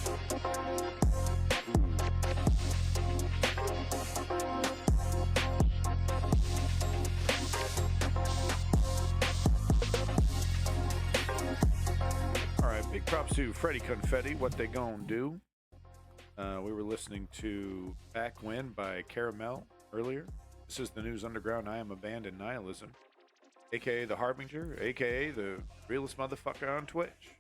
All right, big props to Freddie Confetti. What they gonna do? We were listening to Back When by Caramel earlier. This is the News Underground. I am Abandoned Nihilism, aka the Harbinger, aka the realest motherfucker on Twitch.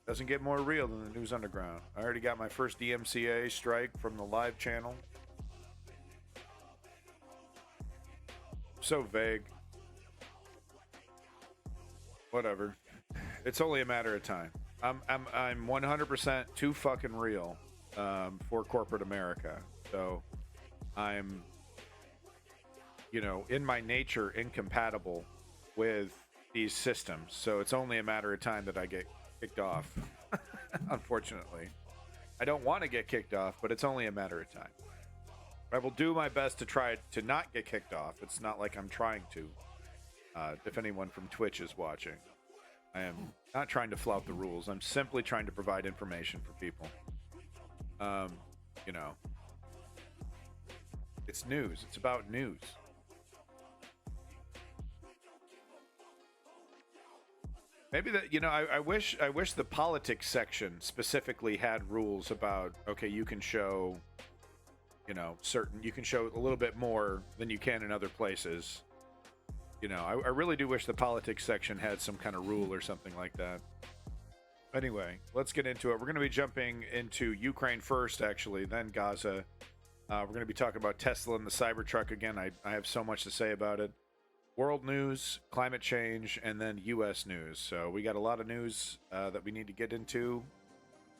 Doesn't get more real than the News Underground. I already got my first DMCA strike from the live channel. So vague. Whatever. It's only a matter of time. I'm 100% too fucking real for corporate America. So I'm, in my nature, incompatible with these systems. So it's only a matter of time that I get kicked off. Unfortunately, I don't want to get kicked off, but it's only a matter of time. I will do my best to try to not get kicked off. It's not like I'm trying to. If anyone from Twitch is watching, I am not trying to flout the rules. I'm simply trying to provide information for people. It's news. It's about news. Maybe that, I wish the politics section specifically had rules about, okay, you can show, you can show a little bit more than you can in other places. I really do wish the politics section had some kind of rule or something like that. Anyway, let's get into it. We're going to be jumping into Ukraine first, actually, then Gaza. We're going to be talking about Tesla and the Cybertruck again. I have so much to say about it. World news, climate change, and then U.S. news. So we got a lot of news that we need to get into.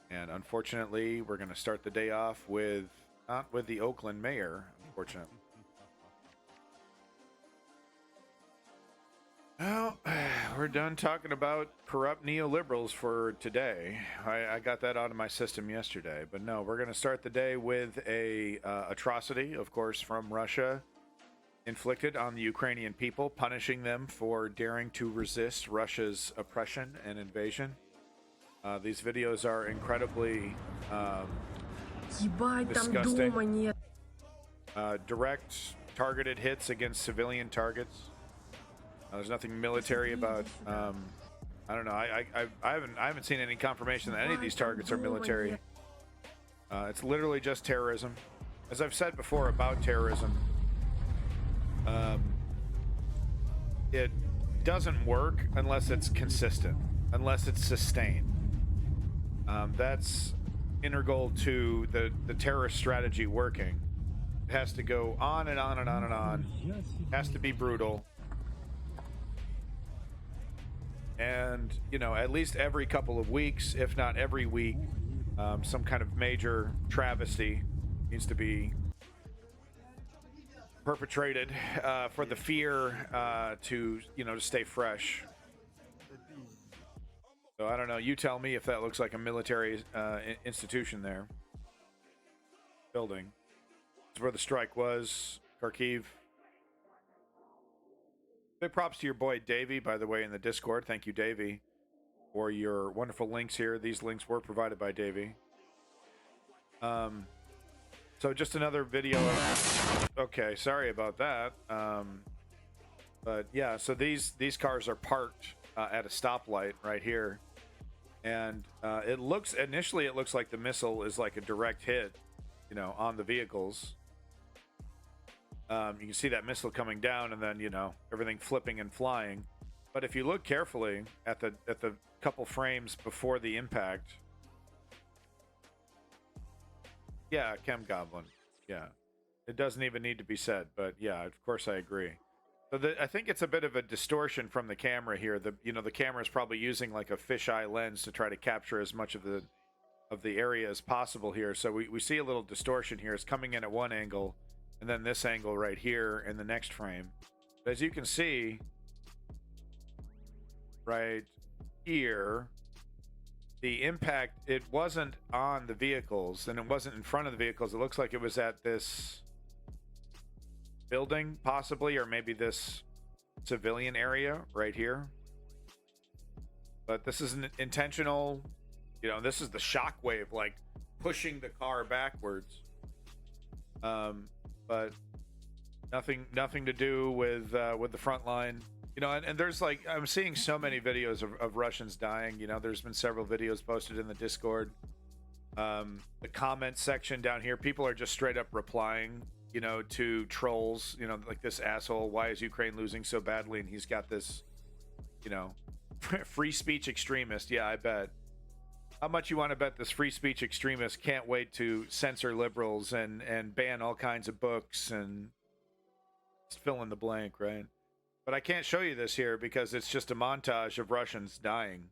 And unfortunately, we're going to start the day off not with the Oakland mayor, unfortunately. Well, we're done talking about corrupt neoliberals for today. I got that out of my system yesterday. But no, we're going to start the day with a atrocity, of course, from Russia, inflicted on the Ukrainian people, punishing them for daring to resist Russia's oppression and invasion. These videos are incredibly disgusting. Direct, targeted hits against civilian targets. There's nothing military about. I don't know. I haven't seen any confirmation that any of these targets are military. It's literally just terrorism. As I've said before about terrorism, it doesn't work unless it's consistent, unless it's sustained. That's integral to the terrorist strategy working. It has to go on and on and on and on. It has to be brutal. And, at least every couple of weeks, if not every week, some kind of major travesty needs to be perpetrated for the fear to stay fresh. So I don't know. You tell me if that looks like a military institution there. Building. That's where the strike was. Kharkiv. Big props to your boy Davey, by the way, in the Discord. Thank you, Davey, for your wonderful links here. These links were provided by Davey. So just another video. Okay, sorry about that. But yeah, so these cars are parked at a stoplight right here, and it looks like the missile is like a direct hit, on the vehicles. You can see that missile coming down, and then everything flipping and flying. But if you look carefully at the couple frames before the impact, yeah, Chem Goblin, yeah, it doesn't even need to be said. But yeah, of course I agree. So I think it's a bit of a distortion from the camera here. The camera is probably using like a fisheye lens to try to capture as much of the area as possible here. So we see a little distortion here. It's coming in at one angle, and then this angle right here in the next frame. But as you can see right here, the impact, it wasn't on the vehicles, and it wasn't in front of the vehicles. It looks like it was at this building possibly, or maybe this civilian area right here. But this is an intentional, this is the shockwave, like pushing the car backwards. But nothing to do with the front line. You know, and there's like, I'm seeing so many videos of Russians dying. You know, there's been several videos posted in the Discord. The comment section down here, people are just straight up replying, you know, to trolls, you know, like this asshole, why is Ukraine losing so badly? And he's got this, you know, free speech extremist. Yeah, I bet. How much you want to bet this free speech extremist can't wait to censor liberals and ban all kinds of books and fill in the blank, right? But I can't show you this here because it's just a montage of Russians dying.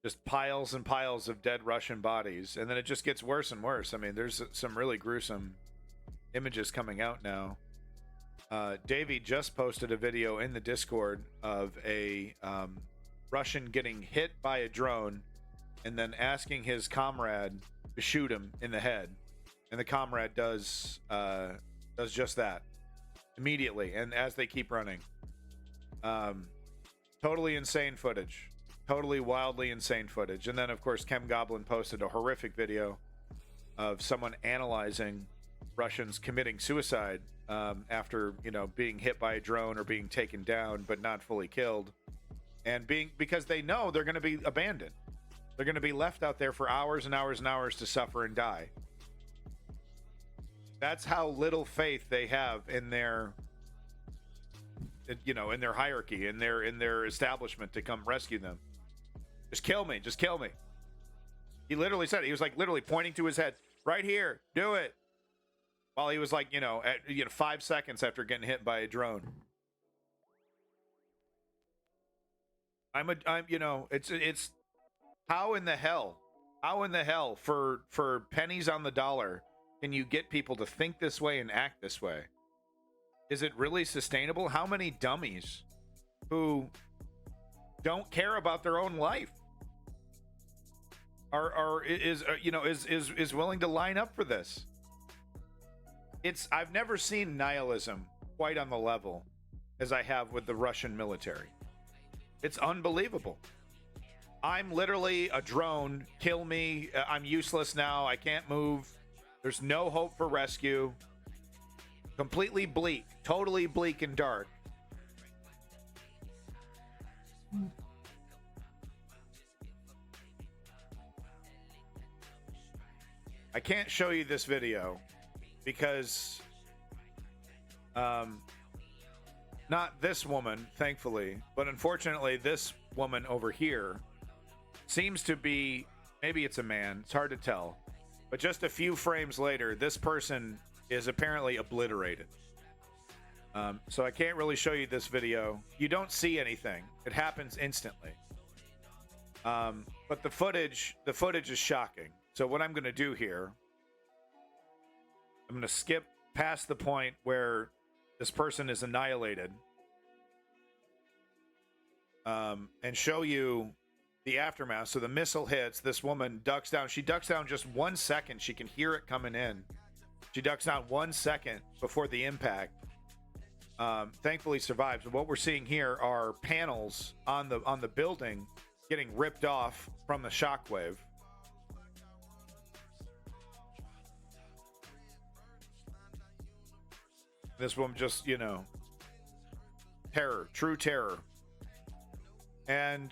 Just piles and piles of dead Russian bodies. And then it just gets worse and worse. I mean, there's some really gruesome images coming out now. Davey just posted a video in the Discord of a Russian getting hit by a drone and then asking his comrade to shoot him in the head. And the comrade does just that immediately, and as they keep running. Totally insane footage. Totally wildly insane footage. And then, of course, Chem Goblin posted a horrific video of someone analyzing Russians committing suicide after, you know, being hit by a drone or being taken down but not fully killed. And because they know they're going to be abandoned. They're going to be left out there for hours and hours and hours to suffer and die. That's how little faith they have in their, you know, in their hierarchy, in their establishment to come rescue them. Just kill me. Just kill me. He literally said it. He was like literally pointing to his head. Right here. Do it. While he was like, you know, 5 seconds after getting hit by a drone. I'm you know, it's how in the hell for pennies on the dollar can you get people to think this way and act this way? Is it really sustainable? How many dummies who don't care about their own life is willing to line up for this? I've never seen nihilism quite on the level as I have with the Russian military. It's unbelievable. I'm literally a drone. Kill me. I'm useless now. I can't move. There's no hope for rescue. Completely bleak. Totally bleak and dark. I can't show you this video because not this woman, thankfully, but unfortunately this woman over here seems to be, maybe it's a man, it's hard to tell, but just a few frames later this person is apparently obliterated. So I can't really show you this video. You don't see anything. It happens instantly. But the footage is shocking. So what I'm going to do here, I'm going to skip past the point where this person is annihilated, and show you the aftermath. So the missile hits. This woman ducks down. She ducks down just 1 second. She can hear it coming in. She ducks down 1 second before the impact. Thankfully survives. But what we're seeing here are panels on the building getting ripped off from the shockwave. This woman just, you know, terror, true terror. And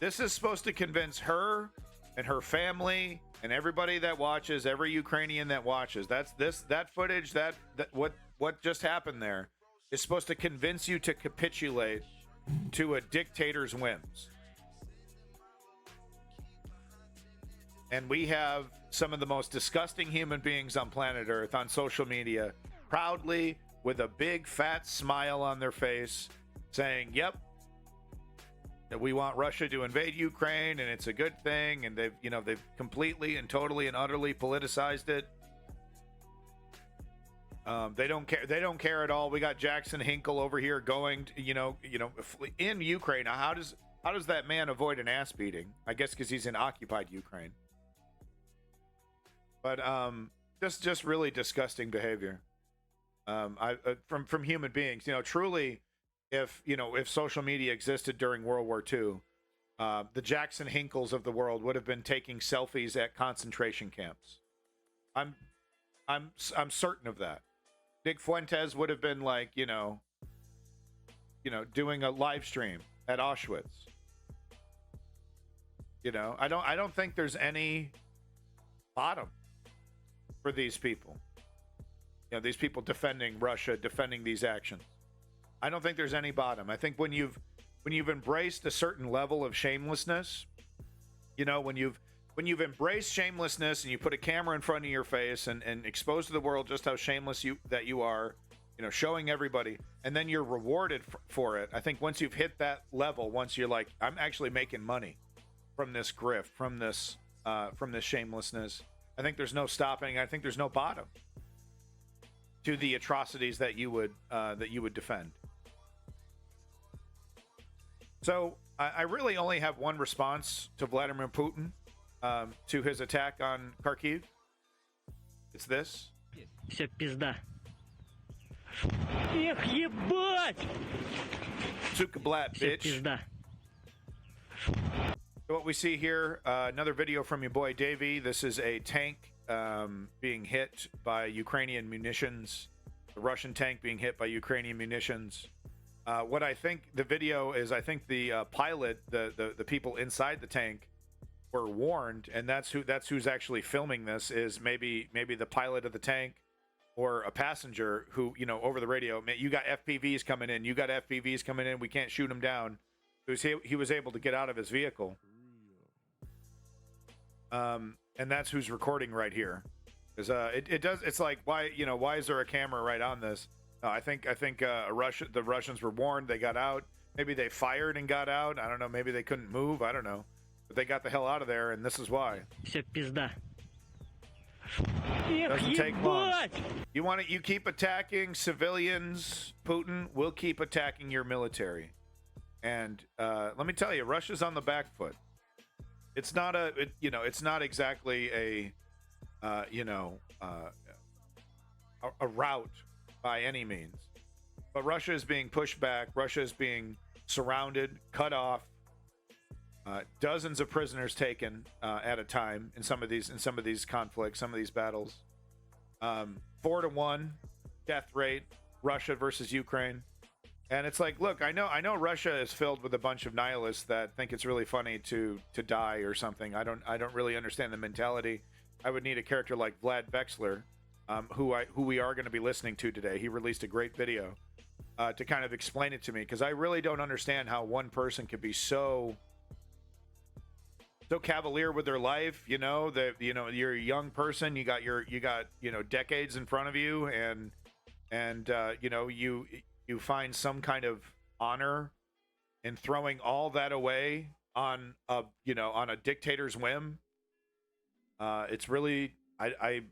this is supposed to convince her and her family and everybody that watches, every Ukrainian that watches. That footage, that what just happened there is supposed to convince you to capitulate to a dictator's whims. And we have some of the most disgusting human beings on planet Earth on social media, proudly, with a big fat smile on their face, saying, yep, that we want Russia to invade Ukraine and it's a good thing, and they've completely and totally and utterly politicized it. They don't care at all. We got Jackson Hinkle over here going to, in Ukraine. Now, how does that man avoid an ass beating? I guess because he's in occupied Ukraine. But just really disgusting behavior. From human beings. Truly, if social media existed during World War II, The Jackson Hinkles of the world would have been taking selfies at concentration camps. I'm I'm certain of that. Nick Fuentes would have been like, doing a live stream at Auschwitz. I don't think there's any bottom for these people. These people defending Russia, defending these actions. I don't think there's any bottom. I think when you've embraced a certain level of shamelessness, when you've embraced shamelessness and you put a camera in front of your face and expose to the world just how shameless you are, showing everybody, and then you're rewarded for it. I think once you've hit that level, once you're like, I'm actually making money from this grift, from this shamelessness, I think there's no stopping. I think there's no bottom to the atrocities that you would defend. So I really only have one response to Vladimir Putin, to his attack on Kharkiv. It's this. Все пизда. Эх, ебать! Suka Blat, bitch. Все пизда. So what we see here, another video from your boy Davey. This is a tank being hit by Ukrainian munitions. The Russian tank being hit by Ukrainian munitions. What I think the video is, I think the pilot, the people inside the tank were warned, and that's who's actually filming this, is maybe the pilot of the tank or a passenger who, over the radio, you got FPVs coming in, we can't shoot them down. He was able to get out of his vehicle. And that's who's recording right here. Because it's like, why is there a camera right on this? I think the Russians were warned, they got out. Maybe they fired and got out. I don't know. Maybe they couldn't move. I don't know. But they got the hell out of there, and this is why. Все пизда. Doesn't take long. You keep attacking civilians, Putin. We'll keep attacking your military. And let me tell you, Russia's on the back foot. It's not it's not exactly a rout by any means. But Russia is being pushed back. Russia is being surrounded, cut off. Dozens of prisoners taken at a time in some of these conflicts, some of these battles. 4-1 death rate, Russia versus Ukraine. And it's like, look, I know Russia is filled with a bunch of nihilists that think it's really funny to die or something. I don't really understand the mentality. I would need a character like Vlad Vexler, who we are going to be listening to today. He released a great video to kind of explain it to me, because I really don't understand how one person could be so cavalier with their life. You're a young person, you got decades in front of you, and you find some kind of honor in throwing all that away on a dictator's whim. It's really, I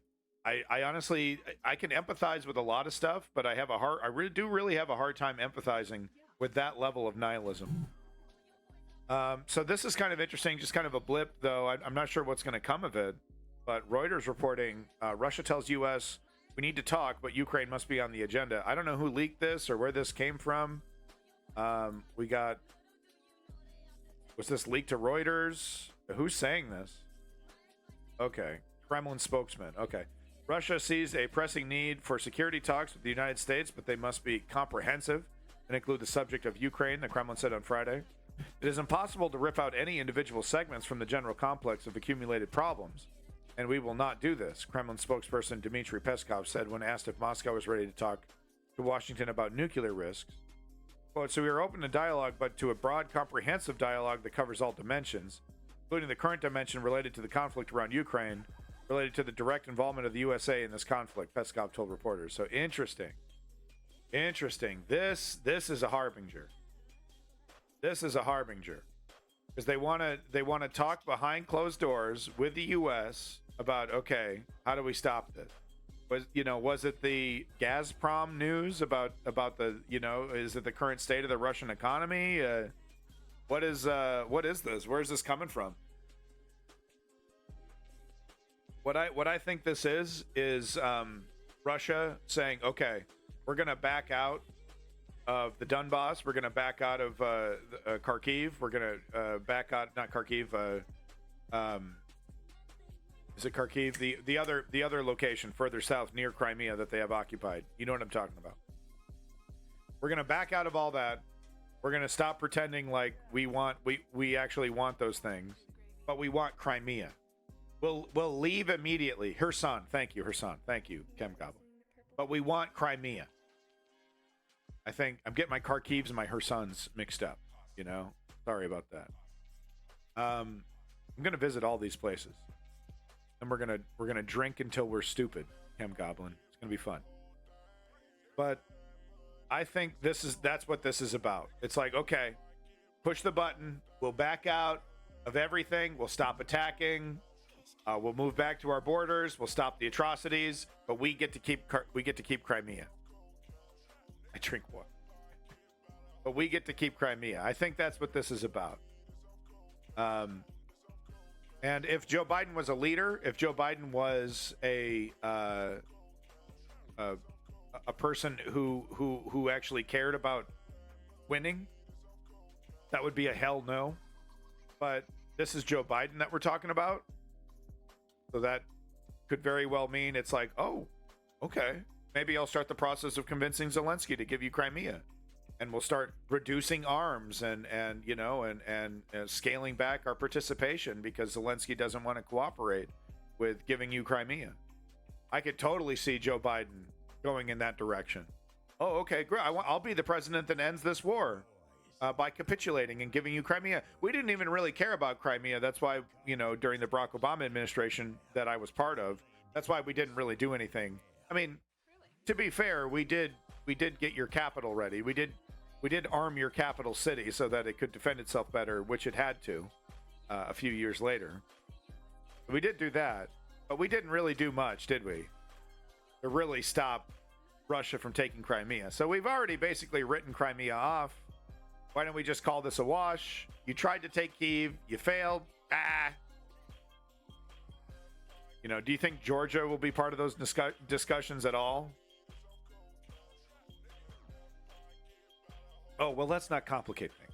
honestly, I can empathize with a lot of stuff, but I really have a hard time empathizing with that level of nihilism. So this is kind of interesting, just kind of a blip, though. I'm not sure what's going to come of it, but Reuters reporting, Russia tells U.S. we need to talk, but Ukraine must be on the agenda. I don't know who leaked this or where this came from. Was this leaked to Reuters? Who's saying this? Okay, Kremlin spokesman. Okay. Russia sees a pressing need for security talks with the United States, but they must be comprehensive and include the subject of Ukraine, the Kremlin said on Friday. It is impossible to rip out any individual segments from the general complex of accumulated problems, and we will not do this, Kremlin spokesperson Dmitry Peskov said when asked if Moscow was ready to talk to Washington about nuclear risks. Quote, so we are open to dialogue, but to a broad, comprehensive dialogue that covers all dimensions, including the current dimension related to the conflict around Ukraine, related to the direct involvement of the USA in this conflict, Peskov told reporters. So interesting. This is a harbinger. Because they want to talk behind closed doors with the U.S. about, okay, how do we stop this? Was it the Gazprom news about the, is it the current state of the Russian economy? What is this? Where is this coming from? What I think this is Russia saying, okay, we're going to back out of the Donbass. We're going to back out of Kharkiv. We're going to back out, not Kharkiv. Is it Kharkiv? The other location further south near Crimea that they have occupied. You know what I'm talking about. We're going to back out of all that. We're going to stop pretending like we actually want those things, but we want Crimea. We'll leave immediately. Kherson. Thank you, Kherson. Thank you, Chem Goblin. But we want Crimea. I think I'm getting my Kharkivs and my Khersons mixed up, you know? Sorry about that. I'm going to visit all these places. And we're going to drink until we're stupid, Chem Goblin. It's going to be fun. But I think that's what this is about. It's like, okay, push the button. We'll back out of everything. We'll stop attacking. We'll move back to our borders. We'll stop the atrocities, but we get to keep Crimea. I drink water. But we get to keep Crimea. I think that's what this is about. And if Joe Biden was a leader, if Joe Biden was a person who actually cared about winning, that would be a hell no. But this is Joe Biden that we're talking about. So that could very well mean it's like, oh, okay, maybe I'll start the process of convincing Zelensky to give you Crimea, and we'll start reducing arms and scaling back our participation because Zelensky doesn't want to cooperate with giving you Crimea. I could totally see Joe Biden going in that direction. Oh, okay, great. I'll be the president that ends this war. By capitulating and giving you Crimea. We didn't even really care about Crimea. That's why, during the Barack Obama administration that I was part of, that's why we didn't really do anything. I mean, to be fair, we did get your capital ready. We did arm your capital city so that it could defend itself better, which it had to a few years later. We did do that, but we didn't really do much, did we? To really stop Russia from taking Crimea. So we've already basically written Crimea off. Why don't we just call this a wash? You tried to take Kyiv. You failed. Do you think Georgia will be part of those discussions at all? Oh, well, let's not complicate things.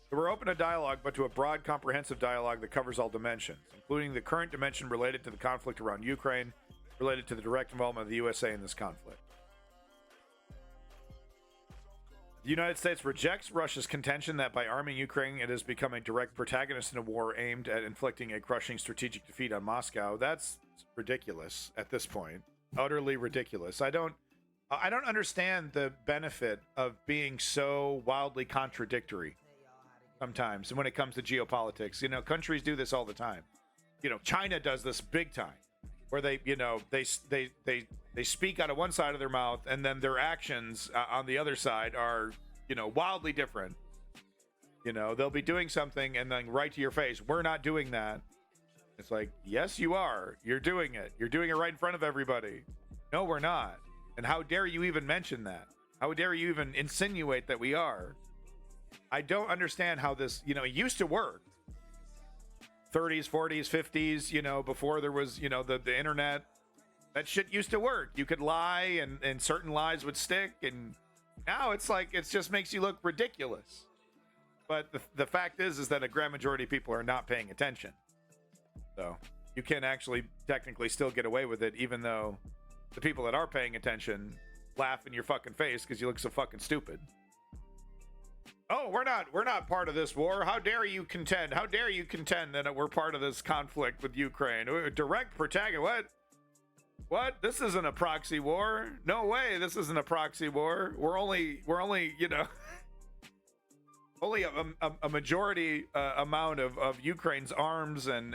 So we're open to dialogue, but to a broad, comprehensive dialogue that covers all dimensions, including the current dimension related to the conflict around Ukraine, related to the direct involvement of the USA in this conflict. The United States rejects Russia's contention that by arming Ukraine, it has become a direct protagonist in a war aimed at inflicting a crushing strategic defeat on Moscow. That's ridiculous at this point. Utterly ridiculous. I don't understand the benefit of being so wildly contradictory sometimes when it comes to geopolitics. Countries do this all the time. China does this big time, where they speak out of one side of their mouth, and then their actions on the other side are, wildly different. They'll be doing something and then right to your face, we're not doing that. It's like, yes, you are. You're doing it. You're doing it right in front of everybody. No, we're not. And how dare you even mention that? How dare you even insinuate that we are? I don't understand how this, it used to work. 30s, 40s, 50s, before there was, the internet. That shit used to work. You could lie and certain lies would stick. And now it's like, it just makes you look ridiculous. But the fact is that a grand majority of people are not paying attention. So you can actually technically still get away with it, even though the people that are paying attention laugh in your fucking face because you look so fucking stupid. Oh, we're not part of this war. How dare you contend? How dare you contend that we're part of this conflict with Ukraine? Direct protagonist. What? This isn't a proxy war. No way. This isn't a proxy war. We're only only a majority amount of Ukraine's arms and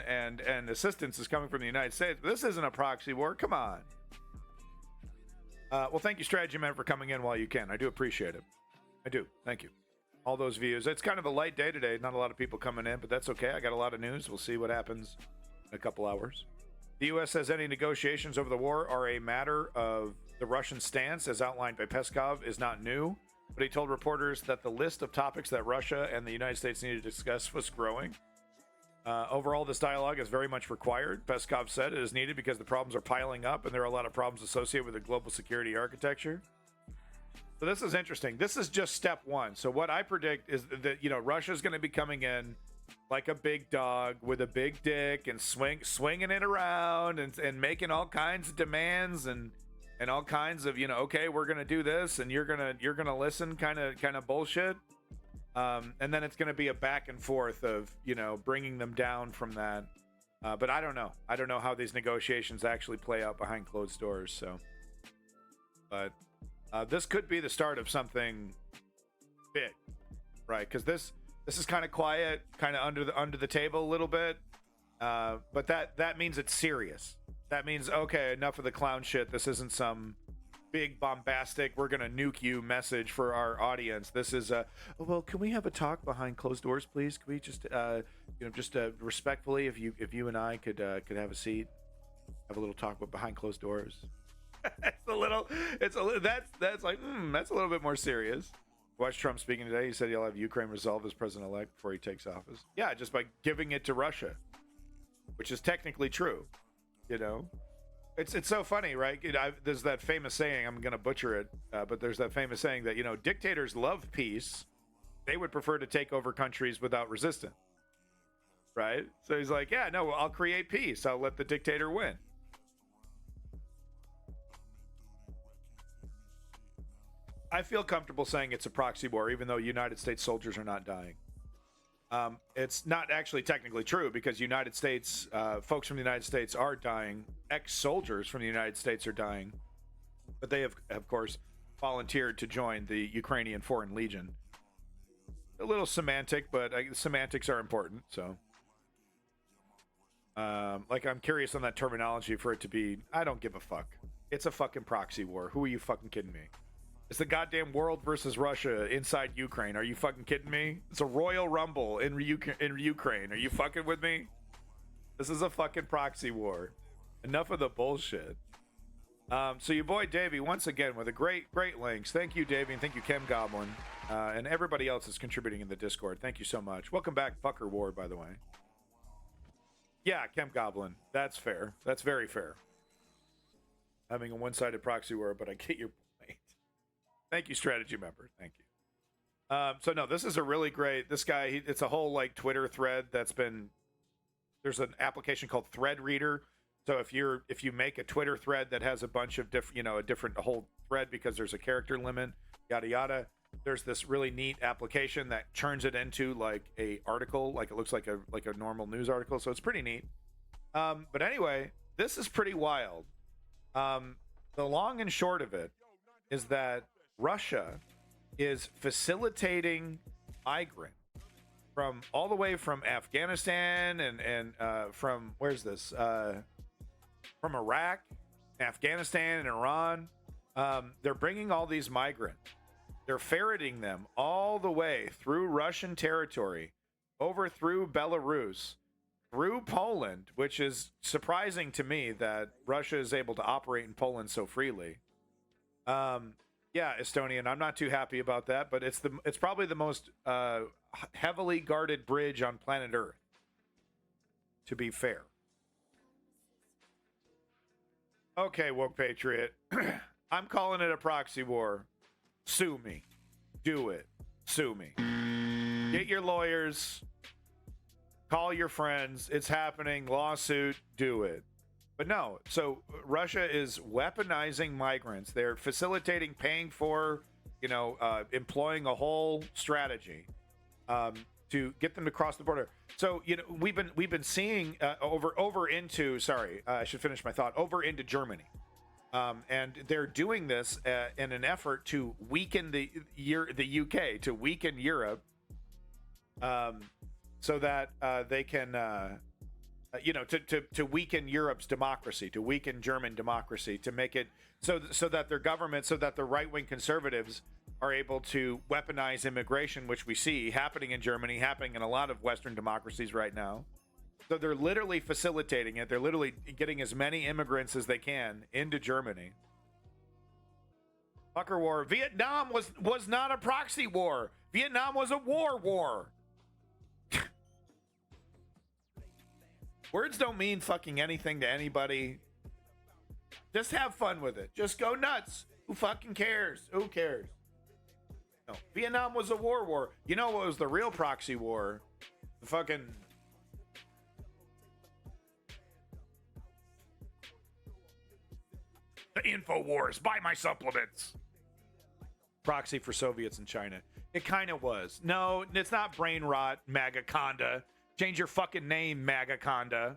assistance is coming from the United States. This isn't a proxy war. Come on. Well, thank you, Strategy Man, for coming in while you can. I do appreciate it. I do. Thank you. All those views. It's kind of a light day today. Not a lot of people coming in, but that's okay. I got a lot of news. We'll see what happens in a couple hours. The U.S. says any negotiations over the war are a matter of the Russian stance, as outlined by Peskov, is not new. But he told reporters that the list of topics that Russia and the United States needed to discuss was growing. Overall, this dialogue is very much required. Peskov said it is needed because the problems are piling up and there are a lot of problems associated with the global security architecture. So this is interesting. This is just step one. So what I predict is that, you know, Russia's going to be coming in like a big dog with a big dick and swinging it around and making all kinds of demands and all kinds of, you know, okay, we're going to do this and you're going to listen kind of bullshit. And then it's going to be a back and forth of, you know, bringing them down from that. But I don't know. I don't know how these negotiations actually play out behind closed doors. So, but this could be the start of something big, right? Because this is kind of quiet, kind of under the table a little bit. But that means it's serious. That means, okay, enough of the clown shit. This isn't some big bombastic "we're gonna nuke you" message for our audience. This is well, can we have a talk behind closed doors, please? Can we just respectfully, if you and I could have a seat, have a little talk behind closed doors. That's a little that's like that's a little bit more serious. Watch Trump speaking today. He said he'll have Ukraine resolve as president-elect before he takes office. Yeah, just by giving it to Russia, which is technically true. You know, it's so funny, right? There's that famous saying. I'm going to butcher it, but there's that famous saying that, you know, dictators love peace. They would prefer to take over countries without resistance, right? So he's like, yeah, no, I'll create peace. I'll let the dictator win. I feel comfortable saying it's a proxy war, even though United States soldiers are not dying. It's not actually technically true because United States, folks from the United States are dying. Ex-soldiers from the United States are dying. But they have, of course, volunteered to join the Ukrainian Foreign Legion. A little semantic, but semantics are important, so. Like, I'm curious on that terminology for it to be, I don't give a fuck. It's a fucking proxy war. Who are you fucking kidding me? It's the goddamn world versus Russia inside Ukraine. Are you fucking kidding me? It's a Royal Rumble in Ukraine. Are you fucking with me? This is a fucking proxy war. Enough of the bullshit. So your boy Davey, once again, with a great links. Thank you, Davey, and thank you, Chem Goblin, and everybody else is contributing in the Discord. Thank you so much. Welcome back, Fucker Ward, by the way. Yeah, Chem Goblin. That's fair. That's very fair. Having a one-sided proxy war, but I get your point. Thank you, strategy member. Thank you. So no, this is a really great. This guy, it's a whole like Twitter thread that's been. There's an application called Thread Reader. So if you make a Twitter thread that has a bunch of different, a whole thread because there's a character limit, yada yada. There's this really neat application that turns it into like a article, like it looks like a normal news article. So it's pretty neat. But anyway, this is pretty wild. The long and short of it is that Russia is facilitating migrants from all the way from Afghanistan and from where's this? From Iraq, Afghanistan, and Iran. They're bringing all these migrants. They're ferreting them all the way through Russian territory, over through Belarus, through Poland, which is surprising to me that Russia is able to operate in Poland so freely. Yeah, Estonian, I'm not too happy about that, but it's probably the most heavily guarded bridge on planet Earth, to be fair. Okay, woke patriot. I'm calling it a proxy war. Sue me. Do it. Sue me. Get your lawyers. Call your friends. It's happening. Lawsuit. Do it. But no, so Russia is weaponizing migrants. They're facilitating, paying for, employing a whole strategy to get them to cross the border. So we've been seeing over into Germany, and they're doing this in an effort to weaken the UK, to weaken Europe, so that they can. To weaken Europe's democracy, to weaken German democracy, to make it so that their government, so that the right-wing conservatives are able to weaponize immigration, which we see happening in Germany, happening in a lot of Western democracies right now. So they're literally facilitating it. They're literally getting as many immigrants as they can into Germany. Fucker war. Vietnam was not a proxy war. Vietnam was a war. Words don't mean fucking anything to anybody. Just have fun with it. Just go nuts. Who fucking cares? Who cares? No, Vietnam was a war. You know what was the real proxy war? The fucking the InfoWars. Buy my supplements. Proxy for Soviets in China. It kind of was. No, it's not brain rot, MAGA-conda. Change your fucking name, MAGA-conda.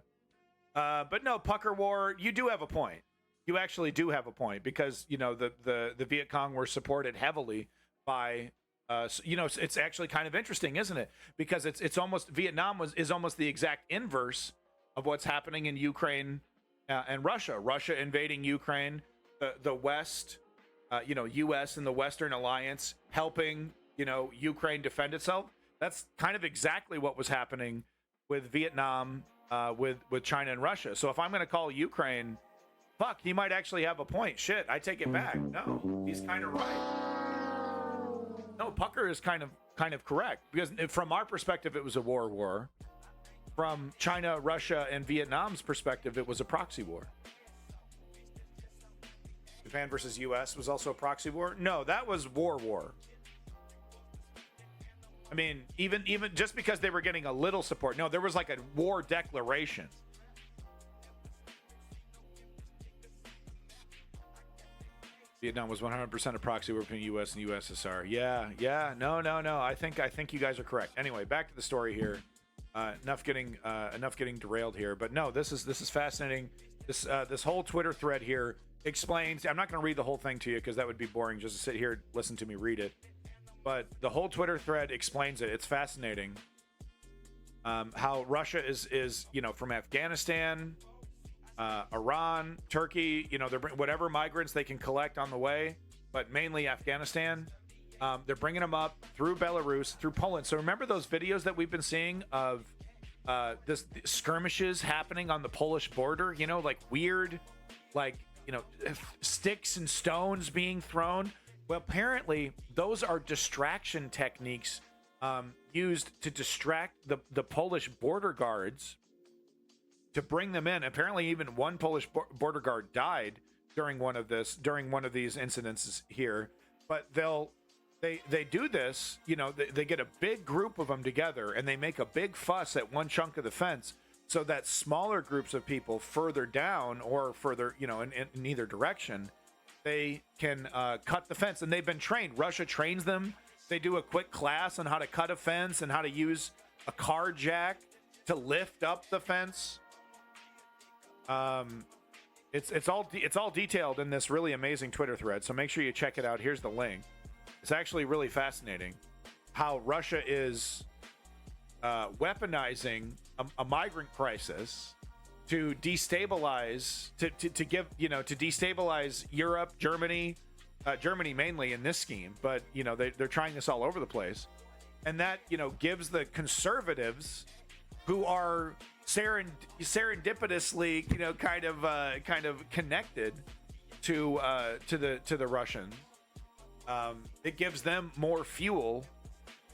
But no, Pucker War, you do have a point. You actually do have a point because, you know, the Viet Cong were supported heavily by, you know, it's actually kind of interesting, isn't it? Because it's almost, Vietnam is almost the exact inverse of what's happening in Ukraine and Russia. Russia invading Ukraine, the West, you know, U.S. and the Western Alliance helping, you know, Ukraine defend itself. That's kind of exactly what was happening with Vietnam, with China and Russia. So if I'm going to call Ukraine, fuck, he might actually have a point. Shit, I take it back. No, he's kind of right. No, Pucker is kind of correct because from our perspective, it was a war. From China, Russia, and Vietnam's perspective, it was a proxy war. Japan versus U.S. was also a proxy war. No, that was war. I mean, even just because they were getting a little support. No, there was like a war declaration. Vietnam was 100% a proxy war between U.S. and USSR. Yeah. No. I think you guys are correct. Anyway, back to the story here. Enough getting derailed here. But no, this is fascinating. This whole Twitter thread here explains. I'm not going to read the whole thing to you because that would be boring. Just to sit here, listen to me read it. But the whole Twitter thread explains it. It's fascinating. How Russia is you know, from Afghanistan, Iran, Turkey, you know, they're whatever migrants they can collect on the way, but mainly Afghanistan. They're bringing them up through Belarus, through Poland. So remember those videos that we've been seeing of this skirmishes happening on the Polish border? You know, like weird, like, you know, sticks and stones being thrown. Well, apparently those are distraction techniques used to distract the Polish border guards to bring them in. Apparently, even one Polish border guard died during one of these incidences here. But they do this, you know, they get a big group of them together and they make a big fuss at one chunk of the fence so that smaller groups of people further down or further, you know, in either direction, they can cut the fence. And they've been trained. Russia trains them. They do a quick class on how to cut a fence and how to use a car jack to lift up the fence. It's all detailed in this really amazing Twitter thread. So make sure you check it out. Here's the link. It's actually really fascinating how Russia is weaponizing a migrant crisis to destabilize, to give, you know, to destabilize Europe, Germany mainly in this scheme, but, you know, they're trying this all over the place. And that, you know, gives the conservatives who are serendipitously, you know, kind of connected to the Russians. It gives them more fuel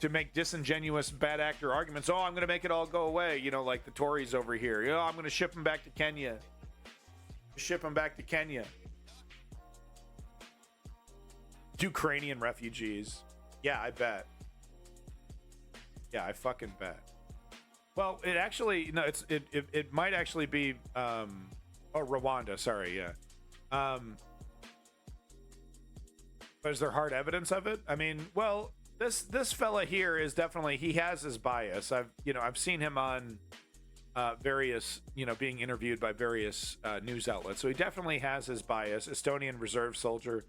to make disingenuous bad actor arguments. Oh, I'm going to make it all go away. You know, like the Tories over here. You know, I'm going to ship them back to Kenya. Ukrainian refugees. Yeah, I bet. Yeah, I fucking bet. Well, it actually, no, it might actually be, Rwanda. Sorry. Yeah. But is there hard evidence of it? I mean, well, this fella here is definitely, he has his bias. I've seen him on various, you know, being interviewed by various news outlets. So he definitely has his bias. Estonian reserve soldier,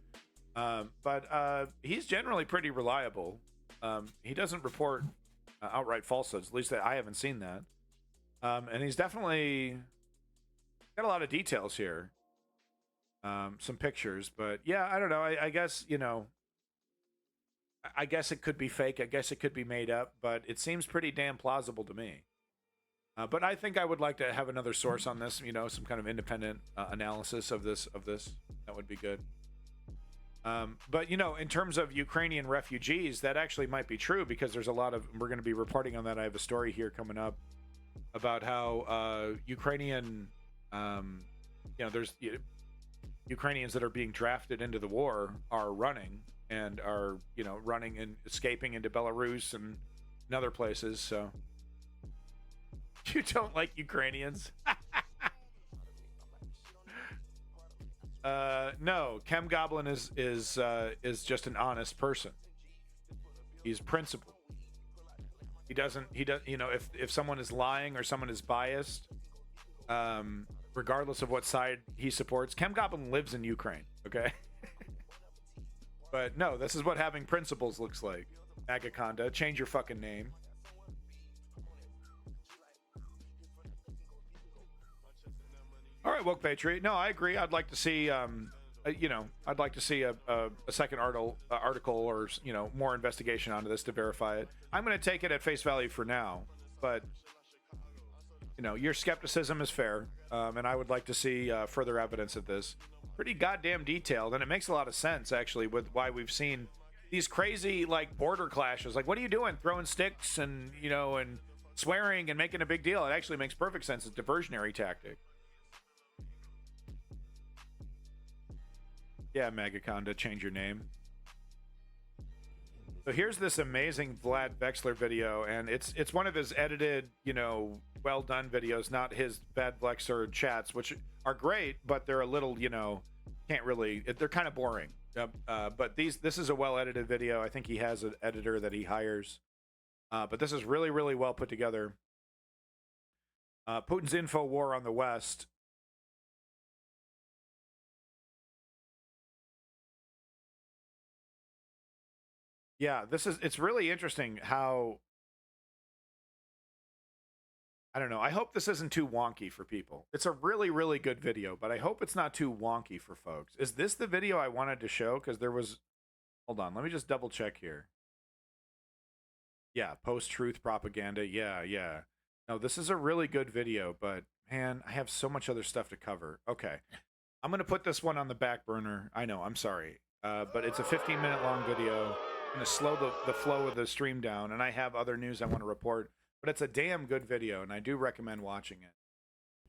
but he's generally pretty reliable. He doesn't report outright falsehoods. At least I haven't seen that. And he's definitely got a lot of details here. Some pictures, but yeah, I don't know. I guess, you know, I guess it could be fake. I guess it could be made up, but it seems pretty damn plausible to me. But I think I would like to have another source on this, you know, some kind of independent analysis of this. That would be good. But, you know, in terms of Ukrainian refugees, that actually might be true because there's a lot of, we're going to be reporting on that. I have a story here coming up about how Ukrainian, you know, there's Ukrainians that are being drafted into the war are running and are, you know, running and escaping into Belarus and other places. So you don't like Ukrainians? No, Chem Goblin is just an honest person. He's principled. He doesn't, you know, if someone is lying or someone is biased, regardless of what side he supports, Chem Goblin lives in Ukraine, okay? But no, this is what having principles looks like. Magaconda, change your fucking name. All right, Woke Patriot. No, I agree. I'd like to see, you know, I'd like to see a second article or, you know, more investigation onto this to verify it. I'm going to take it at face value for now, but, you know, your skepticism is fair, and I would like to see further evidence of this. Pretty goddamn detailed, and it makes a lot of sense, actually, with why we've seen these crazy, like, border clashes. Like, what are you doing? Throwing sticks and, you know, and swearing and making a big deal. It actually makes perfect sense. It's a diversionary tactic. Yeah, Magaconda, change your name. So here's this amazing Vlad Vexler video, and it's one of his edited, you know, well done videos, not his Vlad Vexler chats, which are great, but they're a little, you know, can't really, they're kind of boring. But this is a well edited video. I think he has an editor that he hires, but this is really, really well put together. Putin's info war on the West. Yeah, it's really interesting how, I don't know. I hope this isn't too wonky for people. It's a really, really good video, but I hope it's not too wonky for folks. Is this the video I wanted to show? Because there was, hold on, let me just double check here. Yeah, post-truth propaganda. Yeah. No, this is a really good video, but man, I have so much other stuff to cover. Okay, I'm going to put this one on the back burner. I know, I'm sorry. But it's a 15-minute long video. I'm going to slow the flow of the stream down, and I have other news I want to report. But it's a damn good video, and I do recommend watching it.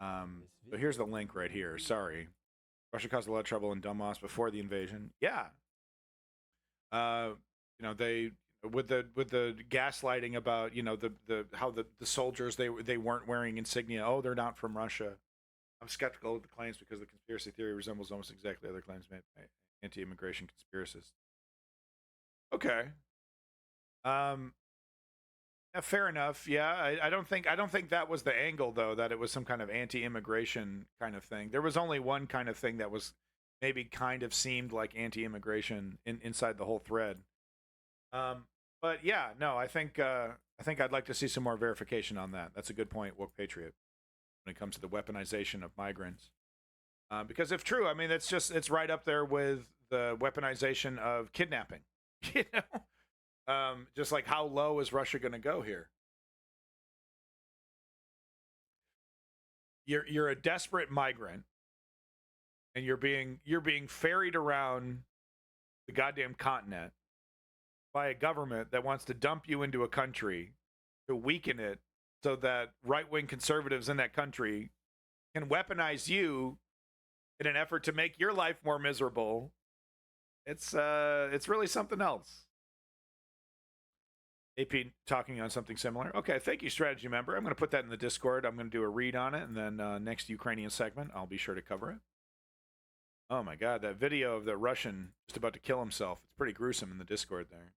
So here's the link right here. Sorry. Russia caused a lot of trouble in Donbass before the invasion. Yeah. You know, they with the gaslighting about, you know, the how the soldiers they weren't wearing insignia. Oh, they're not from Russia. I'm skeptical of the claims because the conspiracy theory resembles almost exactly other claims made by anti-immigration conspiracists. Okay. Fair enough. Yeah, I don't think that was the angle, though, that it was some kind of anti-immigration kind of thing. There was only one kind of thing that was maybe kind of seemed like anti-immigration inside the whole thread. But yeah, no, I think I'd like to see some more verification on that. That's a good point, Woke Patriot, when it comes to the weaponization of migrants. Because if true, I mean, it's right up there with the weaponization of kidnapping. You know, just like how low is Russia going to go here? You're a desperate migrant, and you're being ferried around the goddamn continent by a government that wants to dump you into a country to weaken it, so that right-wing conservatives in that country can weaponize you in an effort to make your life more miserable. It's really something else. AP talking on something similar. Okay, thank you, strategy member. I'm going to put that in the Discord. I'm going to do a read on it, and then next Ukrainian segment, I'll be sure to cover it. Oh my God, that video of the Russian just about to kill himself. It's pretty gruesome in the Discord there.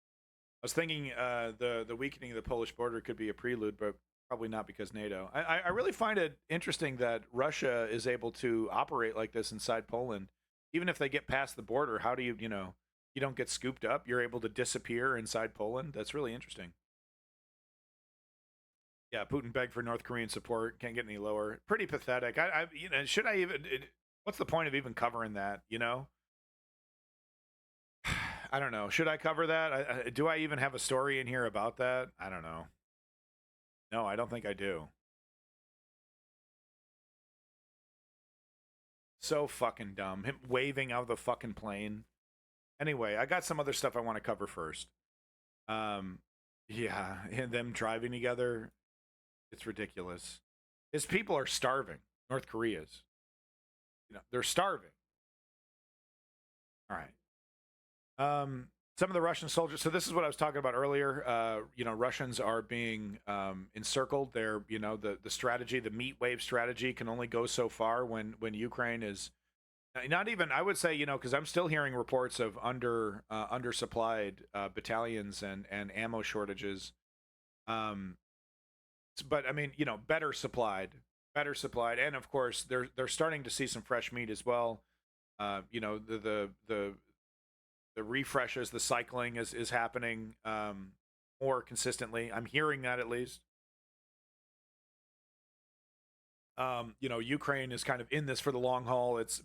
I was thinking the weakening of the Polish border could be a prelude, but probably not because NATO. I really find it interesting that Russia is able to operate like this inside Poland. Even if they get past the border, how do you don't get scooped up? You're able to disappear inside Poland? That's really interesting. Yeah, Putin begged for North Korean support. Can't get any lower. Pretty pathetic. Should I even... what's the point of even covering that, you know? I don't know. Should I cover that? Do I even have a story in here about that? I don't know. No, I don't think I do. So fucking dumb. Him waving out of the fucking plane. Anyway, I got some other stuff I want to cover first. Yeah, and them driving together. It's ridiculous. His people are starving. North Korea's. You know, they're starving. All right. some of the Russian soldiers. So this is what I was talking about earlier. Russians are being encircled. They're, the strategy, the meat wave strategy, can only go so far when Ukraine is not even. I would say, because I'm still hearing reports of undersupplied battalions and ammo shortages. But I mean, better supplied, and of course they're starting to see some fresh meat as well. The refreshes, the cycling is happening more consistently. I'm hearing that at least. Ukraine is kind of in this for the long haul. It's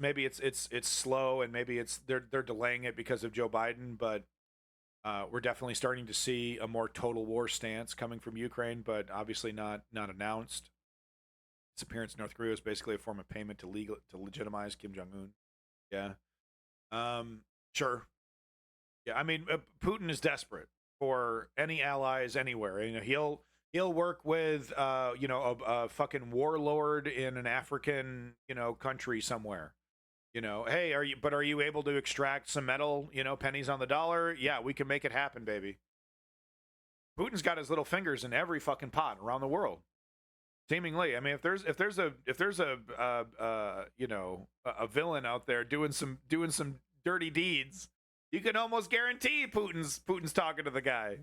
slow, and maybe they're delaying it because of Joe Biden, but we're definitely starting to see a more total war stance coming from Ukraine, but obviously not announced. Its appearance in North Korea is basically a form of payment to legitimize Kim Jong-un. Yeah. Sure. Yeah, I mean, Putin is desperate for any allies anywhere. He'll work with a fucking warlord in an African country somewhere. Hey, are you able to extract some metal? Pennies on the dollar. Yeah, we can make it happen, baby. Putin's got his little fingers in every fucking pot around the world. Seemingly, I mean, if there's a villain out there doing some dirty deeds, you can almost guarantee Putin's talking to the guy.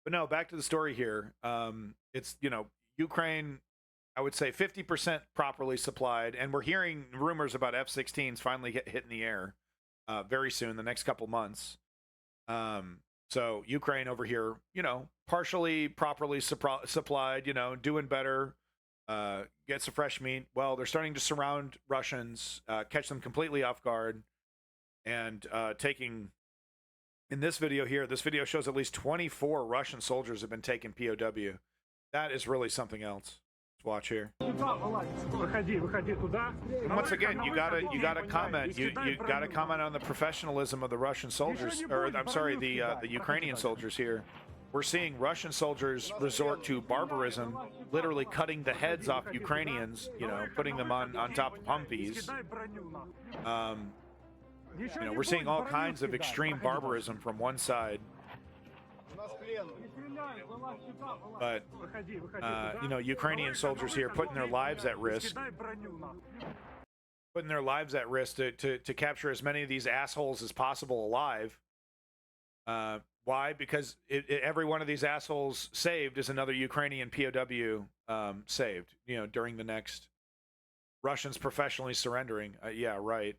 But no, back to the story here. It's Ukraine, I would say 50% properly supplied, and we're hearing rumors about F-16s finally hitting the air very soon, the next couple months. So Ukraine over here, partially properly supplied, doing better, get some fresh meat. Well, they're starting to surround Russians, catch them completely off guard, and taking, in this video here, this video shows at least 24 Russian soldiers have been taken POW. That is really something else. Let's watch here. And once again, you gotta comment. You gotta comment on the professionalism of the Russian soldiers, or I'm sorry, the Ukrainian soldiers here. We're seeing Russian soldiers resort to barbarism, literally cutting the heads off Ukrainians, putting them on top of Humvees. We're seeing all kinds of extreme barbarism from one side. But, Ukrainian soldiers here putting their lives at risk. To capture as many of these assholes as possible alive. Why? Because every one of these assholes saved is another Ukrainian POW saved, during the next Russians professionally surrendering. Yeah, right.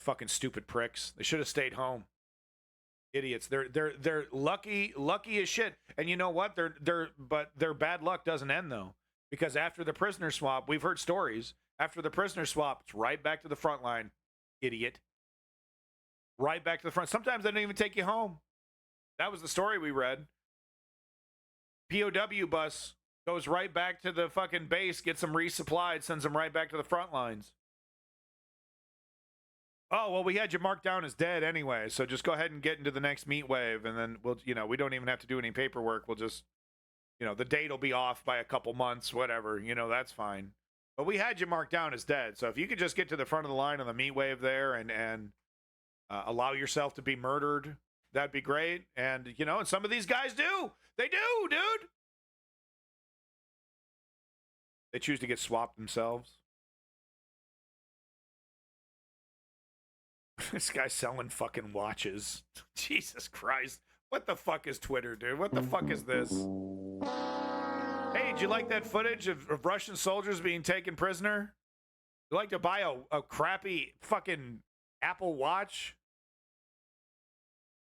Fucking stupid pricks. They should have stayed home. Idiots. They're lucky as shit. And you know what? But their bad luck doesn't end though, because after the prisoner swap, we've heard stories. After the prisoner swap, it's right back to the front line. Idiot. Right back to the front. Sometimes they don't even take you home. That was the story we read. POW bus goes right back to the fucking base, gets them resupplied, sends them right back to the front lines. Oh, well, we had you marked down as dead anyway, so just go ahead and get into the next meat wave, and then we'll, we don't even have to do any paperwork. We'll just, the date will be off by a couple months, whatever, that's fine. But we had you marked down as dead, so if you could just get to the front of the line on the meat wave there and allow yourself to be murdered, that'd be great. And, and some of these guys do. They do, dude. They choose to get swapped themselves. This guy's selling fucking watches. Jesus Christ. What the fuck is Twitter, dude? What the fuck is this? Hey, did you like that footage of Russian soldiers being taken prisoner? You like to buy a crappy fucking Apple Watch?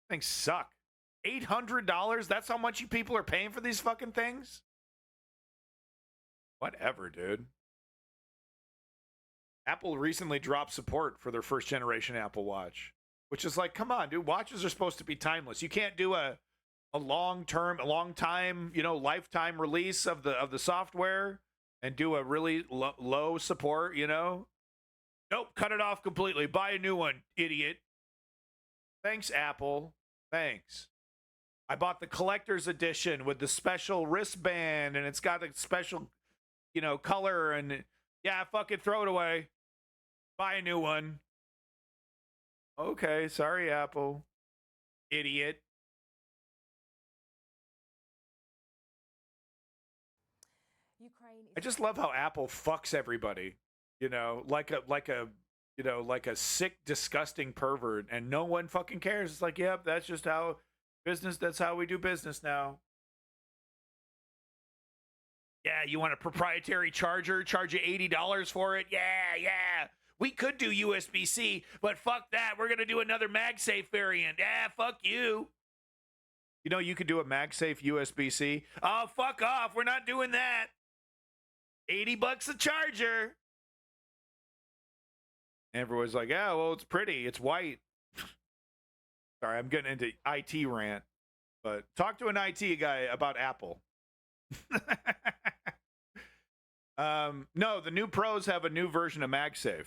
Things suck. $800? That's how much you people are paying for these fucking things? Whatever, dude. Apple recently dropped support for their first generation Apple Watch, which is like, come on, dude. Watches are supposed to be timeless. You can't do a long time, lifetime release of the software and do a really low support, Nope, cut it off completely. Buy a new one, idiot. Thanks, Apple. Thanks. I bought the collector's edition with the special wristband, and it's got a special, color, and yeah, fuck it, throw it away. Buy a new one. Okay, sorry, Apple. Idiot. I just love how Apple fucks everybody. You know, like a sick, disgusting pervert, and no one fucking cares. It's like, yep, that's just how business. That's how we do business now. Yeah, you want a proprietary charger? Charge you $80 for it? Yeah. We could do USB-C, but fuck that. We're gonna do another MagSafe variant. Yeah, fuck you. You know, you could do a MagSafe USB-C. Oh, fuck off. We're not doing that. $80 a charger. And everyone's like, yeah, well, it's pretty. It's white. Sorry, I'm getting into IT rant. But talk to an IT guy about Apple. No, the new Pros have a new version of MagSafe.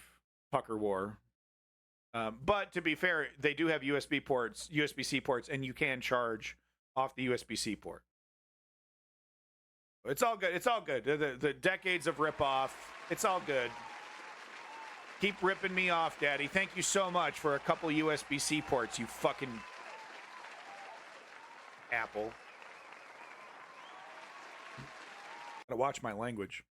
Pucker War. But to be fair, they do have USB-C ports, and you can charge off the USB-C port. It's all good. It's all good. The decades of rip-off. It's all good. Keep ripping me off, Daddy. Thank you so much for a couple USB-C ports, you fucking Apple. Gotta watch my language.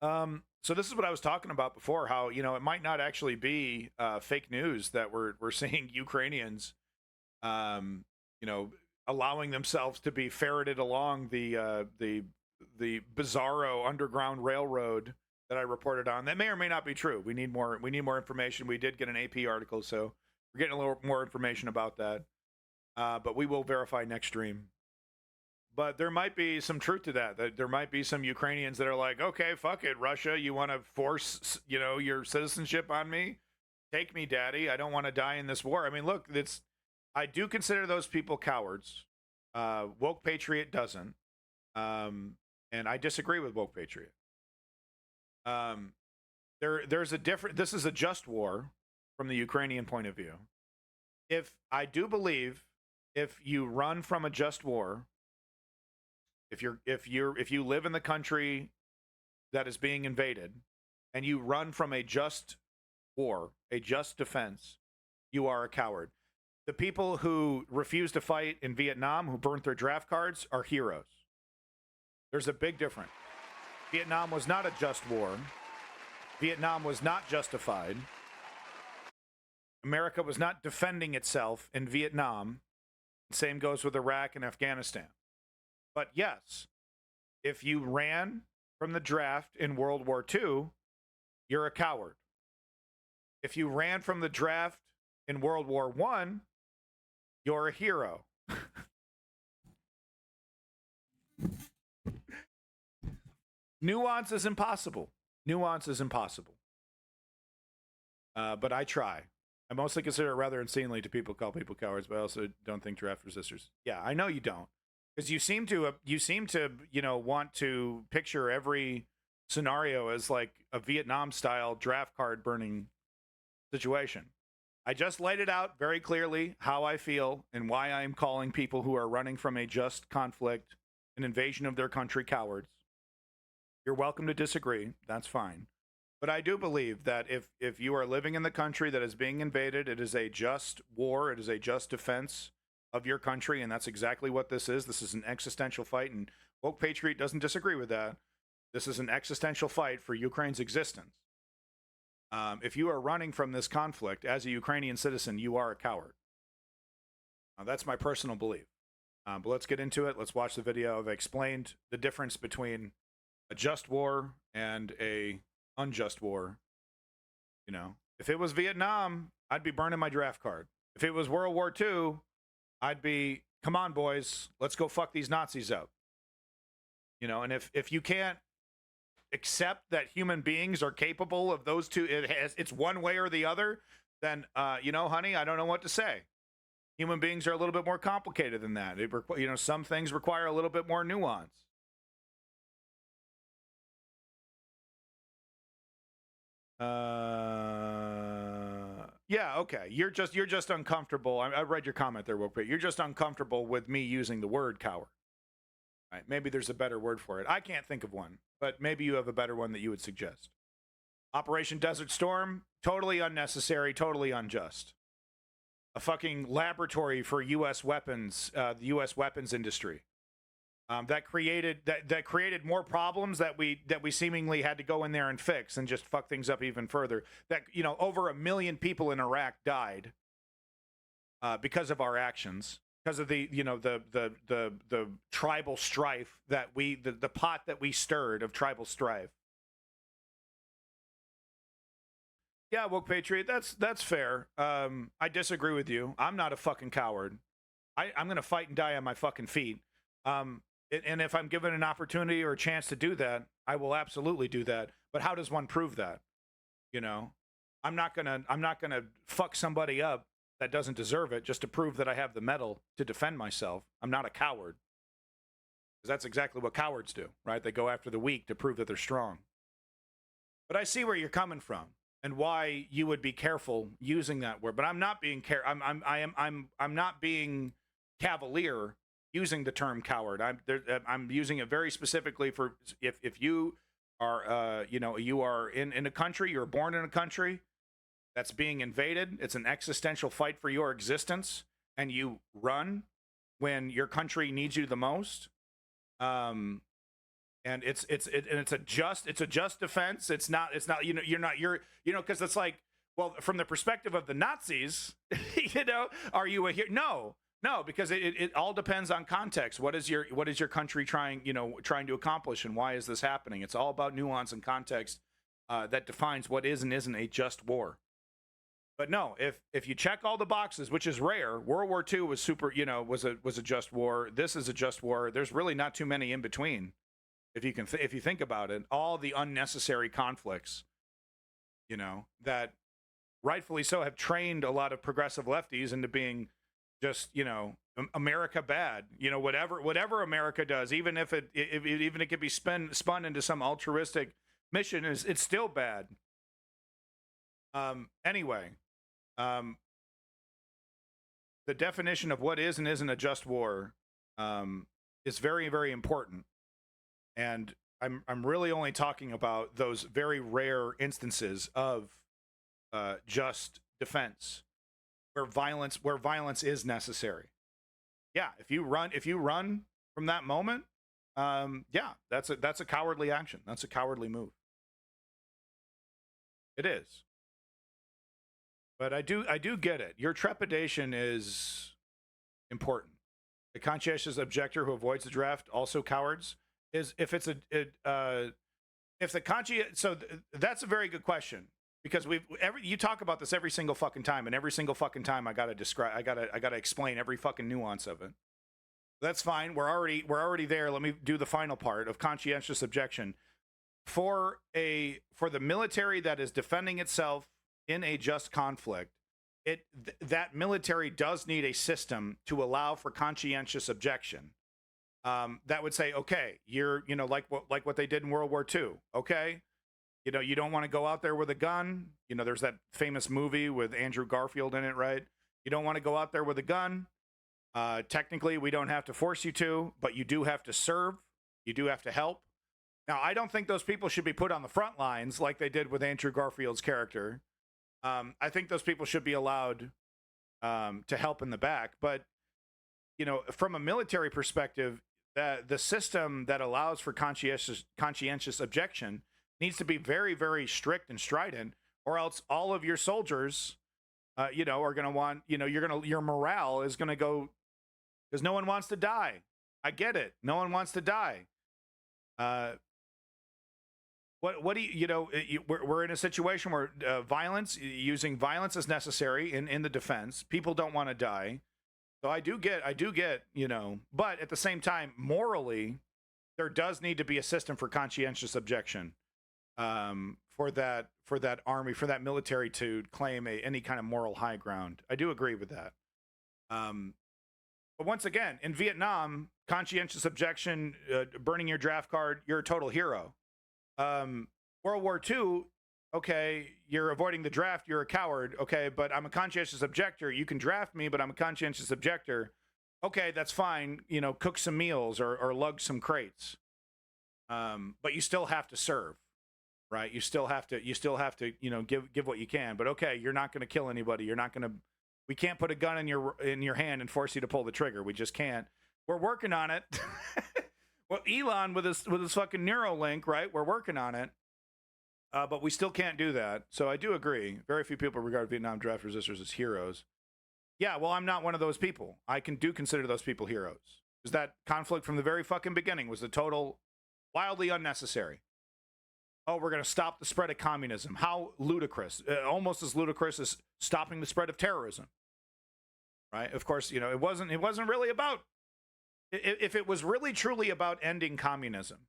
So this is what I was talking about before, how, you know, it might not actually be fake news that we're seeing Ukrainians, you know, allowing themselves to be ferreted along the bizarro underground railroad that I reported on. That may or may not be true. We need more information. We did get an AP article, so we're getting a little more information about that. But we will verify next stream. But there might be some truth to that. That there might be some Ukrainians that are like, okay, fuck it, Russia, you want to force, you know, your citizenship on me? Take me, Daddy. I don't want to die in this war. I mean, look, I do consider those people cowards. Woke Patriot doesn't, and I disagree with Woke Patriot. There's a different. This is a just war from the Ukrainian point of view. I do believe if you run from a just war, if you live in the country that is being invaded, and you run from a just war, a just defense, you are a coward. The people who refused to fight in Vietnam, who burnt their draft cards, are heroes. There's a big difference. Vietnam was not a just war. Vietnam was not justified. America was not defending itself in Vietnam. Same goes with Iraq and Afghanistan. But yes, if you ran from the draft in World War II, you're a coward. If you ran from the draft in World War I, you're a hero. Nuance is impossible. Nuance is impossible. But I try. I mostly consider it rather unseemly to call people cowards, but I also don't think draft resistors. Yeah, I know you don't, because you seem to, you know, want to picture every scenario as like a Vietnam-style draft card burning situation. I just laid it out very clearly how I feel and why I'm calling people who are running from a just conflict, an invasion of their country, cowards. You're welcome to disagree. That's fine. But I do believe that if you are living in the country that is being invaded, it is a just war. It is a just defense of your country, and that's exactly what this is. This is an existential fight, and Woke Patriot doesn't disagree with that. This is an existential fight for Ukraine's existence. If you are running from this conflict as a Ukrainian citizen, you are a coward. That's my personal belief. But let's get into it. Let's watch the video. I've explained the difference between a just war and a unjust war. You know, if it was Vietnam, I'd be burning my draft card. If it was World War II, I'd be, come on, boys, let's go fuck these Nazis up. You know, and if you can't accept that human beings are capable of those two, it's one way or the other, then, you know, honey, I don't know what to say. Human beings are a little bit more complicated than that. You know, some things require a little bit more nuance. Yeah, okay. You're just uncomfortable. I read your comment there real quick. You're just uncomfortable with me using the word coward. Right? Maybe there's a better word for it. I can't think of one, but maybe you have a better one that you would suggest. Operation Desert Storm, totally unnecessary, totally unjust. A fucking laboratory for U.S. weapons, the U.S. weapons industry. That created more problems that we seemingly had to go in there and fix and just fuck things up even further. That, you know, over 1 million people in Iraq died because of our actions, because of the, you know, the tribal strife that the pot that we stirred of tribal strife. Yeah, woke patriot, that's fair. I disagree with you. I'm not a fucking coward. I'm gonna fight and die on my fucking feet. And if I'm given an opportunity or a chance to do that, I will absolutely do that. But how does one prove that? You know, I'm not gonna fuck somebody up that doesn't deserve it just to prove that I have the mettle to defend myself. I'm not a coward. Because that's exactly what cowards do, right? They go after the weak to prove that they're strong. But I see where you're coming from and why you would be careful using that word. But I'm not being I'm not being cavalier using the term coward. I'm using it very specifically for if you are you know, you are in a country, you're born in a country that's being invaded, it's an existential fight for your existence, and you run when your country needs you the most. And it's a just defense. It's not you're because it's like, well, from the perspective of the Nazis, you know, are you a hero? No, because it all depends on context. What is your country trying to accomplish, and why is this happening? It's all about nuance and context that defines what is and isn't a just war. But no, if you check all the boxes, which is rare, World War II was super, you know, was a just war. This is a just war. There's really not too many in between, if you think about it. All the unnecessary conflicts, you know, that rightfully so have trained a lot of progressive lefties into being just, you know, America bad, you know, whatever America does, even if it could be spun into some altruistic mission, it's still bad. Anyway, the definition of what is and isn't a just war is very, very important, and I'm really only talking about those very rare instances of just defense, where violence is necessary. Yeah, if you run from that moment, yeah, that's a cowardly action. That's a cowardly move. It is. But I do get it. Your trepidation is important. The conscientious objector who avoids the draft, also cowards, is if it's if the conscientious. So that's a very good question, because you talk about this every single fucking time, and every single fucking time I gotta explain every fucking nuance of it. That's fine. We're already there. Let me do the final part of conscientious objection. For the military that is defending itself in a just conflict, that military does need a system to allow for conscientious objection. That would say, okay, you're, you know, like what they did in World War II. Okay, you know, you don't want to go out there with a gun. You know, there's that famous movie with Andrew Garfield in it, right? You don't want to go out there with a gun. Technically, we don't have to force you to, but you do have to serve. You do have to help. Now, I don't think those people should be put on the front lines like they did with Andrew Garfield's character. I think those people should be allowed to help in the back. But, you know, from a military perspective, the system that allows for conscientious objection needs to be very, very strict and strident, or else all of your soldiers, you know, are going to want, you know, your morale is going to go, because no one wants to die. I get it. No one wants to die. What do you know? We're in a situation where using violence is necessary in the defense. People don't want to die, so I do get, you know. But at the same time, morally, there does need to be a system for conscientious objection, for that army, for that military to claim any kind of moral high ground. I do agree with that. But once again, in Vietnam, conscientious objection, burning your draft card, you're a total hero. World War II, okay, you're avoiding the draft, you're a coward, okay, but I'm a conscientious objector. You can draft me, but I'm a conscientious objector. Okay, that's fine, you know, cook some meals or lug some crates. But you still have to serve. right? You still have to, you know, give what you can. But okay, you're not going to kill anybody. You're not going to. We can't put a gun in your hand and force you to pull the trigger. We just can't. We're working on it. Well, Elon with his fucking Neuralink, right? We're working on it. But we still can't do that. So I do agree. Very few people regard Vietnam draft resistors as heroes. Yeah, well, I'm not one of those people. I do consider those people heroes. Because that conflict from the very fucking beginning was a total, wildly unnecessary. Oh, we're going to stop the spread of communism. How ludicrous. Almost as ludicrous as stopping the spread of terrorism. Right? Of course, you know, it wasn't really about, if it was really truly about ending communism,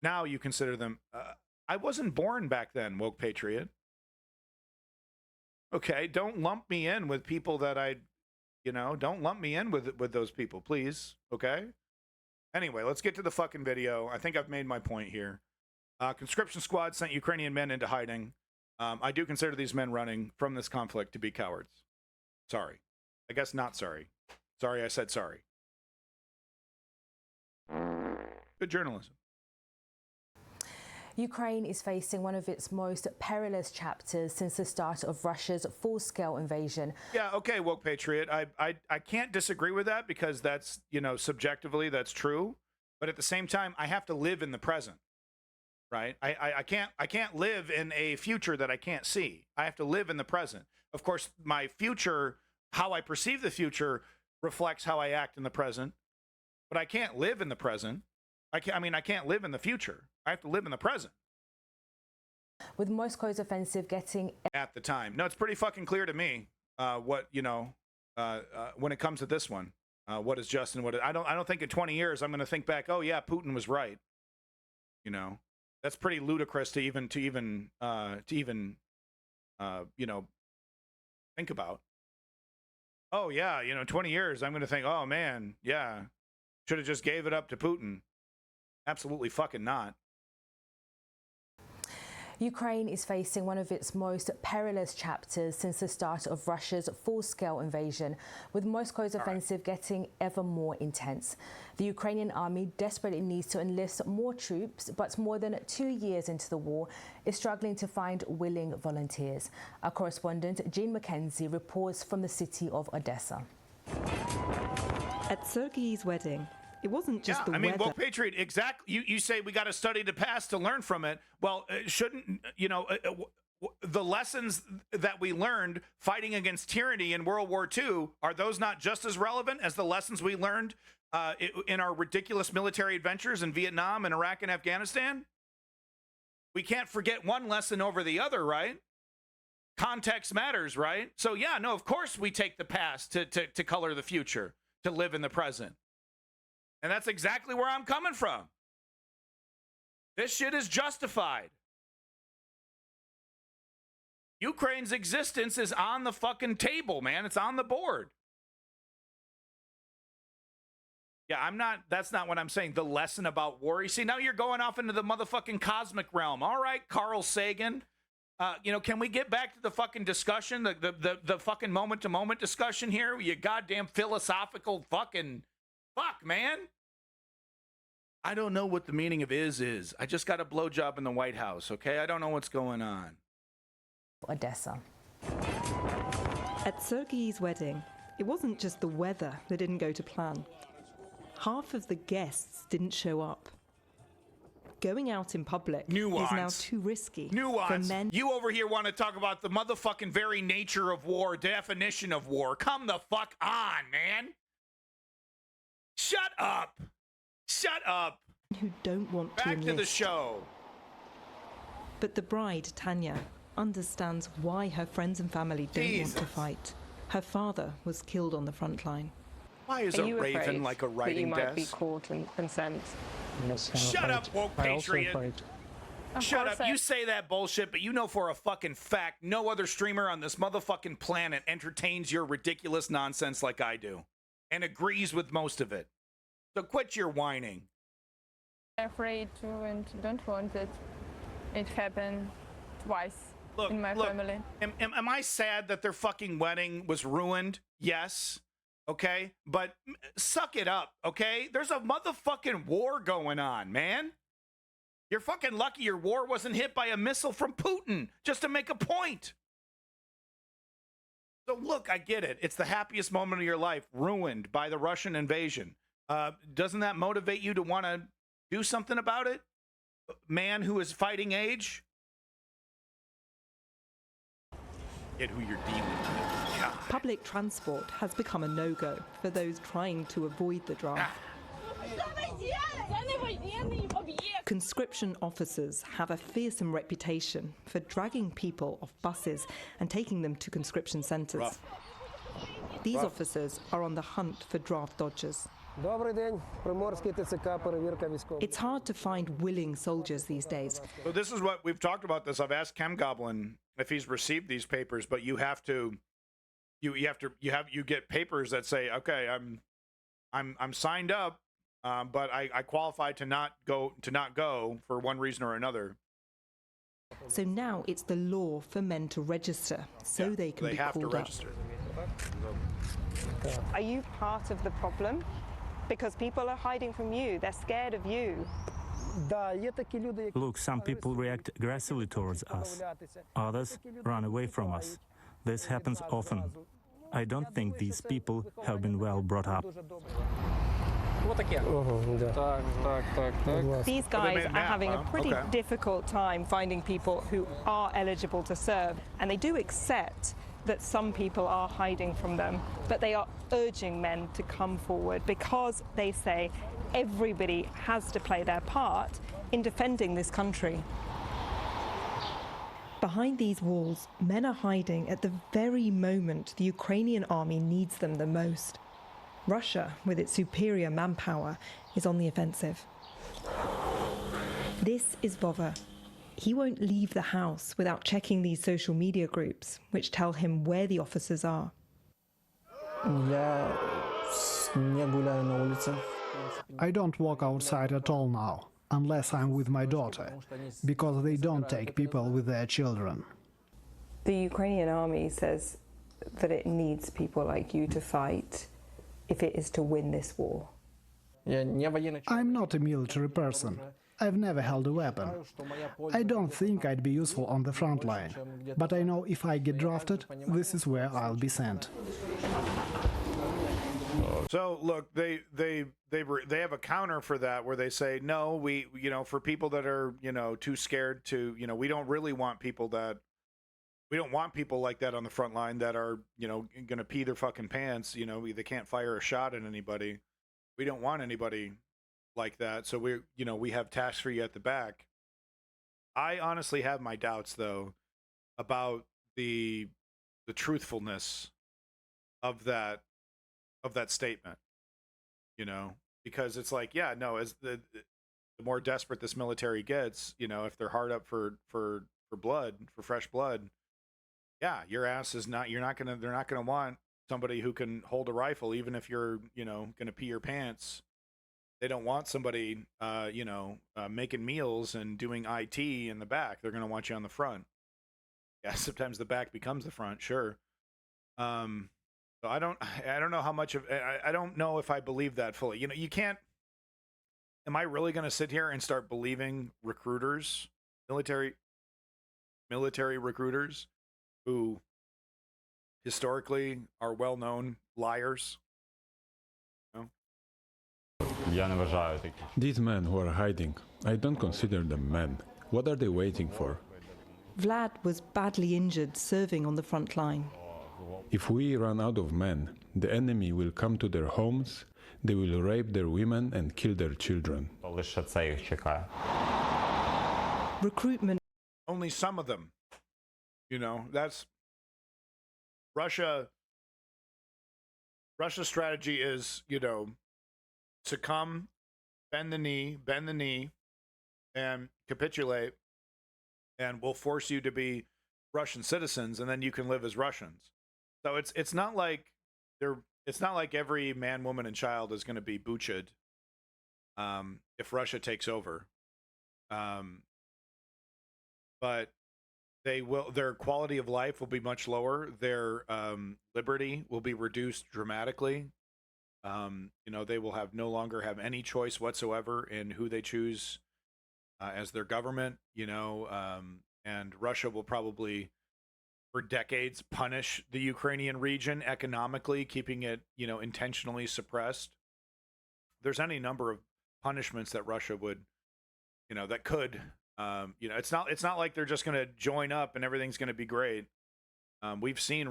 now you consider them, I wasn't born back then, woke patriot. Okay, don't lump me in with people that don't lump me in with those people, please, okay? Anyway, let's get to the fucking video. I think I've made my point here. Conscription squad sent Ukrainian men into hiding. I do consider these men running from this conflict to be cowards. Sorry. I guess not sorry. Sorry, I said sorry. Good journalism. Ukraine is facing one of its most perilous chapters since the start of Russia's full-scale invasion. Yeah, okay, woke patriot. I can't disagree with that because that's, you know, subjectively that's true. But at the same time, I have to live in the present, right? I can't live in a future that I can't see. I have to live in the present. Of course, my future, how I perceive the future, reflects how I act in the present. But I can't live in the present. I can't live in the future. I have to live in the present. With Moscow's offensive getting at the time. No, it's pretty fucking clear to me what, you know, when it comes to this one, what is just and what I don't think in 20 years I'm going to think back, oh yeah, Putin was right. You know, that's pretty ludicrous to even you know, think about. Oh yeah, you know, 20 years I'm going to think, oh man, yeah, should have just gave it up to Putin. Absolutely fucking not. Ukraine is facing one of its most perilous chapters since the start of Russia's full-scale invasion, with Moscow's offensive getting ever more intense. The Ukrainian army desperately needs to enlist more troops, but more than 2 years into the war, is struggling to find willing volunteers. Our correspondent Jean Mackenzie reports from the city of Odessa. At Sergei's wedding, it wasn't just the weather. Well, Patriot, exactly. You say we got to study the past to learn from it. Well, shouldn't, you know, the lessons that we learned fighting against tyranny in World War II, are those not just as relevant as the lessons we learned in our ridiculous military adventures in Vietnam and Iraq and Afghanistan? We can't forget one lesson over the other, right? Context matters, right? So, yeah, no, of course we take the past to color the future, to live in the present. And that's exactly where I'm coming from. This shit is justified. Ukraine's existence is on the fucking table, man. It's on the board. Yeah, that's not what I'm saying. The lesson about war. You see, now you're going off into the motherfucking cosmic realm. All right, Carl Sagan. You know, can we get back to the fucking discussion, the fucking moment-to-moment discussion here? You goddamn philosophical fucking... Fuck, man. I don't know what the meaning of is. I just got a blowjob in the White House, okay? I don't know what's going on. Odessa. At Sergei's wedding, it wasn't just the weather that didn't go to plan. Half of the guests didn't show up. Going out in public is now too risky for men. You over here want to talk about the motherfucking very nature of war, definition of war. Come the fuck on, man. Shut up. Shut up. Who don't want to enlist. Back to the show. But the bride, Tanya, understands why her friends and family don't want to fight. Her father was killed on the front line. Why is a raven like a writing desk? You might be caught and sent. Shut up, woke patriot. Shut up. You say that bullshit, but you know for a fucking fact no other streamer on this motherfucking planet entertains your ridiculous nonsense like I do and agrees with most of it. So quit your whining. I'm afraid to and don't want it. It happened twice in my family. Am I sad that their fucking wedding was ruined? Yes. Okay? But suck it up, okay? There's a motherfucking war going on, man. You're fucking lucky your war wasn't hit by a missile from Putin just to make a point. So look, I get it. It's the happiest moment of your life ruined by the Russian invasion. Doesn't that motivate you to want to do something about it? Man who is fighting age? Get who you're dealing with. God. Public transport has become a no-go for those trying to avoid the draft. Conscription officers have a fearsome reputation for dragging people off buses and taking them to conscription centres. Rough. These officers are on the hunt for draft dodgers. It's hard to find willing soldiers these days. So this is what we've talked about this. I've asked Chem Goblin if he's received these papers, but you have to you get papers that say, okay, I'm signed up, but I qualify to not go for one reason or another. So now it's the law for men to register so they can be have called to up. register. Are you part of the problem? Because people are hiding from you. They're scared of you. Look, some people react aggressively towards us. Others run away from us. This happens often. I don't think these people have been well brought up. These guys are having a pretty difficult time finding people who are eligible to serve. And they do accept that some people are hiding from them, but they are urging men to come forward because they say everybody has to play their part in defending this country. Behind these walls, men are hiding at the very moment the Ukrainian army needs them the most. Russia, with its superior manpower, is on the offensive. This is Vova. He won't leave the house without checking these social media groups, which tell him where the officers are. I don't walk outside at all now, unless I'm with my daughter, because they don't take people with their children. The Ukrainian army says that it needs people like you to fight if it is to win this war. I'm not a military person. I've never held a weapon. I don't think I'd be useful on the front line, but I know if I get drafted, this is where I'll be sent. So look, they have a counter for that where they say, no, we for people that are too scared to we don't really want people like that on the front line that are gonna pee their fucking pants. They can't fire a shot at anybody. We don't want anybody like that. So we have tasks for you at the back. I honestly have my doubts though about the truthfulness of that statement. Because it's like, yeah, no, as the more desperate this military gets, if they're hard up for blood, for fresh blood, yeah, your ass is not. They're not gonna want somebody who can hold a rifle, even if you're gonna pee your pants. They don't want somebody making meals and doing IT in the back. They're gonna want you on the front. Yeah, sometimes the back becomes the front, sure. So I don't know how much of I don't know if I believe that fully. You can't. Am I really going to sit here and start believing recruiters, military recruiters, who historically are well-known liars? These men who are hiding, I don't consider them men. What are they waiting for? Vlad was badly injured serving on the front line. If we run out of men, the enemy will come to their homes, they will rape their women and kill their children. Recruitment. Only some of them. That's Russia. Russia's strategy is, succumb, bend the knee, and capitulate, and we'll force you to be Russian citizens, and then you can live as Russians. So it's not like every man, woman, and child is going to be butchered if Russia takes over. But their quality of life will be much lower. Their liberty will be reduced dramatically. They will no longer have any choice whatsoever in who they choose as their government, and Russia will probably, for decades, punish the Ukrainian region economically, keeping it, intentionally suppressed. There's any number of punishments that Russia would, that could, it's not like they're just going to join up and everything's going to be great. We've seen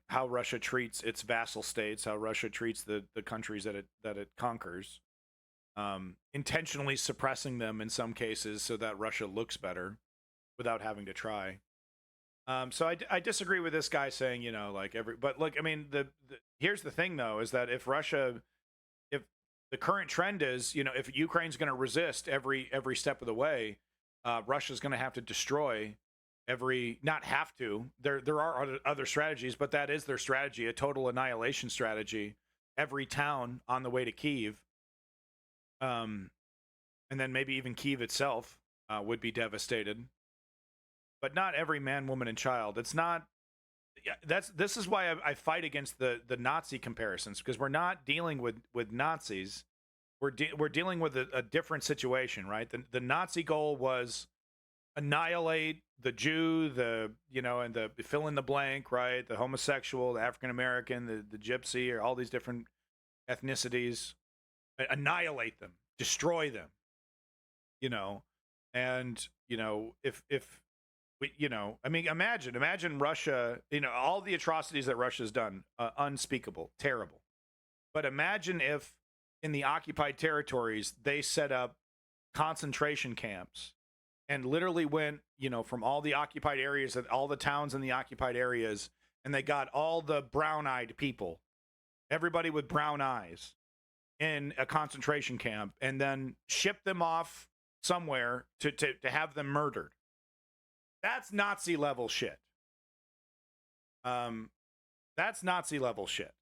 how Russia treats its vassal states, how Russia treats the countries that it conquers, intentionally suppressing them in some cases so that Russia looks better without having to try. So I disagree with this guy saying, but look, I mean, here's the thing though, is that if the current trend is, if Ukraine's going to resist every step of the way, Russia's going to have to destroy not have to. There are other strategies, but that is their strategy, a total annihilation strategy. Every town on the way to Kyiv, and then maybe even Kyiv itself would be devastated. But not every man, woman, and child. It's not. This is why I fight against the Nazi comparisons, because we're not dealing with Nazis. We're dealing with a different situation, right? The Nazi goal was annihilate the Jew, and the fill in the blank, right? The homosexual, the African American, the gypsy, or all these different ethnicities. Annihilate them, destroy them. And if I mean, imagine Russia, all the atrocities that Russia's done, unspeakable, terrible. But imagine if in the occupied territories, they set up concentration camps and literally went, from all the occupied areas, all the towns in the occupied areas, and they got all the brown-eyed people, everybody with brown eyes, in a concentration camp, and then shipped them off somewhere to have them murdered. That's Nazi level shit. That's Nazi level shit.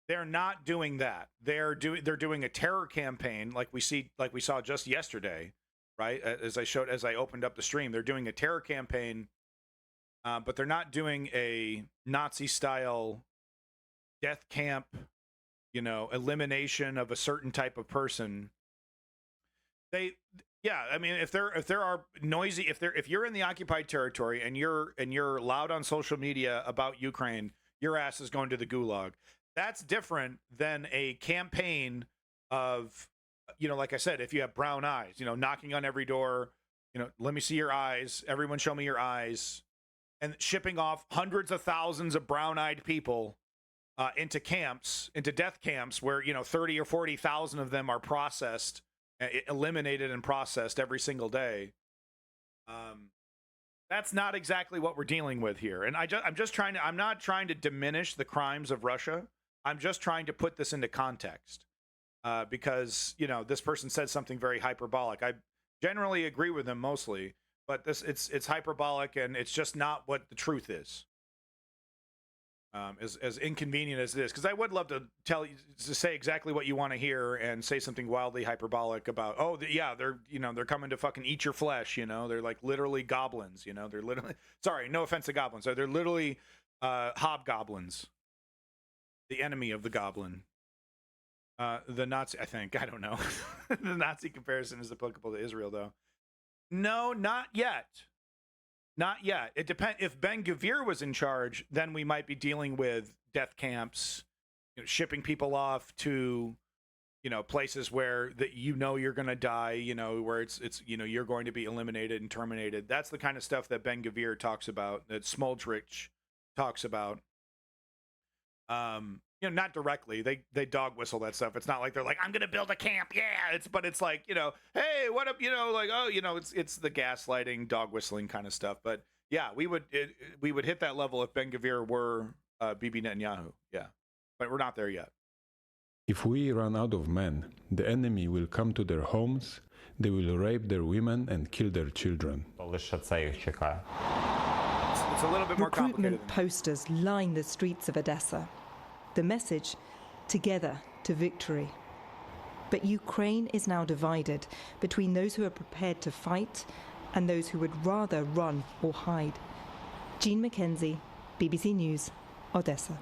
They're not doing that. They're doing a terror campaign like we saw just yesterday, right? As I opened up the stream, they're doing a terror campaign, but they're not doing a Nazi style death camp, elimination of a certain type of person. Yeah, I mean, if there are noisy, if you're in the occupied territory and you're loud on social media about Ukraine, your ass is going to the gulag. That's different than a campaign of, like I said, if you have brown eyes, knocking on every door, let me see your eyes, everyone show me your eyes, and shipping off hundreds of thousands of brown-eyed people into death camps where 30 or 40,000 of them are processed, eliminated and processed every single day. That's not exactly what we're dealing with here. And I'm not trying to diminish the crimes of Russia. I'm just trying to put this into context, because this person said something very hyperbolic. I generally agree with him mostly, but it's hyperbolic, and it's just not what the truth is. As inconvenient as it is, because I would love to say exactly what you want to hear and say something wildly hyperbolic about, they're coming to fucking eat your flesh, they're like literally goblins, they're literally, sorry, no offense to goblins, they're literally hobgoblins, the enemy of the goblin. The Nazi, I don't know. The Nazi comparison is applicable to Israel, though. No, not yet. Not yet. It depends. If Ben-Gvir was in charge, then we might be dealing with death camps, shipping people off to, places where you're going to die, where it's you're going to be eliminated and terminated. That's the kind of stuff that Ben-Gvir talks about, that Smoldrich talks about. Not directly. They dog whistle that stuff. It's not like they're like, I'm gonna build a camp. Yeah. But it's like, hey, what up? It's the gaslighting, dog whistling kind of stuff. But yeah, we would hit that level if Ben-Gvir were Bibi Netanyahu. Yeah, but we're not there yet. If we run out of men, the enemy will come to their homes. They will rape their women and kill their children. Лише це їх чекає. It's a little bit more complicated. Recruitment posters line the streets of Odessa. The message, together to victory. But Ukraine is now divided between those who are prepared to fight and those who would rather run or hide. Jean Mackenzie, BBC News, Odessa.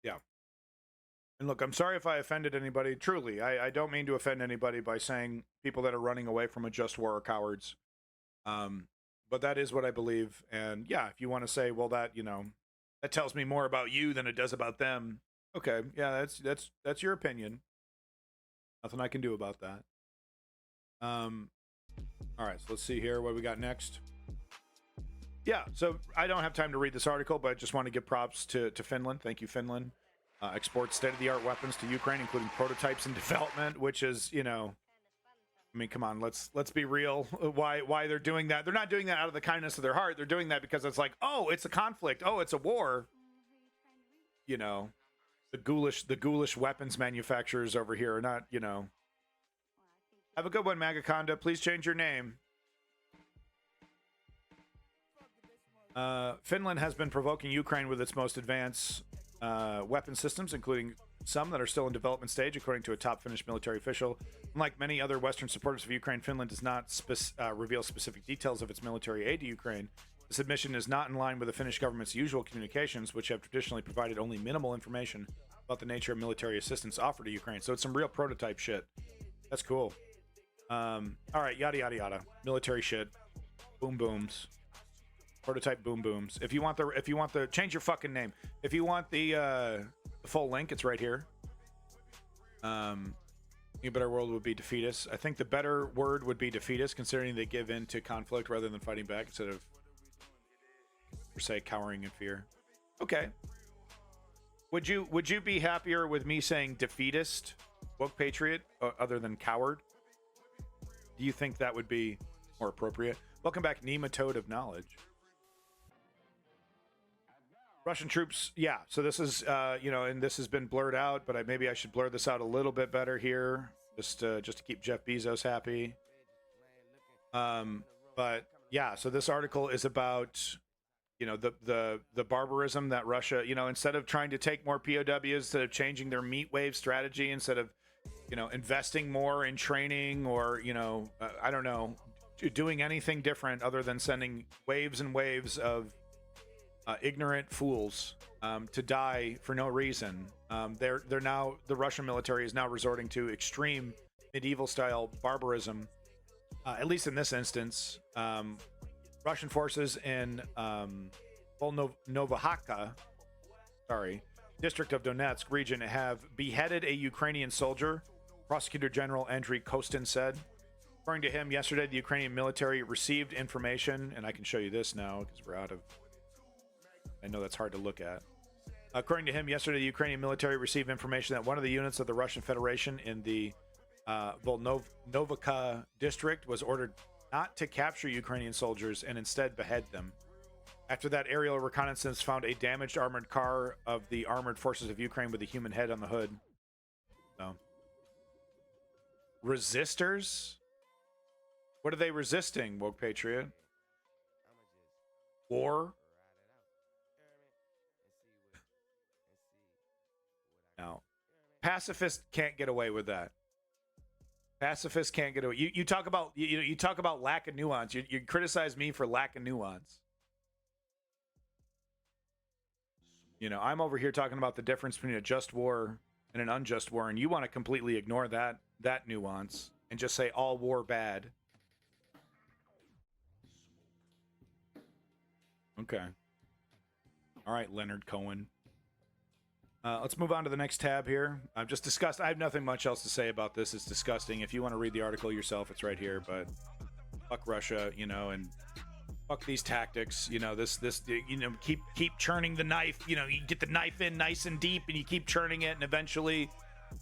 Yeah. And look, I'm sorry if I offended anybody. Truly, I don't mean to offend anybody by saying people that are running away from a just war are cowards. But that is what I believe. And yeah, if you want to say, well, that, you know, that tells me more about you than it does about them. Okay, yeah, that's your opinion. Nothing I can do about that. All right, so let's see here what we got next. Yeah, so I don't have time to read this article, but I just want to give props to Finland. Thank you, Finland. Exports state-of-the-art weapons to Ukraine, including prototypes in development, which is, you know, I mean, come on, let's be real. Why they're doing that? They're not doing that out of the kindness of their heart. They're doing that because it's like, oh, it's a conflict. Oh, it's a war. You know, the ghoulish weapons manufacturers over here are not, you know. Have a good one, Magaconda. Please change your name. Finland has been provoking Ukraine with its most advanced weapon systems, including some that are still in development stage, according to a top Finnish military official. Unlike many other Western supporters of Ukraine, Finland does not reveal specific details of its military aid to Ukraine. This admission is not in line with the Finnish government's usual communications, which have traditionally provided only minimal information about the nature of military assistance offered to Ukraine. So it's some real prototype shit. That's cool. All right, yada yada yada. Military shit. Boom booms. Prototype boom booms. If you want the change your fucking name. If you want the full link, it's right here. A better world would be defeatist. I think the better word would be defeatist, considering they give in to conflict rather than fighting back instead of, per se, cowering in fear. Okay. Would you be happier with me saying defeatist, woke patriot, other than coward? Do you think that would be more appropriate? Welcome back, Nematode of Knowledge. Russian troops, yeah. So this is, you know, and this has been blurred out, but maybe I should blur this out a little bit better here, just to keep Jeff Bezos happy. But yeah, so this article is about, you know, the barbarism that Russia, you know, instead of trying to take more POWs, instead of changing their meat wave strategy, instead of, you know, investing more in training or, you know, I don't know, doing anything different other than sending waves and waves of ignorant fools to die for no reason. They're now, the Russian military is now resorting to extreme medieval style barbarism, at least in this instance. Russian forces in Volnovahaka, district of Donetsk region have beheaded a Ukrainian soldier, Prosecutor General Andriy Kostin said. According to him, yesterday the Ukrainian military received information, and I can show you this now because we're out of, I know that's hard to look at. According to him, yesterday the Ukrainian military received information that one of the units of the Russian Federation in the Volnovahaka district was ordered not to capture Ukrainian soldiers and instead behead them. After that, aerial reconnaissance found a damaged armored car of the armored forces of Ukraine with a human head on the hood. So, resistors? What are they resisting, woke patriot? War? No. Pacifists can't get away with that. Pacifists can't get away. You talk about you talk about lack of nuance. You criticize me for lack of nuance. You know, I'm over here talking about the difference between a just war and an unjust war, and you want to completely ignore that nuance and just say all war bad. Okay. All right, Leonard Cohen. Let's move on to the next tab here. I've just discussed. I have nothing much else to say about this. It's disgusting. If you want to read the article yourself, it's right here. But fuck Russia, you know, and fuck these tactics. You know, this, you know, keep churning the knife. You know, you get the knife in nice and deep, and you keep churning it, and eventually,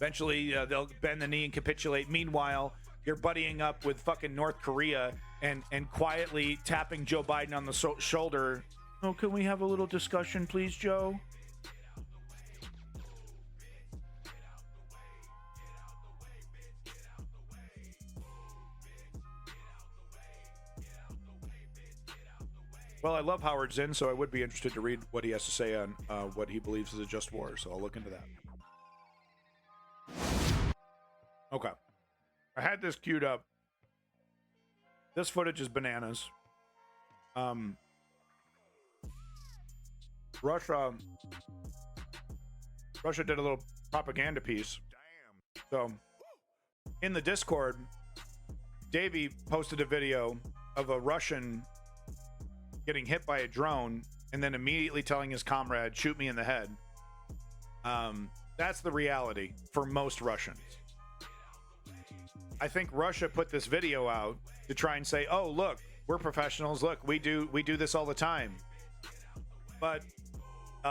they'll bend the knee and capitulate. Meanwhile, you're buddying up with fucking North Korea and quietly tapping Joe Biden on the shoulder. Oh, can we have a little discussion, please, Joe? Well, I love Howard Zinn, so I would be interested to read what he has to say on what he believes is a just war, so I'll look into that. Okay. I had this queued up. This footage is bananas. Russia did a little propaganda piece. So in the Discord, Davey posted a video of a Russian getting hit by a drone and then immediately telling his comrade, shoot me in the head. That's the reality for most Russians. I think Russia put this video out to try and say, oh, look, we're professionals. Look, we do this all the time. But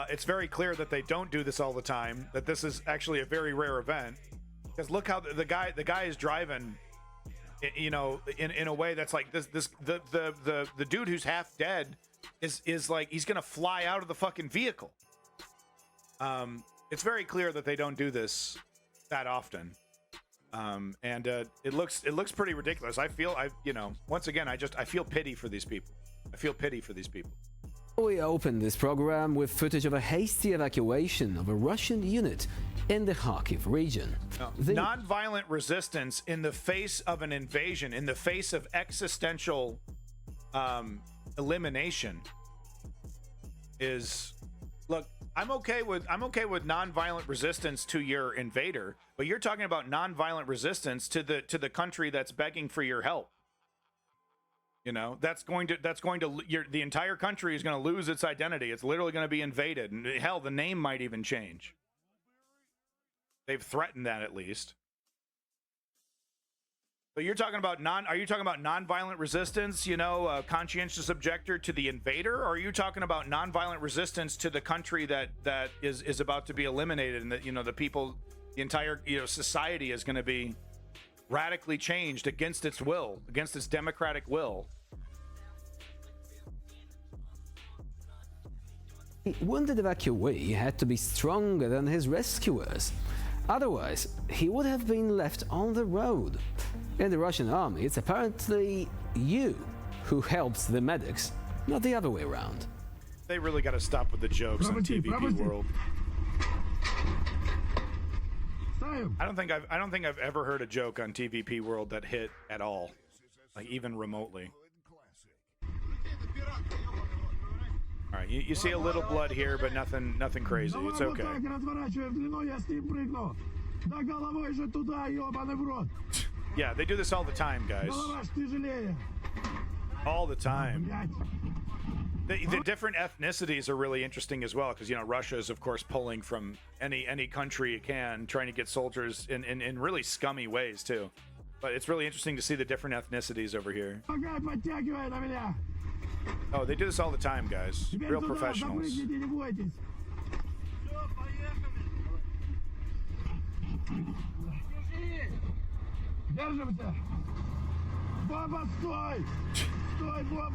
it's very clear that they don't do this all the time, that this is actually a very rare event. Because look how the guy is driving, you know, in a way that's like the dude who's half dead is like he's gonna fly out of the fucking vehicle. It's very clear that they don't do this that often. And it looks pretty ridiculous. Once again, I feel pity for these people. I feel pity for these people. We open this program with footage of a hasty evacuation of a Russian unit in the Kharkiv region. Non-violent resistance in the face of an invasion, in the face of existential elimination is, look, I'm okay with non-violent resistance to your invader, but you're talking about non-violent resistance to the country that's begging for your help. You know, the entire country is going to lose its identity. It's literally going to be invaded, and hell, the name might even change. They've threatened that at least. So you're talking about are you talking about non-violent resistance, you know, conscientious objector to the invader, or are you talking about non-violent resistance to the country that is about to be eliminated, and that, you know, the people, the entire, you know, society is going to be radically changed against its will, against its democratic will? The wounded evacuee had to be stronger than his rescuers. Otherwise, he would have been left on the road. In the Russian army, it's apparently you who helps the medics, not the other way around. They really got to stop with the jokes on TVP World. I don't think I've ever heard a joke on TVP World that hit at all, like even remotely. All right, you see a little blood here, but nothing crazy. It's okay. Yeah, they do this all the time, guys. All the time. The different ethnicities are really interesting as well, because, you know, Russia is, of course, pulling from any country it can, trying to get soldiers in really scummy ways, too. But it's really interesting to see the different ethnicities over here. Oh, they do this all the time, guys. Real professionals.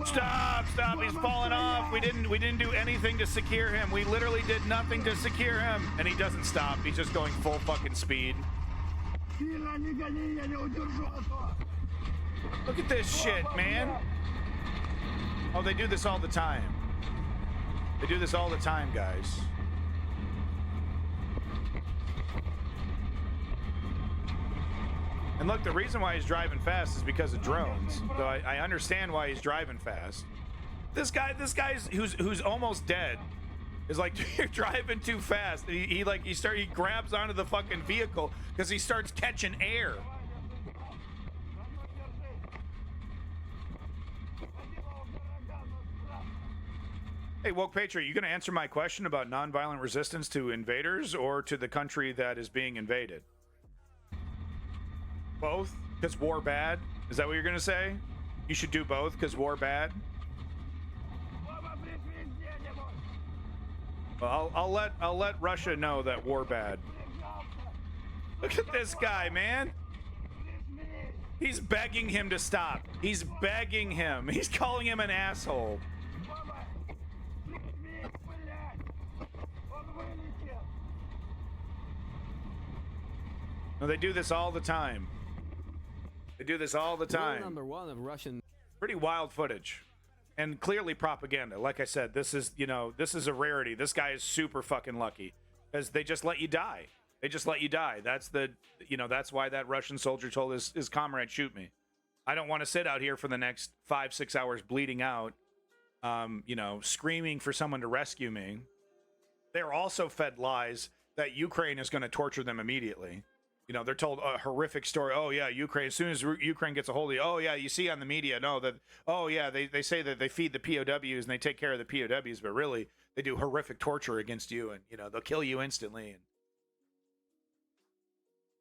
Stop, he's falling off. We didn't do anything to secure him. We literally did nothing to secure him. And he doesn't stop. He's just going full fucking speed. Look at this shit, man. Oh, they do this all the time. They do this all the time, guys. And look, the reason why he's driving fast is because of drones. So I understand why he's driving fast. This guy's who's almost dead is like, you're driving too fast. He grabs onto the fucking vehicle because he starts catching air. Hey, Woke Patriot, you going to answer my question about nonviolent resistance to invaders or to the country that is being invaded? Both? Because war bad? Is that what you're going to say? You should do both because war bad? Well, I'll let Russia know that war bad. Look at this guy, man. He's begging him to stop. He's begging him. He's calling him an asshole. No, they do this all the time. They do this all the time. Rule number one of Russian. Pretty wild footage. And clearly propaganda. Like I said, this is a rarity. This guy is super fucking lucky. Because they just let you die. They just let you die. That's why that Russian soldier told his comrade, shoot me. I don't want to sit out here for the next 5-6 hours bleeding out, screaming for someone to rescue me. They're also fed lies that Ukraine is going to torture them immediately. You know, they're told a horrific story. Oh, yeah, Ukraine, as soon as Ukraine gets a hold of you, oh, yeah, you see on the media, no, that, oh, yeah, they say that they feed the POWs and they take care of the POWs, but really, they do horrific torture against you, and, you know, they'll kill you instantly.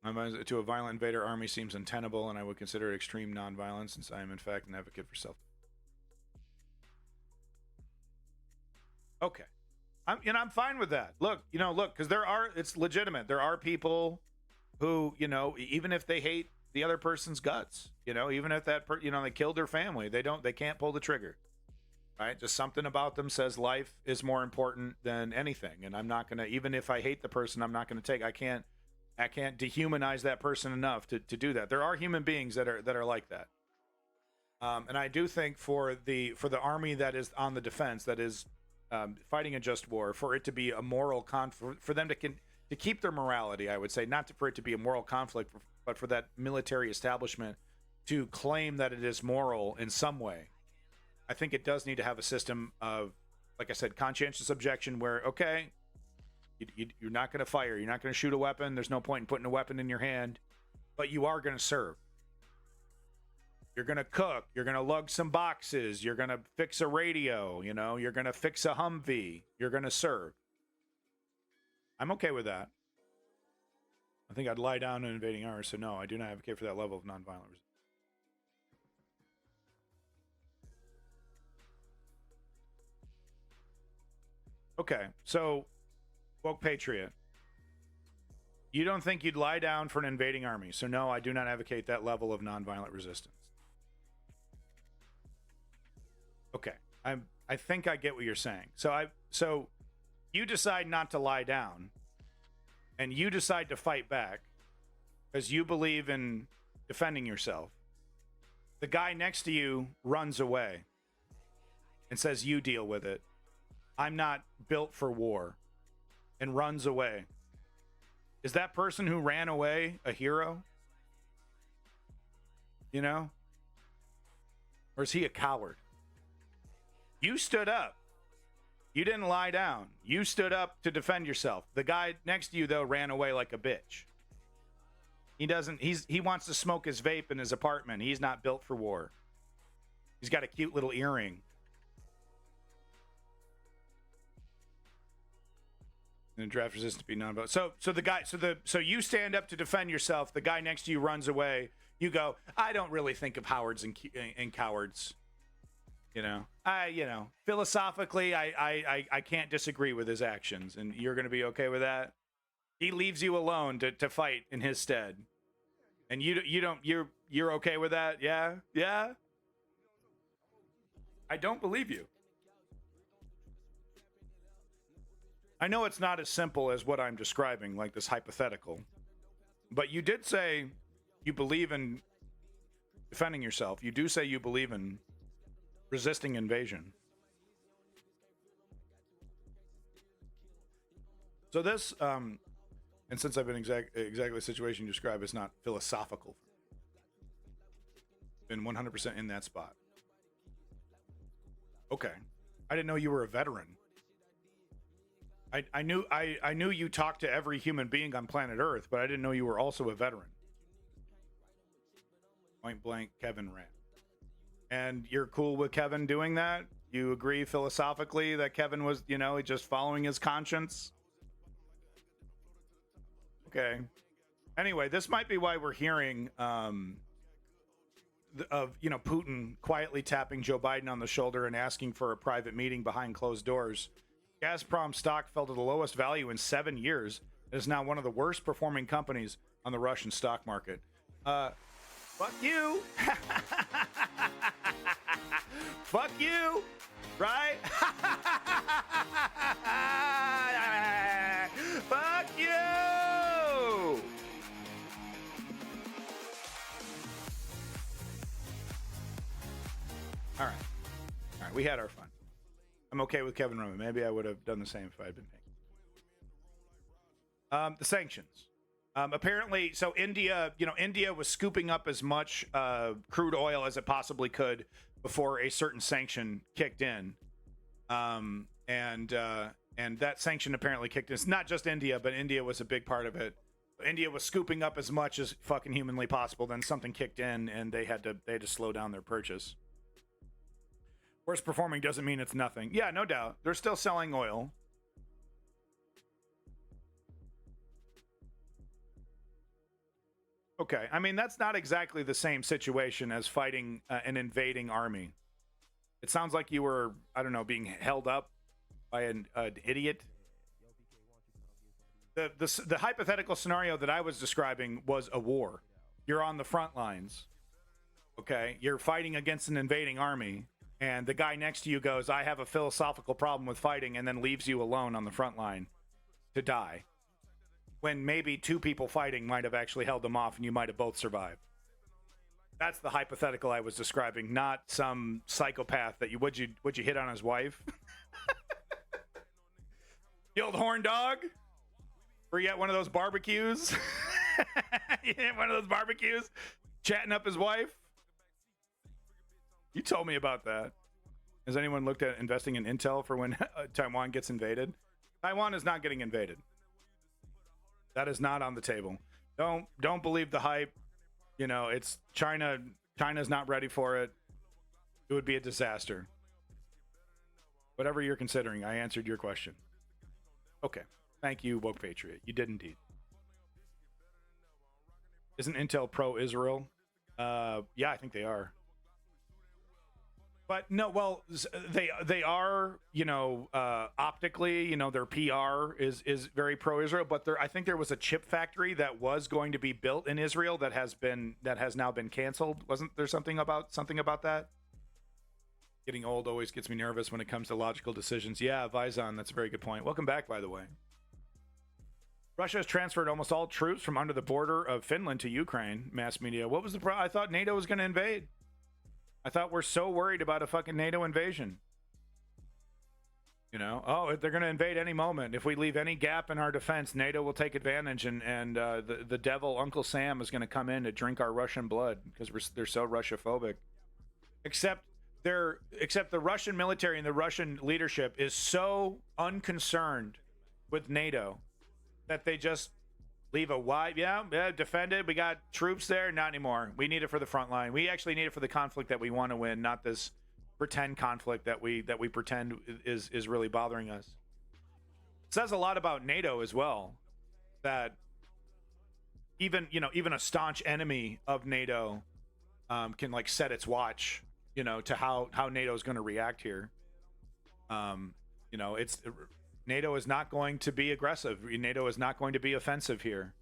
And to a violent invader army seems untenable, and I would consider it extreme nonviolence, since I am, in fact, an advocate for self. Okay. I'm fine with that. Look, because it's legitimate. There are people who, even if they hate the other person's guts, even if that, they killed their family, they can't pull the trigger, right? Just something about them says life is more important than anything. And I'm not going to, even if I hate the person, I'm not going to I can't dehumanize that person enough to do that. There are human beings that are like that. And I do think for the army that is on the defense, that is fighting a just war, for it to be a moral conflict, for them to keep their morality, I would say, not for it to be a moral conflict, but for that military establishment to claim that it is moral in some way. I think it does need to have a system of, like I said, conscientious objection where, okay, you're not going to fire, you're not going to shoot a weapon, there's no point in putting a weapon in your hand, but you are going to serve. You're going to cook, you're going to lug some boxes, you're going to fix a radio, you're going to fix a Humvee, you're going to serve. I'm okay with that. I think I'd lie down in invading army, so no, I do not advocate for that level of nonviolent resistance. Okay, so, woke patriot. You don't think you'd lie down for an invading army, so no, I do not advocate that level of nonviolent resistance. Okay, I think I get what you're saying. So you decide not to lie down, and you decide to fight back because you believe in defending yourself. The guy next to you runs away and says, "You deal with it. I'm not built for war," and runs away. Is that person who ran away a hero? Or is he a coward? You stood up. You didn't lie down. You stood up to defend yourself. The guy next to you, though, ran away like a bitch. He wants to smoke his vape in his apartment. He's not built for war. He's got a cute little earring. And draft resistance to be non-vote. So you stand up to defend yourself. The guy next to you runs away. You go, I don't really think of cowards and cowards. Philosophically, I can't disagree with his actions, and you're going to be okay with that. He leaves you alone to fight in his stead, and you're okay with that? Yeah. I don't believe you. I know it's not as simple as what I'm describing, like this hypothetical, but you did say you believe in defending yourself. You do say you believe in resisting invasion. So this, and since I've been exactly the situation you described, it's not philosophical. Been 100% in that spot. Okay. I didn't know you were a veteran. I knew you talked to every human being on planet Earth, but I didn't know you were also a veteran. Point blank, Kevin ran. And you're cool with Kevin doing that? You agree philosophically that Kevin was, just following his conscience? Okay. Anyway, this might be why we're hearing Putin quietly tapping Joe Biden on the shoulder and asking for a private meeting behind closed doors. Gazprom stock fell to the lowest value in 7 years. It is now one of the worst performing companies on the Russian stock market. Fuck you. Fuck you. Right? Fuck you. All right. We had our fun. I'm okay with Kevin Roman. Maybe I would have done the same if I had been paying. The sanctions. Apparently, so India was scooping up as much crude oil as it possibly could before a certain sanction kicked in. And And that sanction apparently kicked in. It's not just India, but India was a big part of it. India was scooping up as much as fucking humanly possible. Then something kicked in, and they had to slow down their purchase. Worst performing doesn't mean it's nothing. Yeah, no doubt. They're still selling oil. Okay, I mean, that's not exactly the same situation as fighting an invading army. It sounds like you were, I don't know, being held up by an idiot. The hypothetical scenario that I was describing was a war. You're on the front lines. Okay, you're fighting against an invading army, and the guy next to you goes, I have a philosophical problem with fighting, and then leaves you alone on the front line to die. When maybe two people fighting might have actually held them off, and you might have both survived. That's the hypothetical I was describing, not some psychopath that would you hit on his wife? The old horn dog? Were you at one of those barbecues? One of those barbecues? Chatting up his wife? You told me about that. Has anyone looked at investing in intel for when Taiwan gets invaded? Taiwan is not getting invaded. That is not on the table. Don't believe the hype. You know, it's China. China's not ready for it. It would be a disaster. Whatever you're considering, I answered your question. Okay. Thank you, Woke Patriot. You did indeed. Isn't Intel pro-Israel? Yeah, I think they are. But no, well, they are, you know, optically, you know, their PR is very pro-Israel. But I think there was a chip factory that was going to be built in Israel that has now been canceled. Wasn't there something about that? Getting old always gets me nervous when it comes to logical decisions. Yeah, Vizon, that's a very good point. Welcome back, by the way. Russia has transferred almost all troops from under the border of Finland to Ukraine. Mass media. What was the problem? I thought NATO was going to invade. I thought we're so worried about a fucking NATO invasion. You know, oh, they're going to invade any moment. If we leave any gap in our defense, NATO will take advantage, and the devil, Uncle Sam, is going to come in to drink our Russian blood because they're so Russia-phobic. Except the Russian military and the Russian leadership is so unconcerned with NATO that they just leave a wide, defend it. We got troops there. Not anymore. We need it for the front line. We actually need it for the conflict that we want to win, not this pretend conflict that we pretend is really bothering us. It says a lot about NATO as well, that even a staunch enemy of NATO can like set its watch, you know, to how NATO is going to react here. You know, NATO is not going to be aggressive. NATO is not going to be offensive here.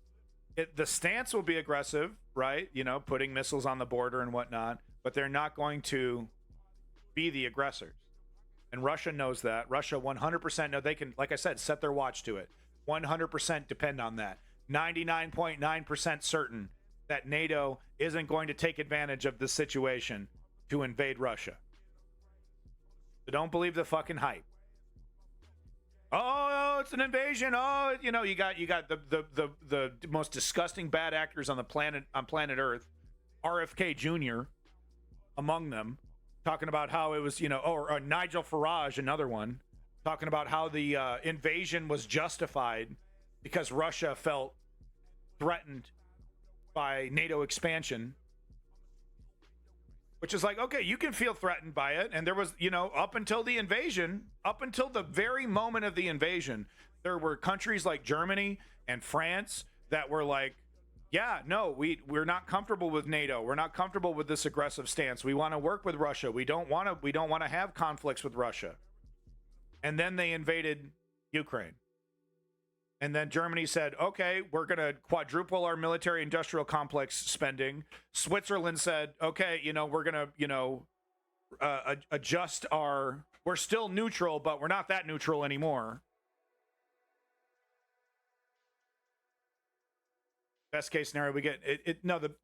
The stance will be aggressive, right? You know, putting missiles on the border and whatnot, but they're not going to be the aggressors. And Russia knows that. Russia 100% know they can, like I said, set their watch to it. 100% depend on that. 99.9% certain that NATO isn't going to take advantage of this situation to invade Russia. So don't believe the fucking hype. Oh, it's an invasion. Oh, you know, you got the most disgusting bad actors on planet Earth, RFK Jr. among them, talking about how it was, you know, or Nigel Farage, another one, talking about how the invasion was justified because Russia felt threatened by NATO expansion. Which is like, okay, you can feel threatened by it. And there was, you know, up until the very moment of the invasion, there were countries like Germany and France that were like, yeah, no, we're not comfortable with NATO. We're not comfortable with this aggressive stance. We want to work with Russia. We don't want to have conflicts with Russia. And then they invaded Ukraine. And then Germany said, okay, we're going to quadruple our military industrial complex spending. Switzerland said, okay, you know, we're going to, you know, adjust we're still neutral, but we're not that neutral anymore. Best case scenario, we get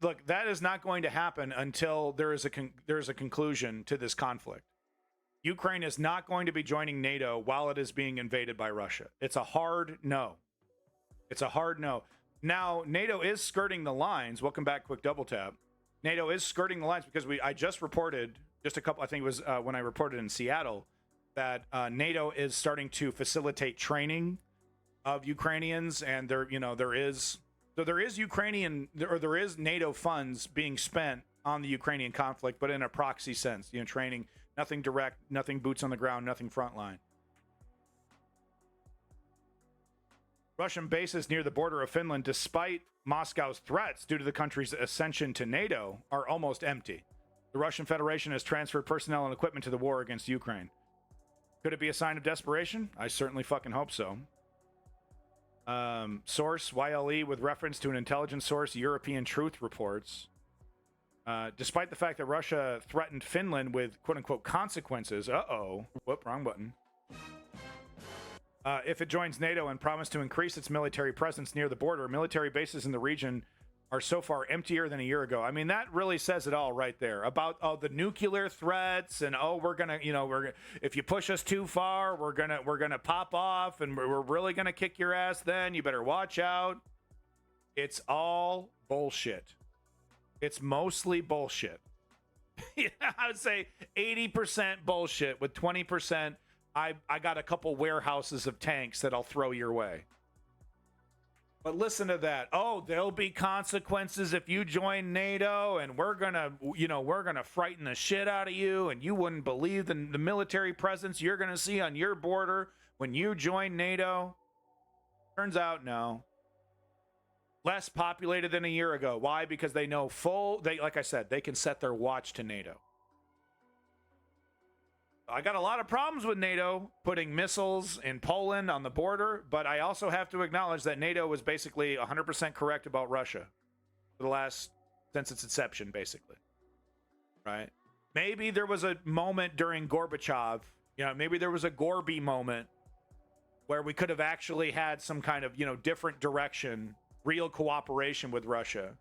look, that is not going to happen until there is a conclusion to this conflict. Ukraine is not going to be joining NATO while it is being invaded by Russia. It's a hard no. It's a hard no. Now, NATO is skirting the lines. Welcome back, quick double tap. NATO is skirting the lines because I just reported, I think it was when I reported in Seattle, that NATO is starting to facilitate training of Ukrainians, and there is NATO funds being spent on the Ukrainian conflict, but in a proxy sense, training, nothing direct, nothing boots on the ground, nothing frontline. Russian bases near the border of Finland, despite Moscow's threats due to the country's ascension to NATO, are almost empty. The Russian Federation has transferred personnel and equipment to the war against Ukraine. Could it be a sign of desperation? I certainly fucking hope so. Source, YLE, with reference to an intelligence source, European Truth reports. Despite the fact that Russia threatened Finland with quote-unquote consequences, whoop, wrong button. If it joins NATO and promised to increase its military presence near the border, military bases in the region are so far emptier than a year ago. I mean, that really says it all right there about the nuclear threats and we're gonna, if you push us too far, we're gonna pop off and we're really gonna kick your ass. Then you better watch out. It's all bullshit. It's mostly bullshit. I would say 80% bullshit with 20%. I got a couple warehouses of tanks that I'll throw your way. But listen to that. Oh, there'll be consequences if you join NATO, and we're gonna frighten the shit out of you, and you wouldn't believe the military presence you're gonna see on your border when you join NATO. Turns out, no. Less populated than a year ago. Why? Because they know like I said, they can set their watch to NATO. I got a lot of problems with NATO putting missiles in Poland on the border, but I also have to acknowledge that NATO was basically 100% correct about Russia since its inception, basically. Right? Maybe there was a moment during Gorbachev, maybe there was a Gorby moment where we could have actually had some kind of, different direction, real cooperation with Russia.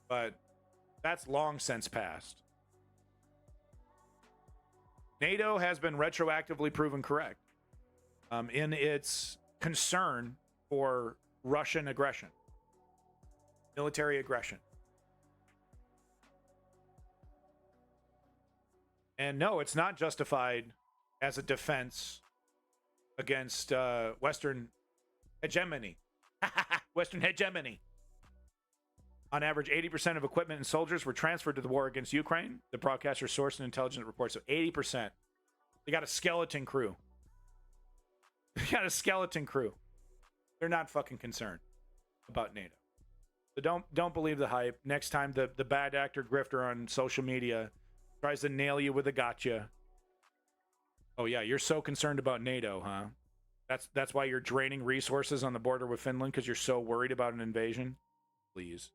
But that's long since passed. NATO has been retroactively proven correct in its concern for Russian aggression, military aggression. And no, it's not justified as a defense against Western hegemony. Western hegemony. On average, 80% of equipment and soldiers were transferred to the war against Ukraine. The broadcaster sourced an intelligence report. So 80%. They got a skeleton crew. They got a skeleton crew. They're not fucking concerned about NATO. So don't believe the hype. Next time the bad actor grifter on social media tries to nail you with a gotcha. Oh yeah, you're so concerned about NATO, huh? That's why you're draining resources on the border with Finland, because you're so worried about an invasion? Please.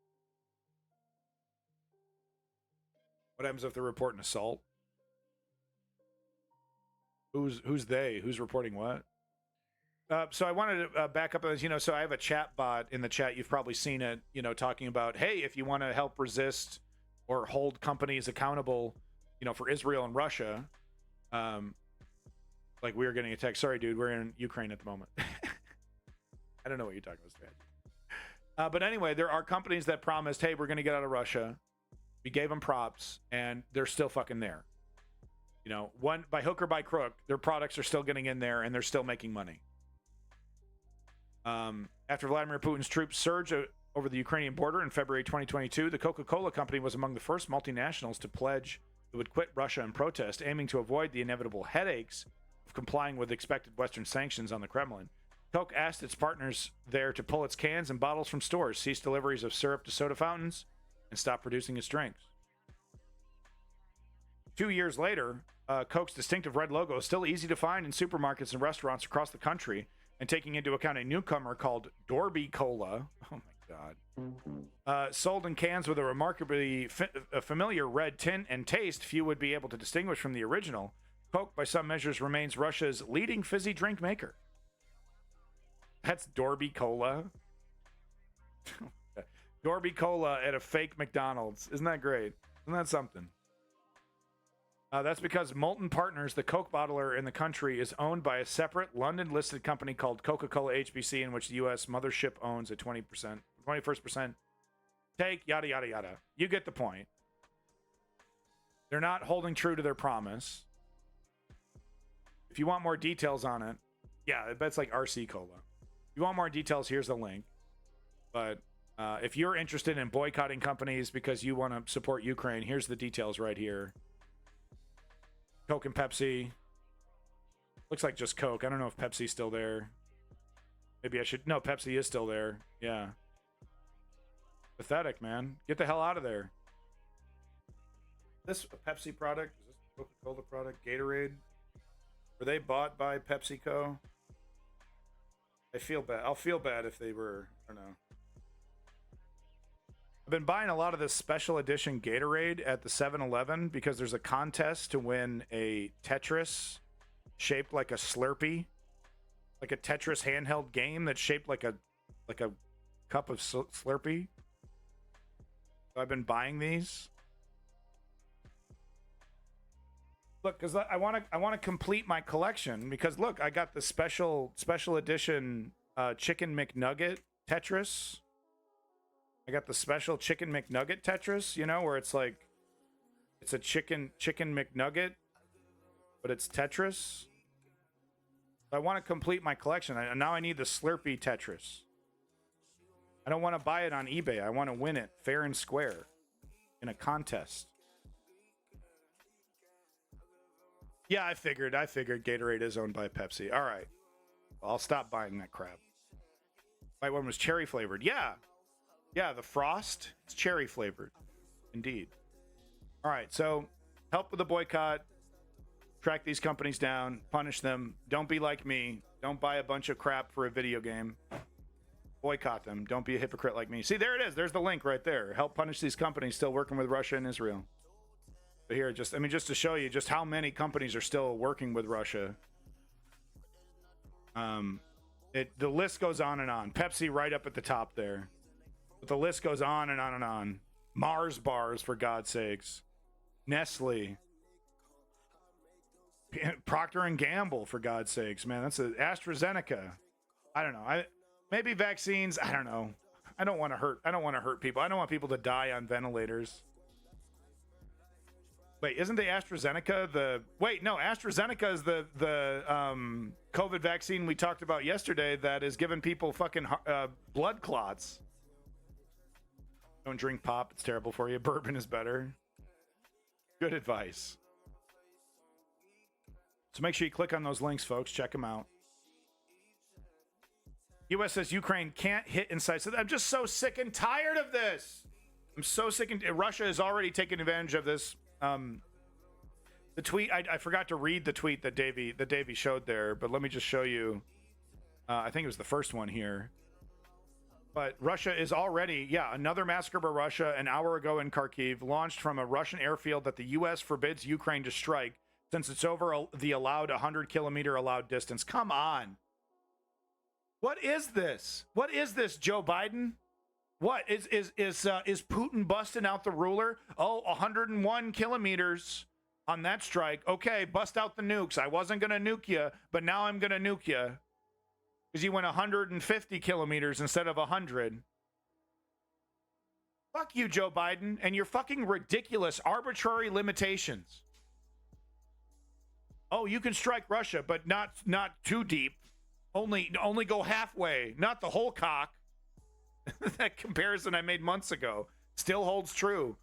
What happens if they're reporting assault? Who's they? Who's reporting what? So I wanted to back up as so I have a chat bot in the chat. You've probably seen it, talking about, hey, if you want to help resist or hold companies accountable, for Israel and Russia, like we were getting a text. Sorry, dude, we're in Ukraine at the moment. I don't know what you're talking about. But anyway, there are companies that promised, hey, we're going to get out of Russia. We gave them props, and they're still fucking there. One by hook or by crook, their products are still getting in there, and they're still making money. After Vladimir Putin's troops surged over the Ukrainian border in February 2022, the Coca-Cola company was among the first multinationals to pledge it would quit Russia in protest, aiming to avoid the inevitable headaches of complying with expected Western sanctions on the Kremlin. Coke asked its partners there to pull its cans and bottles from stores, cease deliveries of syrup to soda fountains, and stop producing its drinks. 2 years later, Coke's distinctive red logo is still easy to find in supermarkets and restaurants across the country, and taking into account a newcomer called Dorby Cola, oh my god, sold in cans with a remarkably familiar red tint and taste few would be able to distinguish from the original. Coke, by some measures, remains Russia's leading fizzy drink maker. That's Dorby Cola. Dorby Cola at a fake McDonald's. Isn't that great? Isn't that something? That's because Molten Partners, the Coke bottler in the country, is owned by a separate London-listed company called Coca-Cola HBC, in which the U.S. mothership owns a 21% stake, yada, yada, yada. You get the point. They're not holding true to their promise. If you want more details on it, yeah, I bet it's like RC Cola. If you want more details, here's the link. But if you're interested in boycotting companies because you want to support Ukraine, here's the details right here. Coke and Pepsi. Looks like just Coke. I don't know if Pepsi's still there. Maybe I should... No, Pepsi is still there. Yeah. Pathetic, man. Get the hell out of there. This a Pepsi product? Is this a Coca-Cola product? Gatorade? Were they bought by PepsiCo? I feel bad. I'll feel bad if they were. I don't know. I've been buying a lot of this special edition Gatorade at the 7-Eleven because there's a contest to win a Tetris shaped like a Slurpee, like a Tetris handheld game that's shaped like a cup of Slurpee. So I've been buying these. Look, because I want to complete my collection. Because look, I got the special edition Chicken McNugget Tetris. I got the special Chicken McNugget Tetris. You know, where it's like it's a chicken McNugget, but it's Tetris. I want to complete my collection. Now I need the Slurpee Tetris. I don't want to buy it on eBay. I want to win it fair and square in a contest. Yeah, I figured Gatorade is owned by Pepsi. All right. Well, I'll stop buying that crap. My one was cherry flavored. Yeah. Yeah, the Frost, it's cherry flavored. Indeed. All right, so help with the boycott. Track these companies down. Punish them. Don't be like me. Don't buy a bunch of crap for a video game. Boycott them. Don't be a hypocrite like me. See, there it is. There's the link right there. Help punish these companies still working with Russia and Israel. But here, just to show you just how many companies are still working with Russia. The list goes on and on. Pepsi right up at the top there. But the list goes on and on and on. Mars bars, for God's sakes. Nestle. Procter and Gamble, for God's sakes, man. That's AstraZeneca. I don't know. Maybe vaccines. I don't know. I don't want to hurt people. I don't want people to die on ventilators. Wait, isn't the AstraZeneca AstraZeneca is the COVID vaccine we talked about yesterday that is giving people fucking blood clots. Don't drink pop. It's terrible for you. Bourbon is better. Good advice. So make sure you click on those links, folks. Check them out. U.S. says Ukraine can't hit inside. So I'm just so sick and tired of this. I'm so sick and Russia is already taking advantage of this. The tweet, I forgot to read the tweet that Davey showed there, but let me just show you. I think it was the first one here. But Russia is already, another massacre by Russia an hour ago in Kharkiv, launched from a Russian airfield that the U.S. forbids Ukraine to strike since it's over the allowed 100-kilometer allowed distance. Come on. What is this? What is this, Joe Biden? What is Putin busting out the ruler? Oh, 101 kilometers on that strike. Okay, bust out the nukes. I wasn't going to nuke you, but now I'm going to nuke you. Because you went 150 kilometers instead of 100. Fuck you, Joe Biden, and your fucking ridiculous, arbitrary limitations. Oh, you can strike Russia, but not too deep. Only go halfway, not the whole cock. That comparison I made months ago still holds true.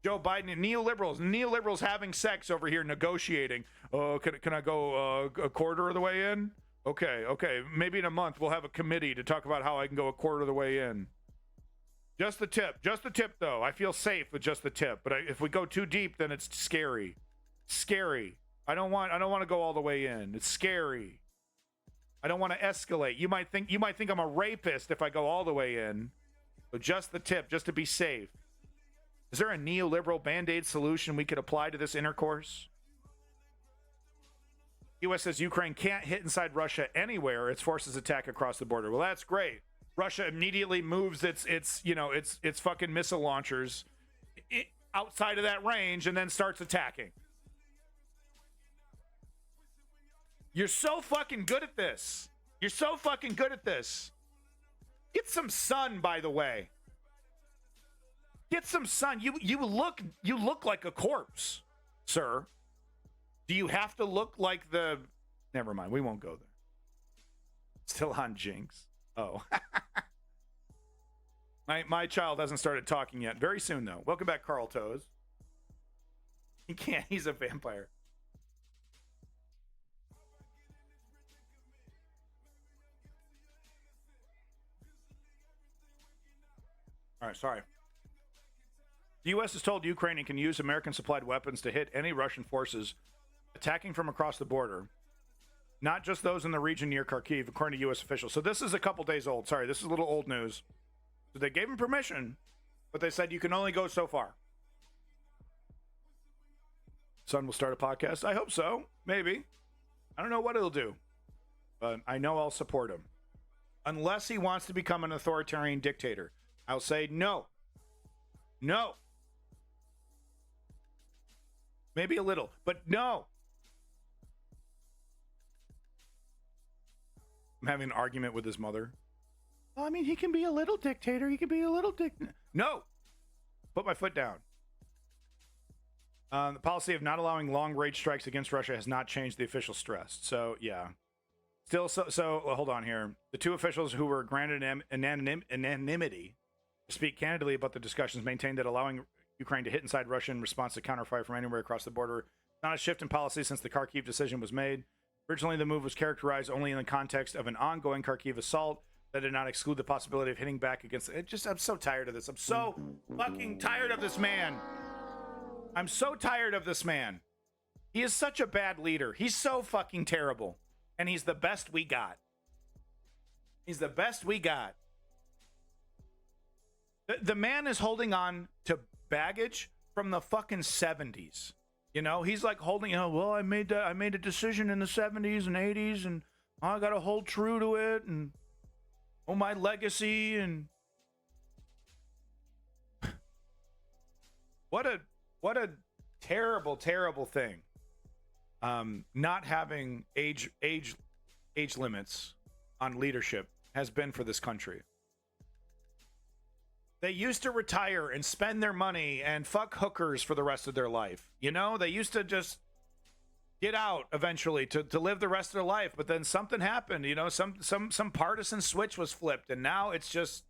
Joe Biden and neoliberals having sex over here negotiating. Oh, can I go a quarter of the way in? Okay. Maybe in a month we'll have a committee to talk about how I can go a quarter of the way in. Just the tip though. I feel safe with just the tip. But if we go too deep, then it's scary. Scary. I don't want to go all the way in. It's scary. I don't want to escalate. You might think I'm a rapist if I go all the way in. So just the tip, just to be safe. Is there a neoliberal band-aid solution we could apply to this intercourse? U.S. says Ukraine can't hit inside Russia anywhere. Its forces attack across the border. Well, that's great. Russia immediately moves its fucking missile launchers outside of that range and then starts attacking. You're so fucking good at this. Get some sun, by the way. Get some sun. You look like a corpse, sir. Do you have to look like the Never mind. We won't go there. Still on Jinx. Oh. My child hasn't started talking yet. Very soon, though. Welcome back, Carl Toes. He can't. He's a vampire. All right, sorry. The U.S. has told Ukraine it can use American-supplied weapons to hit any Russian forces attacking from across the border, not just those in the region near Kharkiv, according to U.S. officials. So this is a couple days old. Sorry, this is a little old news. So they gave him permission, but they said you can only go so far. Son will start a podcast. I hope so. Maybe. I don't know what it'll do, but I know I'll support him. Unless he wants to become an authoritarian dictator, I'll say no. No. Maybe a little, but no. I'm having an argument with his mother. Well, I mean, he can be a little dictator. He can be a little No. Put my foot down. The policy of not allowing long-range strikes against Russia has not changed the official stress. So, yeah. Still, well, hold on here. The two officials who were granted anonymity to speak candidly about the discussions maintained that allowing Ukraine to hit inside Russia in response to counterfire from anywhere across the border is not a shift in policy since the Kharkiv decision was made. Originally, the move was characterized only in the context of an ongoing Kharkiv assault that did not exclude the possibility of hitting back against it. I'm so tired of this. I'm so fucking tired of this man. I'm so tired of this man. He is such a bad leader. He's so fucking terrible. And he's the best we got. He's the best we got. The man is holding on to baggage from the fucking 70s. You know, he's like holding, well, I made a decision in the 70s and 80s, and I got to hold true to it, and my legacy, and what a terrible, terrible thing. Not having age limits on leadership has been for this country. They used to retire and spend their money and fuck hookers for the rest of their life. You know, they used to just get out eventually to live the rest of their life. But then something happened, you know, some partisan switch was flipped. And now it's just,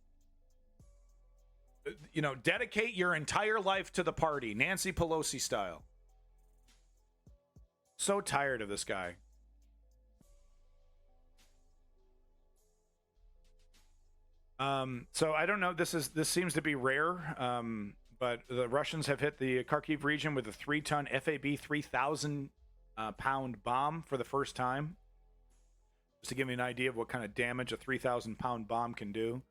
you know, dedicate your entire life to the party, Nancy Pelosi style. So tired of this guy. So I don't know. This seems to be rare. But the Russians have hit the Kharkiv region with a 3-ton FAB 3,000 pound bomb for the first time. Just to give you an idea of what kind of damage a 3,000 pound bomb can do.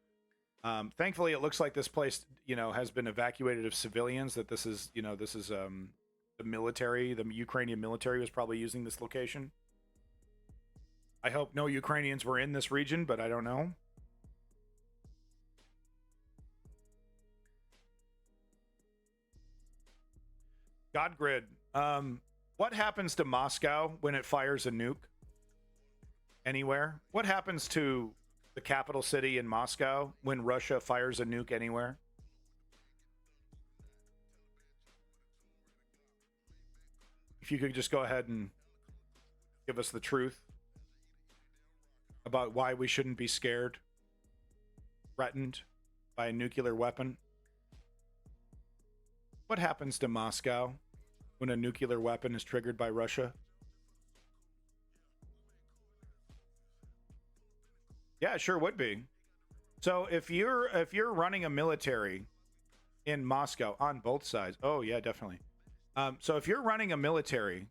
Thankfully, it looks like this place, you know, has been evacuated of civilians. That this is the military, the Ukrainian military was probably using this location. I hope no Ukrainians were in this region, but I don't know. Godgrid, what happens to Moscow when it fires a nuke anywhere? What happens to the capital city in Moscow when Russia fires a nuke anywhere? If you could just go ahead and give us the truth about why we shouldn't be scared, threatened by a nuclear weapon. What happens to Moscow when a nuclear weapon is triggered by Russia? Yeah, it sure would be. So if you're running a military in Moscow on both sides, oh yeah, definitely. So if you're running a military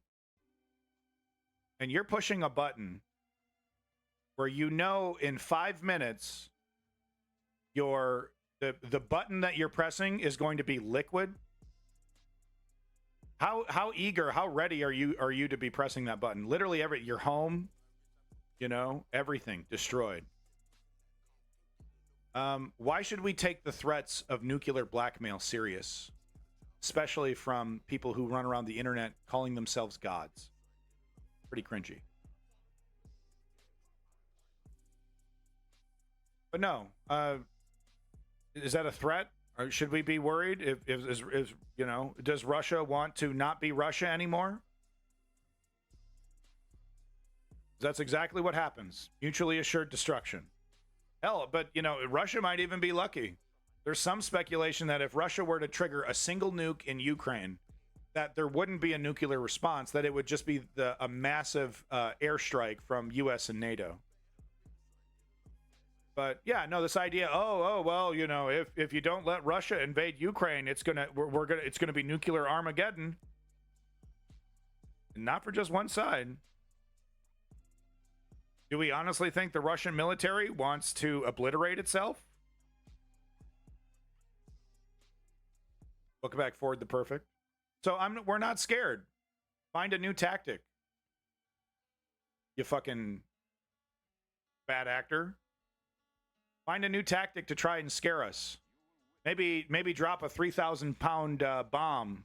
and you're pushing a button where you know in 5 minutes the button that you're pressing is going to be liquid, how eager, how ready are you to be pressing that button? Literally your home, you know, everything destroyed. Why should we take the threats of nuclear blackmail serious? Especially from people who run around the internet calling themselves gods. Pretty cringy. But no, is that a threat? Or should we be worried? If you know, does Russia want to not be Russia anymore? That's exactly what happens. Mutually assured destruction. Hell, but, you know, Russia might even be lucky. There's some speculation that if Russia were to trigger a single nuke in Ukraine, that there wouldn't be a nuclear response, that it would just be a massive airstrike from U.S. and NATO. But yeah, no, this idea, well, you know, if you don't let Russia invade Ukraine, it's gonna be nuclear Armageddon. And not for just one side. Do we honestly think the Russian military wants to obliterate itself? Look back forward the perfect. So we're not scared. Find a new tactic. You fucking bad actor. Find a new tactic to try and scare us. Maybe drop a 3,000-pound bomb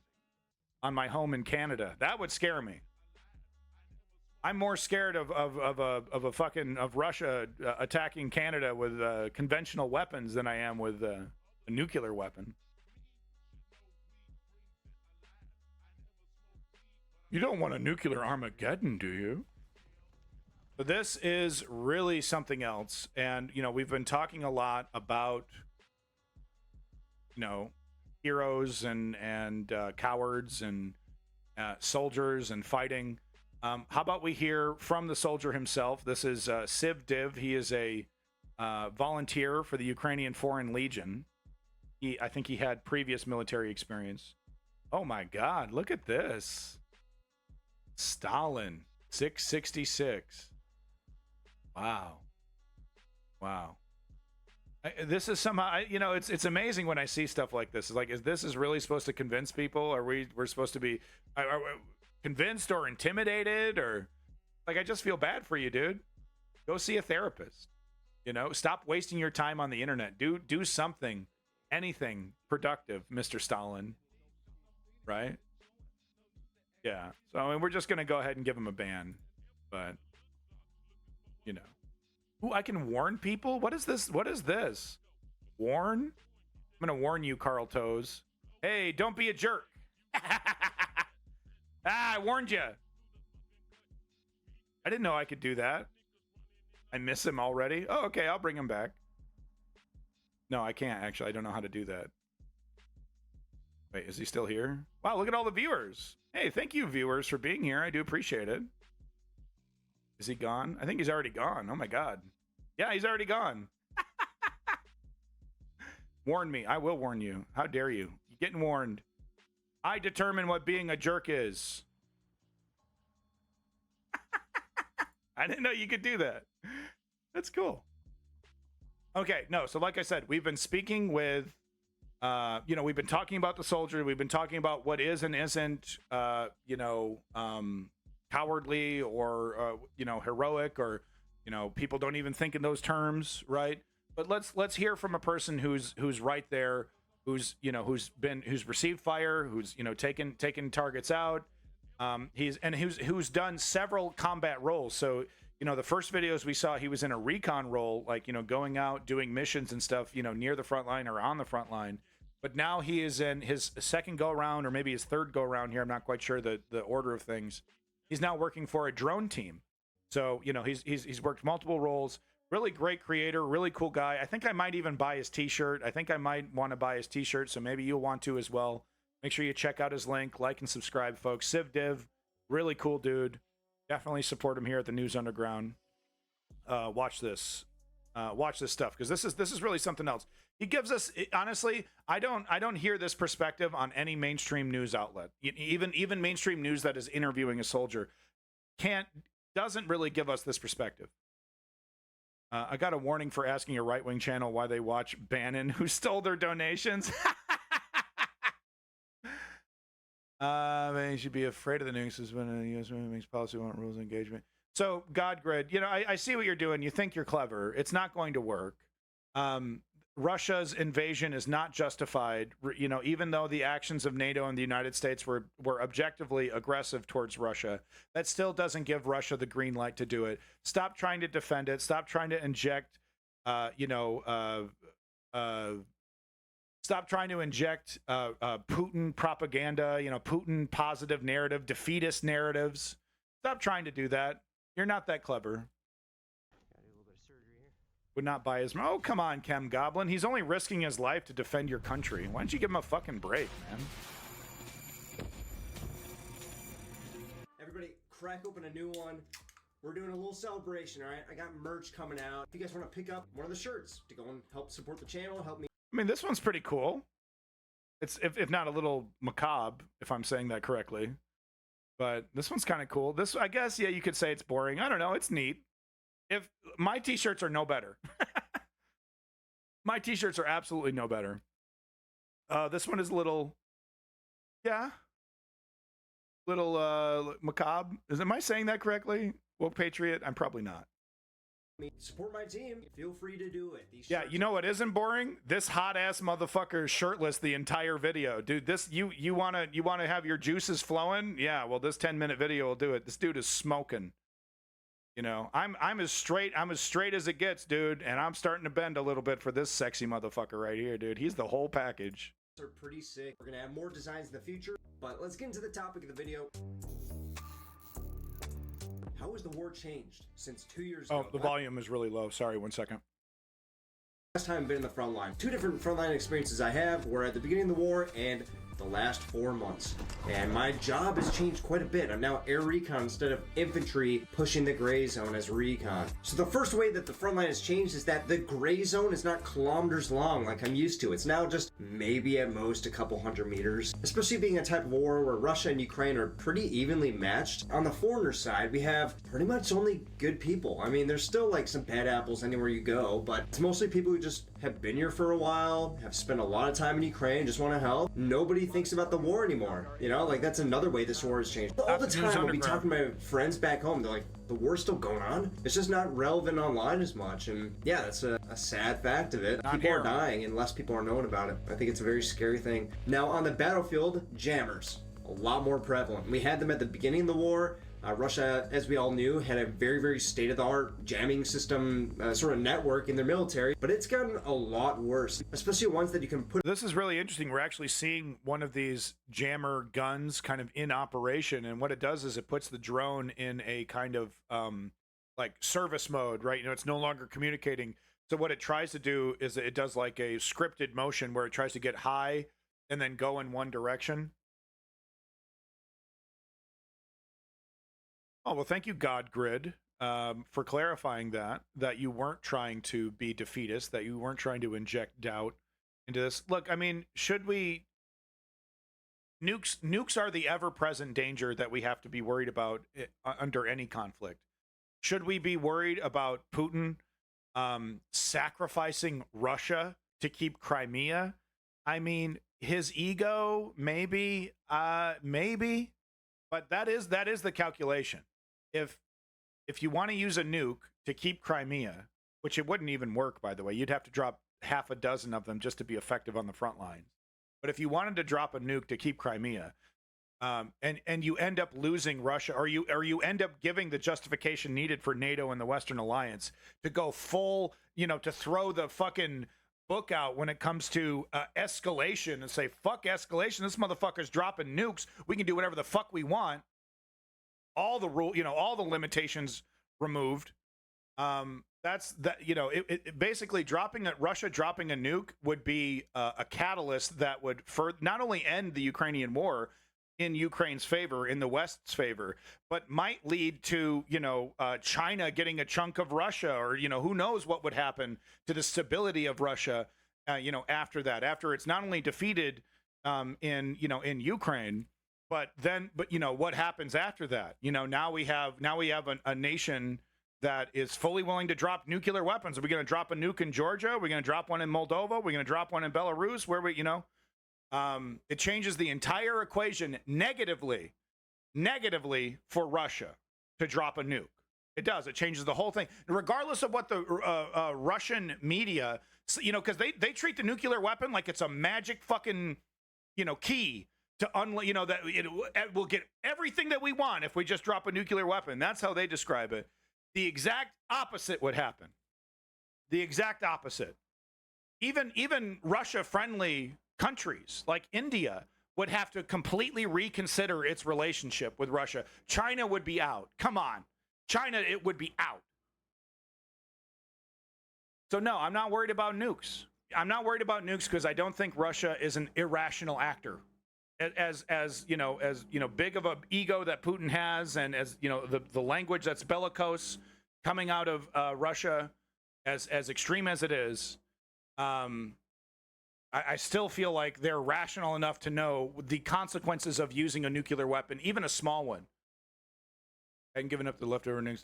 on my home in Canada. That would scare me. I'm more scared of Russia attacking Canada with conventional weapons than I am with a nuclear weapon. You don't want a nuclear Armageddon, do you? But this is really something else. And, you know, we've been talking a lot about, you know, heroes and cowards and soldiers and fighting. How about we hear from the soldier himself? This is Siv Div. He is a volunteer for the Ukrainian Foreign Legion. I think he had previous military experience. Oh, my God. Look at this. Stalin, 666. Wow. This is somehow, you know, it's amazing when I see stuff like this. It's like, is this really supposed to convince people? Are we're supposed to be are we convinced or intimidated? Or like, I just feel bad for you, dude. Go see a therapist. You know, stop wasting your time on the internet. Do something, anything productive, Mr. Stalin. Right? Yeah. So I mean, we're just gonna go ahead and give him a ban, but you know. Ooh, I can warn people? What is this? What is this? Warn? I'm gonna warn you, Carl Toes. Hey, don't be a jerk. I warned you. I didn't know I could do that. I miss him already. Oh, okay, I'll bring him back. No, I can't actually. I don't know how to do that. Wait, is he still here? Wow, look at all the viewers. Hey, thank you, viewers, for being here. I do appreciate it. Is he gone? I think he's already gone. Oh, my God. Yeah, he's already gone. Warn me. I will warn you. How dare you? You're getting warned. I determine what being a jerk is. I didn't know you could do that. That's cool. Okay, no, so like I said, we've been speaking with, you know, we've been talking about the soldier. We've been talking about what is and isn't, you know, cowardly or, you know, heroic, or, you know, people don't even think in those terms, right? But let's hear from a person who's right there, who's, you know, who's received fire, who's, you know, taken targets out. Who's done several combat roles. So, you know, the first videos we saw, he was in a recon role, like, you know, going out, doing missions and stuff, you know, near the front line or on the front line. But now he is in his second go around, or maybe his third go around here. I'm not quite sure the order of things. He's now working for a drone team. So, you know, he's worked multiple roles. Really great creator, really cool guy. I think I might even buy his t-shirt. I think I might want to buy his t-shirt, so maybe you'll want to as well. Make sure you check out his link, like and subscribe, folks. Siv Div, really cool dude. Definitely support him here at the News Underground. Watch this stuff, because this is really something else. He gives us, honestly, I don't hear this perspective on any mainstream news outlet. Even mainstream news that is interviewing a soldier doesn't really give us this perspective. I got a warning for asking a right-wing channel why they watch Bannon, who stole their donations. You should be afraid of the nukes when the U.S. makes policy on rules of engagement. So, Godgrid, you know, I see what you're doing. You think you're clever. It's not going to work. Russia's invasion is not justified. You know, even though the actions of NATO and the United States were objectively aggressive towards Russia, that still doesn't give Russia the green light to do it. Stop trying to defend it. Stop trying to inject, stop trying to inject Putin propaganda, you know, Putin positive narrative, defeatist narratives. Stop trying to do that. You're not that clever. Would not buy his... Oh, come on, Chem Goblin. He's only risking his life to defend your country. Why don't you give him a fucking break, man? Everybody, crack open a new one. We're doing a little celebration, all right? I got merch coming out. If you guys want to pick up one of the shirts to go and help support the channel, help me... I mean, this one's pretty cool. It's, if not a little macabre, if I'm saying that correctly. But this one's kind of cool. This, I guess, yeah, you could say it's boring. I don't know. It's neat. If my t-shirts are no better. My t-shirts are absolutely no better. This one is a little, yeah, little macabre. Am I saying that correctly? Woke Patriot? I'm probably not. Support my team. Feel free to do it. Yeah, you know what isn't boring? This hot ass motherfucker shirtless the entire video, dude. This you wanna have your juices flowing? Yeah, well, this 10-minute video will do it. This dude is smoking. You know, I'm as straight as it gets, dude, and I'm starting to bend a little bit for this sexy motherfucker right here, dude. He's the whole package. Are pretty sick. We're gonna have more designs in the future, but let's get into the topic of the video. How has the war changed since 2 years ago? Oh, the volume is really low. Sorry, 1 second. Last time I've been in the front line. 2 different frontline experiences I have were at the beginning of the war and the last 4 months. And my job has changed quite a bit. I'm now air recon instead of infantry pushing the gray zone as recon. So the first way that the front line has changed is that the gray zone is not kilometers long like I'm used to. It's now just maybe at most a couple hundred meters. Especially being a type of war where Russia and Ukraine are pretty evenly matched. On the foreigner side, we have pretty much only good people. I mean, there's still like some bad apples anywhere you go, but it's mostly people who just have been here for a while, have spent a lot of time in Ukraine, just want to help. Nobody thinks about the war anymore. You know, like that's another way this war has changed. All the time I'll be talking to my friends back home, they're like, the war's still going on? It's just not relevant online as much. And yeah, that's a sad fact of it. People are dying and less people are knowing about it. I think it's a very scary thing. Now on the battlefield, jammers. A lot more prevalent. We had them at the beginning of the war. Russia, as we all knew, had a very, very state-of-the-art jamming system, sort of network in their military, but it's gotten a lot worse, especially ones that you can put... This is really interesting. We're actually seeing one of these jammer guns kind of in operation, and what it does is it puts the drone in a kind of like service mode, right? You know, it's no longer communicating. So what it tries to do is it does like a scripted motion where it tries to get high and then go in one direction. Oh, well, thank you, GodGrid, for clarifying that you weren't trying to be defeatist, that you weren't trying to inject doubt into this. Look, I mean, should we... Nukes are the ever-present danger that we have to be worried about under any conflict. Should we be worried about Putin sacrificing Russia to keep Crimea? I mean, his ego, maybe, maybe, but that is the calculation. If you want to use a nuke to keep Crimea, which it wouldn't even work, by the way, you'd have to drop half a dozen of them just to be effective on the front lines. But if you wanted to drop a nuke to keep Crimea, and you end up losing Russia, or you end up giving the justification needed for NATO and the Western Alliance to go full, you know, to throw the fucking book out when it comes to escalation and say, fuck escalation, this motherfucker's dropping nukes, we can do whatever the fuck we want. All the rule, you know, all the limitations removed. That's that, you know, it basically Russia dropping a nuke would be a catalyst that would not only end the Ukrainian war in Ukraine's favor, in the West's favor, but might lead to, you know, China getting a chunk of Russia, or, you know, who knows what would happen to the stability of Russia, you know, after that, after it's not only defeated in Ukraine, but you know, what happens after that? You know, now we have a nation that is fully willing to drop nuclear weapons. Are we going to drop a nuke in Georgia? Are we going to drop one in Moldova? Are we going to drop one in Belarus? Where we, you know, it changes the entire equation negatively for Russia to drop a nuke. It does. It changes the whole thing, regardless of what the Russian media, you know, because they treat the nuclear weapon like it's a magic fucking, you know, key to you know, that we'll get everything that we want if we just drop a nuclear weapon. That's how they describe it. The exact opposite would happen. The exact opposite. Even Russia-friendly countries like India would have to completely reconsider its relationship with Russia. China would be out. Come on. China, it would be out. So no, I'm not worried about nukes. I'm not worried about nukes because I don't think Russia is an irrational actor. As big of an ego that Putin has, and as the language that's bellicose coming out of Russia, as extreme as it is, I still feel like they're rational enough to know the consequences of using a nuclear weapon, even a small one. And giving up the leftover nukes.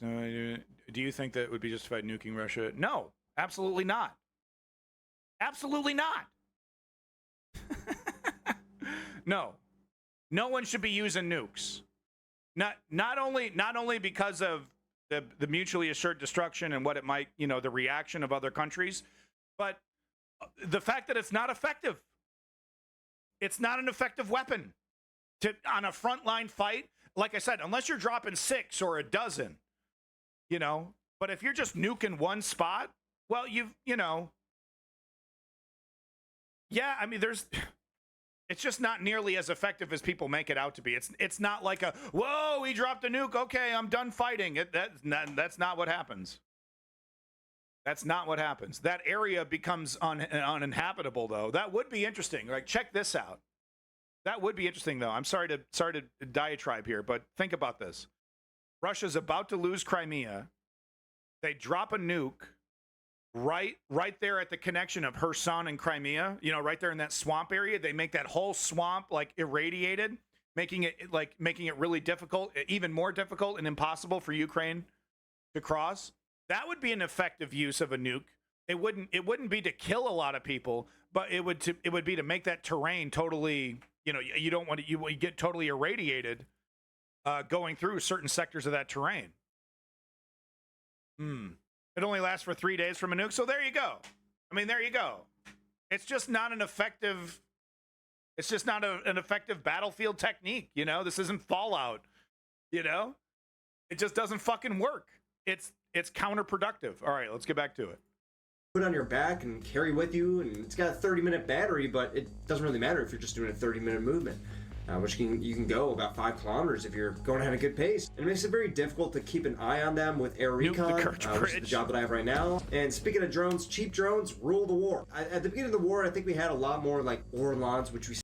Do you think that it would be justified nuking Russia? No, absolutely not. Absolutely not. No, no one should be using nukes. Not only because of the mutually assured destruction and what it might, the reaction of other countries, but the fact that it's not effective. It's not an effective weapon on a frontline fight. Like I said, unless you're dropping 6 or a dozen, but if you're just nuking one spot, well, yeah, I mean, it's just not nearly as effective as people make it out to be. It's not like whoa, he dropped a nuke. Okay, I'm done fighting. That's not what happens. That's not what happens. That area becomes uninhabitable, though. That would be interesting. Like, check this out. That would be interesting, though. I'm sorry to diatribe here, but think about this. Russia's about to lose Crimea. They drop a nuke right there at the connection of Kherson and Crimea. Right there in that swamp area. They make that whole swamp like irradiated, making it really difficult, even more difficult and impossible for Ukraine to cross. That would be an effective use of a nuke. It wouldn't be to kill a lot of people, but it would be to make that terrain totally. You don't want to. You get totally irradiated going through certain sectors of that terrain. It only lasts for 3 days from a nuke. So there you go. I mean, there you go. It's just not an effective. It's just not an effective battlefield technique. This isn't Fallout. It just doesn't fucking work. It's counterproductive. All right, let's get back to it. Put on your back and carry with you, and it's got a 30-minute battery, but it doesn't really matter if you're just doing a 30-minute movement, which you can go about 5 kilometers if you're going at a good pace. And it makes it very difficult to keep an eye on them with air recon, which is the job that I have right now. And speaking of drones, cheap drones rule the war. At the beginning of the war, I think we had a lot more like Orlons, which we.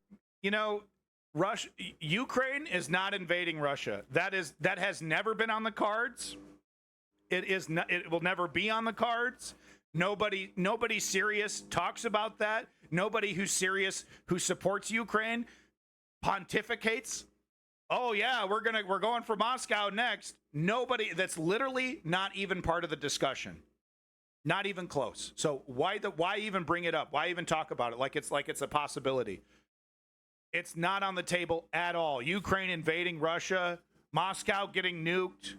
Ukraine is not invading Russia. That has never been on the cards. It will never be on the cards. Nobody serious talks about that. Nobody who's serious who supports Ukraine pontificates. Oh yeah, we're going for Moscow next. Nobody. That's literally not even part of the discussion. Not even close. So why even bring it up? Why even talk about it like it's a possibility? It's not on the table at all. Ukraine invading Russia, Moscow getting nuked.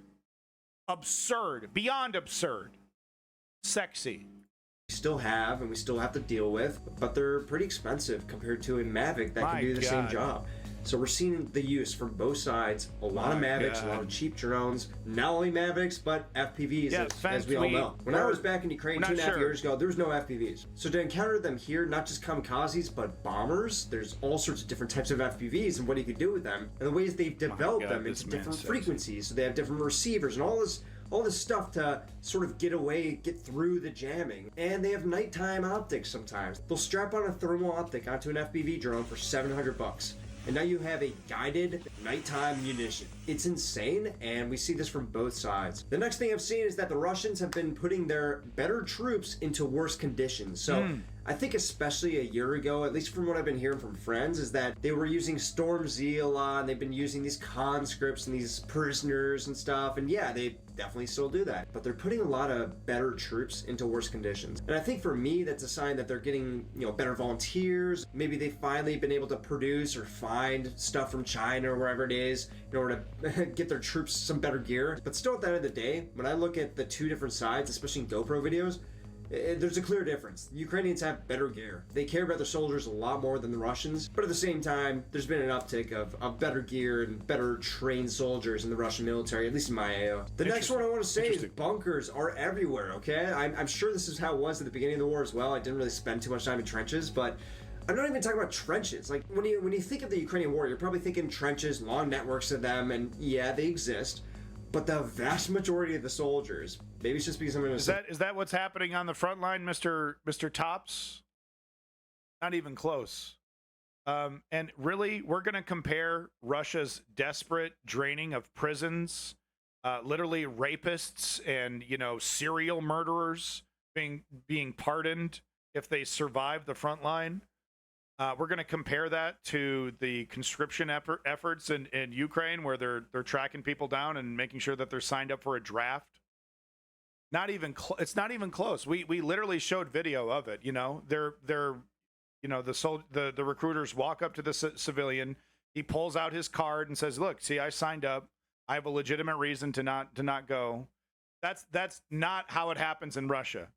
Absurd, beyond absurd. Sexy. We still have and we still have to deal with, but they're pretty expensive compared to a Mavic that can do the same job. So we're seeing the use from both sides. A lot of Mavics, a lot of cheap drones. Not only Mavics, but FPVs, as we all know. When I was back in Ukraine 2.5 years ago, there was no FPVs. So to encounter them here, not just kamikazes, but bombers, there's all sorts of different types of FPVs and what you could do with them. And the ways they've developed them into different frequencies. So they have different receivers and all this stuff to sort of get through the jamming. And they have nighttime optics sometimes. They'll strap on a thermal optic onto an FPV drone for $700. And now you have a guided nighttime munition. It's insane, and we see this from both sides. The next thing I've seen is that the Russians have been putting their better troops into worse conditions. So I think especially a year ago, at least from what I've been hearing from friends, is that they were using Storm Z a lot, and they've been using these conscripts and these prisoners and stuff. And yeah, they definitely still do that. But they're putting a lot of better troops into worse conditions. And I think for me, that's a sign that they're getting, better volunteers. Maybe they've finally been able to produce or find stuff from China or wherever it is in order to get their troops some better gear. But still, at the end of the day, when I look at the two different sides, especially in GoPro videos, there's a clear difference. The Ukrainians have better gear. They care about their soldiers a lot more than the Russians, but at the same time, there's been an uptick of better gear and better trained soldiers in the Russian military, at least in my AO. The next one I want to say is bunkers are everywhere, okay? I'm sure this is how it was at the beginning of the war as well. I didn't really spend too much time in trenches, but I'm not even talking about trenches. Like, when you think of the Ukrainian war, you're probably thinking trenches, long networks of them, and yeah, they exist. But the vast majority of the soldiers, maybe it's just because I'm in a... Is that what's happening on the front line, Mr. Tops? Not even close. And really, we're going to compare Russia's desperate draining of prisons, literally rapists and, you know, serial murderers being pardoned if they survive the front line. We're going to compare that to the conscription efforts in Ukraine, where they're tracking people down and making sure that they're signed up for a draft. Not even it's not even close. We literally showed video of it. You know, they're you know, the recruiters walk up to the civilian. He pulls out his card and says, "Look, see, I signed up. I have a legitimate reason to not go." That's not how it happens in Russia.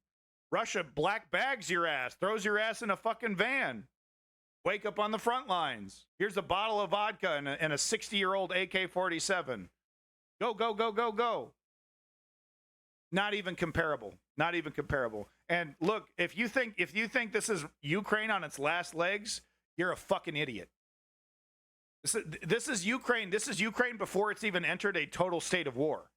Russia black bags your ass, throws your ass in a fucking van. Wake up on the front lines. Here's a bottle of vodka and a 60-year-old AK-47. Go, go, go, go, go. Not even comparable. Not even comparable. And look, if you think this is Ukraine on its last legs, you're a fucking idiot. This is Ukraine. This is Ukraine before it's even entered a total state of war.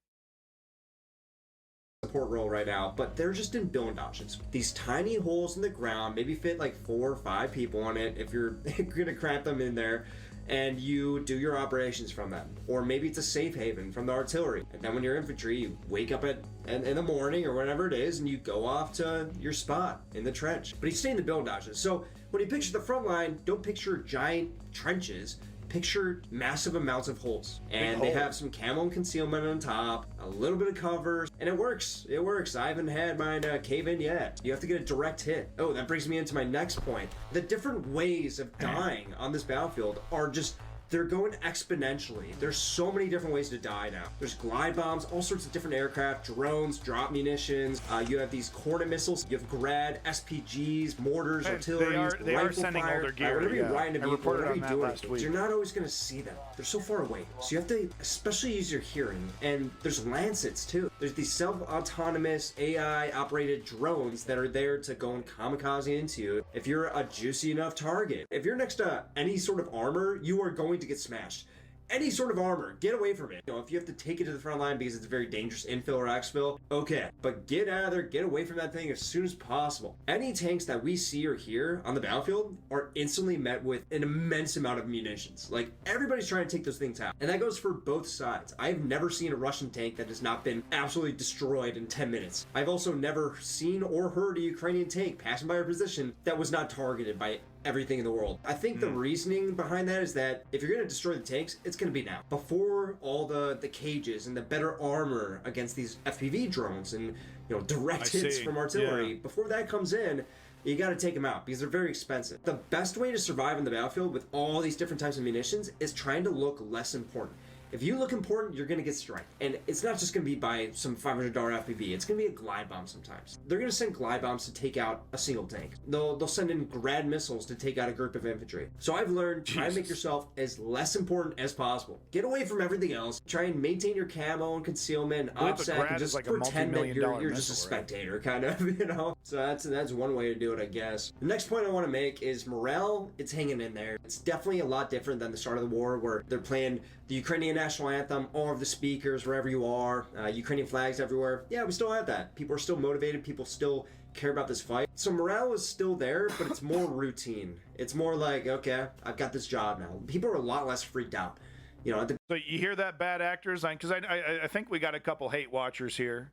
Support role right now, but they're just in blindashes. These tiny holes in the ground, maybe fit like 4 or 5 people on it if you're gonna cramp them in there, and you do your operations from them. Or maybe it's a safe haven from the artillery. And then when you're infantry, you wake up in the morning or whenever it is, and you go off to your spot in the trench. But you stay in the blindashes. So when you picture the front line, don't picture giant trenches. Picture massive amounts of holes, and they have some camo and concealment on top, a little bit of cover, and it works. It works. I haven't had mine cave in yet. You have to get a direct hit. Oh, that brings me into my next point. The different ways of dying on this battlefield are just, they're going exponentially. There's so many different ways to die now. There's glide bombs, all sorts of different aircraft, drones, drop munitions. You have these Hornet missiles. You have Grad, SPGs, mortars, artillery, they are sending all their gear. Whenever you're riding a vehicle, whatever you're doing, last week. You're not always going to see them. They're so far away. So you have to especially use your hearing. And there's Lancets too. There's these self-autonomous AI-operated drones that are there to go and kamikaze into you if you're a juicy enough target. If you're next to any sort of armor, you are going to get smashed. Any sort of armor, get away from it. You know, if you have to take it to the front line because it's a very dangerous infill or exfil, okay. But get out of there, get away from that thing as soon as possible. Any tanks that we see or hear on the battlefield are instantly met with an immense amount of munitions. Like, everybody's trying to take those things out. And that goes for both sides. I've never seen a Russian tank that has not been absolutely destroyed in 10 minutes. I've also never seen or heard a Ukrainian tank passing by our position that was not targeted by everything in the world. I think the reasoning behind that is that if you're going to destroy the tanks, it's going to be now. Before all the cages and the better armor against these FPV drones and, you know, direct hits from artillery, before that comes in, you got to take them out because they're very expensive. The best way to survive on the battlefield with all these different types of munitions is trying to look less important. If you look important, you're going to get striked. And it's not just going to be by some $500 FPV. It's going to be a glide bomb sometimes. They're going to send glide bombs to take out a single tank. They'll send in Grad missiles to take out a group of infantry. So I've learned, try and make yourself as less important as possible. Get away from everything else. Try and maintain your camo and concealment, OPSEC, and just like pretend that you're just a spectator, kind of, you know? So that's one way to do it, I guess. The next point I want to make is morale. It's hanging in there. It's definitely a lot different than the start of the war, where they're playing the Ukrainian national anthem, all of the speakers, wherever you are, Ukrainian flags everywhere. Yeah, we still have that. People are still motivated. People still care about this fight. So morale is still there, but it's more routine. It's more like, okay, I've got this job now. People are a lot less freaked out. You know. So you hear that, bad actors? Because I think we got a couple hate watchers here.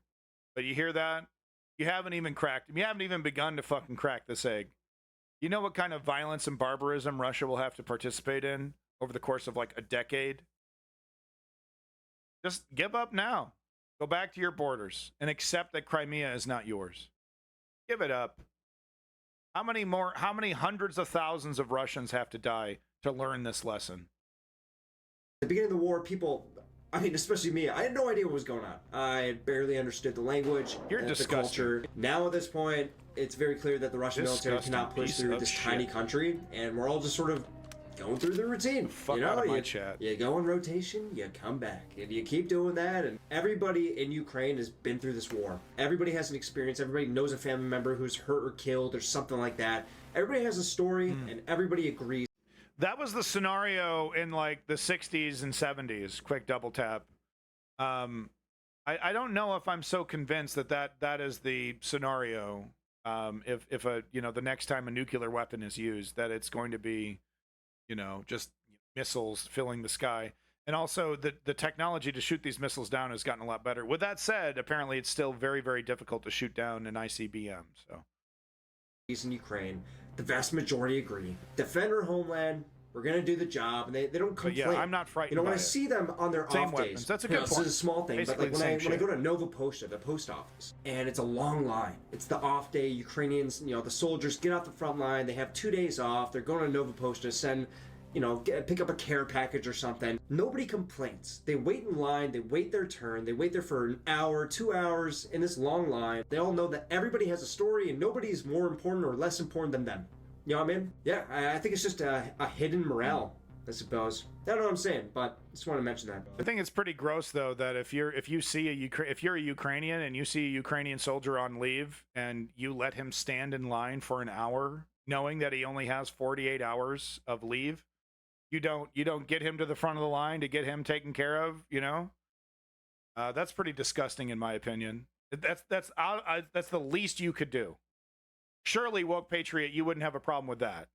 But you hear that? You haven't even cracked. You haven't even begun to fucking crack this egg. You know what kind of violence and barbarism Russia will have to participate in over the course of like a decade? Just give up now. Go back to your borders and accept that Crimea is not yours. Give it up. How many hundreds of thousands of Russians have to die to learn this lesson? At the beginning of the war, people, I mean, especially me, I had no idea what was going on. I barely understood the language, the culture. Now at this point, it's very clear that the Russian military cannot push through this tiny country, and we're all just sort of going through the routine. You know, you go on rotation, you come back, and you keep doing that. And everybody in Ukraine has been through this war. Everybody has an experience. Everybody knows a family member who's hurt or killed or something like that. Everybody has a story, and everybody agrees. That was the scenario in like the 60s and 70s. Quick double tap. I don't know if I'm so convinced that is the scenario. If a the next time a nuclear weapon is used, that it's going to be just missiles filling the sky. And also the technology to shoot these missiles down has gotten a lot better. With that said, apparently it's still very, very difficult to shoot down an ICBM. So in Ukraine, the vast majority agree. Defend our homeland. We're going to do the job, and they don't complain. But yeah, I'm not frightened. When I see them on their same off weapons. days, That's a good point. This is a small thing, Basically but like when I go to Nova Poshta, the post office, and it's a long line. It's the off day. Ukrainians, the soldiers get off the front line. They have 2 days off. They're going to Nova Poshta, send, pick up a care package or something. Nobody complains. They wait in line. They wait their turn. They wait there for an hour, 2 hours in this long line. They all know that everybody has a story, and nobody's more important or less important than them. You know what I mean? Yeah, I think it's just a hidden morale, I suppose. I don't know what I'm saying, but I just want to mention that. I think it's pretty gross though that if you're a Ukrainian and you see a Ukrainian soldier on leave and you let him stand in line for an hour, knowing that he only has 48 hours of leave, you don't get him to the front of the line to get him taken care of. That's pretty disgusting in my opinion. That's the least you could do. Surely, woke patriot, you wouldn't have a problem with that.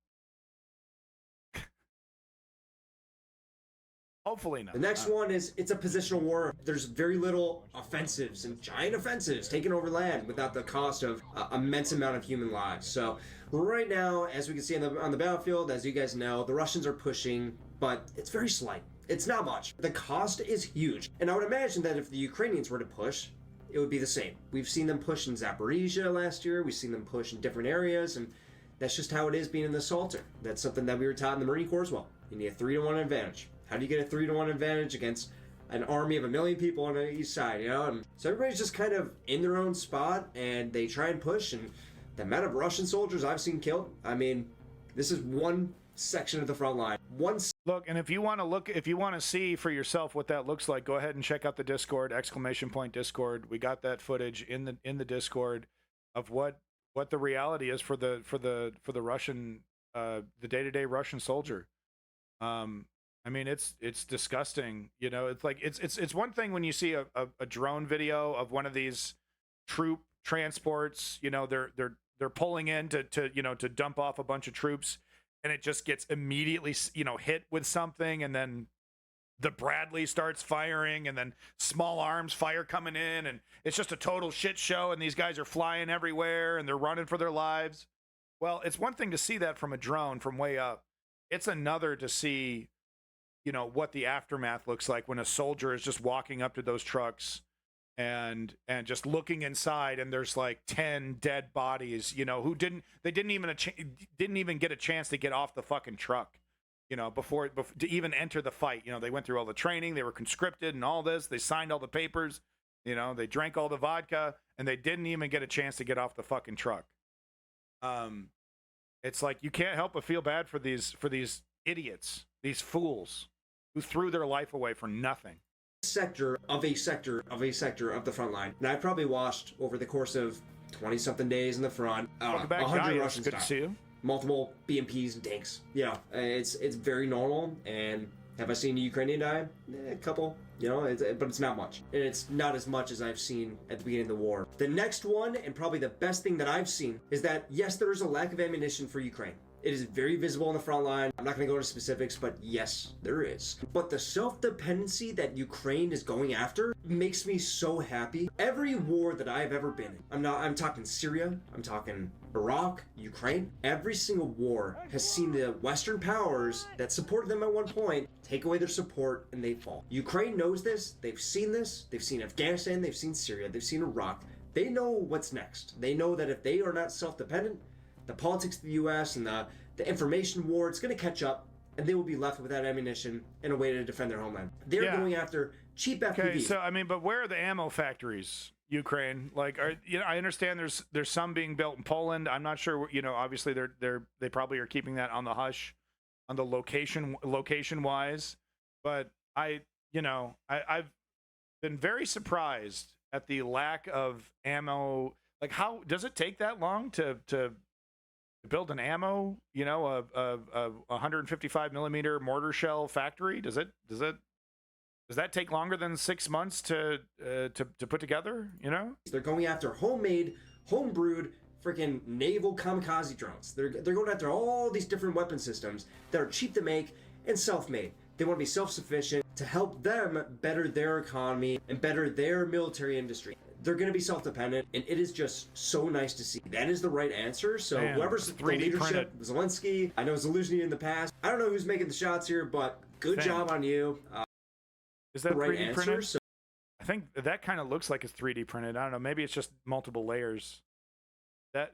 Hopefully not. The next one is, it's a positional war. There's very little offensives and giant offensives taking over land without the cost of immense amount of human lives. So right now, as we can see on the battlefield, as you guys know, the Russians are pushing, but it's very slight. It's not much. The cost is huge. And I would imagine that if the Ukrainians were to push, it would be the same. We've seen them push in Zaporizhia last year. We've seen them push in different areas, and that's just how it is being an assaulter. That's something that we were taught in the Marine Corps as well. You need a 3-to-1 advantage. How do you get a 3-to-1 advantage against an army of 1 million people on the east side, And so everybody's just kind of in their own spot, and they try and push, and the amount of Russian soldiers I've seen killed, I mean, this is one section of the front line. Look, and if you want to see for yourself what that looks like, go ahead and check out the Discord, !Discord. We got that footage in the Discord of what the reality is for the Russian the day-to-day Russian soldier. I mean, it's disgusting. It's like it's one thing when you see a drone video of one of these troop transports. They're pulling in to dump off a bunch of troops, and it just gets immediately hit with something, and then the Bradley starts firing, and then small arms fire coming in, and it's just a total shit show, and these guys are flying everywhere, and they're running for their lives. Well, it's one thing to see that from a drone from way up. It's another to see what the aftermath looks like when a soldier is just walking up to those trucks and just looking inside, and there's like 10 dead bodies, who didn't even get a chance to get off the fucking truck, before to even enter the fight. They went through all the training, they were conscripted and all this, they signed all the papers, they drank all the vodka, and they didn't even get a chance to get off the fucking truck. It's like you can't help but feel bad for these idiots, these fools who threw their life away for nothing. Sector of the front line. And I probably watched over the course of 20-something days in the front, 100 Russians good to see you. Multiple BMPs and tanks. It's very normal. And have I seen a Ukrainian die? A couple. But it's not much. And it's not as much as I've seen at the beginning of the war. The next one, and probably the best thing that I've seen, is that yes, there is a lack of ammunition for Ukraine. It is very visible on the front line. I'm not going to go into specifics, but yes, there is. But the self-dependency that Ukraine is going after makes me so happy. Every war that I've ever been in, I'm talking Syria, I'm talking Iraq, Ukraine, every single war has seen the Western powers that supported them at one point take away their support, and they fall. Ukraine knows this. They've seen this. They've seen Afghanistan. They've seen Syria. They've seen Iraq. They know what's next. They know that if they are not self-dependent, the politics of the U.S. and the information war, it's going to catch up, and they will be left without ammunition and a way to defend their homeland. They're going after cheap FPVs. Okay, so I mean, but where are the ammo factories, Ukraine? Like, I understand there's some being built in Poland. I'm not sure. Obviously they probably are keeping that on the hush, on the location wise. But I've been very surprised at the lack of ammo. Like, how does it take that long to build an ammo, a 155 millimeter mortar shell factory? Does it Does that take longer than 6 months to put together? You know, they're going after homemade, homebrewed, freaking naval kamikaze drones. They're going after all these different weapon systems that are cheap to make and self-made. They want to be self-sufficient to help them better their economy and better their military industry. They're going to be self-dependent, and it is just so nice to see. That is the right answer. So whoever's the leadership, Zelensky, I know Zelensky in the past. I don't know who's making the shots here, but good job on you. Is that the right 3D answer? printed? So I think that kind of looks like it's 3D printed. I don't know. Maybe it's just multiple layers.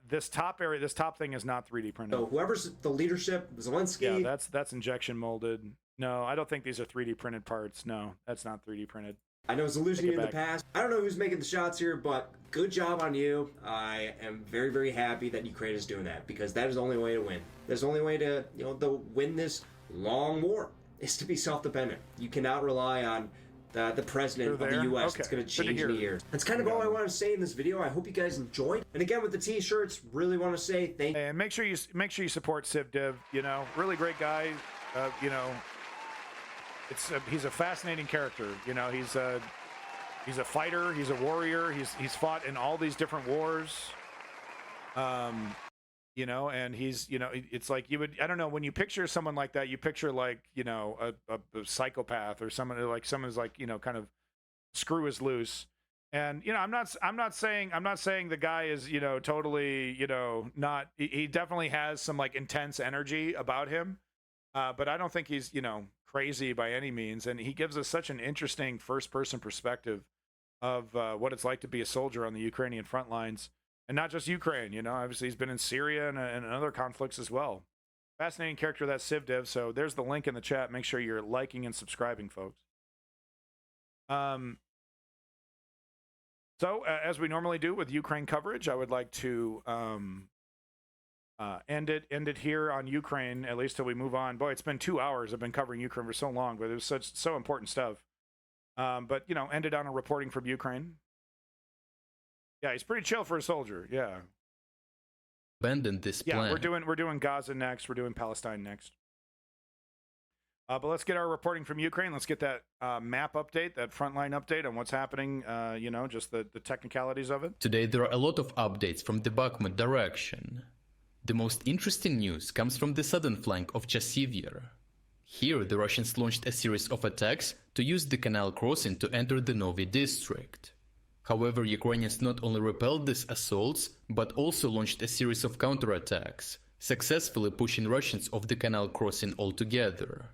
This top thing is not 3D printed. So whoever's the leadership, Zelensky. Yeah, that's injection molded. No, I don't think these are 3D printed parts. No, that's not 3D printed. I know Zelensky in the past. I don't know who's making the shots here, but good job on you. I am very, very happy that Ukraine is doing that, because that is the only way to win. There's the only way to, to win this long war is to be self-dependent. You cannot rely on the president of the U.S. It's going to change in a year. That's kind of all I want to say in this video. I hope you guys enjoyed. And again, with the t-shirts, really want to say thank you. And make sure you support Civdiv. Really great guy. He's a fascinating character. He's a fighter. He's a warrior. He's fought in all these different wars. And he's, it's like I don't know, when you picture someone like that, you picture like, a psychopath or someone like someone's like, kind of screw is loose. And, I'm not saying the guy is, totally, not, he definitely has some like intense energy about him. But I don't think he's, crazy by any means. And he gives us such an interesting first person perspective of what it's like to be a soldier on the Ukrainian front lines. And not just Ukraine, obviously he's been in Syria and other conflicts as well. Fascinating character, that Civdiv. So there's the link in the chat. Make sure you're liking and subscribing, folks. So as we normally do with Ukraine coverage, I would like to end it here on Ukraine, at least till we move on. Boy, it's been 2 hours. I've been covering Ukraine for so long, but it was so important stuff. But end it on a reporting from Ukraine. Yeah, he's pretty chill for a soldier. Yeah. Abandon this plan. Yeah, we're doing Gaza next. We're doing Palestine next. But let's get our reporting from Ukraine. Let's get that map update, that frontline update on what's happening. Just the technicalities of it. Today there are a lot of updates from the Bakhmut direction. The most interesting news comes from the southern flank of Chasivier. Here the Russians launched a series of attacks to use the canal crossing to enter the Novi district. However, Ukrainians not only repelled these assaults, but also launched a series of counterattacks, successfully pushing Russians off the canal crossing altogether.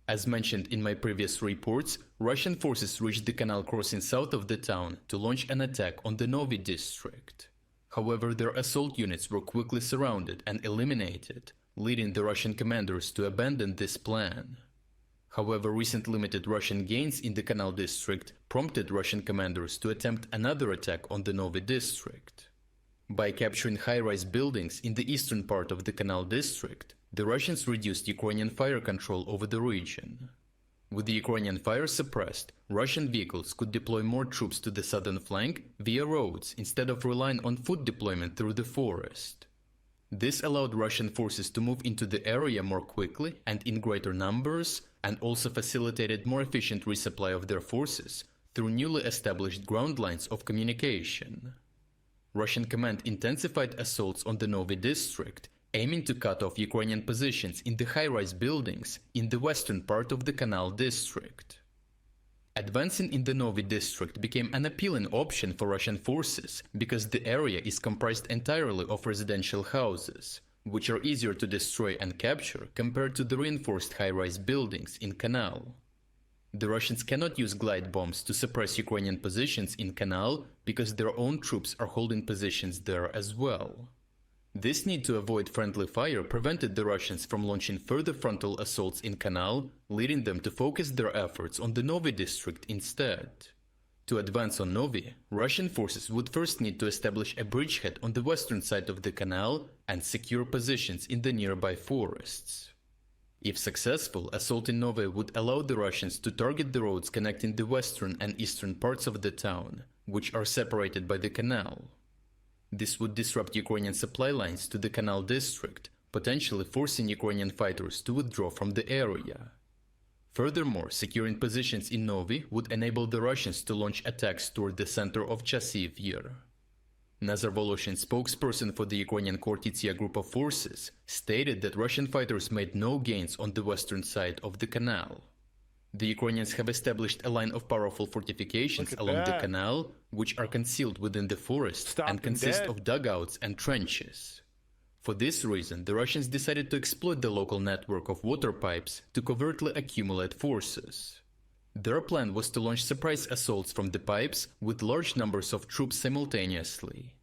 As mentioned in my previous reports, Russian forces reached the canal crossing south of the town to launch an attack on the Novi district. However, their assault units were quickly surrounded and eliminated, leading the Russian commanders to abandon this plan. However, recent limited Russian gains in the Canal district prompted Russian commanders to attempt another attack on the Novi district. By capturing high-rise buildings in the eastern part of the Canal district, the Russians reduced Ukrainian fire control over the region. With the Ukrainian fire suppressed, Russian vehicles could deploy more troops to the southern flank via roads instead of relying on foot deployment through the forest. This allowed Russian forces to move into the area more quickly and in greater numbers, and also facilitated more efficient resupply of their forces through newly established ground lines of communication. Russian command intensified assaults on the Novi district, aiming to cut off Ukrainian positions in the high-rise buildings in the western part of the Canal district. Advancing in the Novi district became an appealing option for Russian forces because the area is comprised entirely of residential houses, which are easier to destroy and capture compared to the reinforced high-rise buildings in Canal. The Russians cannot use glide bombs to suppress Ukrainian positions in Canal because their own troops are holding positions there as well. This need to avoid friendly fire prevented the Russians from launching further frontal assaults in Canal, leading them to focus their efforts on the Novi district instead. To advance on Novi, Russian forces would first need to establish a bridgehead on the western side of the canal and secure positions in the nearby forests. If successful, assaulting Novi would allow the Russians to target the roads connecting the western and eastern parts of the town, which are separated by the canal. This would disrupt Ukrainian supply lines to the Canal district, potentially forcing Ukrainian fighters to withdraw from the area. Furthermore, securing positions in Novi would enable the Russians to launch attacks toward the center of Chasiv-Yer. Nazar Voloshin, spokesperson for the Ukrainian Khortytsia group of forces, stated that Russian fighters made no gains on the western side of the canal. The Ukrainians have established a line of powerful fortifications along the canal, which are concealed within the forest and consist of dugouts and trenches. For this reason, the Russians decided to exploit the local network of water pipes to covertly accumulate forces. Their plan was to launch surprise assaults from the pipes with large numbers of troops simultaneously.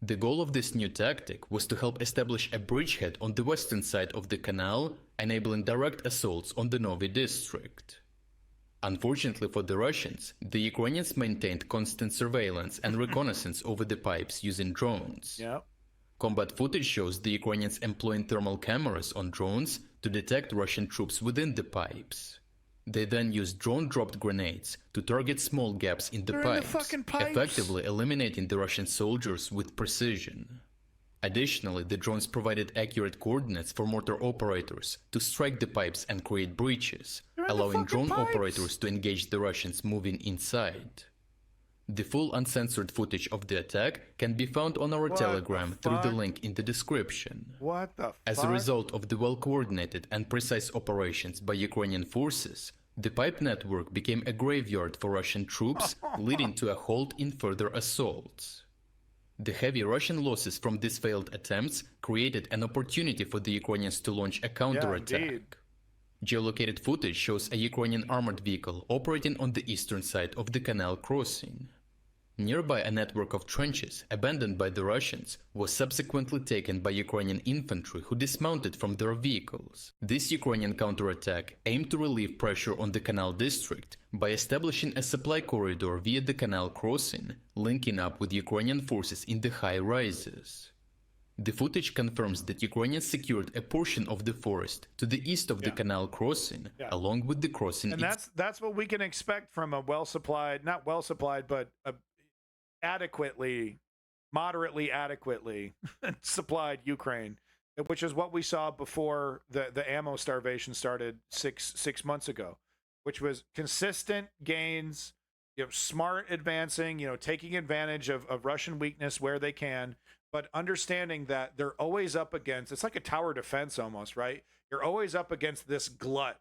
The goal of this new tactic was to help establish a bridgehead on the western side of the canal, enabling direct assaults on the Novi district. Unfortunately for the Russians, the Ukrainians maintained constant surveillance and reconnaissance over the pipes using drones. Combat footage shows the Ukrainians employing thermal cameras on drones to detect Russian troops within the pipes. They then used drone-dropped grenades to target small gaps in the pipes, effectively eliminating the Russian soldiers with precision. Additionally, the drones provided accurate coordinates for mortar operators to strike the pipes and create breaches, allowing drone operators to engage the Russians moving inside. The full uncensored footage of the attack can be found on our Telegram through the link in the description. As a result of the well-coordinated and precise operations by Ukrainian forces, the pipe network became a graveyard for Russian troops, leading to a halt in further assaults. The heavy Russian losses from these failed attempts created an opportunity for the Ukrainians to launch a counterattack. Geolocated footage shows a Ukrainian armored vehicle operating on the eastern side of the canal crossing. Nearby, a network of trenches, abandoned by the Russians, was subsequently taken by Ukrainian infantry who dismounted from their vehicles. This Ukrainian counterattack aimed to relieve pressure on the canal district by establishing a supply corridor via the canal crossing, linking up with Ukrainian forces in the high rises. The footage confirms that Ukrainians secured a portion of the forest to the east of the canal crossing, along with the crossing. And that's what we can expect from a well-supplied, not well-supplied, but moderately adequately supplied Ukraine, which is what we saw before the ammo starvation started six months ago, which was consistent gains, smart advancing, taking advantage of Russian weakness where they can, but understanding that they're always up against, it's like a tower defense almost, right? You're always up against this glut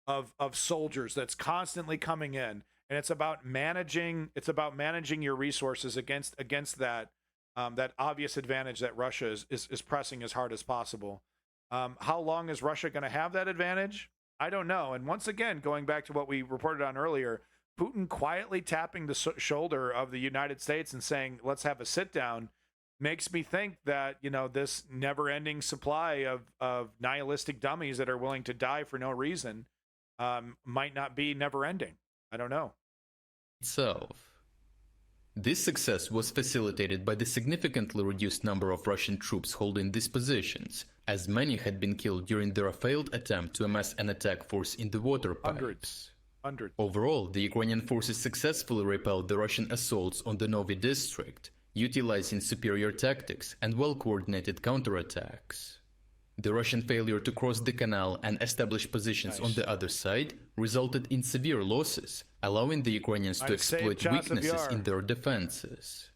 of soldiers that's constantly coming in. And it's about managing your resources against that that obvious advantage that Russia is pressing as hard as possible. How long is Russia going to have that advantage? I don't know. And once again, going back to what we reported on earlier, Putin quietly tapping the shoulder of the United States and saying, let's have a sit down, makes me think that, this never-ending supply of nihilistic dummies that are willing to die for no reason might not be never-ending. I don't know. This success was facilitated by the significantly reduced number of Russian troops holding these positions, as many had been killed during their failed attempt to amass an attack force in the water pipes. Hundreds. Overall, the Ukrainian forces successfully repelled the Russian assaults on the Novi district, utilizing superior tactics and well-coordinated counterattacks. The Russian failure to cross the canal and establish positions on the other side resulted in severe losses, allowing the Ukrainians to exploit weaknesses in their defenses.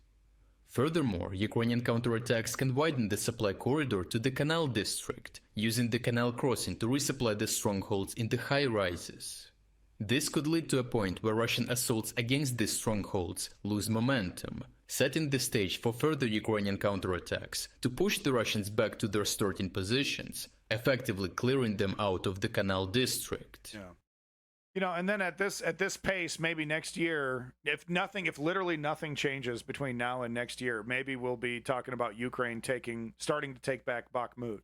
Furthermore, Ukrainian counterattacks can widen the supply corridor to the canal district, using the canal crossing to resupply the strongholds in the high rises. This could lead to a point where Russian assaults against these strongholds lose momentum, setting the stage for further Ukrainian counterattacks to push the Russians back to their starting positions, effectively clearing them out of the canal district. And then at this pace, maybe next year, if literally nothing changes between now and next year, maybe we'll be talking about Ukraine starting to take back Bakhmut.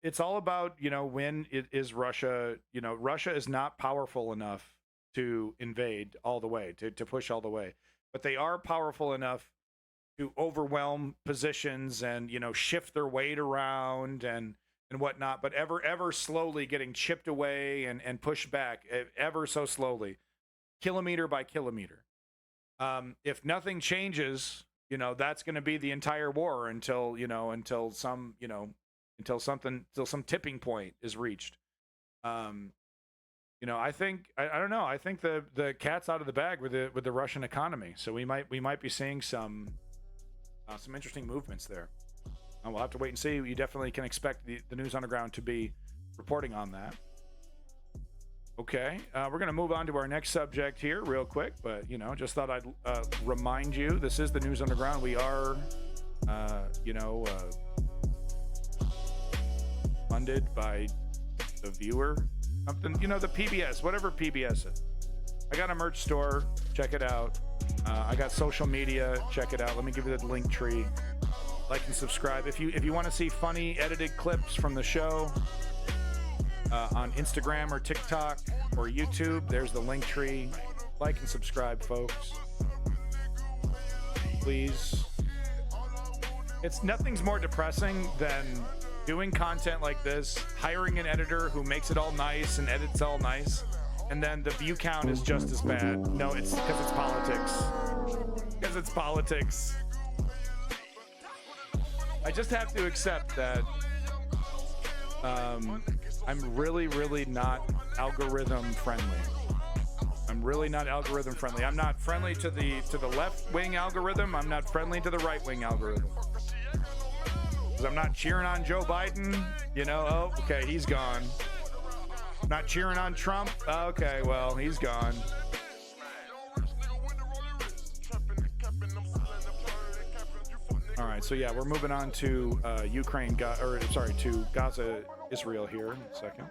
It's all about, when it is Russia, Russia is not powerful enough to invade all the way, to push all the way, but they are powerful enough to overwhelm positions and, shift their weight around and whatnot, but ever slowly getting chipped away and pushed back ever so slowly, kilometer by kilometer. If nothing changes, that's going to be the entire war until some tipping point is reached. You know, I think I don't know. I think the cat's out of the bag with the Russian economy. So we might be seeing some interesting movements there. And we'll have to wait and see. You definitely can expect the News Underground to be reporting on that. Okay, we're going to move on to our next subject here real quick, but, you know, just thought I'd remind you, this is the News Underground. We are, funded by the viewer, something, you know, the PBS, whatever PBS is. I got a merch store, check it out. I got social media, check it out. Let me give you the link tree. Like and subscribe. If you want to see funny edited clips from the show on Instagram or TikTok or YouTube, there's the link tree. Like and subscribe, folks. Please. Nothing's more depressing than doing content like this, hiring an editor who makes it all nice and edits all nice, and then the view count is just as bad. No, it's because it's politics. Because it's politics. I just have to accept that I'm really not algorithm friendly. I'm really not algorithm friendly. I'm not friendly to the left wing algorithm. I'm not friendly to the right wing algorithm. Because I'm not cheering on Joe Biden. You know, oh, okay, he's gone. Not cheering on Trump. Okay, well, he's gone. All right, so yeah, we're moving on to to Gaza, Israel here in a second.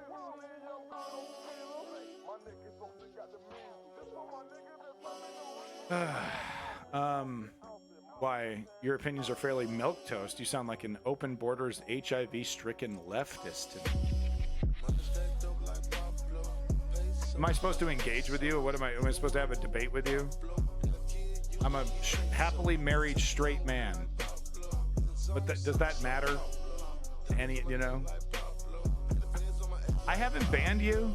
Why? Your opinions are fairly milquetoast. You sound like an open borders, HIV-stricken leftist. Am I supposed to engage with you? Or what am I supposed to have a debate with you? I'm a happily married straight man. But does that matter? Any, you know? I haven't banned you?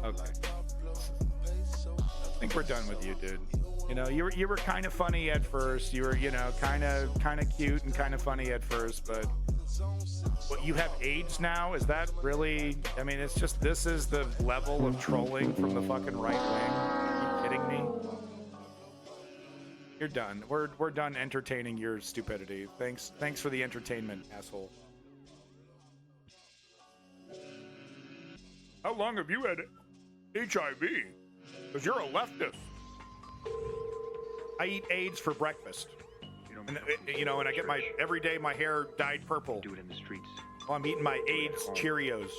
Okay. I think we're done with you, dude. You know, you were kind of funny at first. You were, you know, kind of cute and kind of funny at first, but what, you have AIDS now? Is that really? I mean, it's just, this is the level of trolling from the fucking right wing. Are you kidding me? You're done. We're done entertaining your stupidity. Thanks for the entertainment, asshole. How long have you had HIV? Because you're a leftist. I eat AIDS for breakfast. And I get every day my hair dyed purple. Do it in the streets. While I'm eating my AIDS Cheerios.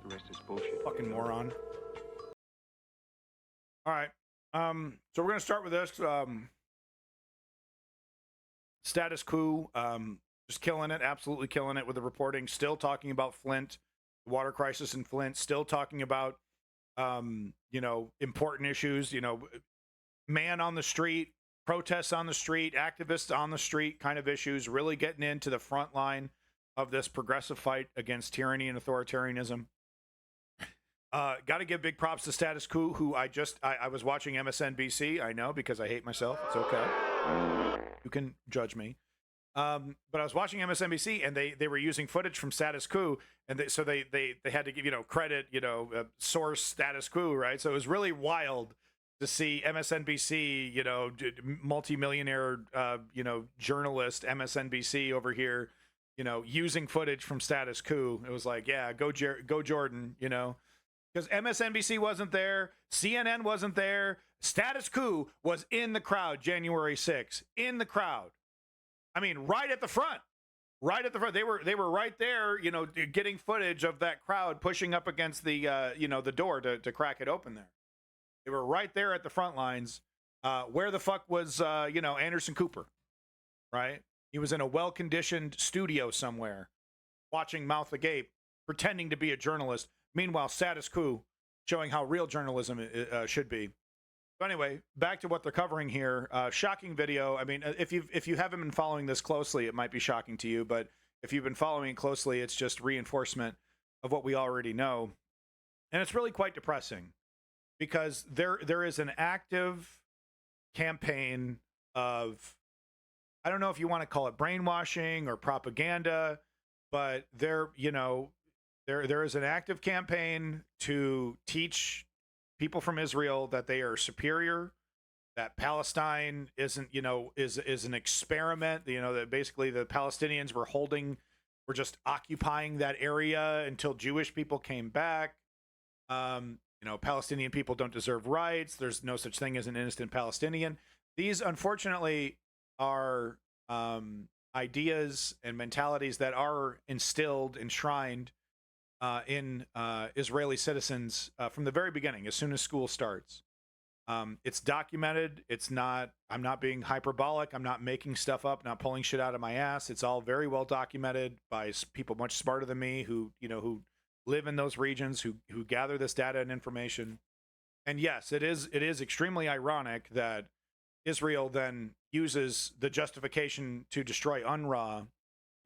The rest is bullshit. Fucking moron. All right. So we're gonna start with this. Status quo. Just killing it. Absolutely killing it with the reporting. Still talking about Flint, water crisis in Flint. Still talking about important issues. Man on the street, protests on the street, activists on the street kind of issues, really getting into the front line of this progressive fight against tyranny and authoritarianism. Got to give big props to Status Quo, who I was watching MSNBC. I know, because I hate myself. It's okay. You can judge me. But I was watching MSNBC, and they were using footage from Status Quo, and so they had to give credit, source Status Quo, right? So it was really wild to see MSNBC, multimillionaire, journalist MSNBC over here, using footage from Status Quo. It was like, yeah, go Jordan, because MSNBC wasn't there, CNN wasn't there, Status Quo was in the crowd January 6th, in the crowd. I mean, right at the front. Right at the front. They were right there, getting footage of that crowd pushing up against the the door to crack it open there. They were right there at the front lines. Where the fuck was Anderson Cooper? Right? He was in a well-conditioned studio somewhere, watching mouth agape, pretending to be a journalist. Meanwhile, Status Quo showing how real journalism should be. So anyway, back to what they're covering here. Shocking video. I mean, if you haven't been following this closely, it might be shocking to you. But if you've been following it closely, it's just reinforcement of what we already know. And it's really quite depressing, because there is an active campaign of, I don't know if you want to call it brainwashing or propaganda, but There is an active campaign to teach people from Israel that they are superior, that Palestine isn't, is an experiment, that basically the Palestinians were just occupying that area until Jewish people came back. Palestinian people don't deserve rights. There's no such thing as an innocent Palestinian. These, unfortunately, are ideas and mentalities that are instilled, enshrined in Israeli citizens from the very beginning, as soon as school starts. It's documented. I'm not being hyperbolic. I'm not making stuff up, not pulling shit out of my ass. It's all very well documented by people much smarter than me who live in those regions, who gather this data and information. And yes, it is extremely ironic that Israel then uses the justification to destroy UNRWA.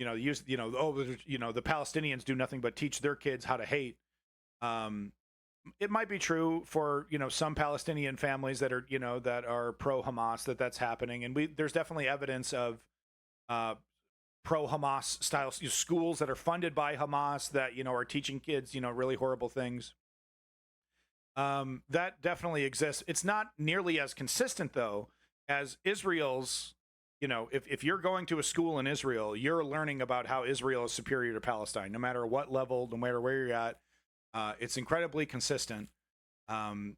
The Palestinians do nothing but teach their kids how to hate. It might be true for some Palestinian families that are pro Hamas that's happening, and there's definitely evidence of pro Hamas style schools that are funded by Hamas that are teaching kids really horrible things. That definitely exists. It's not nearly as consistent though as Israel's. If you're going to a school in Israel, you're learning about how Israel is superior to Palestine, no matter what level, no matter where you're at. It's incredibly consistent. And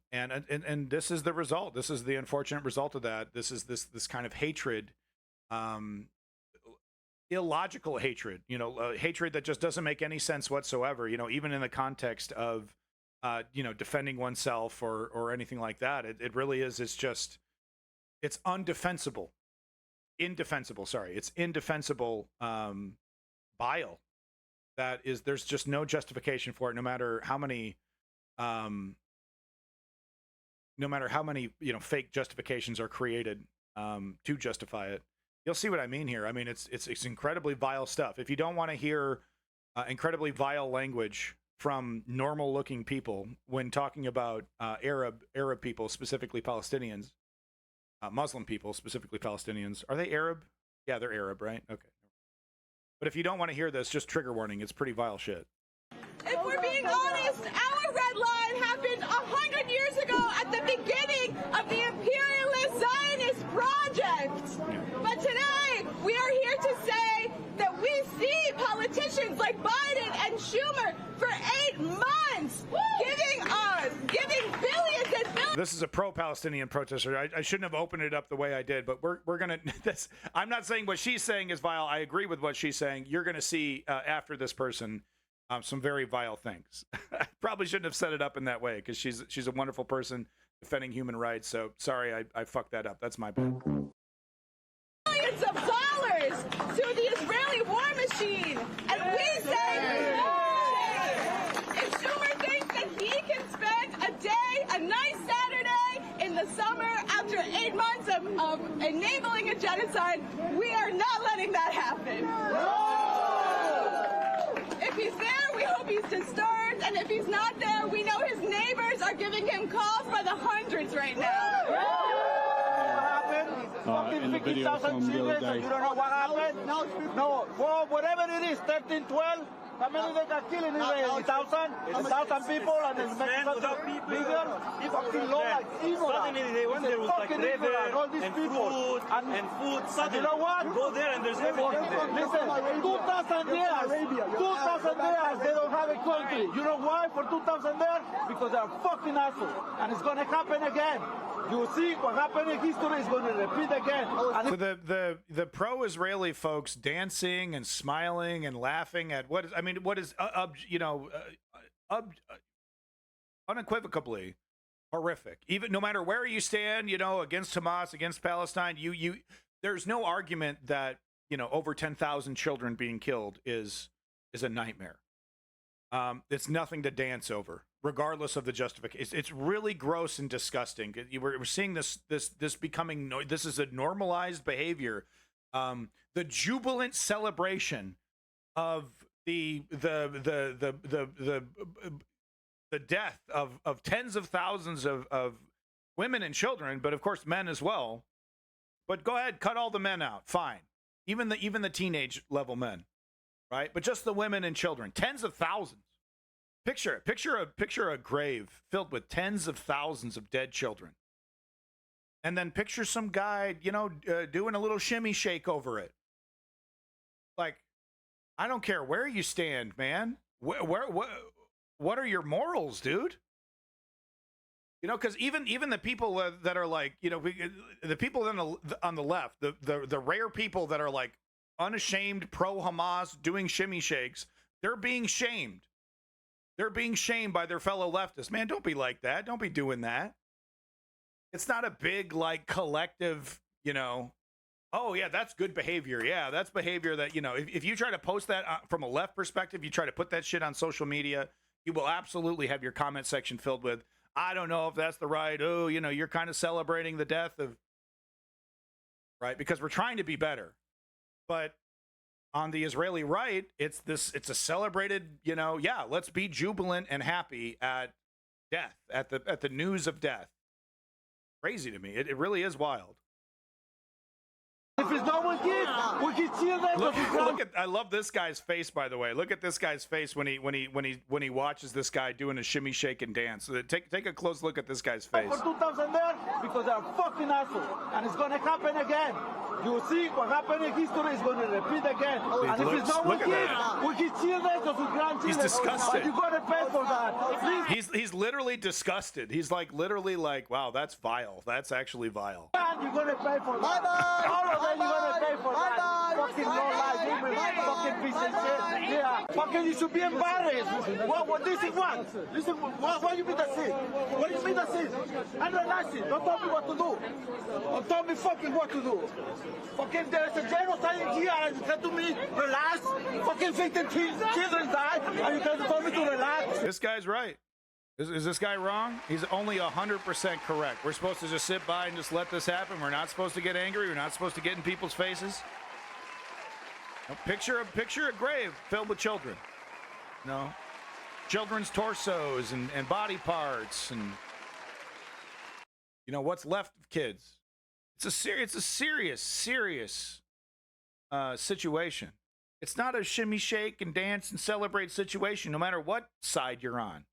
this is the result. This is the unfortunate result of that. This is this kind of hatred, illogical hatred, hatred that just doesn't make any sense whatsoever, even in the context of, defending oneself or anything like that. It really is. It's undefensible. Indefensible. Sorry. It's indefensible, bile. There's just no justification for it, no matter how many fake justifications are created to justify it. You'll see what I mean here. I mean, it's incredibly vile stuff. If you don't want to hear incredibly vile language from normal looking people when talking about Arab people, specifically Palestinians, Muslim people, specifically Palestinians, are they Arab? Yeah, they're Arab, right? Okay. But if you don't want to hear this, just trigger warning. It's pretty vile shit. If we're being honest, our red line happened 100 years ago at the beginning of the imperialist Zionist project. But today, we are here to say that we see politicians like Biden and Schumer for 8 months giving billions and billions. This is a pro-Palestinian protester. I shouldn't have opened it up the way I did, but we're gonna. I'm not saying what she's saying is vile. I agree with what she's saying. You're gonna see after this person some very vile things. I probably shouldn't have set it up in that way because she's a wonderful person defending human rights. So sorry, I fucked that up. That's my bad. Billions of dollars to the Israeli war machine, and we say no. If Schumer thinks that he can spend a nice Saturday in the summer after 8 months of enabling a genocide, we are not letting that happen. If he's there, we hope he's disturbed, and if he's not there, we know his neighbors are giving him calls by the hundreds right now. In the video from the other day. You don't know what happened? No. Well, whatever it is, 13, 12, how many they got killed in Israel? 1,000 people, and it's bigger. Fucking low like Ebola. Suddenly they went there with like river and food and food. Suddenly, you know what? You go there and there's everything there. Listen, 2,000 years, they don't have a country. You know why for 2,000 years? Because they're fucking assholes. And it's going to happen again. You see what happened in history is going to repeat again. So the pro-Israeli folks dancing and smiling and laughing at what is unequivocally horrific. Even no matter where you stand, against Hamas, against Palestine, there's no argument that over 10,000 children being killed is a nightmare. It's nothing to dance over, regardless of the justification. It's really gross and disgusting. We're seeing this becoming. This is a normalized behavior. The jubilant celebration of the death of tens of thousands of women and children, but of course men as well. But go ahead, cut all the men out. Fine, even the teenage level men. Right, but just the women and children, tens of thousands. Picture a grave filled with tens of thousands of dead children, and then picture some guy, doing a little shimmy shake over it. Like, I don't care where you stand, man. What are your morals, dude? Because even the people that are like, the people on the left, the rare people that are like unashamed pro-Hamas doing shimmy shakes, they're being shamed. They're being shamed by their fellow leftists. Man, don't be like that. Don't be doing that. It's not a big, like, collective, oh, yeah, that's good behavior. Yeah, that's behavior that, if you try to post that from a left perspective, you try to put that shit on social media, you will absolutely have your comment section filled with, I don't know if that's the right, you're kind of celebrating the death of, right? Because we're trying to be better. But on the Israeli right, it's a celebrated, yeah, let's be jubilant and happy at death, at the news of death. Crazy to me. It really is wild. If it's not one kid, we can see them. Look at, I love this guy's face, by the way. Look at this guy's face when he watches this guy doing a shimmy shake and dance. So take a close look at this guy's face. For 2,000 there because they're fucking assholes, and it's gonna happen again. You will see what happened in history is going to repeat again. And if it's not one kid, we can see them because we grandchildren. He's disgusted. But you gotta pay for that. He's literally disgusted. He's like literally like, wow, that's vile. That's actually vile. You're gonna pay for that. All of them, you're gonna pay for that. Fucking no life, you fucking piece of shit. Yeah, fucking you should be embarrassed. What this is what? This is what you mean that's it? What do you mean that's it? I'm relaxing. Don't tell me what to do. Don't tell me fucking what to do. Fucking there's a genocide here and you tell to me relax. Fucking victim children die and you tell me to relax. This guy's right. Is this guy wrong? He's only 100% correct. We're supposed to just sit by and just let this happen. We're not supposed to get angry. We're not supposed to get in people's faces. Picture a grave filled with children. Children's torsos and body parts and what's left of kids. It's a serious situation. It's not a shimmy shake and dance and celebrate situation, no matter what side you're on.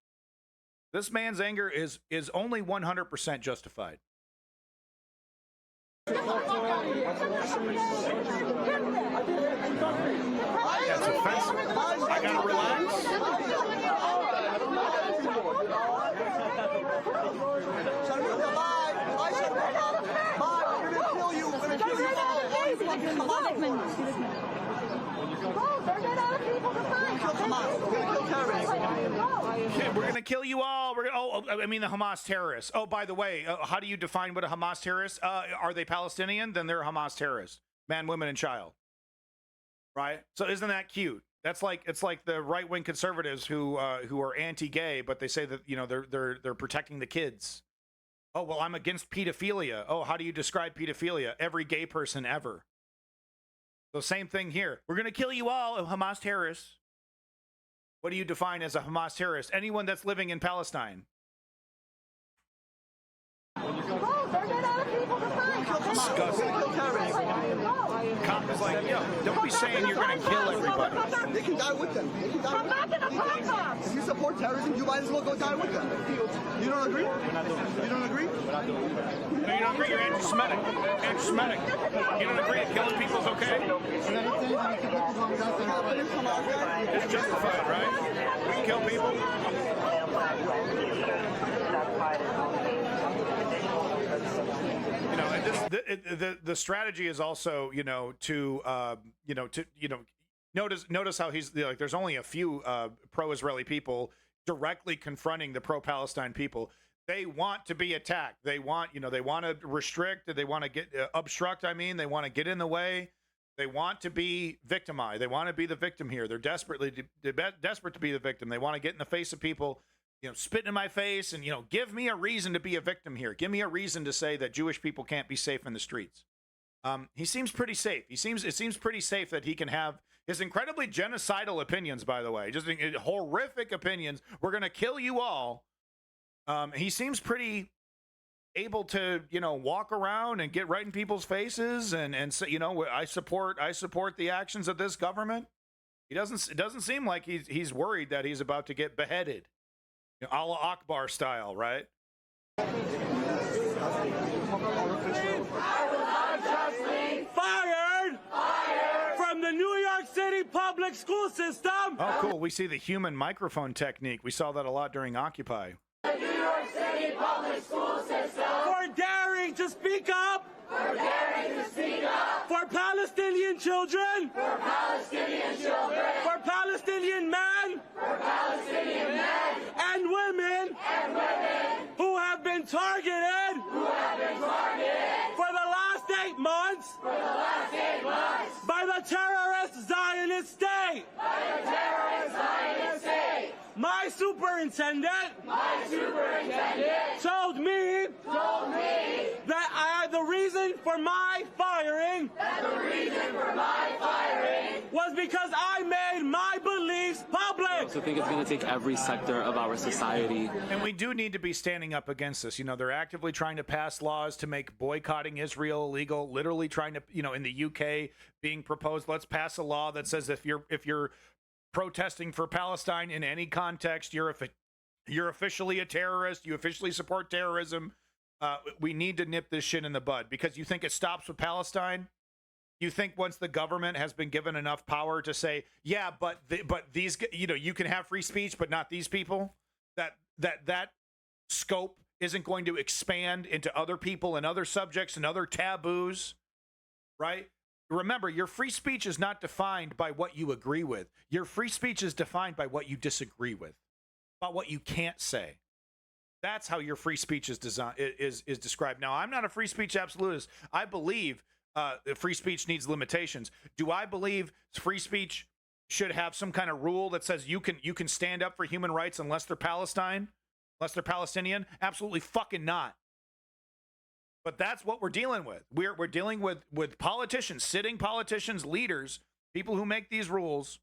This man's anger is only 100% justified. That's offensive. I gotta relax. We're gonna kill you all. The Hamas terrorists. Oh, by the way, how do you define what a Hamas terrorist? Are they Palestinian? Then they're a Hamas terrorist. Man, women, and child. Right? So isn't that cute? It's like the right-wing conservatives who are anti-gay, but they say that they're protecting the kids. Oh, well, I'm against pedophilia. Oh, how do you describe pedophilia? Every gay person ever. So same thing here. We're gonna kill you all, Hamas terrorists. What do you define as a Hamas terrorist? Anyone that's living in Palestine. Disgusting. Cop is like, don't be saying you're going to kill everybody. They can die with them. I'm not going to pop them. If you support terrorism, you might as well go die with them. You don't agree? You don't agree? No, you don't agree? You're anti-Semitic. Anti-Semitic. You don't agree that killing people's okay? It's justified, right? We can kill people. And the strategy is also, notice how he's like, there's only a few pro-Israeli people directly confronting the pro-Palestine people. They want to be attacked. They want, they want to restrict. They want to get obstruct. They want to get in the way. They want to be victimized. They want to be the victim here. They're desperate to be the victim. They want to get in the face of people, spit in my face and, give me a reason to be a victim here. Give me a reason to say that Jewish people can't be safe in the streets. He seems pretty safe. It seems pretty safe that he can have his incredibly genocidal opinions, by the way, just horrific opinions. We're going to kill you all. He seems pretty able to, walk around and get right in people's faces and say, I support the actions of this government. He doesn't. It doesn't seem like he's worried that he's about to get beheaded, Allah Akbar style, right? Fired from the New York City public school system. Oh, cool. We see the human microphone technique. We saw that a lot during Occupy. The New York City public school system. For daring to speak up. For daring to speak up. For Palestinian children. For Palestinian children. For Palestinian men. For Palestinian men. And women. And women. Who have been targeted. Who have been targeted. For the last 8 months. For the last 8 months. By the terrorist Zionist state. By the terrorist Zionist state. My superintendent told me that the reason for my firing was because I made my beliefs public. I also think it's going to take every sector of our society. And we do need to be standing up against this. They're actively trying to pass laws to make boycotting Israel illegal, literally trying to, in the UK being proposed, let's pass a law that says if you're protesting for Palestine in any context, you're officially a terrorist. You officially support terrorism. We need to nip this shit in the bud, because you think it stops with Palestine. You think once the government has been given enough power to say, yeah, but these, you can have free speech, but not these people, that scope isn't going to expand into other people and other subjects and other taboos, right? Remember, your free speech is not defined by what you agree with. Your free speech is defined by what you disagree with, about what you can't say. That's how your free speech is described. Now, I'm not a free speech absolutist. I believe free speech needs limitations. Do I believe free speech should have some kind of rule that says you can stand up for human rights unless they're Palestinian? Absolutely fucking not. But that's what we're dealing with. We're dealing with politicians, sitting politicians, leaders, people who make these rules,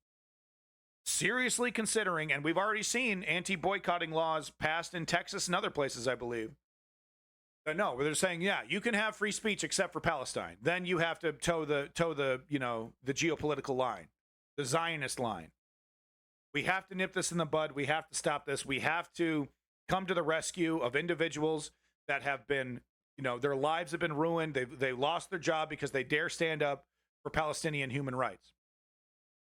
seriously considering, and we've already seen anti-boycotting laws passed in Texas and other places, I believe. But no, where they're saying, yeah, you can have free speech except for Palestine. Then you have to toe the the geopolitical line, the Zionist line. We have to nip this in the bud. We have to stop this. We have to come to the rescue of individuals that have been, their lives have been ruined. They lost their job because they dare stand up for Palestinian human rights.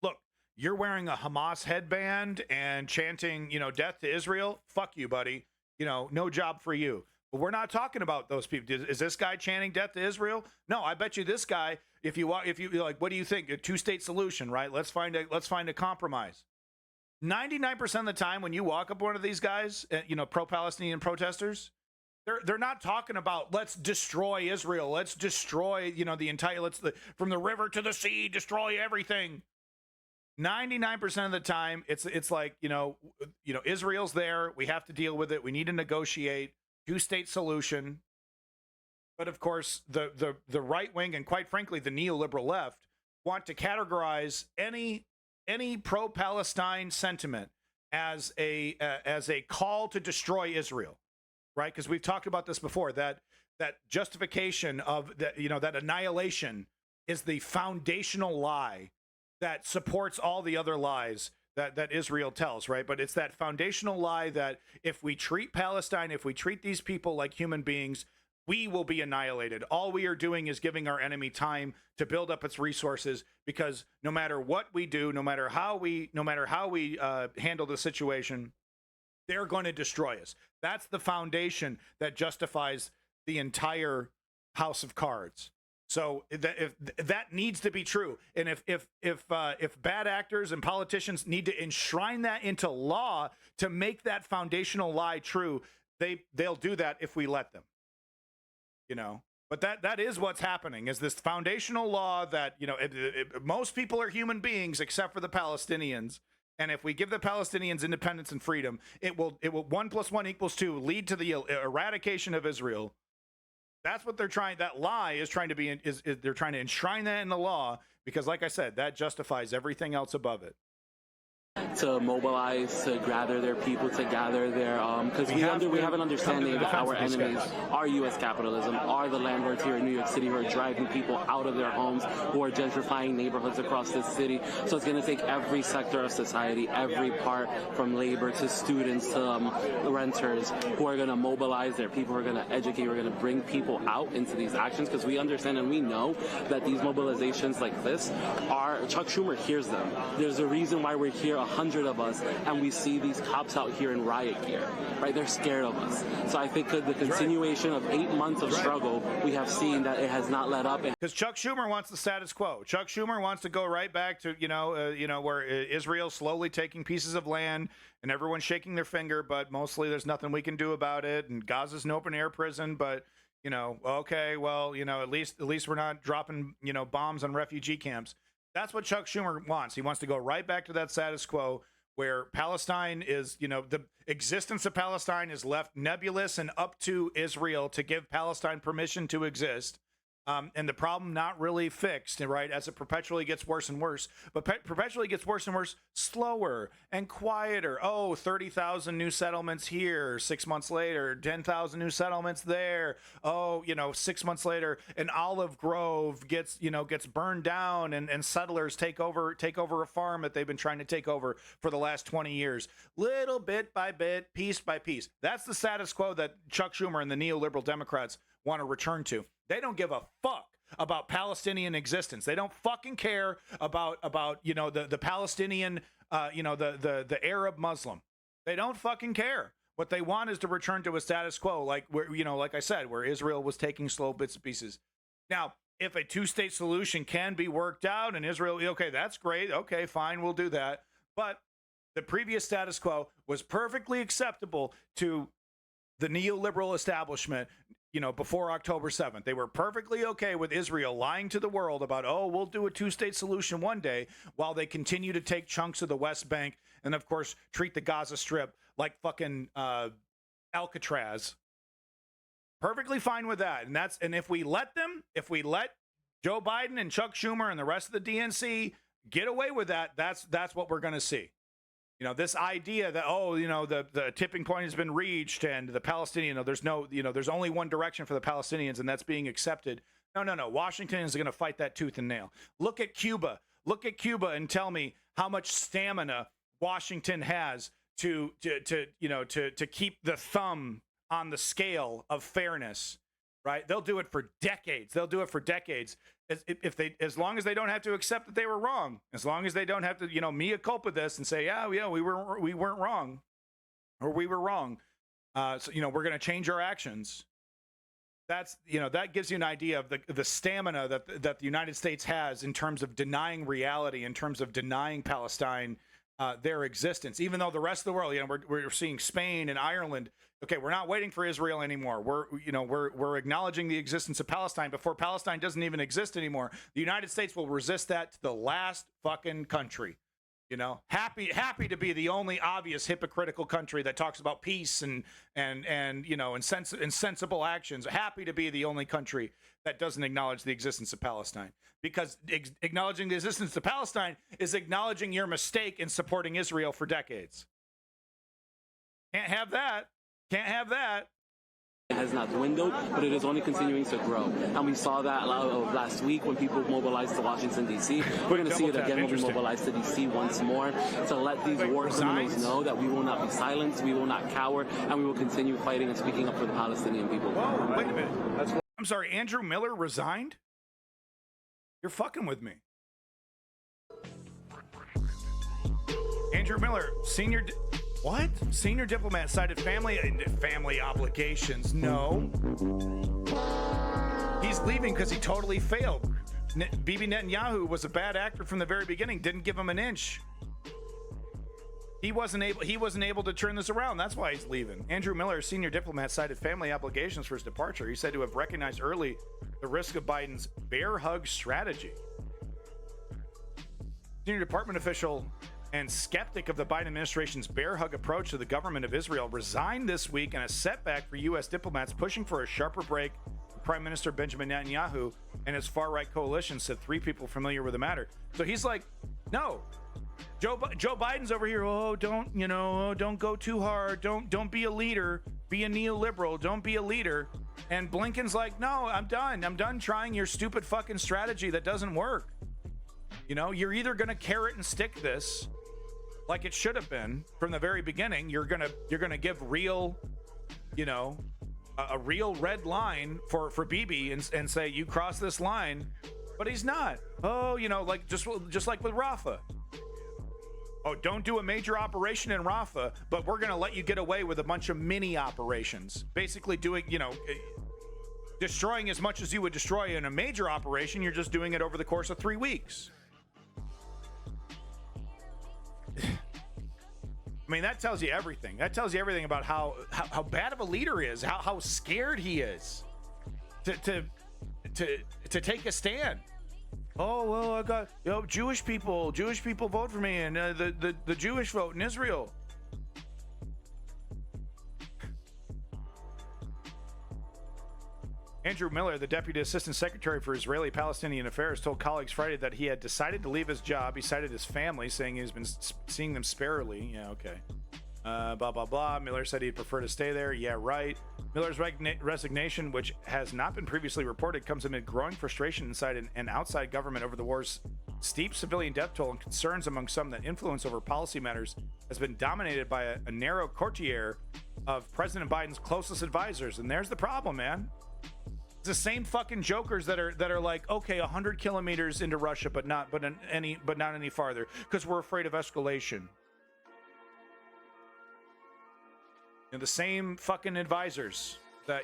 Look, you're wearing a Hamas headband and chanting, death to Israel. Fuck you, buddy. No job for you. But we're not talking about those people. Is this guy chanting death to Israel? No, I bet you this guy, if you like, what do you think? A two-state solution, right? Let's find a compromise. 99% of the time when you walk up one of these guys, pro-Palestinian protesters, they're not talking about let's destroy Israel, let's destroy the entire, from the river to the sea, destroy everything. 99% of the time it's like Israel's there, we have to deal with it, we need to negotiate two-state solution. But of course the right wing and quite frankly the neoliberal left want to categorize any pro-Palestine sentiment as a call to destroy Israel. Right, because we've talked about this before. That justification of that, that annihilation is the foundational lie that supports all the other lies that Israel tells. Right, but it's that foundational lie that if we treat Palestine, if we treat these people like human beings, we will be annihilated. All we are doing is giving our enemy time to build up its resources, because no matter what we do, no matter how we handle the situation, they're going to destroy us. That's the foundation that justifies the entire house of cards. So if that needs to be true, and if bad actors and politicians need to enshrine that into law to make that foundational lie true, they'll do that if we let them. But that is what's happening, is this foundational law that most people are human beings except for the Palestinians. And if we give the Palestinians independence and freedom, it will 1 + 1 = 2 lead to the eradication of Israel. That's what they're trying. That lie is trying to be. They're trying to enshrine that in the law, because, like I said, that justifies everything else above it. to mobilize, to gather their people, to gather their, because we have an understanding that our enemies are U.S. capitalism, are the landlords here in New York City who are driving people out of their homes, who are gentrifying neighborhoods across this city. So it's going to take every sector of society, every part from labor to students to renters, who are going to mobilize their people, who are going to educate, who are going to bring people out into these actions, because we understand and we know that these mobilizations like this are, Chuck Schumer hears them. There's a reason why we're here, 100 of us, and we see these cops out here in riot gear, right? They're scared of us. So I think the continuation of 8 months of struggle, we have seen that it has not let up. Because Chuck Schumer wants the status quo. Chuck Schumer wants to go right back to, where Israel's slowly taking pieces of land and everyone's shaking their finger, but mostly there's nothing we can do about it. And Gaza's an open air prison, but okay, well, at least we're not dropping, bombs on refugee camps. That's what Chuck Schumer wants. He wants to go right back to that status quo where Palestine is, the existence of Palestine is left nebulous and up to Israel to give Palestine permission to exist. And the problem not really fixed, right, as it perpetually gets worse and worse, but perpetually gets worse and worse, slower and quieter. Oh, 30,000 new settlements here, 6 months later, 10,000 new settlements there. Oh, 6 months later, an olive grove gets burned down and settlers take over a farm that they've been trying to take over for the last 20 years. Little bit by bit, piece by piece. That's the status quo that Chuck Schumer and the neoliberal Democrats want to return to. They don't give a fuck about Palestinian existence. They don't fucking care about the Palestinian, the Arab Muslim. They don't fucking care. What they want is to return to a status quo, like I said, where Israel was taking slow bits and pieces. Now, if a two-state solution can be worked out and Israel, okay, that's great. Okay, fine, we'll do that. But the previous status quo was perfectly acceptable to the neoliberal establishment. Before October 7th, they were perfectly okay with Israel lying to the world about, oh, we'll do a two-state solution one day, while they continue to take chunks of the West Bank and, of course, treat the Gaza Strip like fucking Alcatraz. Perfectly fine with that. And if we let Joe Biden and Chuck Schumer and the rest of the DNC get away with that, that's what we're going to see. This idea that, the tipping point has been reached and the Palestinian, there's only one direction for the Palestinians, and that's being accepted. No. Washington is going to fight that tooth and nail. Look at Cuba and tell me how much stamina Washington has to keep the thumb on the scale of fairness, right? They'll do it for decades. As long as they don't have to accept that they were wrong, as long as they don't have to, mea culpa this and say, yeah, we weren't wrong, or we were wrong. So we're going to change our actions. That's, that gives you an idea of the stamina that the United States has in terms of denying reality, in terms of denying Palestine their existence, even though the rest of the world, we're seeing Spain and Ireland. Okay, we're not waiting for Israel anymore. We're acknowledging the existence of Palestine before Palestine doesn't even exist anymore. The United States will resist that to the last fucking country. Happy to be the only obvious hypocritical country that talks about peace and sensible actions. Happy to be the only country that doesn't acknowledge the existence of Palestine, because acknowledging the existence of Palestine is acknowledging your mistake in supporting Israel for decades. Can't have that. It has not dwindled, but it is only continuing to grow. And we saw that last week when people mobilized to Washington, D.C. We're going to see it again when we mobilize to D.C. once more, to let these war criminals know that we will not be silenced, we will not cower, and we will continue fighting and speaking up for the Palestinian people. Whoa, wait a minute. I'm sorry, Andrew Miller resigned? You're fucking with me. Andrew Miller, senior diplomat, cited family obligations. No. He's leaving because he totally failed. Bibi Netanyahu was a bad actor from the very beginning, didn't give him an inch. He wasn't able to turn this around. That's why he's leaving. Andrew Miller, senior diplomat, cited family obligations for his departure. He said to have recognized early the risk of Biden's bear hug strategy. Senior department official and skeptic of the Biden administration's bear hug approach to the government of Israel resigned this week in a setback for U.S. diplomats pushing for a sharper break. Prime Minister Benjamin Netanyahu and his far-right coalition, said 3 people familiar with the matter. So he's like, no, Joe Biden's over here. Oh, don't go too hard. Don't be a leader. Be a neoliberal. Don't be a leader. And Blinken's like, no, I'm done. I'm done trying your stupid fucking strategy that doesn't work. You're either gonna carrot and stick this, like it should have been from the very beginning. You're gonna give real, a real red line for Bibi and say you cross this line, but he's not. Oh, like just like with Rafah. Oh, don't do a major operation in Rafah, but we're going to let you get away with a bunch of mini operations. Basically doing, destroying as much as you would destroy in a major operation. You're just doing it over the course of 3 weeks. I mean, that tells you everything. That tells you everything about how bad of a leader he is, how scared he is to take a stand. Oh, well, I got, Jewish people vote for me, and the Jewish vote in Israel. Andrew Miller, the Deputy Assistant Secretary for Israeli-Palestinian Affairs, told colleagues Friday that he had decided to leave his job. He cited his family, saying he's been seeing them sparely. Yeah, okay. Blah, blah, blah. Miller said he'd prefer to stay there. Yeah, right. Miller's resignation, which has not been previously reported, comes amid growing frustration inside and outside government over the war's steep civilian death toll and concerns among some that influence over policy matters has been dominated by a narrow coterie of President Biden's closest advisors. And there's the problem, man. It's the same fucking jokers that are like, okay, 100 kilometers into Russia, but not any farther because we're afraid of escalation. And the same fucking advisors that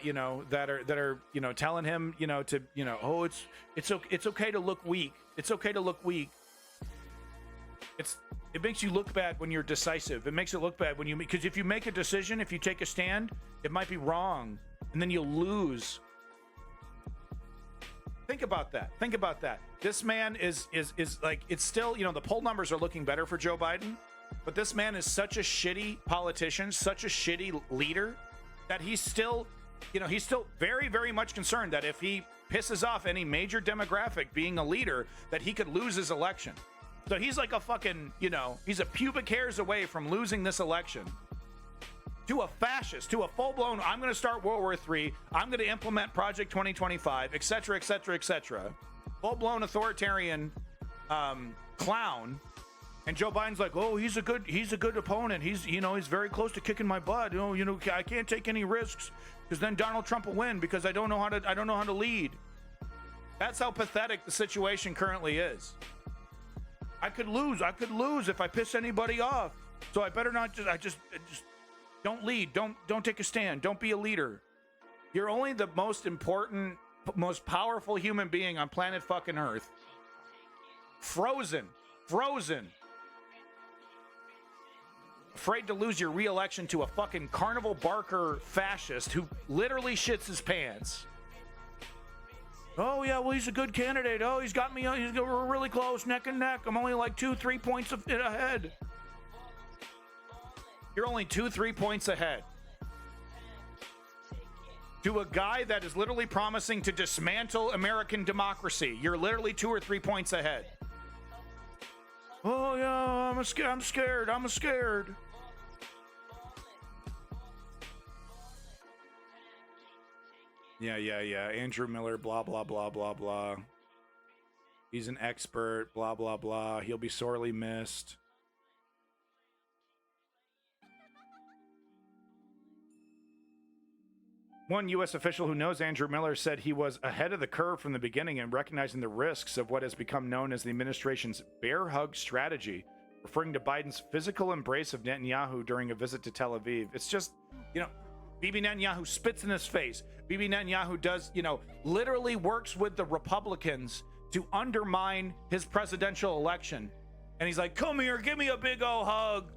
that are telling him oh, it's okay to look weak. It's okay to look weak. It makes you look bad when you're decisive. It makes it look bad when because if you make a decision, if you take a stand, it might be wrong, and then you'll lose. Think about that. This man is like, it's still, the poll numbers are looking better for Joe Biden, but this man is such a shitty politician, such a shitty leader, that he's still very, very much concerned that if he pisses off any major demographic being a leader, that he could lose his election. So he's like a fucking, he's a pubic hairs away from losing this election to a fascist, to a full-blown, I'm going to start World War III, I'm going to implement Project 2025, etc., etc., etc. Full-blown authoritarian clown. And Joe Biden's like, oh, he's a good opponent. He's very close to kicking my butt. I can't take any risks because then Donald Trump will win because I don't know how to lead. That's how pathetic the situation currently is. I could lose if I piss anybody off. So I better not just don't lead. Don't take a stand. Don't be a leader. You're only the most important, most powerful human being on planet fucking Earth. Frozen. Afraid to lose your re-election to a fucking carnival barker fascist who literally shits his pants. Oh yeah, well he's a good candidate. Oh, he's got me. We're really close, neck and neck. I'm only like 2-3 points ahead. You're only 2-3 points ahead to a guy that is literally promising to dismantle American democracy. You're literally 2 or 3 points ahead. Oh yeah, I'm scared. Yeah. Andrew Miller, blah, blah, blah, blah, blah. He's an expert, blah, blah, blah. He'll be sorely missed. One U.S. official who knows Andrew Miller said he was ahead of the curve from the beginning in recognizing the risks of what has become known as the administration's bear hug strategy, referring to Biden's physical embrace of Netanyahu during a visit to Tel Aviv. It's just, Bibi Netanyahu spits in his face. Bibi Netanyahu does, literally works with the Republicans to undermine his presidential election. And he's like, come here, give me a big old hug.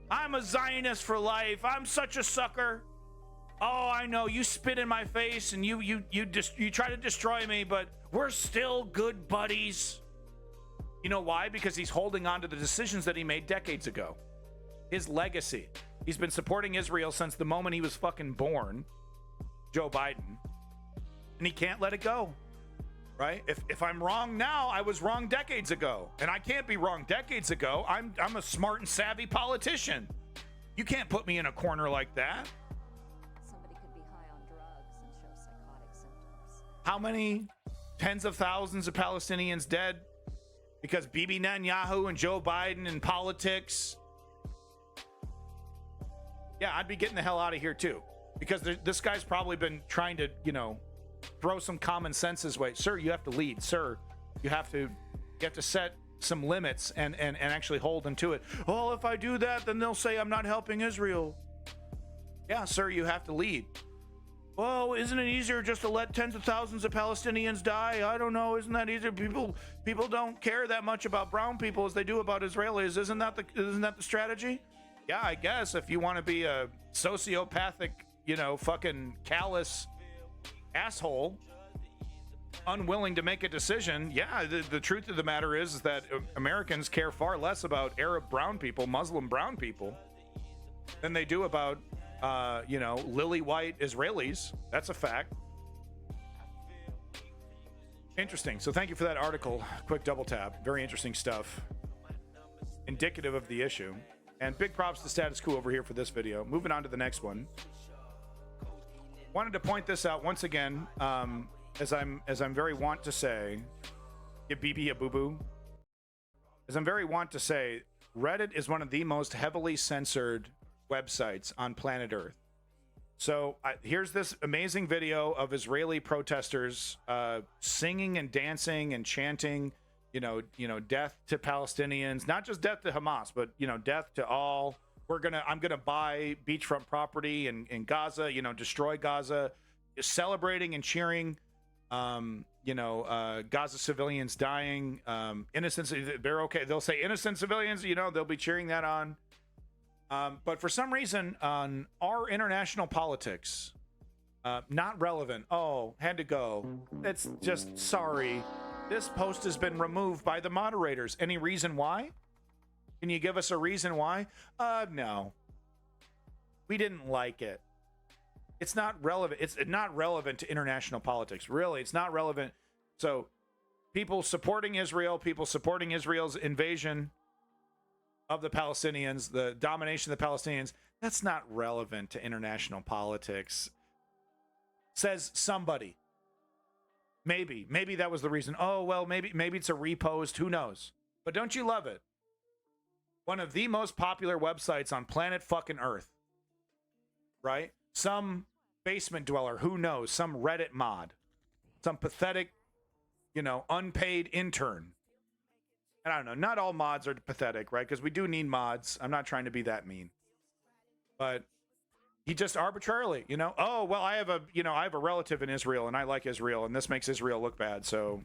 I'm a Zionist for life. I'm such a sucker. Oh, I know, you spit in my face and you try to destroy me, but we're still good buddies. You know why? Because he's holding on to the decisions that he made decades ago. His legacy. He's been supporting Israel since the moment he was fucking born, Joe Biden, and he can't let it go. right? If I'm wrong now, I was wrong decades ago, and I can't be wrong decades ago. I'm a smart and savvy politician. You can't put me in a corner like that. Somebody could be high on drugs and show psychotic symptoms. How many tens of thousands of Palestinians dead because Bibi Netanyahu and Joe Biden and politics? Yeah, I'd be getting the hell out of here too, because this guy's probably been trying to, throw some common sense his way. Sir, you have to lead. Sir, you have to set some limits and actually hold them to it. Well, if I do that, then they'll say I'm not helping Israel. Yeah, sir, you have to lead. Well, isn't it easier just to let tens of thousands of Palestinians die? I don't know. Isn't that easier? People don't care that much about brown people as they do about Israelis. Isn't that the strategy? Yeah, I guess if you want to be a sociopathic, fucking callous asshole, unwilling to make a decision. Yeah, the truth of the matter is that Americans care far less about Arab brown people, Muslim brown people, than they do about lily white Israelis. That's a fact. Interesting. So thank you for that article. Quick double tap. Very interesting stuff. Indicative of the issue. And big props to Status Quo over here for this video. Moving on to the next one. Wanted to point this out once again, as I'm very wont to say, give BB a boo-boo. As I'm very wont to say, Reddit is one of the most heavily censored websites on planet Earth. So here's this amazing video of Israeli protesters singing and dancing and chanting, death to Palestinians, not just death to Hamas, but death to all. I'm gonna buy beachfront property in Gaza, destroy Gaza, celebrating and cheering, Gaza civilians dying, innocent. They're okay. They'll say innocent civilians, they'll be cheering that on. But for some reason, on our international politics, not relevant. Oh, had to go. It's just sorry. This post has been removed by the moderators. Any reason why? Can you give us a reason why? No. We didn't like it. It's not relevant. It's not relevant to international politics. Really, it's not relevant. So people supporting Israel, people supporting Israel's invasion of the Palestinians, the domination of the Palestinians, that's not relevant to international politics. Says somebody. Maybe that was the reason. Oh, well, maybe it's a repost. Who knows? But don't you love it? One of the most popular websites on planet fucking Earth. Right? Some basement dweller, who knows? Some Reddit mod. Some pathetic, unpaid intern. And I don't know. Not all mods are pathetic, right? Because we do need mods. I'm not trying to be that mean. But he just arbitrarily, oh, well, I have a relative in Israel and I like Israel and this makes Israel look bad. So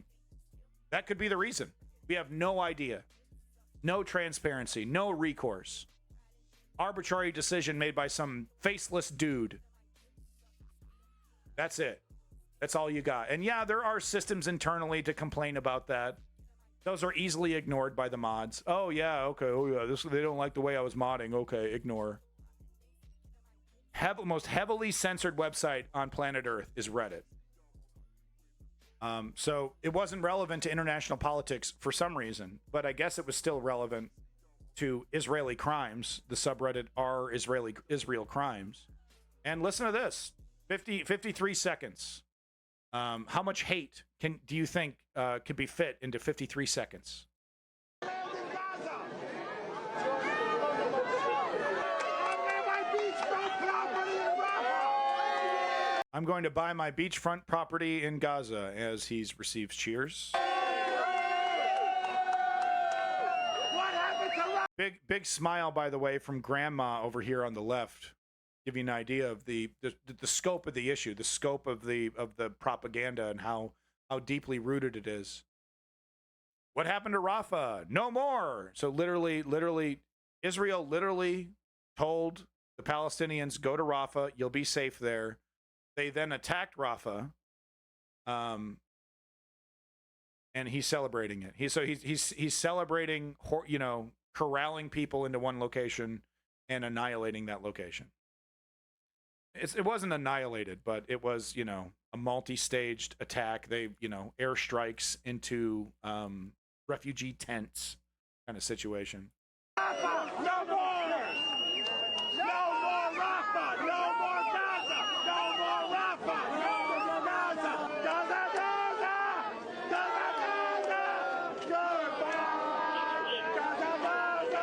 that could be the reason. We have no idea. No transparency, no recourse. Arbitrary decision made by some faceless dude. That's it. That's all you got. And yeah, there are systems internally to complain about that. Those are easily ignored by the mods. Oh yeah, okay. Oh yeah, they don't like the way I was modding. Okay, ignore. Most heavily censored website on planet Earth is Reddit. So it wasn't relevant to international politics for some reason, but I guess it was still relevant to Israeli crimes. The subreddit r Israel crimes. And listen to this: 53 seconds. How much hate do you think could be fit into 53 seconds? I'm going to buy my beachfront property in Gaza as he receives cheers. Big smile, by the way, from Grandma over here on the left. Give you an idea of the scope of the issue, the scope of the propaganda, and how deeply rooted it is. What happened to Rafah? No more. So literally, Israel literally told the Palestinians, go to Rafah, you'll be safe there. They then attacked Rafah, and he's celebrating it. He's celebrating, corralling people into one location and annihilating that location. it wasn't annihilated, but it was, you know, a multi-staged attack. They, you know, airstrikes into refugee tents kind of situation. No more! No more Rafa! No more Gaza! No more Rafa! No more Gaza! Gaza! Gaza! Gaza! Gaza! Goodbye! Gaza! Gaza!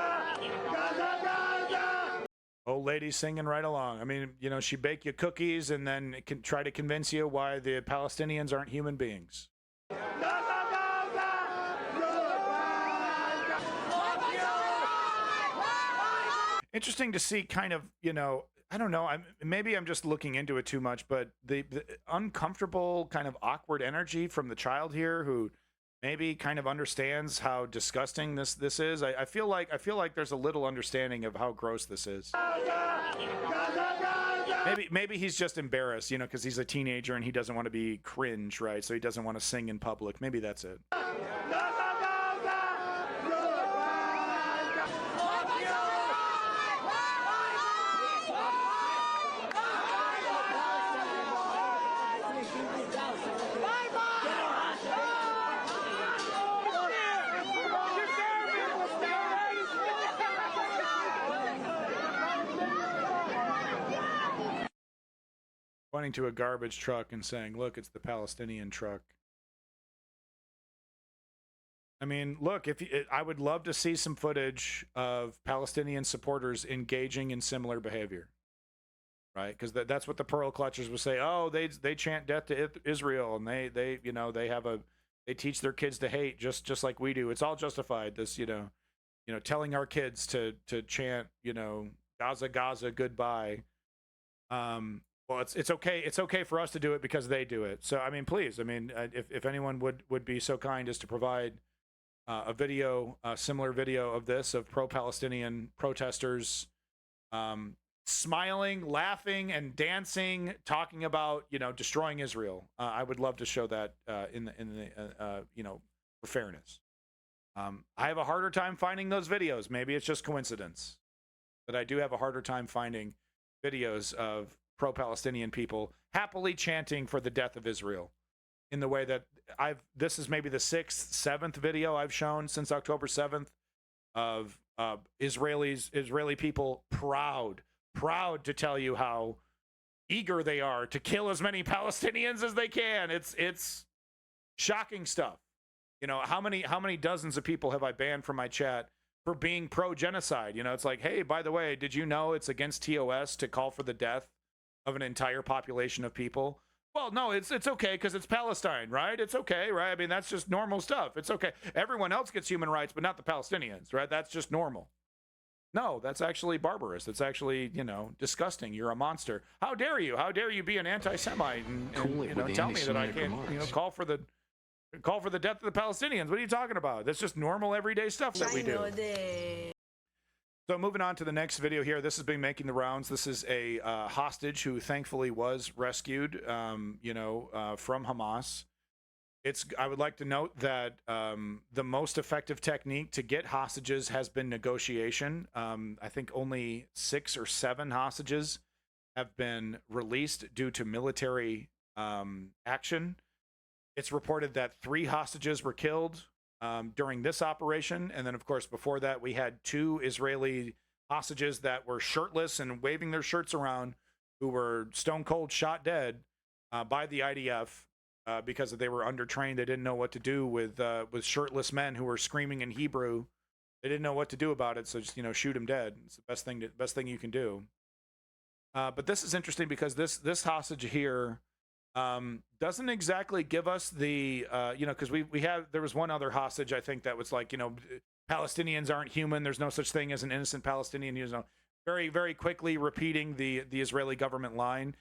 Gaza! Gaza! Old lady singing right along. I mean, you know, she bake you cookies and then can try to convince you why the Palestinians aren't human beings. Interesting to see kind of, you know, I don't know, maybe I'm just looking into it too much, but the uncomfortable kind of awkward energy from the child here who maybe kind of understands how disgusting this is. I feel like there's a little understanding of how gross this is. Maybe he's just embarrassed, you know, because he's a teenager and he doesn't want to be cringe, right? So he doesn't want to sing in public. Maybe that's it. Pointing to a garbage truck and saying, look, it's the Palestinian truck. I mean, look, I would love to see some footage of Palestinian supporters engaging in similar behavior, right? Because that's what the pearl clutchers would say. Oh, they chant death to Israel, and they you know, they teach their kids to hate just like we do. It's all justified. This, you know, telling our kids to chant, you know, Gaza, Gaza, goodbye. Well, it's okay. It's okay for us to do it because they do it. So, I mean, please, I mean, if anyone would be so kind as to provide a video, a similar video of this, of pro-Palestinian protesters smiling, laughing, and dancing, talking about, you know, destroying Israel. I would love to show that in the you know, for fairness. I have a harder time finding those videos. Maybe it's just coincidence, but I do have a harder time finding videos of pro-Palestinian people happily chanting for the death of Israel in the way that this is maybe the 6th, 7th video I've shown since October 7th of Israeli people proud to tell you how eager they are to kill as many Palestinians as they can. It's shocking stuff. You know, how many dozens of people have I banned from my chat for being pro-genocide? You know, it's like, hey, by the way, did you know it's against TOS to call for the death of an entire population of people? Well, no, it's okay because it's Palestine, right? It's okay, right? I mean, that's just normal stuff. It's okay. Everyone else gets human rights, but not the Palestinians, right? That's just normal. No, that's actually barbarous. That's actually, you know, disgusting. You're a monster. How dare you? How dare you be an anti-Semite and you know, tell me that I can't, you know, call for the death of the Palestinians? What are you talking about? That's just normal everyday stuff that we do. So moving on to the next video here, this has been making the rounds. This is a hostage who thankfully was rescued, you know, from Hamas. I would like to note that the most effective technique to get hostages has been negotiation. I think only 6 or 7 hostages have been released due to military action. It's reported that 3 hostages were killed during this operation. And then, of course, before that, we had 2 Israeli hostages that were shirtless and waving their shirts around who were stone cold shot dead by the IDF because they were undertrained. They didn't know what to do with shirtless men who were screaming in Hebrew. They didn't know what to do about it. So just, you know, shoot them dead. It's the best thing you can do. But this is interesting because this hostage here doesn't exactly give us the, you know, because there was one other hostage, I think, that was like, you know, Palestinians aren't human. There's no such thing as an innocent Palestinian, you know, very, very quickly repeating the Israeli government line.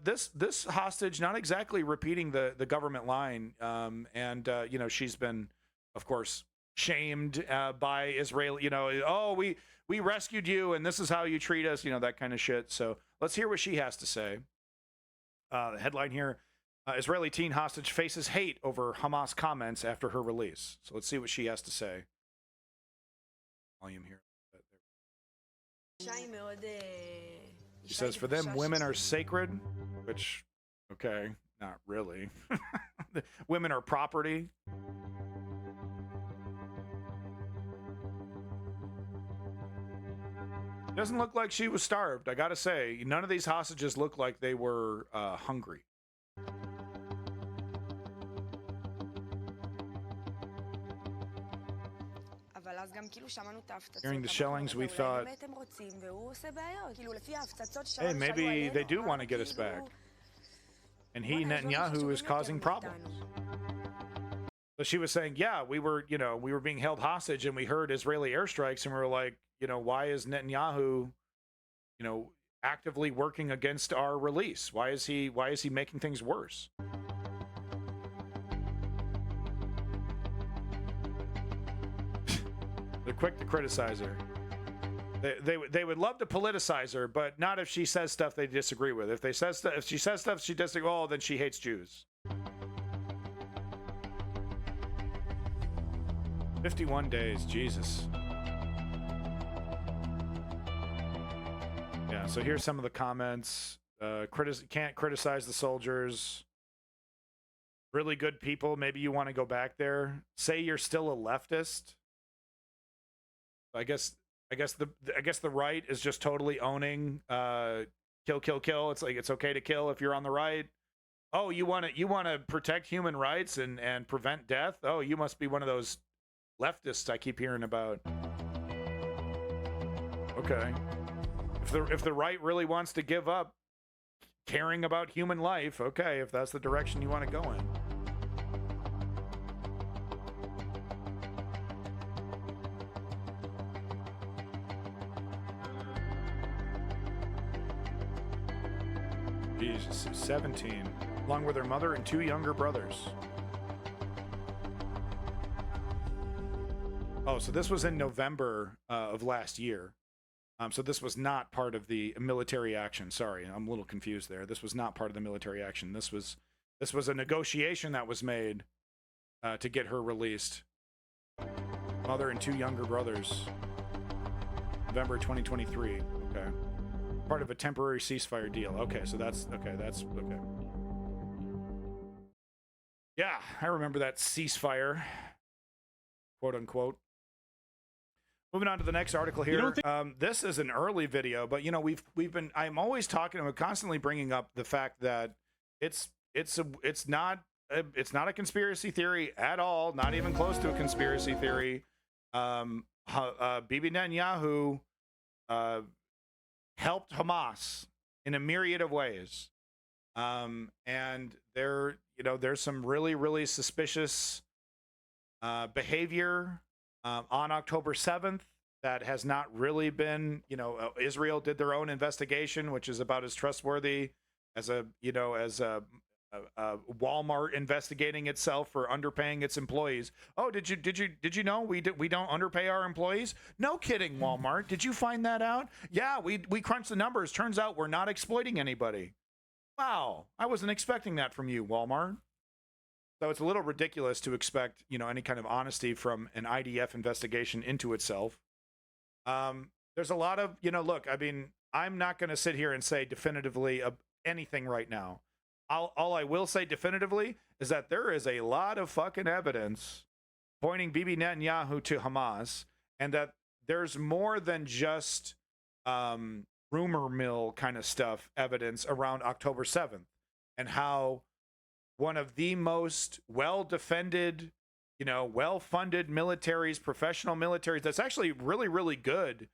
This hostage, not exactly repeating the government line. And you know, she's been, of course, shamed by Israeli, you know, oh, we rescued you and this is how you treat us, you know, that kind of shit. So let's hear what she has to say. The headline here, Israeli teen hostage faces hate over Hamas comments after her release. So let's see what she has to say. Volume here. She says, for them, women are sacred, which, okay, not really. Women are property. Doesn't look like she was starved, I gotta say. None of these hostages look like they were hungry. Hearing the shellings, we thought, hey, maybe they do want to get us back. And he, Netanyahu, is causing problems. So she was saying, yeah, we were being held hostage and we heard Israeli airstrikes and we were like, why is Netanyahu, actively working against our release? Why is he making things worse? They're quick to criticize her. They would love to politicize her, but not if she says stuff they disagree with. If she says stuff she disagrees, oh, then she hates Jews. 51 days, Jesus. Yeah, so here's some of the comments. Can't criticize the soldiers. Really good people. Maybe you want to go back there. Say you're still a leftist. I guess the right is just totally owning kill, kill, kill. It's like it's okay to kill if you're on the right. Oh, you want to protect human rights and prevent death? Oh, you must be one of those leftists I keep hearing about. Okay. If the right really wants to give up caring about human life, okay, if that's the direction you want to go in. Jesus, 17, along with her mother and 2 younger brothers. Oh, so this was in November of last year. So this was not part of the military action. Sorry, I'm a little confused there. This was not part of the military action. This was a negotiation that was made to get her released. Mother and 2 younger brothers. November 2023. Okay. Part of a temporary ceasefire deal. Okay, so that's okay. Yeah, I remember that ceasefire, quote unquote. Moving on to the next article here. This is an early video, but I'm always talking. I'm constantly bringing up the fact that it's not a conspiracy theory at all. Not even close to a conspiracy theory. Bibi Netanyahu helped Hamas in a myriad of ways, and there's some really, really suspicious behavior on October 7th that has not really been, Israel did their own investigation, which is about as trustworthy as a Walmart investigating itself for underpaying its employees. Oh, did you know we don't underpay our employees? No kidding, Walmart. Did you find that out? Yeah, we crunched the numbers. Turns out we're not exploiting anybody. Wow, I wasn't expecting that from you, Walmart. So it's a little ridiculous to expect, any kind of honesty from an IDF investigation into itself. There's a lot of, look, I mean, I'm not going to sit here and say definitively anything right now. All I will say definitively is that there is a lot of fucking evidence pointing Bibi Netanyahu to Hamas, and that there's more than just rumor mill kind of stuff, evidence around October 7th, and how one of the most well-defended, well-funded militaries, professional militaries, that's actually really, really good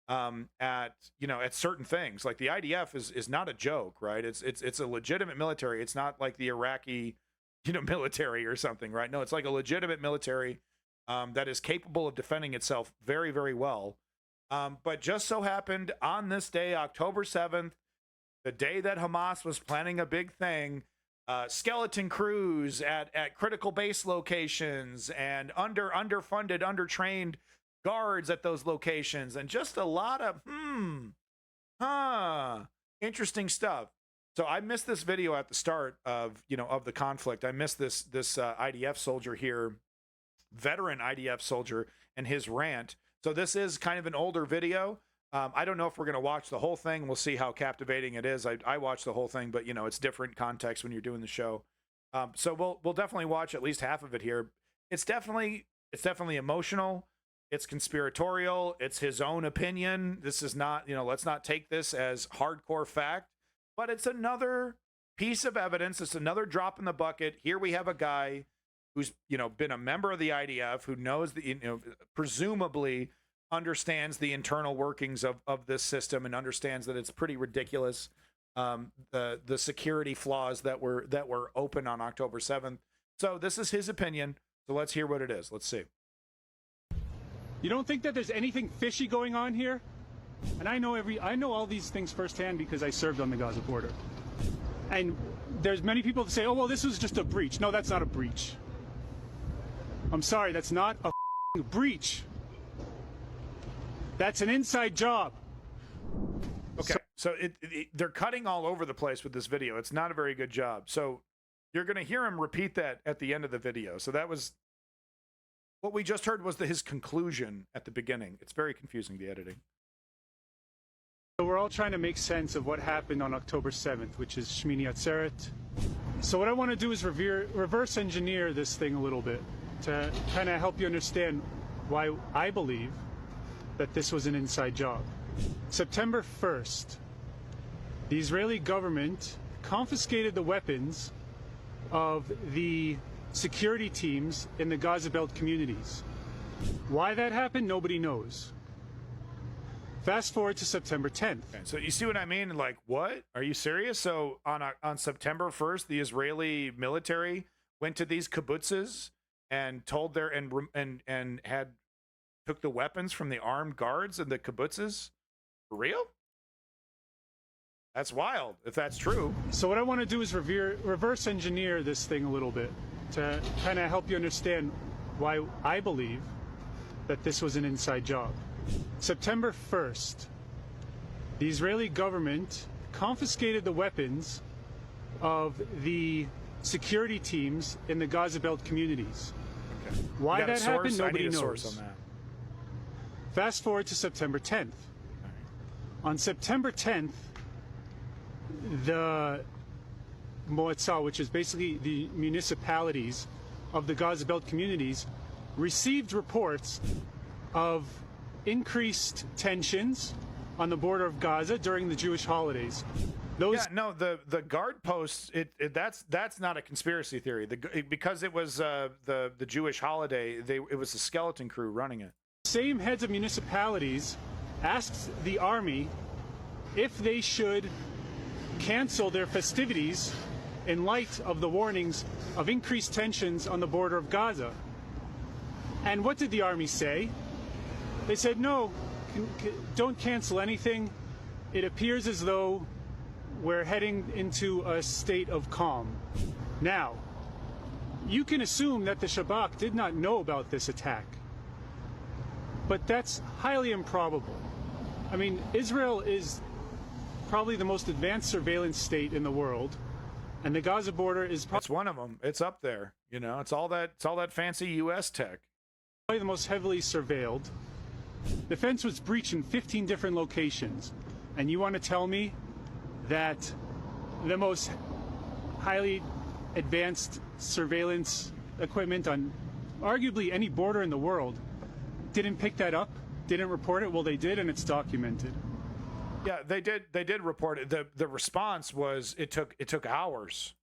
at certain things. Like the IDF is not a joke, right? It's a legitimate military. It's not like the Iraqi, military or something, right? No, it's like a legitimate military that is capable of defending itself very, very well. But just so happened on this day, October 7th, the day that Hamas was planning a big thing, skeleton crews at critical base locations and underfunded, undertrained guards at those locations, and just a lot of interesting stuff. So I missed this video at the start of the conflict. I missed this IDF soldier here, veteran IDF soldier, and his rant. So this is kind of an older video. I don't know if we're going to watch the whole thing. We'll see how captivating it is. I watched the whole thing, but it's different context when you're doing the show. So we'll definitely watch at least half of it here. It's definitely emotional. It's conspiratorial. It's his own opinion. This is not, let's not take this as hardcore fact, but it's another piece of evidence. It's another drop in the bucket. Here we have a guy who's, been a member of the IDF, who knows presumably understands the internal workings of this system and understands that it's pretty ridiculous. The security flaws that were open on October 7th. So this is his opinion. So let's hear what it is. Let's see. You don't think that there's anything fishy going on here? And I know all these things firsthand because I served on the Gaza border. And there's many people that say, oh, well, this was just a breach. No, that's not a breach. I'm sorry, that's not a breach. That's an inside job. Okay, so they're cutting all over the place with this video. It's not a very good job. So you're going to hear him repeat that at the end of the video. So that was what we just heard was his conclusion at the beginning. It's very confusing, the editing. So we're all trying to make sense of what happened on October 7th, which is Shmini Atzeret. So what I want to do is reverse engineer this thing a little bit to kind of help you understand why I believe that this was an inside job. September 1st, the Israeli government confiscated the weapons of the security teams in the Gaza Belt communities. Why that happened, nobody knows. Fast forward to September 10th. Okay, so you see what I mean? Like, what? Are you serious? So on September 1st, the Israeli military went to these kibbutzes and told took the weapons from the armed guards in the kibbutzes? For real? That's wild, if that's true. So what I want to do is reverse engineer this thing a little bit to kind of help you understand why I believe that this was an inside job. September 1st, the Israeli government confiscated the weapons of the security teams in the Gaza Belt communities. Okay. Why that happened, nobody knows. Source on that. Fast forward to September 10th. Right. On September 10th, the Moatzah, which is basically the municipalities of the Gaza Belt communities, received reports of increased tensions on the border of Gaza during the Jewish holidays. The guard posts, that's not a conspiracy theory. Because it was the Jewish holiday, it was a skeleton crew running it. Same heads of municipalities asked the army if they should cancel their festivities in light of the warnings of increased tensions on the border of Gaza. And what did the army say? They said, no, don't cancel anything. It appears as though we're heading into a state of calm. Now, you can assume that the Shabak did not know about this attack, but that's highly improbable. I mean, Israel is probably the most advanced surveillance state in the world, and the Gaza border is it's one of them. It's up there. It's all that fancy U.S. tech. Probably the most heavily surveilled. The fence was breached in 15 different locations, and you want to tell me that the most highly advanced surveillance equipment on arguably any border in the world didn't pick that up, didn't report it? Well, they did, and it's documented. Yeah, they did report it. The response was it took hours.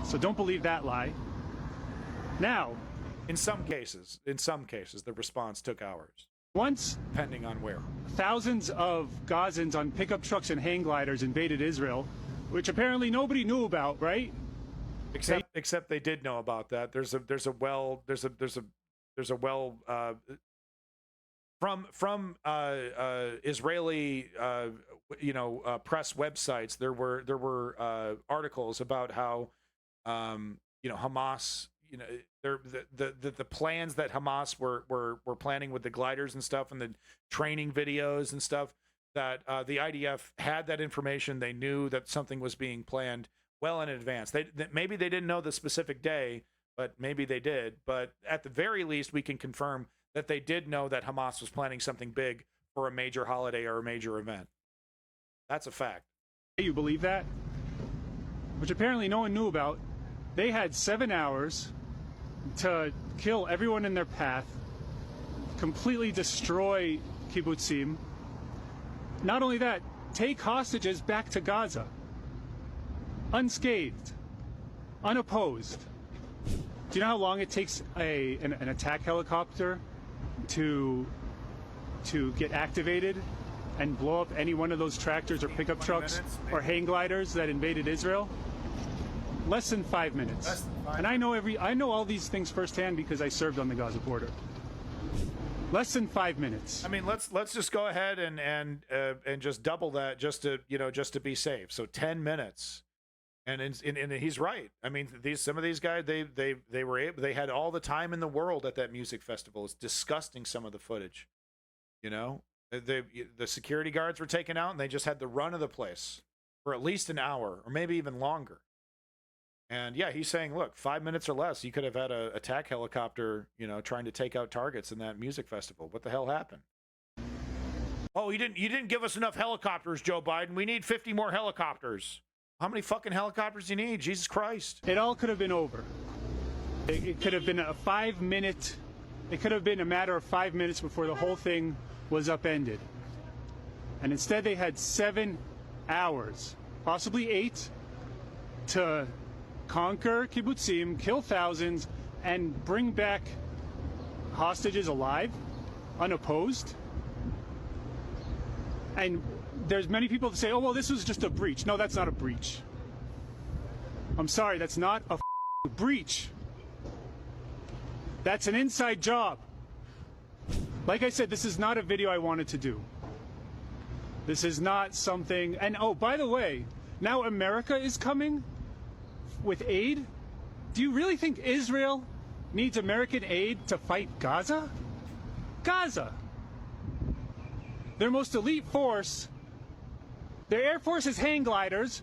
So don't believe that lie. Now, in some cases, the response took hours. Once, depending on where, thousands of Gazans on pickup trucks and hang gliders invaded Israel, which apparently nobody knew about, right? Except they did know about that. There's a well from Israeli press websites. There were articles about how Hamas, the plans that Hamas were planning with the gliders and stuff, and the training videos and stuff, that the IDF had that information. They knew that something was being planned well in advance. Maybe they didn't know the specific day, but maybe they did. But at the very least, we can confirm that they did know that Hamas was planning something big for a major holiday or a major event. That's a fact. You believe that? Which apparently no one knew about. They had 7 hours to kill everyone in their path, completely destroy kibbutzim. Not only that, take hostages back to Gaza, unscathed, unopposed. Do you know how long it takes an attack helicopter to get activated and blow up any one of those tractors or pickup trucks or hang gliders that invaded Israel? Less than 5 minutes. And I know all these things firsthand because I served on the Gaza border. Less than 5 minutes. I mean, let's just go ahead and just double that just to be safe. So 10 minutes. And he's right. I mean, some of these guys they had all the time in the world at that music festival. It's disgusting, some of the footage. You know, the security guards were taken out and they just had the run of the place for at least an hour or maybe even longer. And yeah, he's saying, look, 5 minutes or less, you could have had a attack helicopter, you know, trying to take out targets in that music festival. What the hell happened? Oh, you didn't give us enough helicopters, Joe Biden. We need 50 more helicopters. How many fucking helicopters do you need? Jesus Christ. It all could have been over. It could have been a 5 minute, it could have been a matter of 5 minutes before the whole thing was upended. And instead they had 7 hours, possibly 8, to conquer kibbutzim, kill thousands, and bring back hostages alive, unopposed. And there's many people that say, oh, well, this was just a breach. No, that's not a breach. I'm sorry, that's not a breach. That's an inside job. Like I said, this is not a video I wanted to do. This is not something, and oh, by the way, now America is coming with aid. Do you really think Israel needs American aid to fight Gaza? Gaza. Their most elite force, their air force is hang gliders,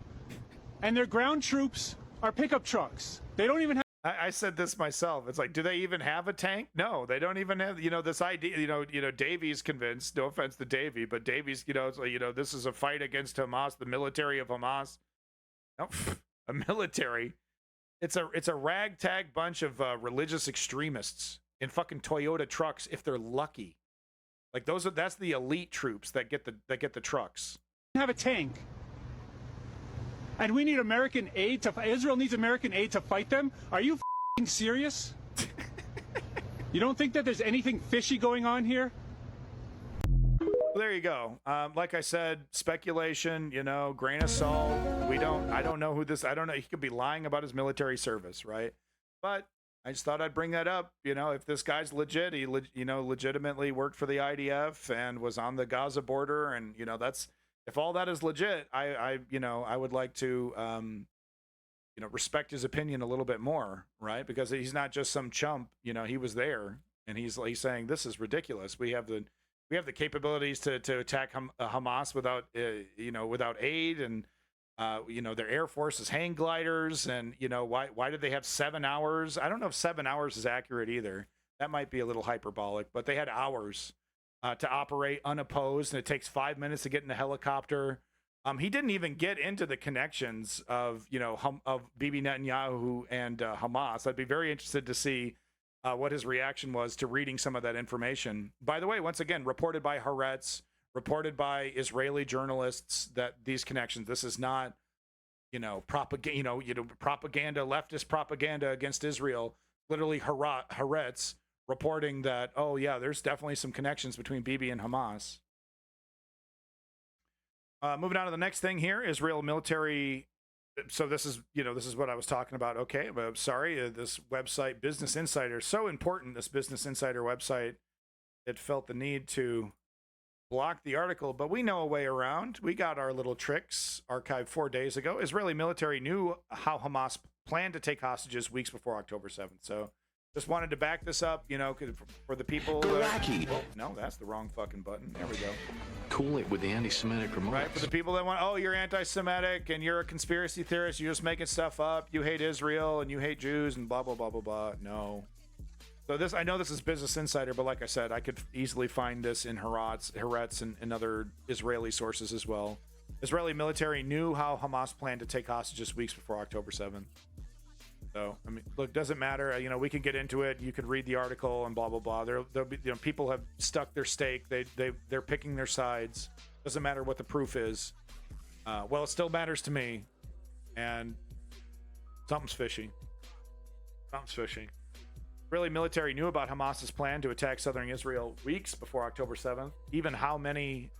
and their ground troops are pickup trucks. They don't even have. I said this myself. It's like, do they even have a tank? No, they don't even have, you know, this idea, you know, Davy's convinced, no offense to Davy, but Davy's, you know, it's like, you know, this is a fight against Hamas, the military of Hamas. No, a military. It's a ragtag bunch of religious extremists in fucking Toyota trucks if they're lucky. Like that's the elite troops that get the trucks. Have a tank. And we need American aid Israel needs American aid to fight them? Are you f***ing serious? You don't think that there's anything fishy going on here? There you go. Like I said, speculation, you know, grain of salt. I don't know. He could be lying about his military service, right? But I just thought I'd bring that up. You know, if this guy's legit, he legitimately worked for the IDF and was on the Gaza border, and you know, if all that is legit, I would like to respect his opinion a little bit more, right? Because he's not just some chump. You know, he was there, and he's saying this is ridiculous. We have the capabilities to attack Hamas without without aid, and their air force is hang gliders, and why did they have 7 hours? I don't know if 7 hours is accurate either. That might be a little hyperbolic, but they had hours to operate unopposed, and it takes 5 minutes to get in a helicopter. He didn't even get into the connections of Bibi Netanyahu and Hamas. I'd be very interested to see what his reaction was to reading some of that information. By the way, once again, reported by Haaretz, reported by Israeli journalists, that these connections. This is not, propaganda, leftist propaganda against Israel. Literally, Haaretz reporting that, oh yeah, there's definitely some connections between Bibi and Hamas. Moving on to the next thing here, Israel military. So this is what I was talking about. Okay, but sorry, this website, Business Insider, so important. This Business Insider website, it felt the need to block the article, but we know a way around. We got our little tricks archived 4 days ago. Israeli military knew how Hamas planned to take hostages weeks before October 7th. So just wanted to back this up, for the people. No, that's the wrong fucking button. There we go. Cool it with the anti-Semitic remarks. Right, for the people that want, oh, you're anti-Semitic and you're a conspiracy theorist, you're just making stuff up, you hate Israel and you hate Jews and blah, blah, blah, blah, blah. No. So this, I know this is Business Insider, but like I said, I could easily find this in Haaretz and other Israeli sources as well. Israeli military knew how Hamas planned to take hostages weeks before October 7th. So, I mean, look, doesn't matter. You know, we can get into it. You could read the article and blah, blah, blah. There'll be, you know, people have stuck their stake. They're picking their sides. Doesn't matter what the proof is. Well, it still matters to me. And something's fishy. Something's fishy. Israeli military knew about Hamas's plan to attack southern Israel weeks before October 7th. Even how many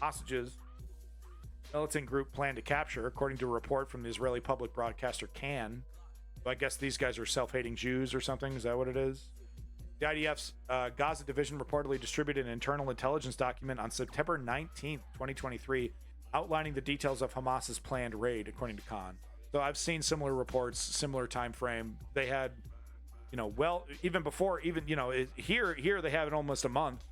hostages the militant group planned to capture, according to a report from the Israeli public broadcaster Kan. So I guess these guys are self-hating Jews or something. Is that what it is? The IDF's Gaza division reportedly distributed an internal intelligence document on September 19th, 2023, outlining the details of Hamas's planned raid, according to Khan. So I've seen similar reports, similar time frame. They had, you know, well, even before, even, you know, here they have it almost a month,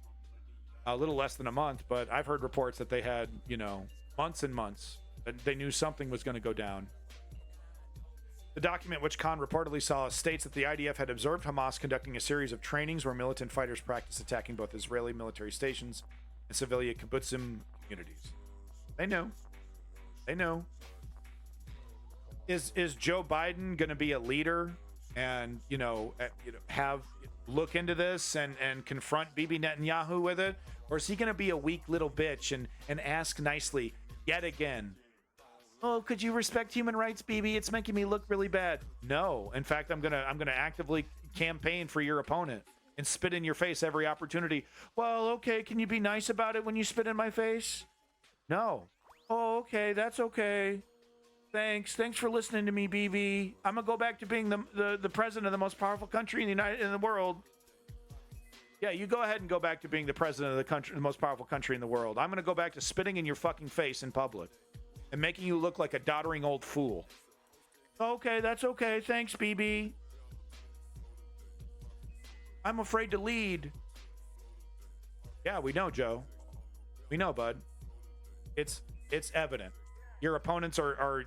a little less than a month, but I've heard reports that they had, you know, months and months, that they knew something was going to go down. The document, which Khan reportedly saw, states that the IDF had observed Hamas conducting a series of trainings where militant fighters practiced attacking both Israeli military stations and civilian kibbutzim communities. They know. They know. Is Joe Biden going to be a leader and, you know, have look into this and confront Bibi Netanyahu with it? Or is he going to be a weak little bitch and ask nicely yet again? Oh, could you respect human rights, Bibi? It's making me look really bad. No. In fact, I'm gonna actively campaign for your opponent and spit in your face every opportunity. Well, okay, can you be nice about it when you spit in my face? No. Oh, okay, that's okay. Thanks for listening to me, Bibi. I'm gonna go back to being the president of the most powerful country in the world. Yeah, you go ahead and go back to being the president of the country, the most powerful country in the world. I'm gonna go back to spitting in your fucking face in public and making you look like a doddering old fool. Okay, that's okay. Thanks, BB. I'm afraid to lead. Yeah, we know, Joe. We know, bud. It's evident. Your opponents are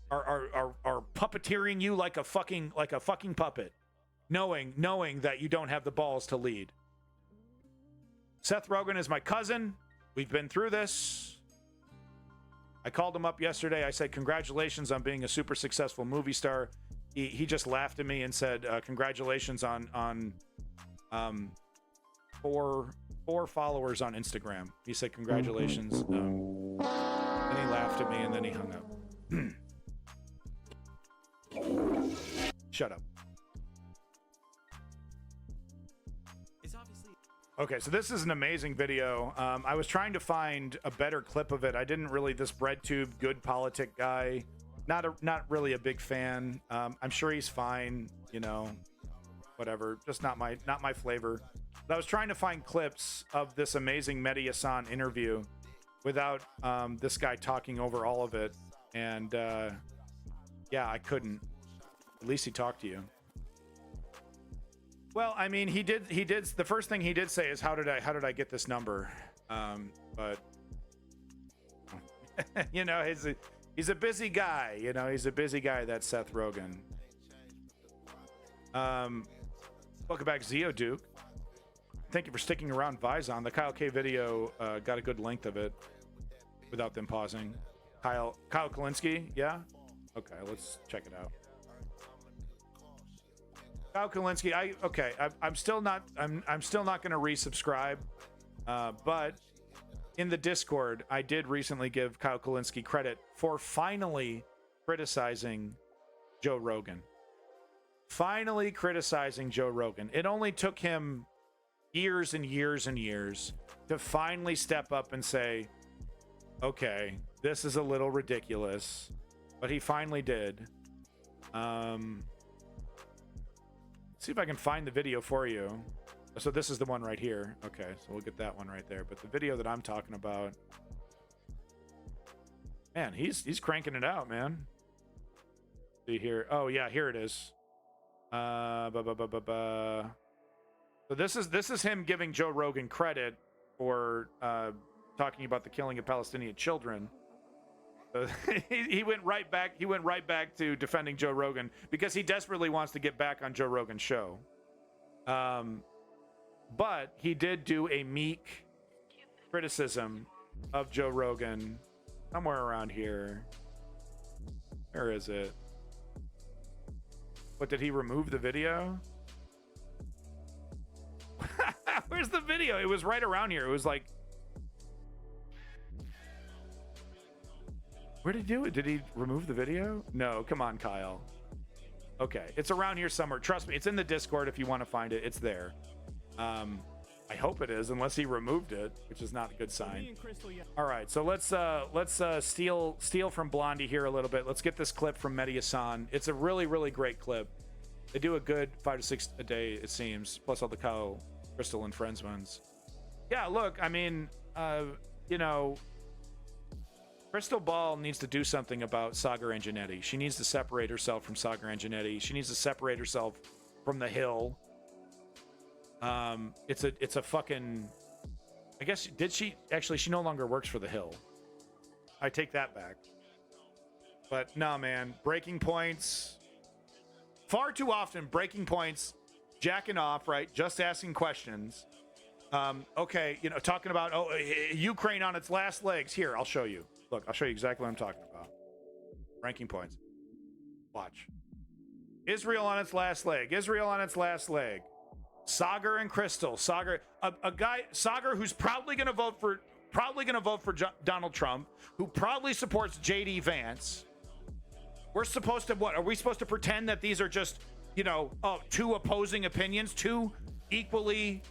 puppeteering you like a fucking puppet, knowing that you don't have the balls to lead. Seth Rogen is my cousin. We've been through this. I called him up yesterday. I said, congratulations on being a super successful movie star. He just laughed at me and said, congratulations on 4 followers on Instagram. He said, congratulations. Then he laughed at me and then he hung up. Shut up. Okay, so this is an amazing video. I was trying to find a better clip of it. I didn't really. This BreadTube good politic guy, not really a big fan. I'm sure he's fine, you know, whatever. Just not my flavor. But I was trying to find clips of this amazing Mehdi Hassan interview without this guy talking over all of it, and yeah, I couldn't. At least he talked to you. Well, I mean, he did. The first thing he did say is, "How did I get this number?" But you know, he's a busy guy. You know, he's a busy guy. That's Seth Rogen. Welcome back, Zeoduke. Thank you for sticking around, Vizon. The Kyle K video got a good length of it without them pausing. Kyle Kalinske, yeah. Okay, let's check it out. Kyle Kalinske, I'm still not going to resubscribe, but in the Discord, I did recently give Kyle Kalinske credit for finally criticizing Joe Rogan. Finally criticizing Joe Rogan. It only took him years and years and years to finally step up and say, okay, this is a little ridiculous, but he finally did. See if I can find the video for you. So this is the one right here. Okay, so we'll get that one right there. But the video that I'm talking about, man, he's cranking it out, man. See here. Oh yeah, here it is. So this is him giving Joe Rogan credit for talking about the killing of Palestinian children. So he went right back. He went right back to defending Joe Rogan because he desperately wants to get back on Joe Rogan's show. But he did do a meek criticism of Joe Rogan somewhere around here. Where is it? What, did he remove the video? Where's the video? It was right around here. It was like, where did he do it? Did he remove the video? No, come on, Kyle. Okay, it's around here somewhere. Trust me, it's in the Discord if you want to find it. It's there. I hope it is, unless he removed it, which is not a good sign. All right, so let's steal from Blondie here a little bit. Let's get this clip from Mediasan. It's a really, really great clip. They do a good 5 to 6 a day, it seems, plus all the Kyle, Crystal, and Friends ones. Yeah, look, I mean, you know, Crystal Ball needs to do something about Sagar Anginetti. She needs to separate herself from Sagar Anginetti. She needs to separate herself from the Hill. It's a fucking, I guess, did she actually, she no longer works for the Hill. I take that back. But no, man, breaking points. Far too often, breaking points, jacking off, right? Just asking questions. Okay, you know, talking about, Ukraine on its last legs. Here, I'll show you. Look, I'll show you exactly what I'm talking about. Ranking points. Watch. Israel on its last leg. Israel on its last leg. Sagar and Crystal. Sagar, a guy, Sagar, who's probably going to vote for Donald Trump, who probably supports JD Vance. We're supposed to, what? Are we supposed to pretend that these are just, you know, two opposing opinions, two equally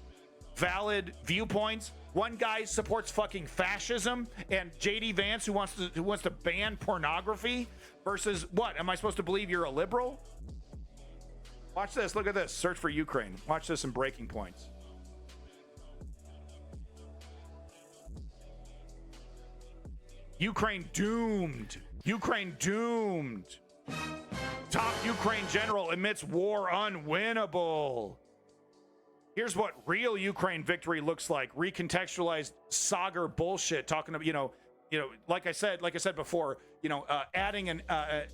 valid viewpoints? One guy supports fucking fascism, and JD Vance, who wants to ban pornography, versus what? Am I supposed to believe you're a liberal? Watch this. Look at this. Search for Ukraine. Watch this in breaking points. Ukraine doomed. Ukraine doomed. Top Ukraine general admits war unwinnable. Here's what real Ukraine victory looks like. Recontextualized Sagar bullshit. Talking about, you know, like I said before, you know, adding an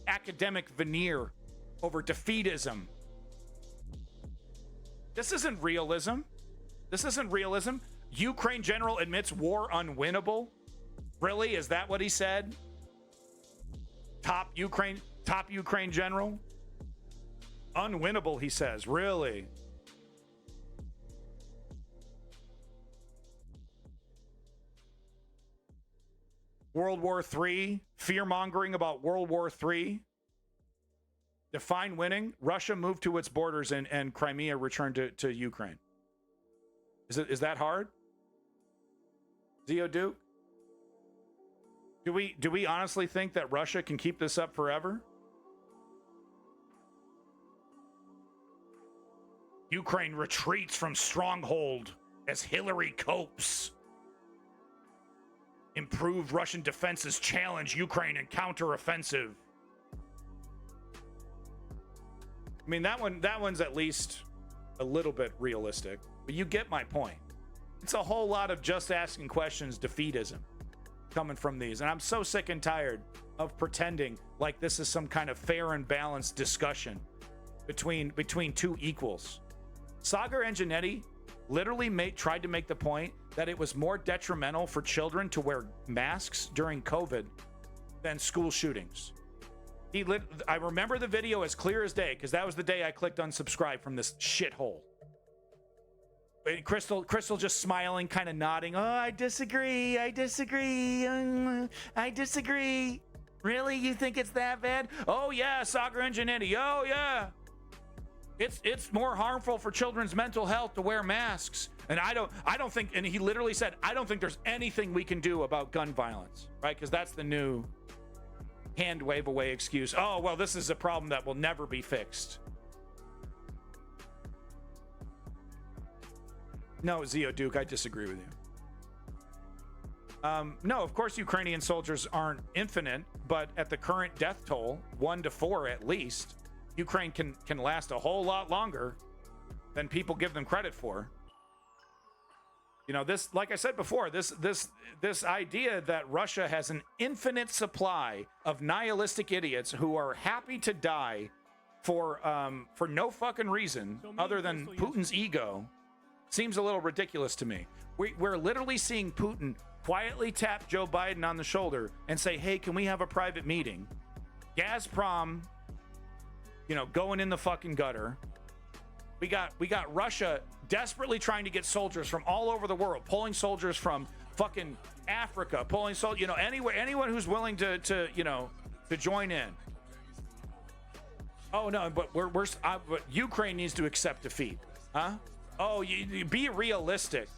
academic veneer over defeatism. This isn't realism. This isn't realism. Ukraine general admits war unwinnable. Really? Is that what he said? Top Ukraine general? Unwinnable, he says. Really? World War III, fear-mongering about World War III. Define winning. Russia moved to its borders and Crimea returned to Ukraine. Is that hard? Zio Duke? Do we honestly think that Russia can keep this up forever? Ukraine retreats from stronghold as Hillary copes. Improved Russian defenses challenge Ukraine in counteroffensive. I mean, that one's at least a little bit realistic, but you get my point. It's a whole lot of just asking questions defeatism coming from these, and I'm so sick and tired of pretending like this is some kind of fair and balanced discussion between two equals. Sagar Anginetti literally tried to make the point that it was more detrimental for children to wear masks during COVID than school shootings. I remember the video as clear as day, because that was the day I clicked unsubscribe from this shithole. Crystal just smiling, kind of nodding. Oh, I disagree. Really? You think it's that bad? Oh yeah, Sagar Anginetti. Oh yeah. It's more harmful for children's mental health to wear masks. And I don't think, and he literally said, I don't think there's anything we can do about gun violence, right? Because that's the new hand wave away excuse. Oh, well, this is a problem that will never be fixed. No, Zio Duke, I disagree with you. No, of course, Ukrainian soldiers aren't infinite, but at the current death toll, 1 to 4 at least, Ukraine can last a whole lot longer than people give them credit for. You know, this, like I said before, this idea that Russia has an infinite supply of nihilistic idiots who are happy to die for no fucking reason other than Putin's ego seems a little ridiculous to me. We're literally seeing Putin quietly tap Joe Biden on the shoulder and say, hey, can we have a private meeting? Gazprom, going in the fucking gutter. We got Russia desperately trying to get soldiers from all over the world, pulling soldiers from fucking Africa, pulling soldiers, anywhere, anyone who's willing to join in. Oh no, but but Ukraine needs to accept defeat, huh? Oh, you be realistic.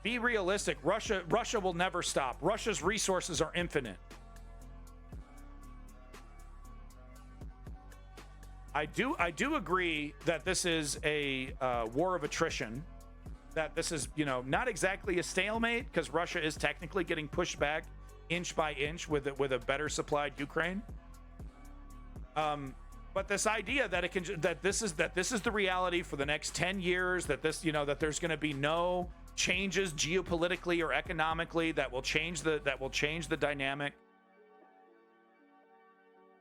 Be realistic. Russia will never stop. Russia's resources are infinite. I do agree that this is a war of attrition. That this is, not exactly a stalemate, because Russia is technically getting pushed back inch by inch with a better supplied Ukraine. But this idea that this is the reality for the next 10 years, that there's going to be no changes geopolitically or economically that will change the dynamic.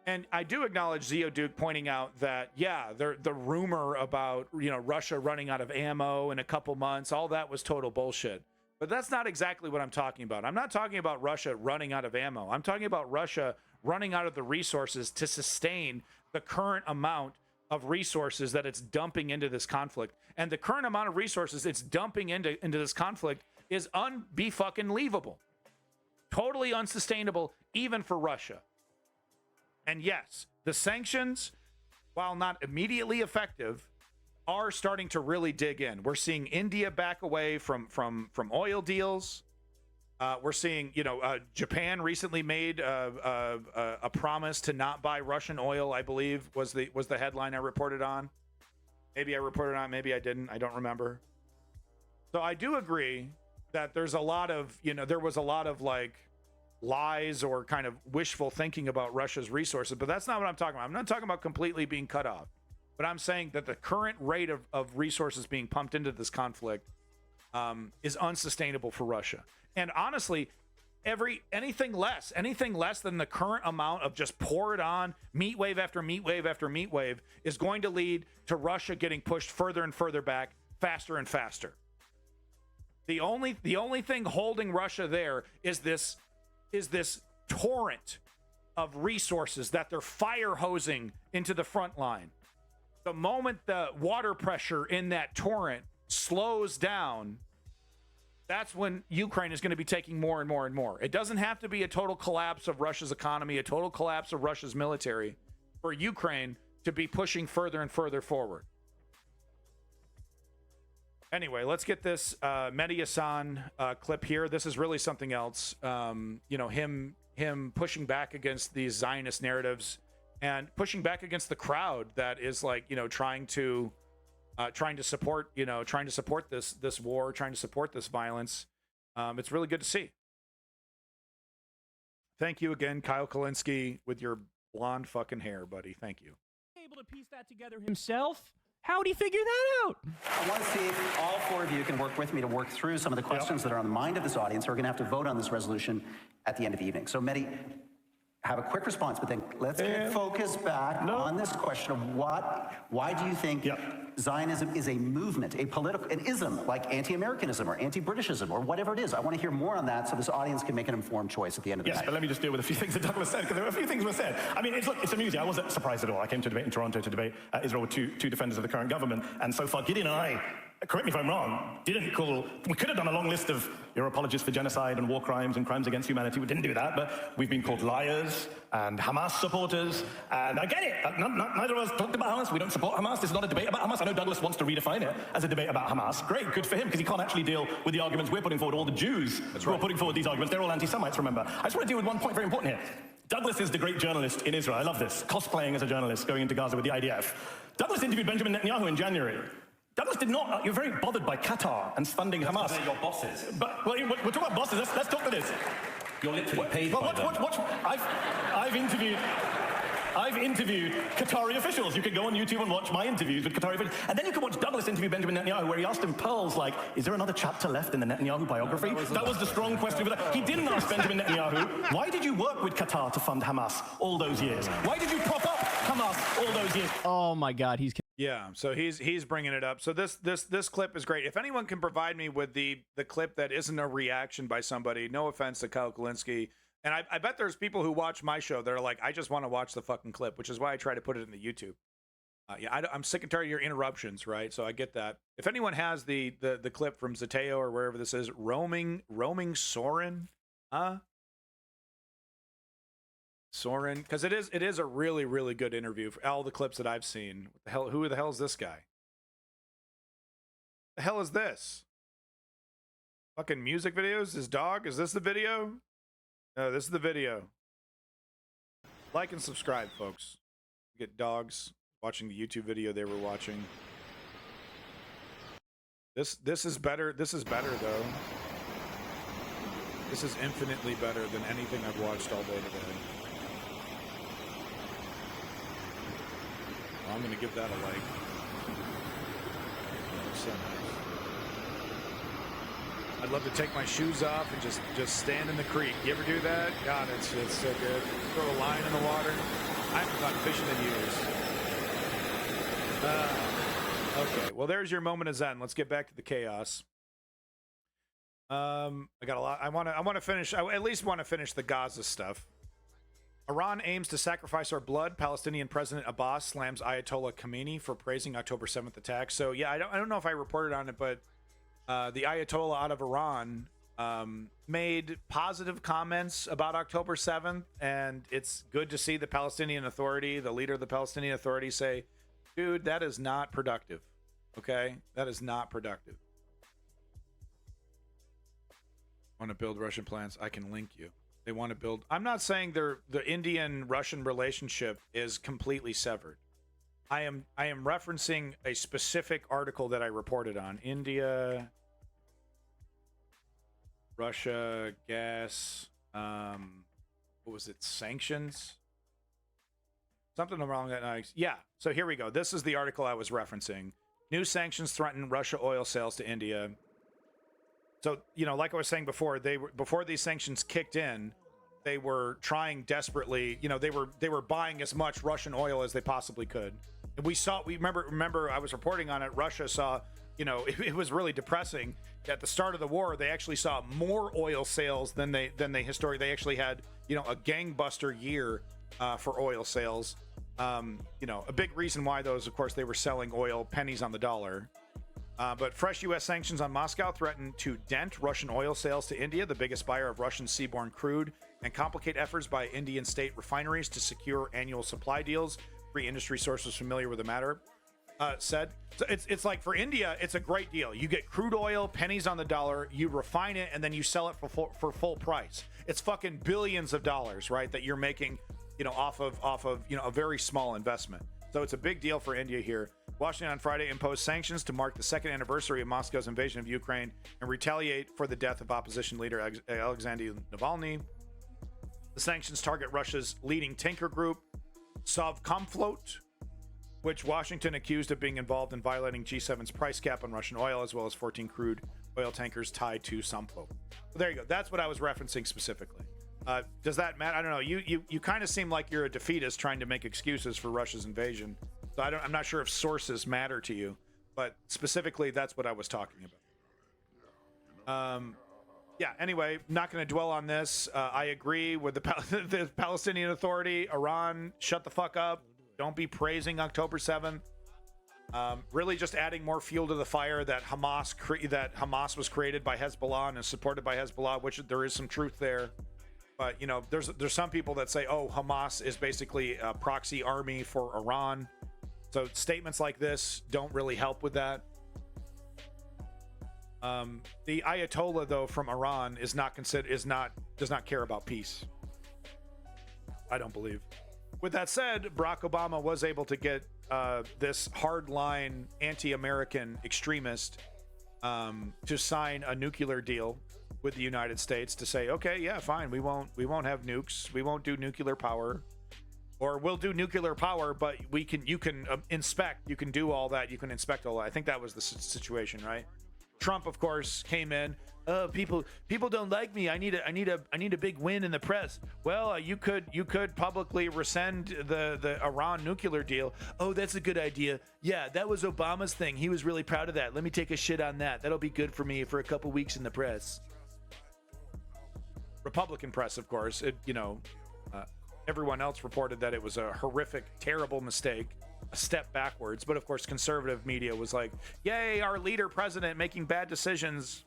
And I do acknowledge Zeoduke pointing out that, the rumor about, Russia running out of ammo in a couple months, all that was total bullshit. But that's not exactly what I'm talking about. I'm not talking about Russia running out of ammo. I'm talking about Russia running out of the resources to sustain the current amount of resources that it's dumping into this conflict. And the current amount of resources it's dumping into this conflict is unbe-fucking-leavable. Totally unsustainable, even for Russia. And yes, the sanctions, while not immediately effective, are starting to really dig in. We're seeing India back away from oil deals. We're seeing, Japan recently made a promise to not buy Russian oil, I believe, was the headline I reported on. Maybe I reported on, maybe I didn't. I don't remember. So I do agree that there's a lot of, there was a lot of lies or kind of wishful thinking about Russia's resources, but that's not what I'm talking about. I'm not talking about completely being cut off, but I'm saying that the current rate of resources being pumped into this conflict is unsustainable for Russia. And honestly, anything less than the current amount of just pour it on, meat wave after meat wave after meat wave, is going to lead to Russia getting pushed further and further back, faster and faster. The only thing holding Russia there is this torrent of resources that they're fire hosing into the front line. The moment the water pressure in that torrent slows down, that's when Ukraine is going to be taking more and more and more. It doesn't have to be a total collapse of Russia's economy, a total collapse of Russia's military for Ukraine to be pushing further and further forward. Anyway, let's get this Mehdi Hassan clip here. This is really something else. Him pushing back against these Zionist narratives and pushing back against the crowd that is trying to support this war, trying to support this violence. It's really good to see. Thank you again, Kyle Kalinske, with your blonde fucking hair, buddy. Thank you. Able to piece that together himself. How'd he figure that out? I want to see if all four of you can work with me to work through some of the questions that are on the mind of this audience. We're going to have to vote on this resolution at the end of the evening. So, Mehdi, have a quick response, but then let's get focused back on this question of why do you think Zionism is a movement, an ism, like anti-Americanism or anti-Britishism or whatever it is? I want to hear more on that so this audience can make an informed choice at the end of the night. Yes, but let me just deal with a few things that Douglas said, because there were a few things were said. I mean, it's amusing. I wasn't surprised at all. I came to a debate in Toronto to debate Israel with two defenders of the current government, and so far Gideon and I, correct me if I'm wrong, we could have done a long list of you're apologists for genocide and war crimes and crimes against humanity. We didn't do that, but we've been called liars and Hamas supporters, and I get it. Neither of us talked about Hamas. We don't support Hamas. This is not a debate about Hamas. I know Douglas wants to redefine it as a debate about Hamas. Great, good for him, because he can't actually deal with the arguments we're putting forward. All the Jews who are putting forward these arguments, they're all anti-Semites, remember. I just want to deal with one point very important here. Douglas is the great journalist in Israel. I love this. Cosplaying as a journalist, going into Gaza with the IDF. Douglas interviewed Benjamin Netanyahu in January. Douglas did not. You're very bothered by Qatar and funding Hamas. They're your bosses. But we're talking about bosses. Let's talk to this. You're literally paid by them. I've interviewed Qatari officials. You can go on YouTube and watch my interviews with Qatari officials. And then you can watch Douglas interview Benjamin Netanyahu, where he asked him pearls like, is there another chapter left in the Netanyahu biography? That was the strong question. He didn't ask Benjamin Netanyahu, why did you work with Qatar to fund Hamas all those years? Why did you prop up Hamas all those years. Oh my God, he's Yeah, so he's bringing it up. So this clip is great. If anyone can provide me with the clip that isn't a reaction by somebody, no offense to Kyle Kulinski, and I bet there's people who watch my show that are like, I just want to watch the fucking clip, which is why I try to put it in the YouTube. I'm sick and tired of your interruptions, right? So I get that. If anyone has the clip from Zateo or wherever this is, roaming Soren, Soren, because it is a really, really good interview for all the clips that I've seen. What the hell? Who the hell is this guy? The hell is this? Fucking music videos? His dog? Is this the video? No, this is the video. Like and subscribe, folks. Get dogs watching the YouTube video they were watching. This is better. This is better though. This is infinitely better than anything I've watched all day today. I'm gonna give that a like. So nice. I'd love to take my shoes off and just stand in the creek. You ever do that? God, it's so good. Throw a line in the water. I haven't gone fishing in years. Okay, well there's your moment of zen. Let's get back to the chaos. I got a lot. I want to finish. I at least want to finish the Gaza stuff. Iran aims to sacrifice our blood. Palestinian President Abbas slams Ayatollah Khamenei for praising October 7th attack. So yeah, I don't know if I reported on it, but the Ayatollah out of Iran made positive comments about October 7th, and it's good to see the Palestinian Authority, the leader of the Palestinian Authority, say, dude, that is not productive. Okay? That is not productive. Want to build Russian plants? I can link you. They want to build. I'm not saying the Indian-Russian relationship is completely severed. I am referencing a specific article that I reported on. India, Russia, gas, what was it? Sanctions? Something wrong that night. Yeah. So here we go. This is the article I was referencing. New sanctions threaten Russia oil sales to India. So, you know, like I was saying before, before these sanctions kicked in, they were trying desperately, you know, they were buying as much Russian oil as they possibly could. And we remember I was reporting on it. Russia saw, you know, it was really depressing. At the start of the war, they actually saw more oil sales than they historically. They actually had, you know, a gangbuster year for oil sales. You know, a big reason why those, of course, they were selling oil pennies on the dollar. But fresh U.S. sanctions on Moscow threaten to dent Russian oil sales to India, the biggest buyer of Russian seaborne crude, and complicate efforts by Indian state refineries to secure annual supply deals. Free industry sources familiar with the matter said. So it's like for India, it's a great deal. You get crude oil, pennies on the dollar, you refine it, and then you sell it for full price. It's fucking billions of dollars, right, that you're making, you know, off of you know, a very small investment. So it's a big deal for India here. Washington on Friday imposed sanctions to mark the second anniversary of Moscow's invasion of Ukraine and retaliate for the death of opposition leader Alexei Navalny. The sanctions target Russia's leading tanker group, Sovcomflot, which Washington accused of being involved in violating G7's price cap on Russian oil, as well as 14 crude oil tankers tied to Somflo. So there you go. That's what I was referencing specifically. Does that matter? I don't know. You kind of seem like you're a defeatist trying to make excuses for Russia's invasion. So I'm not sure if sources matter to you, but specifically that's what I was talking about. Yeah, anyway, not going to dwell on this. I agree with the Palestinian Authority. Iran, shut the fuck up. Don't be praising October 7th. Really just adding more fuel to the fire that Hamas was created by Hezbollah and is supported by Hezbollah, which there is some truth there. But, you know, there's some people that say, oh, Hamas is basically a proxy army for Iran. So statements like this don't really help with that. The Ayatollah, though, from Iran does not care about peace. I don't believe. With that said, Barack Obama was able to get this hardline anti-American extremist to sign a nuclear deal with the United States to say, okay, yeah, fine, we won't have nukes, we won't do nuclear power, or we'll do nuclear power, but you can inspect, you can do all that, you can inspect all that. I think that was the situation, right? Trump, of course, came in. People don't like me. I need a big win in the press. Well, you could publicly rescind the Iran nuclear deal. Oh, that's a good idea. Yeah, that was Obama's thing. He was really proud of that. Let me take a shit on that. That'll be good for me for a couple weeks in the press. Republican press, of course. Everyone else reported that it was a horrific, terrible mistake, a step backwards. But of course, conservative media was like, "Yay, our leader, president, making bad decisions."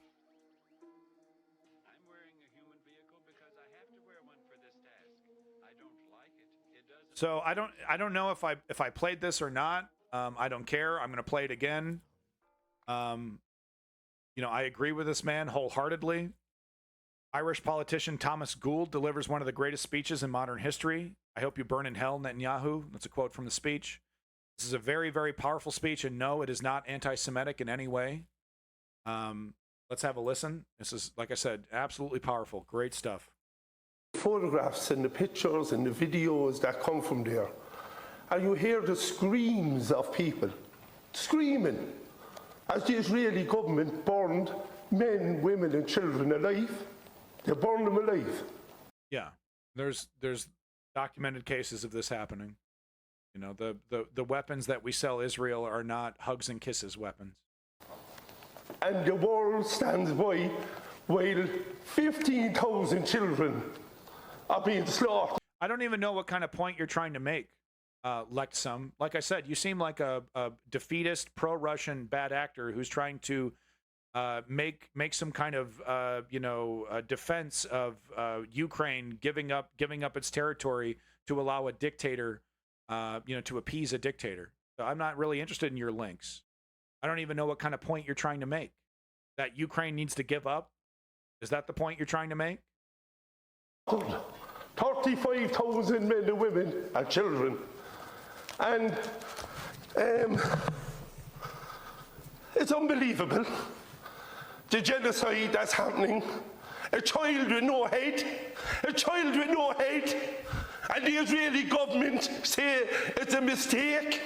So I don't know if I played this or not. I don't care. I'm going to play it again. I agree with this man wholeheartedly. Irish politician Thomas Gould delivers one of the greatest speeches in modern history. I hope you burn in hell, Netanyahu. That's a quote from the speech. This is a very, very powerful speech, and no, it is not anti-Semitic in any way. Let's have a listen. This is, like I said, absolutely powerful. Great stuff. Photographs and the pictures and the videos that come from there, and you hear the screams of people screaming as the Israeli government burned men, women and children alive. They burned them alive. Yeah, there's documented cases of this happening. The weapons that we sell Israel are not hugs and kisses weapons. And the world stands by while 15,000 children are being slaughtered. I don't even know what kind of point you're trying to make, Lexum. Like I said, you seem like a defeatist, pro-Russian bad actor who's trying to make some kind of a defense of Ukraine giving up its territory to allow a dictator, to appease a dictator. So I'm not really interested in your links. I don't even know what kind of point you're trying to make. That Ukraine needs to give up? Is that the point you're trying to make? 35,000 men and women and children. And it's unbelievable, the genocide that's happening. A child with no head, and the Israeli government say it's a mistake.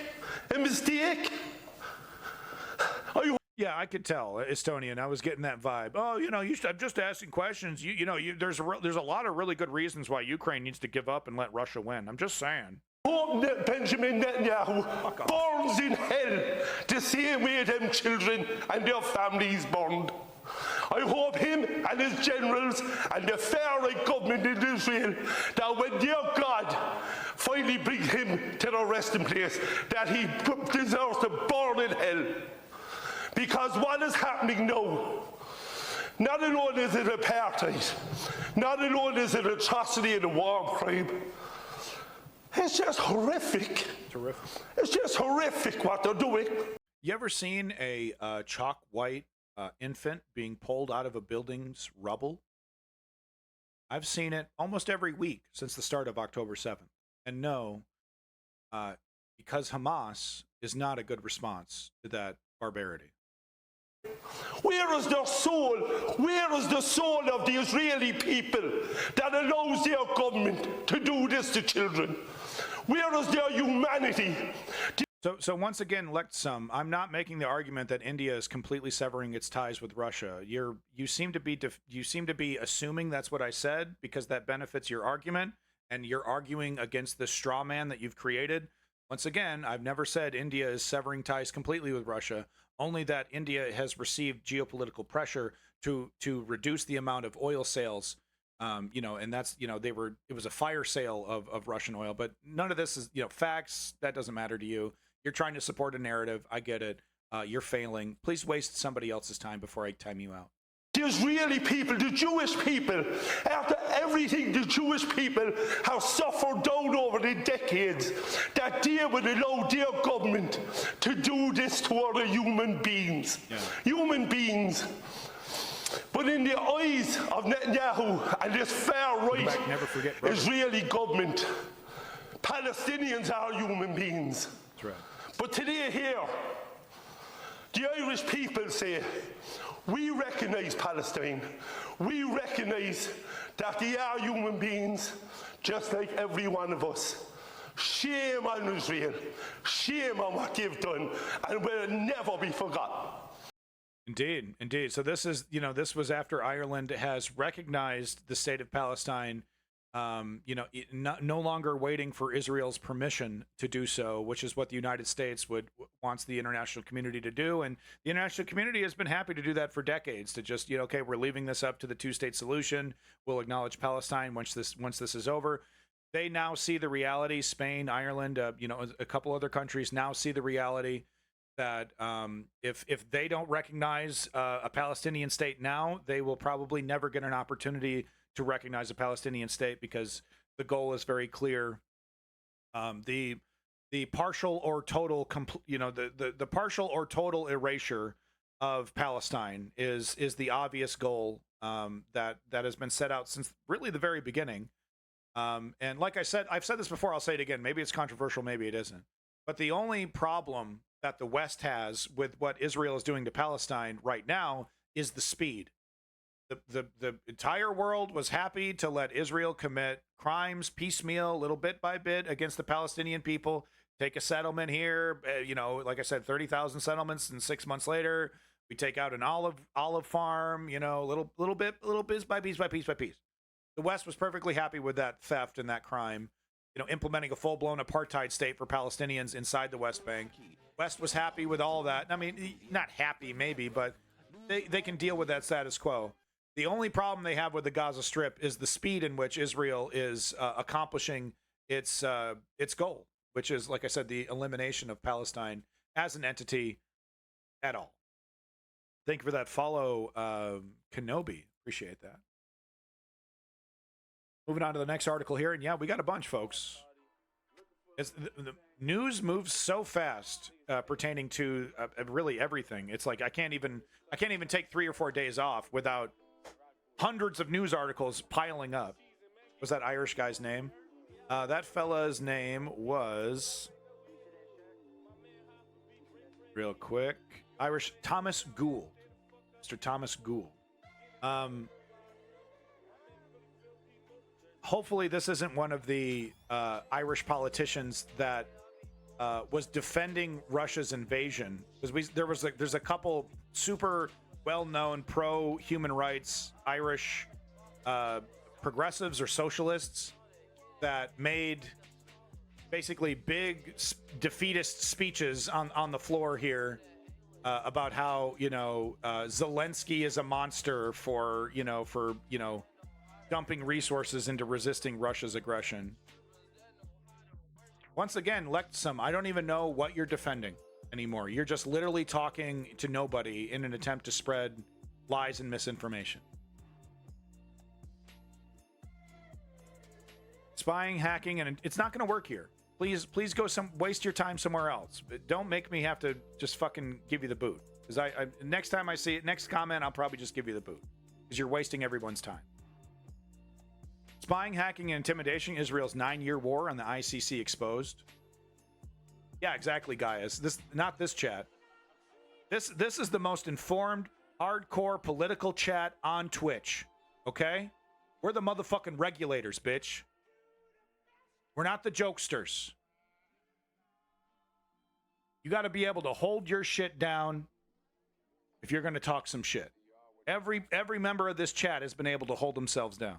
Yeah, I could tell, Estonian. I was getting that vibe. Oh, I'm just asking questions. There's a lot of really good reasons why Ukraine needs to give up and let Russia win. I'm just saying. Hope that Benjamin Netanyahu burns in hell the same way them children and their families burned. I hope him and his generals and the far-right government in Israel, that when their God finally brings him to the resting place, that he deserves to burn in hell. Because what is happening now, not alone is it apartheid, not alone is it atrocity and a war crime, it's just horrific. Terrific. It's just horrific what they're doing. You ever seen a chalk white infant being pulled out of a building's rubble? I've seen it almost every week since the start of October 7th. And no, because Hamas is not a good response to that barbarity. Where is their soul? Where is the soul of the Israeli people that allows their government to do this to children? Where is their humanity? So once again, Lexum, I'm not making the argument that India is completely severing its ties with Russia. You seem to be assuming that's what I said because that benefits your argument, and you're arguing against the straw man that you've created. Once again, I've never said India is severing ties completely with Russia, only that India has received geopolitical pressure to reduce the amount of oil sales. And that's, it was a fire sale of Russian oil, but none of this is, facts. That doesn't matter to you. You're trying to support a narrative. I get it. You're failing. Please waste somebody else's time before I time you out. The Israeli people, the Jewish people, after everything the Jewish people have suffered down over the decades, that they would allow their government to do this to other human beings. Yeah. Human beings. But in the eyes of Netanyahu and this far-right Israeli government, Palestinians are human beings. That's right. But today here, the Irish people say, we recognize Palestine. We recognize that they are human beings, just like every one of us. Shame on Israel. Shame on what they've done, and will never be forgotten. Indeed, indeed. So this is, this was after Ireland has recognized the state of Palestine, no longer waiting for Israel's permission to do so, which is what the United States wants the international community to do. And the international community has been happy to do that for decades, to just, okay, we're leaving this up to the two-state solution. We'll acknowledge Palestine once this is over. They now see the reality. Spain, Ireland, a couple other countries now see the reality that if they don't recognize a Palestinian state now, they will probably never get an opportunity to recognize a Palestinian state, because the goal is very clear. The partial or total the partial or total erasure of Palestine is the obvious goal that has been set out since really the very beginning. And like I said, I've said this before, I'll say it again. Maybe it's controversial, maybe it isn't. But the only problem that the West has with what Israel is doing to Palestine right now is the speed. The entire world was happy to let Israel commit crimes piecemeal, little bit by bit, against the Palestinian people. Take a settlement here, like I said, 30,000 settlements, and 6 months later, we take out an olive farm, little bit by piece by piece by piece. The West was perfectly happy with that theft and that crime, implementing a full-blown apartheid state for Palestinians inside the West Bank. West was happy with all that. I mean, not happy maybe, but they can deal with that status quo. The only problem they have with the Gaza Strip is the speed in which Israel is accomplishing its goal, which is, like I said, the elimination of Palestine as an entity at all. Thank you for that follow, Kenobi. Appreciate that. Moving on to the next article here, and yeah, we got a bunch, folks. The news moves so fast pertaining to really everything. It's like I can't even take 3 or 4 days off without hundreds of news articles piling up. Was that Irish guy's name? That fella's name was, real quick, Irish Thomas Gould. Mr. Thomas Gould. Hopefully this isn't one of the Irish politicians that was defending Russia's invasion, because there's a couple super well-known pro-human rights Irish progressives or socialists that made basically big defeatist speeches on the floor here about how Zelensky is a monster for dumping resources into resisting Russia's aggression. Once again, Lectsum, I don't even know what you're defending anymore. You're just literally talking to nobody in an attempt to spread lies and misinformation. Spying, hacking, and it's not going to work here. Please go waste your time somewhere else. But don't make me have to just fucking give you the boot. Because next time I see it, next comment, I'll probably just give you the boot. Because you're wasting everyone's time. Spying, hacking, and intimidation. Israel's 9-year war on the ICC exposed. Yeah, exactly, guys. Not this chat. This is the most informed, hardcore political chat on Twitch. Okay? We're the motherfucking regulators, bitch. We're not the jokesters. You got to be able to hold your shit down if you're going to talk some shit. Every member of this chat has been able to hold themselves down.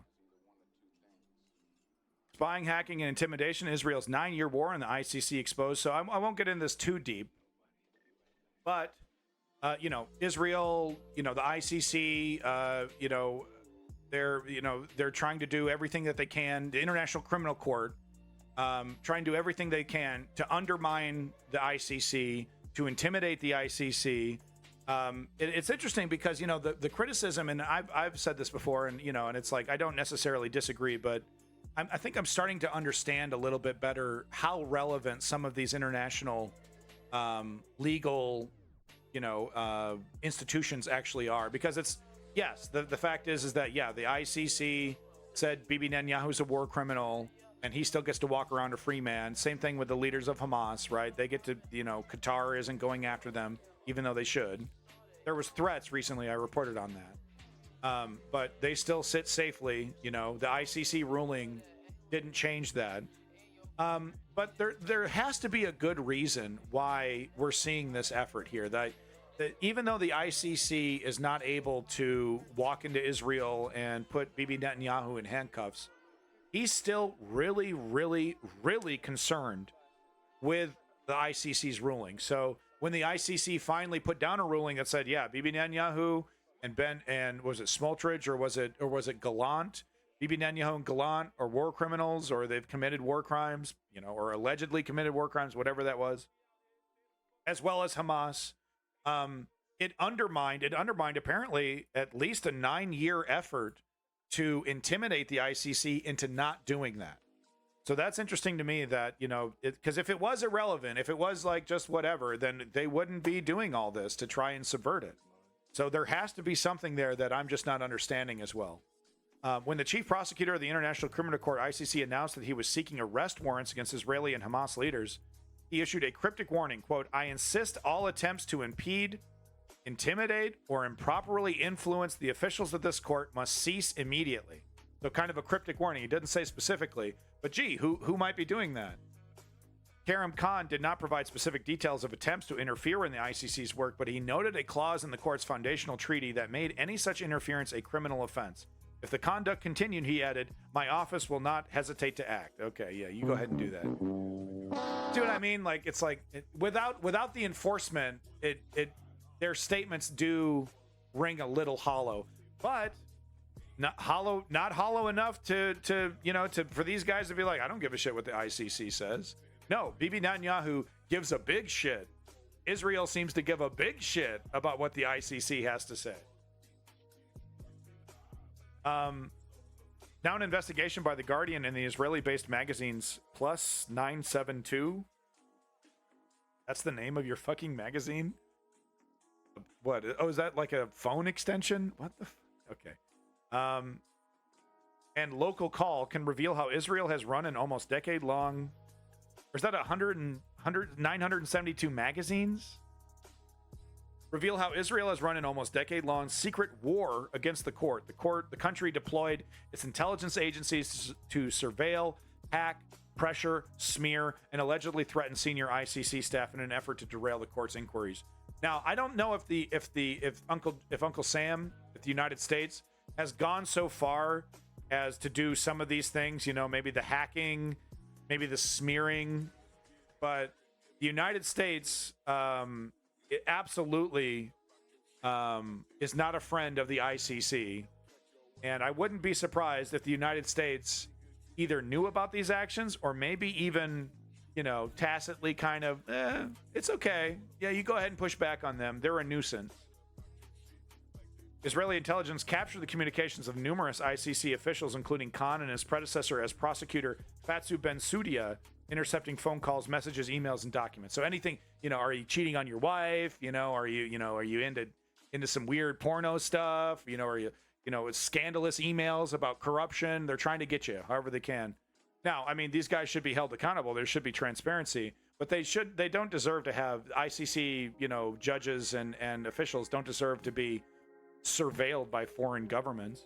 Spying, hacking, and intimidation. Israel's 9-year war on the ICC exposed. So I won't get into this too deep. But, Israel, the ICC, they're trying to do everything that they can. The International Criminal Court, trying to do everything they can to undermine the ICC, to intimidate the ICC. It's interesting because, the criticism, and I've said this before, and, and it's like, I don't necessarily disagree, but I think I'm starting to understand a little bit better how relevant some of these international legal, institutions actually are. Because the fact is that, the ICC said Bibi Netanyahu's a war criminal and he still gets to walk around a free man. Same thing with the leaders of Hamas, right? They get to, Qatar isn't going after them, even though they should. There was threats recently, I reported on that. But they still sit safely. The ICC ruling didn't change that. But there has to be a good reason why we're seeing this effort here. That that even though the ICC is not able to walk into Israel and put Bibi Netanyahu in handcuffs, he's still really, really, really concerned with the ICC's ruling. So when the ICC finally put down a ruling that said, yeah, Bibi Netanyahu and was it Smotrich or was it Gallant? Bibi Netanyahu and Gallant are war criminals, or they've committed war crimes, or allegedly committed war crimes, whatever that was, as well as Hamas. It undermined apparently at least a 9-year effort to intimidate the ICC into not doing that. So that's interesting to me that, because if it was irrelevant, if it was like just whatever, then they wouldn't be doing all this to try and subvert it. So there has to be something there that I'm just not understanding as well. When the chief prosecutor of the International Criminal Court, ICC, announced that he was seeking arrest warrants against Israeli and Hamas leaders, he issued a cryptic warning, quote, "I insist all attempts to impede, intimidate, or improperly influence the officials of this court must cease immediately." So kind of a cryptic warning. He doesn't say specifically, but gee, who might be doing that? Karim Khan did not provide specific details of attempts to interfere in the ICC's work, but he noted a clause in the court's foundational treaty that made any such interference a criminal offense. If the conduct continued, he added, "my office will not hesitate to act." Okay, yeah, you go ahead and do that. See what I mean? Like, it's like without the enforcement, their statements do ring a little hollow, but not hollow enough to for these guys to be like, I don't give a shit what the ICC says. No, Bibi Netanyahu gives a big shit. Israel seems to give a big shit about what the ICC has to say. Now an investigation by The Guardian and the Israeli-based magazines Plus 972. That's the name of your fucking magazine? What? Oh, is that like a phone extension? What the? Okay. And Local Call can reveal how Israel has run an almost decade-long... Or is that 972 magazines? Reveal how Israel has run an almost decade-long secret war against the court. The country deployed its intelligence agencies to surveil, hack, pressure, smear, and allegedly threaten senior ICC staff in an effort to derail the court's inquiries. Now, I don't know if Uncle Sam, if the United States has gone so far as to do some of these things, maybe the hacking, maybe the smearing, but the United States it absolutely is not a friend of the ICC, and I wouldn't be surprised if the United States either knew about these actions or maybe even, tacitly kind of, it's okay. Yeah, you go ahead and push back on them. They're a nuisance. Israeli intelligence captured the communications of numerous ICC officials, including Khan and his predecessor as prosecutor Fatsu Bensoudia, intercepting phone calls, messages, emails, and documents. So anything, are you cheating on your wife? Are you into some weird porno stuff? Are you, scandalous emails about corruption? They're trying to get you however they can. Now, I mean, these guys should be held accountable. There should be transparency, but they don't deserve to have ICC, judges and officials don't deserve to be surveilled by foreign governments.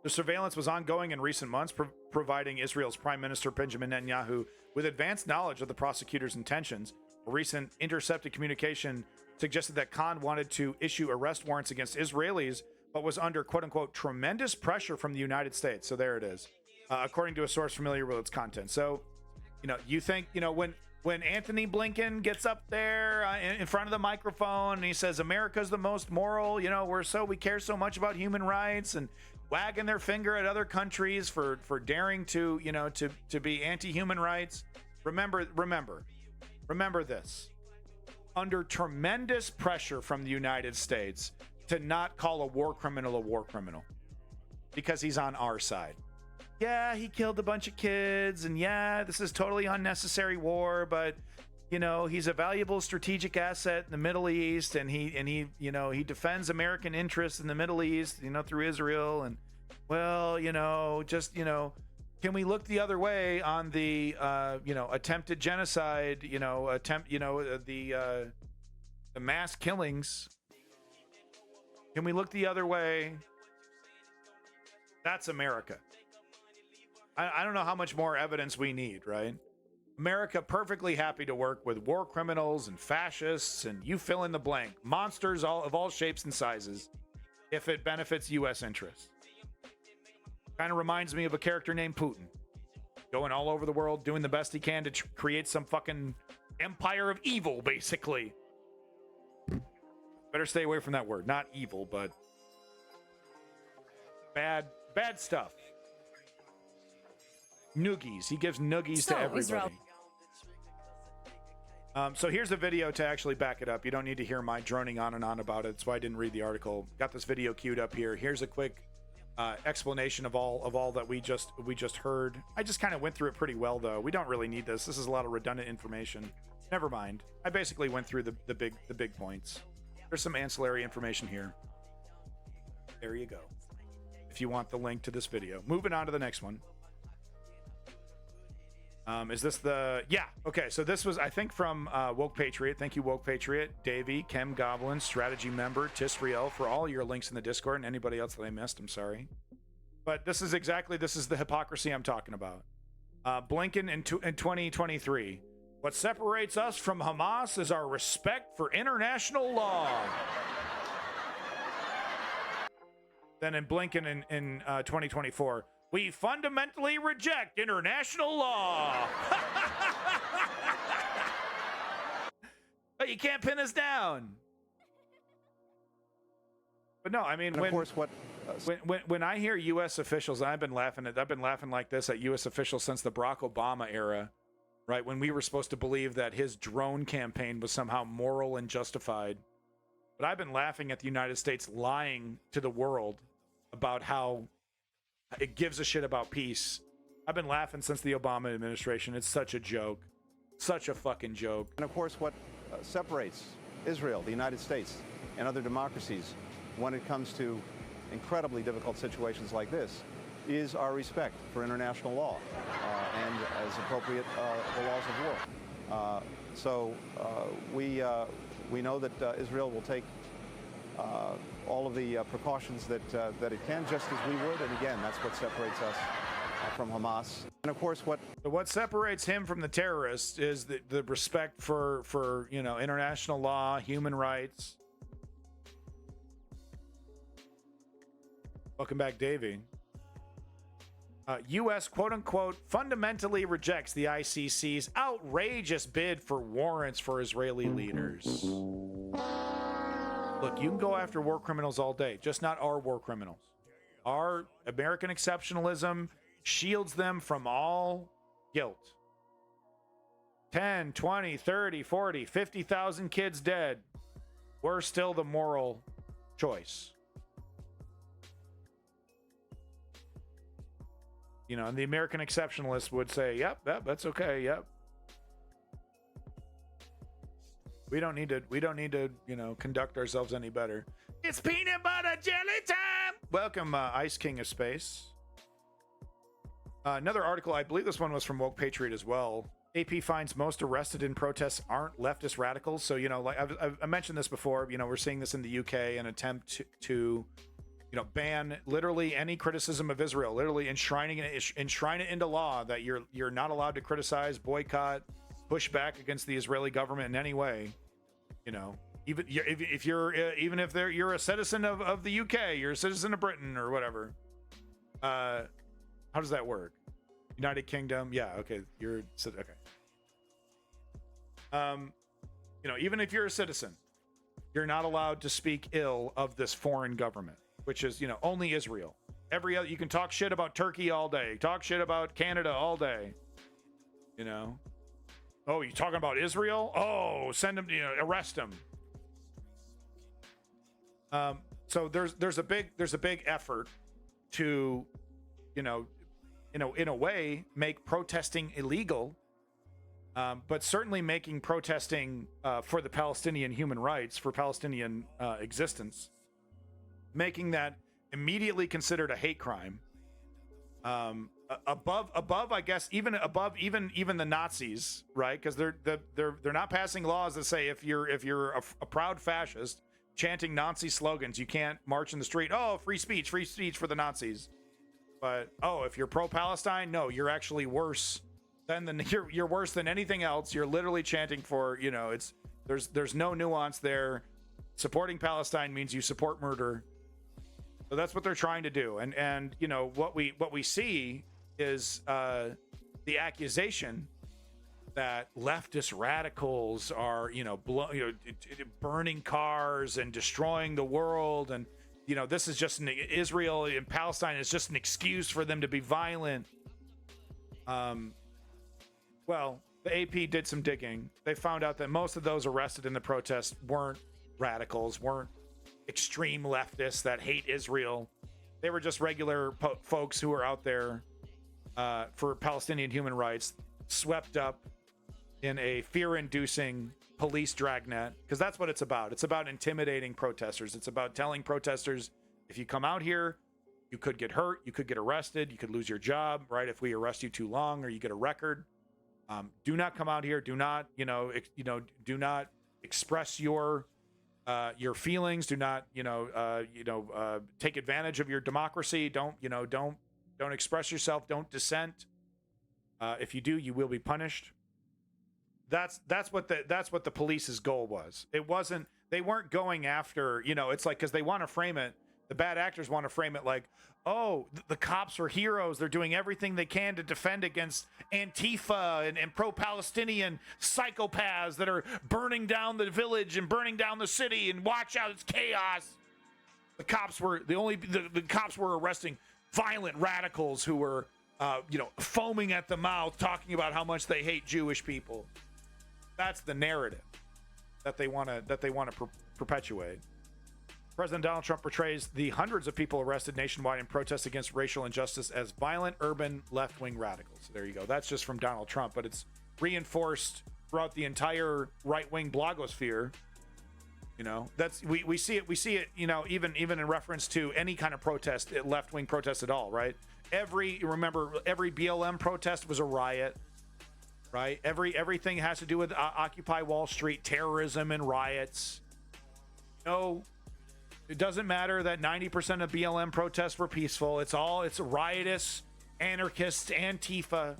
The surveillance was ongoing in recent months, providing Israel's Prime Minister Benjamin Netanyahu with advanced knowledge of the prosecutor's intentions. A recent intercepted communication suggested that Khan wanted to issue arrest warrants against Israelis, but was under, quote-unquote, tremendous pressure from the United States. So there it is, according to a source familiar with its content. So, you think, when Anthony Blinken gets up there in front of the microphone and he says America's the most moral, we care so much about human rights, and wagging their finger at other countries for daring to be anti-human rights. Remember this. Under tremendous pressure from the United States to not call a war criminal because he's on our side. Yeah, he killed a bunch of kids, and yeah, this is totally unnecessary war, but he's a valuable strategic asset in the Middle East, and he defends American interests in the Middle East, through Israel, and can we look the other way on the attempted genocide, the mass killings? Can we look the other way? That's America. I don't know how much more evidence we need, right? America perfectly happy to work with war criminals and fascists and you fill in the blank, monsters of all shapes and sizes, if it benefits U.S. interests. Kind of reminds me of a character named Putin, going all over the world, doing the best he can to create some fucking empire of evil, basically. Better stay away from that word. Not evil, but bad stuff. Noogies. He gives noogies to everybody. Israel. So here's a video to actually back it up. You don't need to hear my droning on and on about it. That's why I didn't read the article. Got this video queued up here. Here's a quick explanation of all that we just heard. I just kind of went through it pretty well, though. We don't really need this. This is a lot of redundant information. Never mind. I basically went through the big points. There's some ancillary information here. There you go. If you want the link to this video. Moving on to the next one. Is this the... Yeah, okay. So this was, I think, from Woke Patriot. Thank you, Woke Patriot. Davey, Chem Goblin, Strategy Member, Tisriel, for all your links in the Discord, and anybody else that I missed, I'm sorry. But this is the hypocrisy I'm talking about. Blinken in 2023. What separates us from Hamas is our respect for international law. Then in Blinken in 2024, we fundamentally reject international law. But you can't pin us down. But no, I mean, when I hear U.S. officials, and I've been laughing like this at U.S. officials since the Barack Obama era, right? When we were supposed to believe that his drone campaign was somehow moral and justified. But I've been laughing at the United States lying to the world about how it gives a shit about peace. I've been laughing since the Obama administration. It's such a joke. Such a fucking joke. And of course, what separates Israel, the United States, and other democracies when it comes to incredibly difficult situations like this is our respect for international law and, as appropriate, the laws of war. So we know that Israel will take all of the precautions that it can, just as we would. And again, that's what separates us from Hamas. And of course, what separates him from the terrorists is the respect for international law, human rights. Welcome back, Davey. U.S. quote-unquote fundamentally rejects the ICC's outrageous bid for warrants for Israeli leaders. Look, you can go after war criminals all day, just not our war criminals. Our American exceptionalism shields them from all guilt. 10, 20, 30, 40, 50,000 kids dead. We're still the moral choice. And the American exceptionalists would say, yep, that's okay, yep. We don't need to, conduct ourselves any better. It's peanut butter jelly time! Welcome, Ice King of Space. Another article, I believe this one was from Woke Patriot as well. AP finds most arrested in protests aren't leftist radicals. So, like I mentioned this before, we're seeing this in the UK, an attempt to ban literally any criticism of Israel, literally enshrine it into law that you're not allowed to criticize, boycott, push back against the Israeli government in any way. Even if you're a citizen of the UK, you're a citizen of Britain or whatever. How does that work? United Kingdom, yeah, okay, okay. Even if you're a citizen, you're not allowed to speak ill of this foreign government, which is, only Israel. Every other, you can talk shit about Turkey all day, talk shit about Canada all day. Oh, you talking about Israel? Oh, send them, arrest them. So there's a big effort to, in a way, make protesting illegal, but certainly making protesting for the Palestinian human rights, for Palestinian existence, making that immediately considered a hate crime. Above, I guess, even above even the Nazis, right? Because they're not passing laws that say if you're a proud fascist chanting Nazi slogans, you can't march in the street. Oh, free speech for the Nazis. But if you're pro-Palestine, no, you're actually worse then you're worse than anything else. You're literally chanting for, you know, there's no nuance there. Supporting Palestine means you support murder. So that's what they're trying to do. And you know, what we see is the accusation that leftist radicals are, you know, burning cars and destroying the world, and you know, this is just Israel and Palestine is just an excuse for them to be violent. Well, the AP did some digging. They found out that most of those arrested in the protest weren't radicals, weren't extreme leftists that hate Israel. They were just regular folks who were out there for Palestinian human rights, swept up in a fear-inducing police dragnet, because that's what it's about. It's about intimidating protesters. It's about telling protesters, if you come out here, you could get hurt, you could get arrested, you could lose your job, right? If we arrest you too long or you get a record, do not come out here. Do not, do not express your feelings. Do not, take advantage of your democracy. Don't express yourself. Don't dissent. If you do, you will be punished. That's what the police's goal was. It wasn't, they weren't going after, it's like, because they want to frame it, the bad actors want to frame it like, oh, the cops are heroes, they're doing everything they can to defend against Antifa and pro-Palestinian psychopaths that are burning down the village and burning down the city, and watch out, it's chaos. The cops were the cops were arresting violent radicals who were foaming at the mouth, talking about how much they hate Jewish people. That's the narrative that they want to perpetuate. President Donald Trump portrays the hundreds of people arrested nationwide in protests against racial injustice as violent urban left-wing radicals. So there you go. That's just from Donald Trump, but it's reinforced throughout the entire right-wing blogosphere. That's we see it. Even in reference to any kind of protest, left-wing protest at all, right? Every BLM protest was a riot, right? Everything has to do with Occupy Wall Street, terrorism, and riots. It doesn't matter that 90% of BLM protests were peaceful. It's riotous, anarchists, Antifa.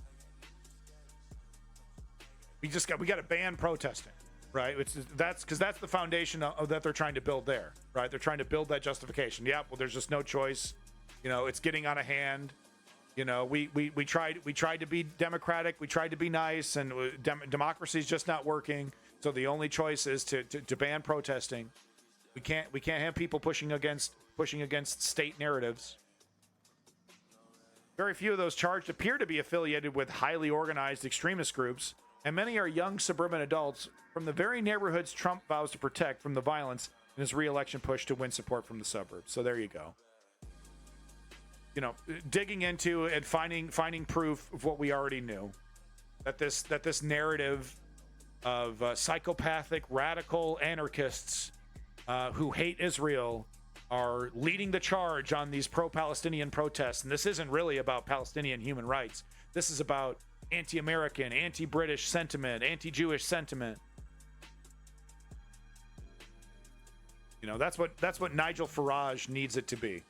We got to ban protesting, right? That's the foundation that they're trying to build there, right? They're trying to build that justification. Yeah, well, there's just no choice. It's getting out of hand. We tried to be democratic. We tried to be nice, and democracy is just not working. So the only choice is to ban protesting. We can't have people pushing against state narratives. Very few of those charged appear to be affiliated with highly organized extremist groups, and many are young suburban adults from the very neighborhoods Trump vows to protect from the violence in his re-election push to win support from the suburbs. So there you go. Digging into and finding proof of what we already knew, that this narrative of psychopathic radical anarchists who hate Israel are leading the charge on these pro-Palestinian protests. And this isn't really about Palestinian human rights. This is about anti-American, anti-British sentiment, anti-Jewish sentiment. That's what Nigel Farage needs it to be.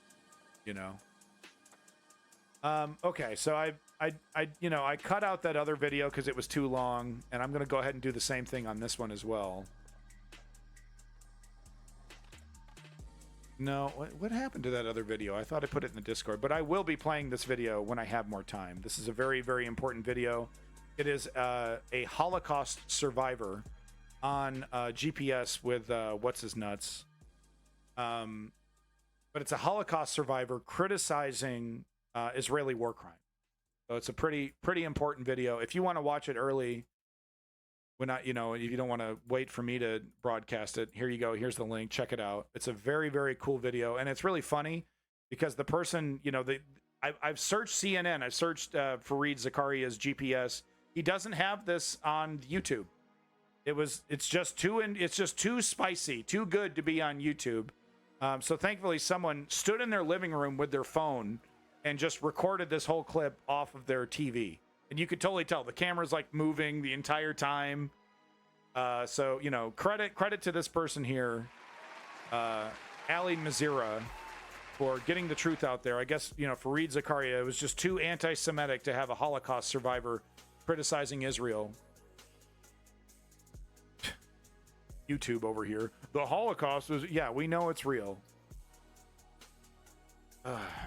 Okay, so I cut out that other video because it was too long, and I'm going to go ahead and do the same thing on this one as well. No, what happened to that other video? I thought I put it in the Discord, but I will be playing this video when I have more time. This is a very, very important video. It is a Holocaust survivor on GPS with what's his nuts. But it's a Holocaust survivor criticizing Israeli war crime. So it's a pretty important video. If you want to watch it early, if you don't want to wait for me to broadcast it, here you go. Here's the link. Check it out. It's a very, very cool video, and it's really funny because the person, I've searched CNN. I've searched Fareed Zakaria's GPS. He doesn't have this on YouTube. It's just too spicy, too good to be on YouTube. So thankfully, someone stood in their living room with their phone and just recorded this whole clip off of their TV. And you could totally tell the camera's like moving the entire time. So, credit to this person here, Ali Mazira, for getting the truth out there. I guess, Fareed Zakaria, it was just too anti-Semitic to have a Holocaust survivor criticizing Israel. YouTube over here. The Holocaust was, yeah, we know it's real.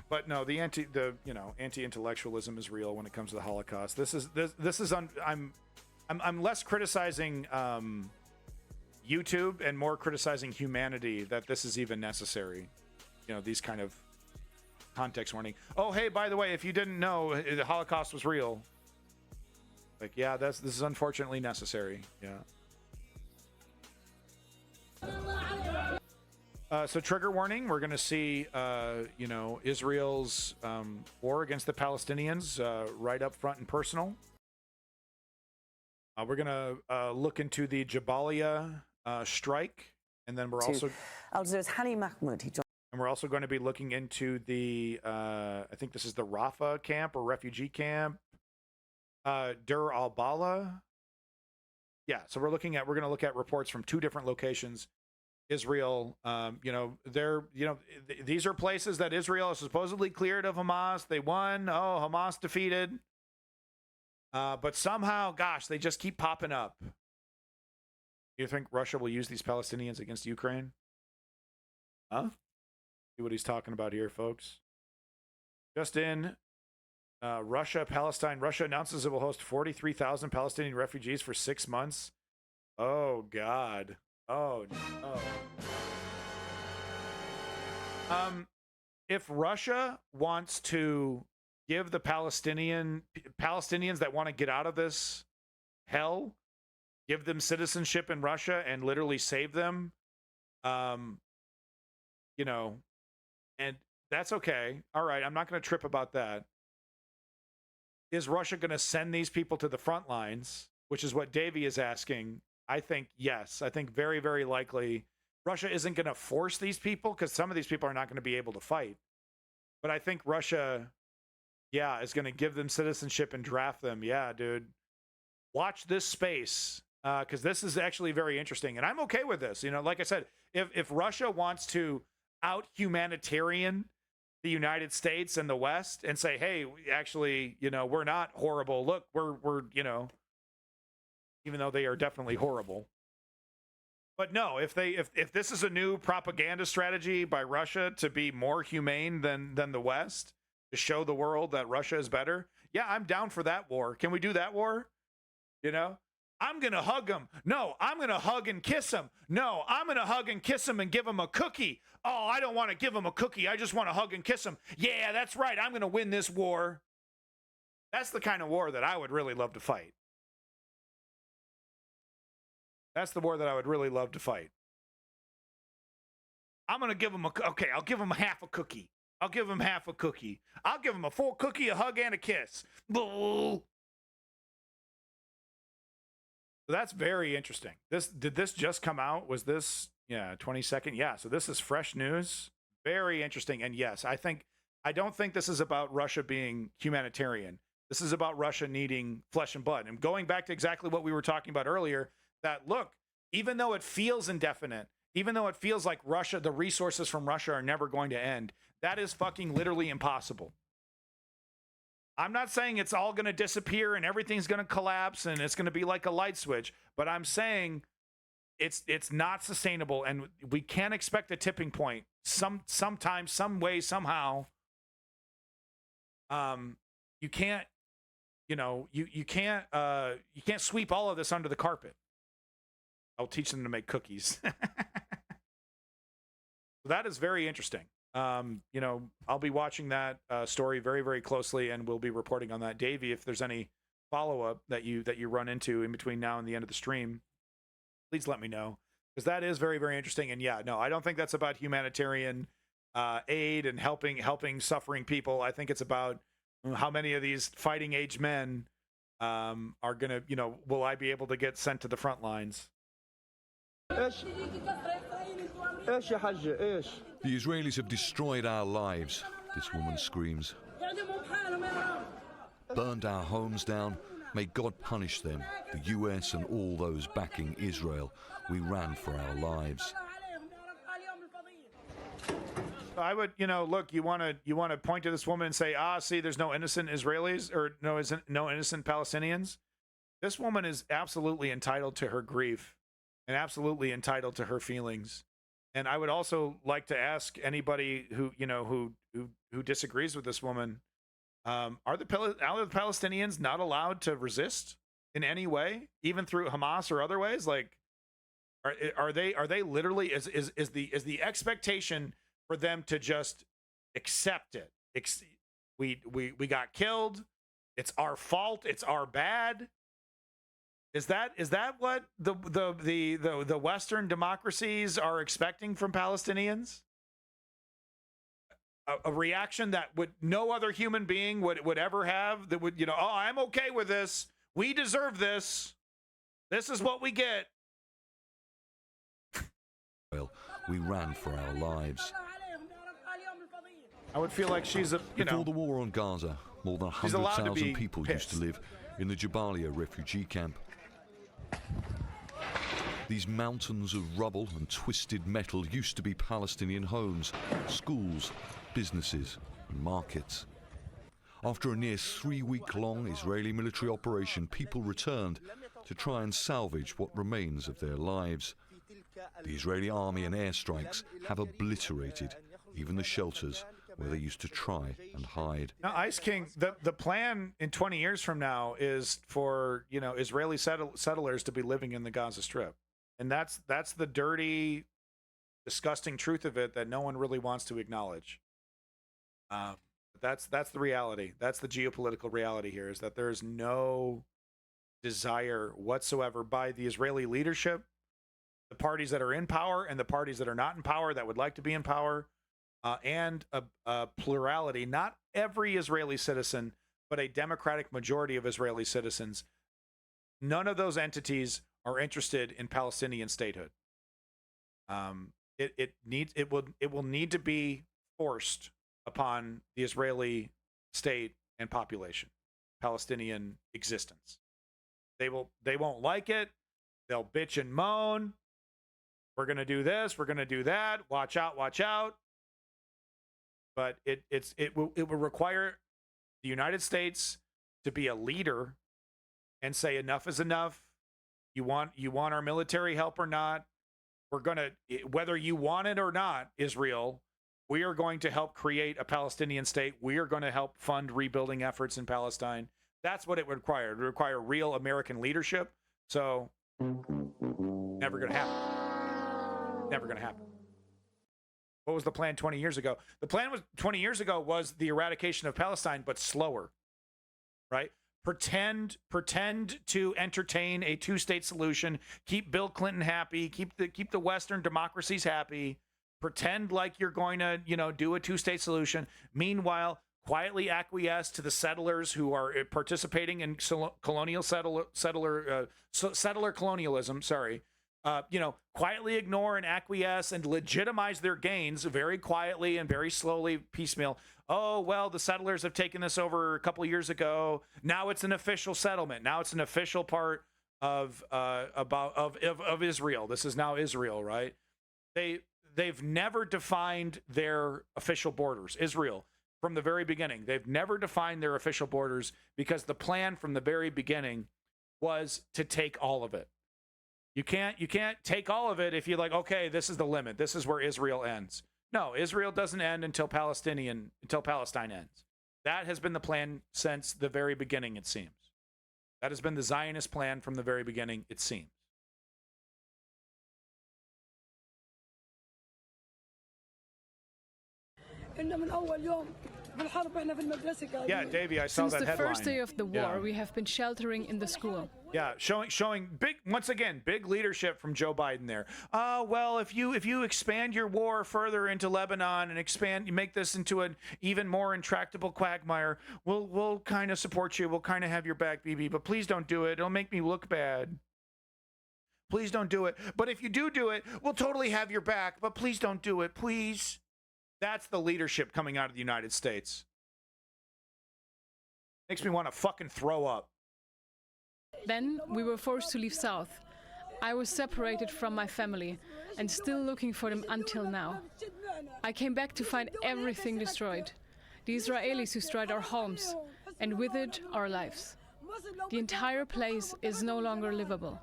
But no, the anti-intellectualism is real when it comes to the Holocaust. I'm less criticizing YouTube and more criticizing humanity that this is even necessary. You know, these kind of context warning. Oh, hey, by the way, if you didn't know, the Holocaust was real. Like, yeah, this is unfortunately necessary. Yeah. So trigger warning, we're going to see, Israel's war against the Palestinians right up front and personal. We're going to look into the Jabalia strike, and then we're also Al Jazeera's Hani Mahmoud. And we're also going to be looking into the, I think this is the Rafah camp or refugee camp, Dur al-Bala. Yeah, so we're going to look at reports from two different locations. Israel, these are places that Israel is supposedly cleared of Hamas. They won. Oh, Hamas defeated. But somehow, gosh, they just keep popping up. You think Russia will use these Palestinians against Ukraine? Huh? See what he's talking about here, folks. Just in, Russia announces it will host 43,000 Palestinian refugees for 6 months. Oh, God. Oh, no. If Russia wants to give the Palestinians that want to get out of this hell, give them citizenship in Russia and literally save them, and that's okay. All right, I'm not going to trip about that. Is Russia going to send these people to the front lines, which is what Davey is asking? I think yes. I think very, very likely Russia isn't going to force these people because some of these people are not going to be able to fight. But I think Russia, is going to give them citizenship and draft them. Yeah, dude. Watch this space because this is actually very interesting. And I'm okay with this. Like I said, if Russia wants to out-humanitarian the United States and the West and say, hey, actually, we're not horrible. Look, we're even though they are definitely horrible. But no, if this is a new propaganda strategy by Russia to be more humane than the West, to show the world that Russia is better, yeah, I'm down for that war. Can we do that war? I'm going to hug him. No, I'm going to hug and kiss him. No, I'm going to hug and kiss him and give him a cookie. Oh, I don't want to give him a cookie. I just want to hug and kiss him. Yeah, that's right. I'm going to win this war. That's the kind of war that I would really love to fight. That's the war that I would really love to fight. I'm going to give him I'll give him half a cookie. I'll give him half a cookie. I'll give him a full cookie, a hug, and a kiss. So that's very interesting. Did this just come out? Was this 22nd? Yeah, so this is fresh news. Very interesting. And yes, I don't think this is about Russia being humanitarian. This is about Russia needing flesh and blood. And going back to exactly what we were talking about earlier, that look, even though it feels indefinite, even though it feels like Russia, the resources from Russia are never going to end, that is fucking literally impossible. I'm not saying it's all going to disappear and everything's going to collapse and it's going to be like a light switch, but I'm saying it's not sustainable and we can't expect a tipping point sometime, some way, somehow. You can't, you can't sweep all of this under the carpet. I'll teach them to make cookies. That is very interesting. I'll be watching that story very, very closely, and we'll be reporting on that. Davey, if there's any follow-up that you run into in between now and the end of the stream, please let me know, because that is very, very interesting. And yeah, no, I don't think that's about humanitarian aid and helping suffering people. I think it's about how many of these fighting age men are gonna, will I be able to get sent to the front lines? The Israelis have destroyed our lives, this woman screams. Burned our homes down. May God punish them, the US and all those backing Israel. We ran for our lives. I would, look, you want to point to this woman and say, see, there's no innocent Israelis or no innocent Palestinians. This woman is absolutely entitled to her grief and absolutely entitled to her feelings. And I would also like to ask anybody who, you know, who disagrees with this woman, are the Palestinians not allowed to resist in any way, even through Hamas or other ways? Like, are they literally, is the expectation for them to just accept it? We got killed. It's our fault. It's our bad. Is that what the Western democracies are expecting from Palestinians? A reaction that no other human being would ever have, that would, you know, oh, I'm okay with this. We deserve this. This is what we get. Well, we ran for our lives. I would feel like she's a, you Before know, the war on Gaza, more than she's allowed to 100,000 be people pissed. used to live in the Jabalia refugee camp. These mountains of rubble and twisted metal used to be Palestinian homes, schools, businesses and markets. After a near 3-week-long Israeli military operation, people returned to try and salvage what remains of their lives. The Israeli army and airstrikes have obliterated even the shelters where they used to try and hide. Now, Ice King, the plan in 20 years from now is for, you know, Israeli settlers to be living in the Gaza Strip. And that's the dirty, disgusting truth of it that no one really wants to acknowledge. That's the reality. That's the geopolitical reality here, is that there is no desire whatsoever by the Israeli leadership, the parties that are in power and the parties that are not in power that would like to be in power, and a plurality, not every Israeli citizen, but a democratic majority of Israeli citizens. None of those entities are interested in Palestinian statehood. It will need to be forced upon the Israeli state and population, Palestinian existence. They won't like it. They'll bitch and moan. We're going to do this. We're going to do that. Watch out. Watch out. But it will require the United States to be a leader and say enough is enough. You want our military help or not? We're going to, whether you want it or not, Israel, we are going to help create a Palestinian state. We are going to help fund rebuilding efforts in Palestine. That's what it would require. It would require real American leadership. So never going to happen. Never going to happen. What was the plan 20 years ago? The plan was 20 years ago was the eradication of Palestine, but slower, right? Pretend to entertain a two-state solution, keep Bill Clinton happy, keep the Western democracies happy, pretend like you're going to, you know, do a two-state solution. Meanwhile, quietly acquiesce to the settlers who are participating in colonial settler colonialism. Sorry. You know, quietly ignore and acquiesce and legitimize their gains very quietly and very slowly, piecemeal. Oh, well, the settlers have taken this over a couple of years ago. Now it's an official settlement. Now it's an official part of Israel. This is now Israel, right? They've never defined their official borders. Israel, from the very beginning, they've never defined their official borders because the plan from the very beginning was to take all of it. You can't take all of it if you're like, okay, this is the limit. This is where Israel ends. No, Israel doesn't end until Palestine ends. That has been the plan since the very beginning, it seems. That has been the Zionist plan from the very beginning, it seems. Yeah, Davey, I saw Since that the headline. First day of the war, we have been sheltering in the school. Yeah, showing big, once again, big leadership from Joe Biden there. Well, if you expand your war further into Lebanon and you make this into an even more intractable quagmire, we'll kind of support you. We'll kind of have your back, BB, but please don't do it. It'll make me look bad. Please don't do it. But if you do it, we'll totally have your back, but please don't do it, please. That's the leadership coming out of the United States. Makes me want to fucking throw up. Then we were forced to leave south. I was separated from my family and still looking for them until now. I came back to find everything destroyed. The Israelis destroyed our homes and with it our lives. The entire place is no longer livable.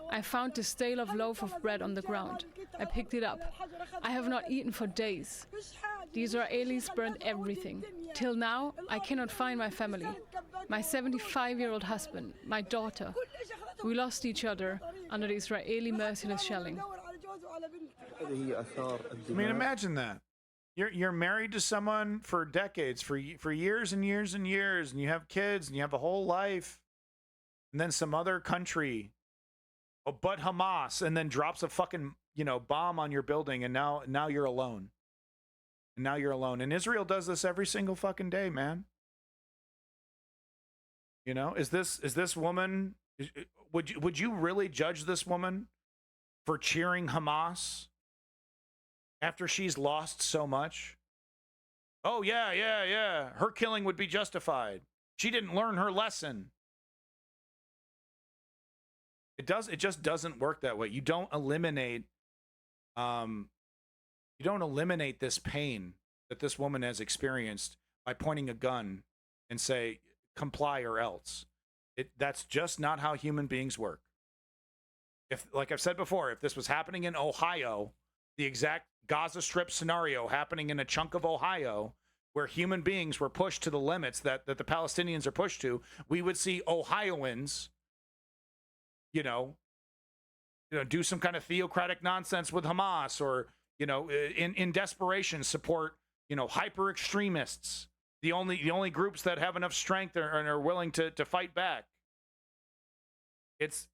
I found this stale of loaf of bread on the ground. I picked it up. I have not eaten for days. The Israelis burned everything. Till now, I cannot find my family. My 75-year-old husband, my daughter. We lost each other under the Israeli merciless shelling. I mean, imagine that. You're married to someone for decades, for years and years and years, and you have kids and you have a whole life, and then some other country, but Hamas, and then drops a fucking bomb on your building, and now you're alone. And now you're alone. And Israel does this every single fucking day, man. Is this woman? Would you really judge this woman for cheering Hamas after she's lost so much? Oh, yeah. Her killing would be justified. She didn't learn her lesson. It just doesn't work that way. You don't eliminate this pain that this woman has experienced by pointing a gun and say, comply or else. That's just not how human beings work. If, like I've said before, if this was happening in Ohio, the exact Gaza Strip scenario happening in a chunk of Ohio where human beings were pushed to the limits that the Palestinians are pushed to, we would see Ohioans, do some kind of theocratic nonsense with Hamas, or, in desperation support, hyper extremists, the only groups that have enough strength and are willing to fight back. It's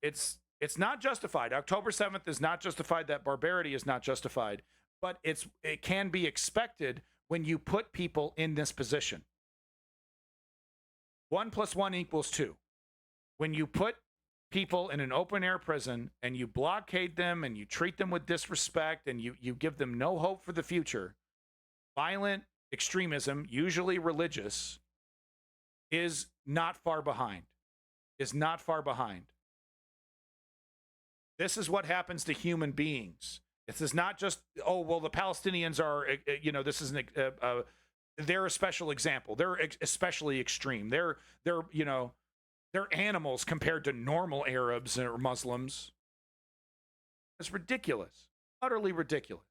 not justified. October 7th is not justified. That barbarity is not justified. But it can be expected when you put people in this position. 1 + 1 = 2. When you put people in an open air prison and you blockade them and you treat them with disrespect and you give them no hope for the future, violent extremism, usually religious, is not far behind. This is what happens to human beings. This is not just, oh, well, the Palestinians are, this is they're a special example. They're especially extreme. They're animals compared to normal Arabs or Muslims. It's ridiculous, utterly ridiculous.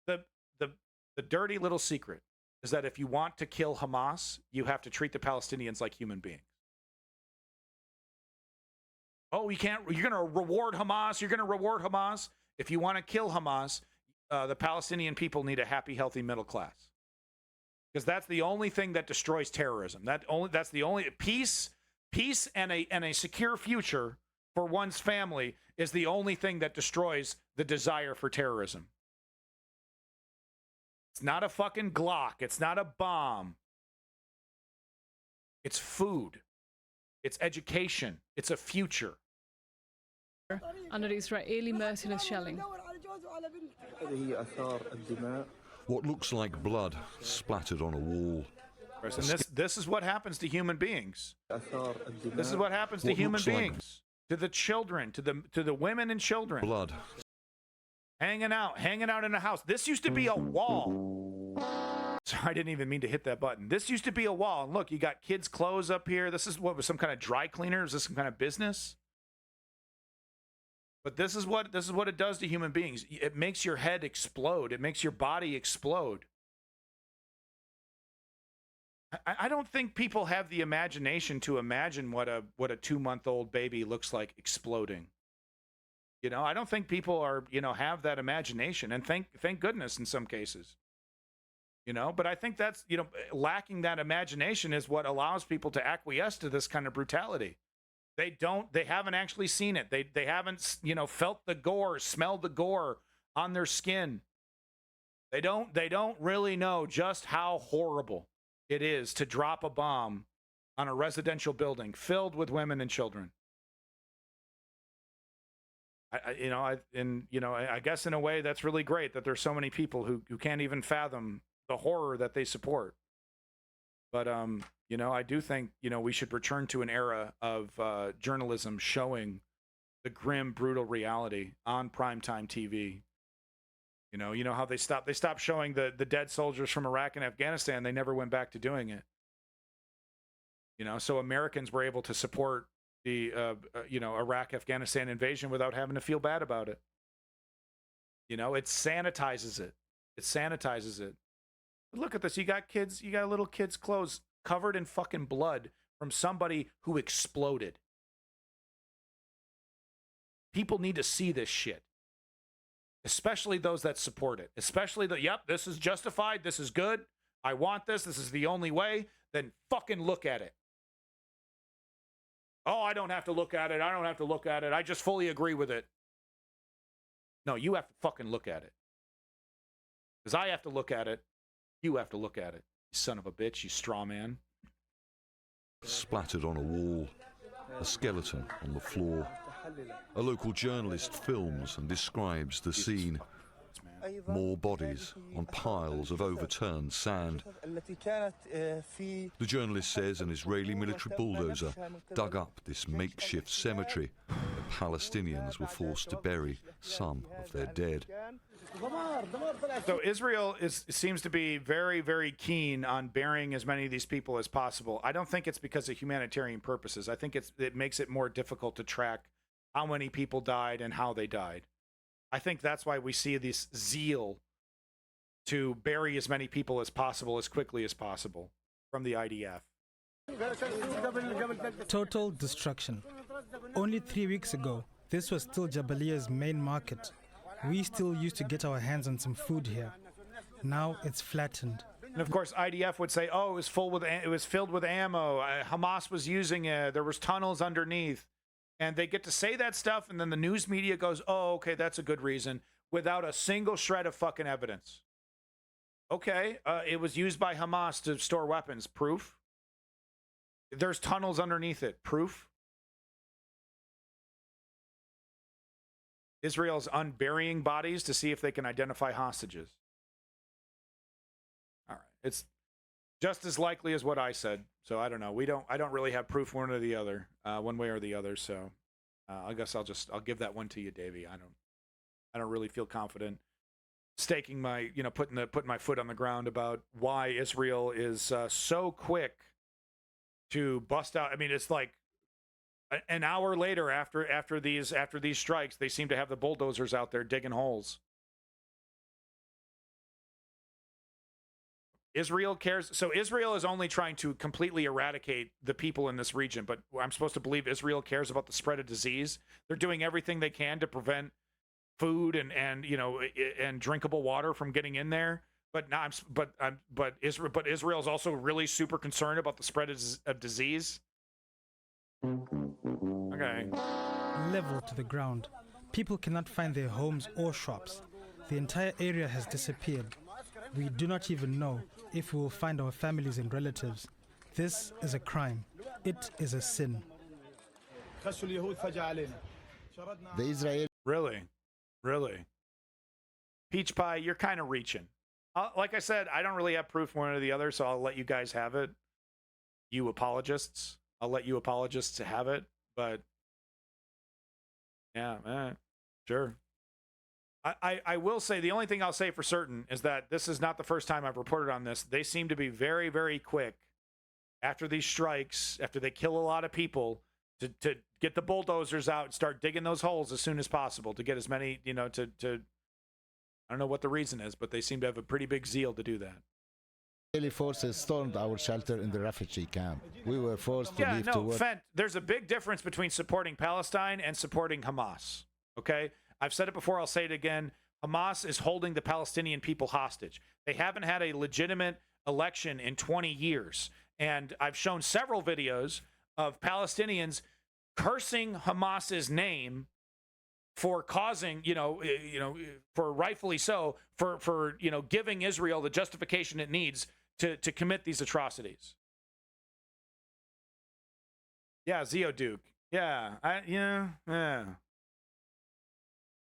The dirty little secret is that if you want to kill Hamas, you have to treat the Palestinians like human beings. Oh, you're going to reward Hamas. You're going to reward Hamas. If you want to kill Hamas, the Palestinian people need a happy, healthy middle class. Because that's the only thing that destroys terrorism. That's the only peace and a secure future for one's family is the only thing that destroys the desire for terrorism. It's not a fucking Glock. It's not a bomb. It's food. It's education. It's a future. Under the Israeli merciless shelling. What looks like blood splattered on a wall. And this is what happens to human beings. This is what happens to human beings. To the children, to the women and children. Blood. Hanging out in a house. This used to be a wall. Sorry, I didn't even mean to hit that button. This used to be a wall. And look, you got kids' clothes up here. This is what was some kind of dry cleaner? Is this some kind of business? But this is what it does to human beings. It makes your head explode. It makes your body explode. I don't think people have the imagination to imagine what a 2-month-old baby looks like exploding. I don't think people are, have that imagination, and thank goodness in some cases. But I think that's, lacking that imagination is what allows people to acquiesce to this kind of brutality. They haven't actually seen it. They haven't, felt the gore, smelled the gore on their skin. They don't really know just how horrible it is to drop a bomb on a residential building filled with women and children. I guess in a way that's really great that there's so many people who can't even fathom the horror that they support. But I do think we should return to an era of journalism showing the grim, brutal reality on primetime TV. You know how they stopped showing the dead soldiers from Iraq and Afghanistan. They never went back to doing it. You know, so Americans were able to support the Iraq-Afghanistan invasion without having to feel bad about it. You know, it sanitizes it. It sanitizes it. But look at this. You got kids. You got little kids' clothes covered in fucking blood from somebody who exploded. People need to see this shit. Especially those that support it. Especially yep, this is justified. This is good. I want this. This is the only way. Then fucking look at it. Oh, I don't have to look at it. I don't have to look at it. I just fully agree with it. No, you have to fucking look at it. Because I have to look at it. You have to look at it. You son of a bitch, you straw man. Splattered on a wall, a skeleton on the floor. A local journalist films and describes the scene. More bodies on piles of overturned sand. The journalist says an Israeli military bulldozer dug up this makeshift cemetery where Palestinians were forced to bury some of their dead. So Israel seems to be very, very keen on burying as many of these people as possible. I don't think it's because of humanitarian purposes. I think it makes it more difficult to track how many people died and how they died. I think that's why we see this zeal to bury as many people as possible, as quickly as possible from the IDF. Total destruction. Only 3 weeks ago, this was still Jabaliya's main market. We still used to get our hands on some food here. Now it's flattened. And of course, IDF would say, "Oh, it was filled with ammo. Hamas was using it. There was tunnels underneath." And they get to say that stuff, and then the news media goes, "Oh, okay, that's a good reason," without a single shred of fucking evidence. Okay, it was used by Hamas to store weapons. Proof. There's tunnels underneath it. Proof. Israel's unburying bodies to see if they can identify hostages. All right, it's just as likely as what I said. So I don't know. I don't really have proof one or the other, one way or the other. So I guess I'll give that one to you, Davey. I don't really feel confident staking my, putting my foot on the ground about why Israel is so quick to bust out. I mean, it's like an hour later after these strikes, they seem to have the bulldozers out there digging holes. Israel cares. So Israel is only trying to completely eradicate the people in this region, but I'm supposed to believe Israel cares about the spread of disease. They're doing everything they can to prevent food and drinkable water from getting in there. But Israel is also really super concerned about the spread of disease. Okay. Level to the ground. People cannot find their homes or shops. The entire area has disappeared. We do not even know if we will find our families and relatives. This is a crime. It is a sin. The Israel. Really. Peach Pie, you're kind of reaching. Like I said, I don't really have proof one or the other, so I'll let you guys have it. You apologists. I'll let you apologists have it. But, yeah, sure. I will say, the only thing I'll say for certain is that this is not the first time I've reported on this. They seem to be very, very quick after these strikes, after they kill a lot of people, to get the bulldozers out and start digging those holes as soon as possible to get as many, I don't know what the reason is, but they seem to have a pretty big zeal to do that. Israeli forces stormed our shelter in the refugee camp. We were forced to leave to work. Fent, there's a big difference between supporting Palestine and supporting Hamas, okay? I've said it before, I'll say it again. Hamas is holding the Palestinian people hostage. They haven't had a legitimate election in 20 years. And I've shown several videos of Palestinians cursing Hamas's name for causing, for rightfully so, for giving Israel the justification it needs to commit these atrocities. Yeah, Zeoduke. Yeah.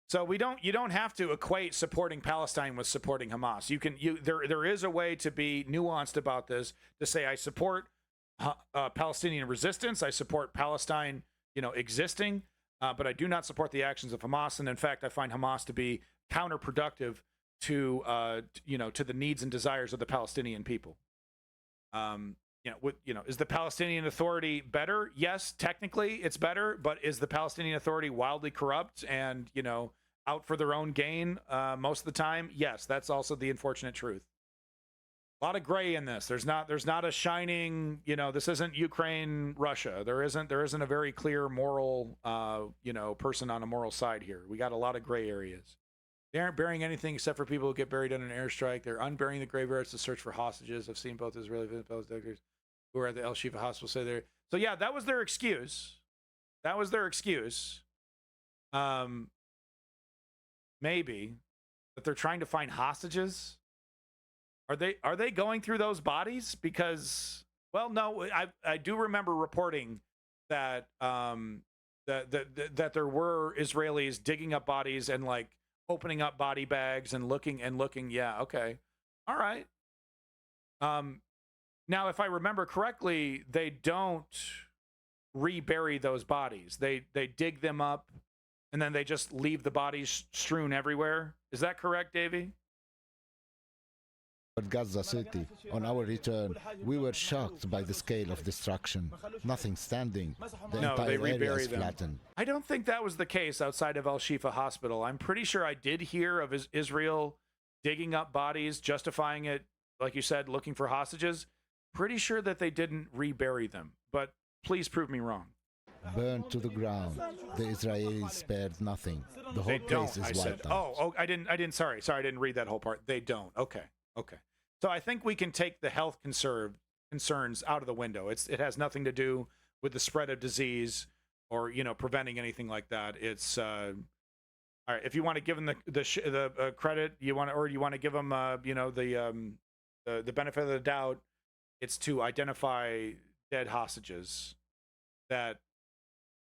So you don't have to equate supporting Palestine with supporting Hamas. There is a way to be nuanced about this, to say I support Palestinian resistance, I support Palestine, existing, but I do not support the actions of Hamas. And in fact, I find Hamas to be counterproductive to the needs and desires of the Palestinian people. is the Palestinian Authority better? Yes, technically it's better, but is the Palestinian Authority wildly corrupt and, out for their own gain most of the time? Yes, that's also the unfortunate truth. A lot of gray in this. There's not a shining, this isn't Ukraine, Russia. There isn't a very clear moral, person on a moral side here. We got a lot of gray areas. They aren't burying anything except for people who get buried in an airstrike. They're unburying the graveyards to search for hostages. I've seen both Israeli and Palestinian doctors who are at the El Shifa hospital say they're. So yeah, that was their excuse. Maybe that they're trying to find hostages. Are they going through those bodies? Because, well, no, I do remember reporting that that there were Israelis digging up bodies and like opening up body bags and looking. Yeah, okay, all right. Now, if I remember correctly, they don't rebury those bodies. They dig them up and then they just leave the bodies strewn everywhere. Is that correct, Davey? Gaza City, on our return, we were shocked by the scale of destruction. Nothing standing. The entire area is flattened. I don't think that was the case outside of El Shifa Hospital. I'm pretty sure I did hear of Israel digging up bodies, justifying it, like you said, looking for hostages. Pretty sure that they didn't rebury them, but please prove me wrong. Burned to the ground. The Israelis spared nothing. The whole place is wiped out. Oh, I didn't. Sorry, I didn't read that whole part. They don't. Okay. So I think we can take the health concerns out of the window. It has nothing to do with the spread of disease or preventing anything like that. It's all right. If you want to give them the credit, you want to give them the benefit of the doubt. It's to identify dead hostages that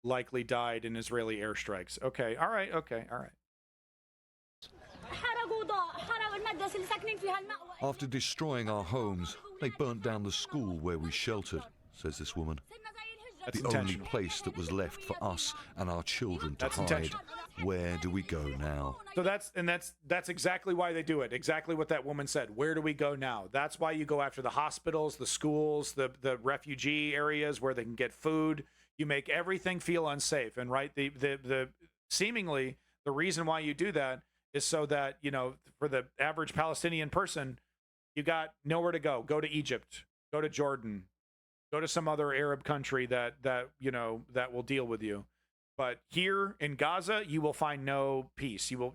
likely died in Israeli airstrikes. Okay. All right. After destroying our homes, they burnt down the school where we sheltered, says this woman. That's the only place that was left for us and our children to hide. Where do we go now? So that's exactly why they do it. Exactly what that woman said. Where do we go now? That's why you go after the hospitals, the schools, the refugee areas where they can get food. You make everything feel unsafe. And right, the seemingly the reason why you do that is so that, for the average Palestinian person, you got nowhere to go. Go to Egypt, go to Jordan, go to some other Arab country that will deal with you. But here in Gaza, you will find no peace. You'll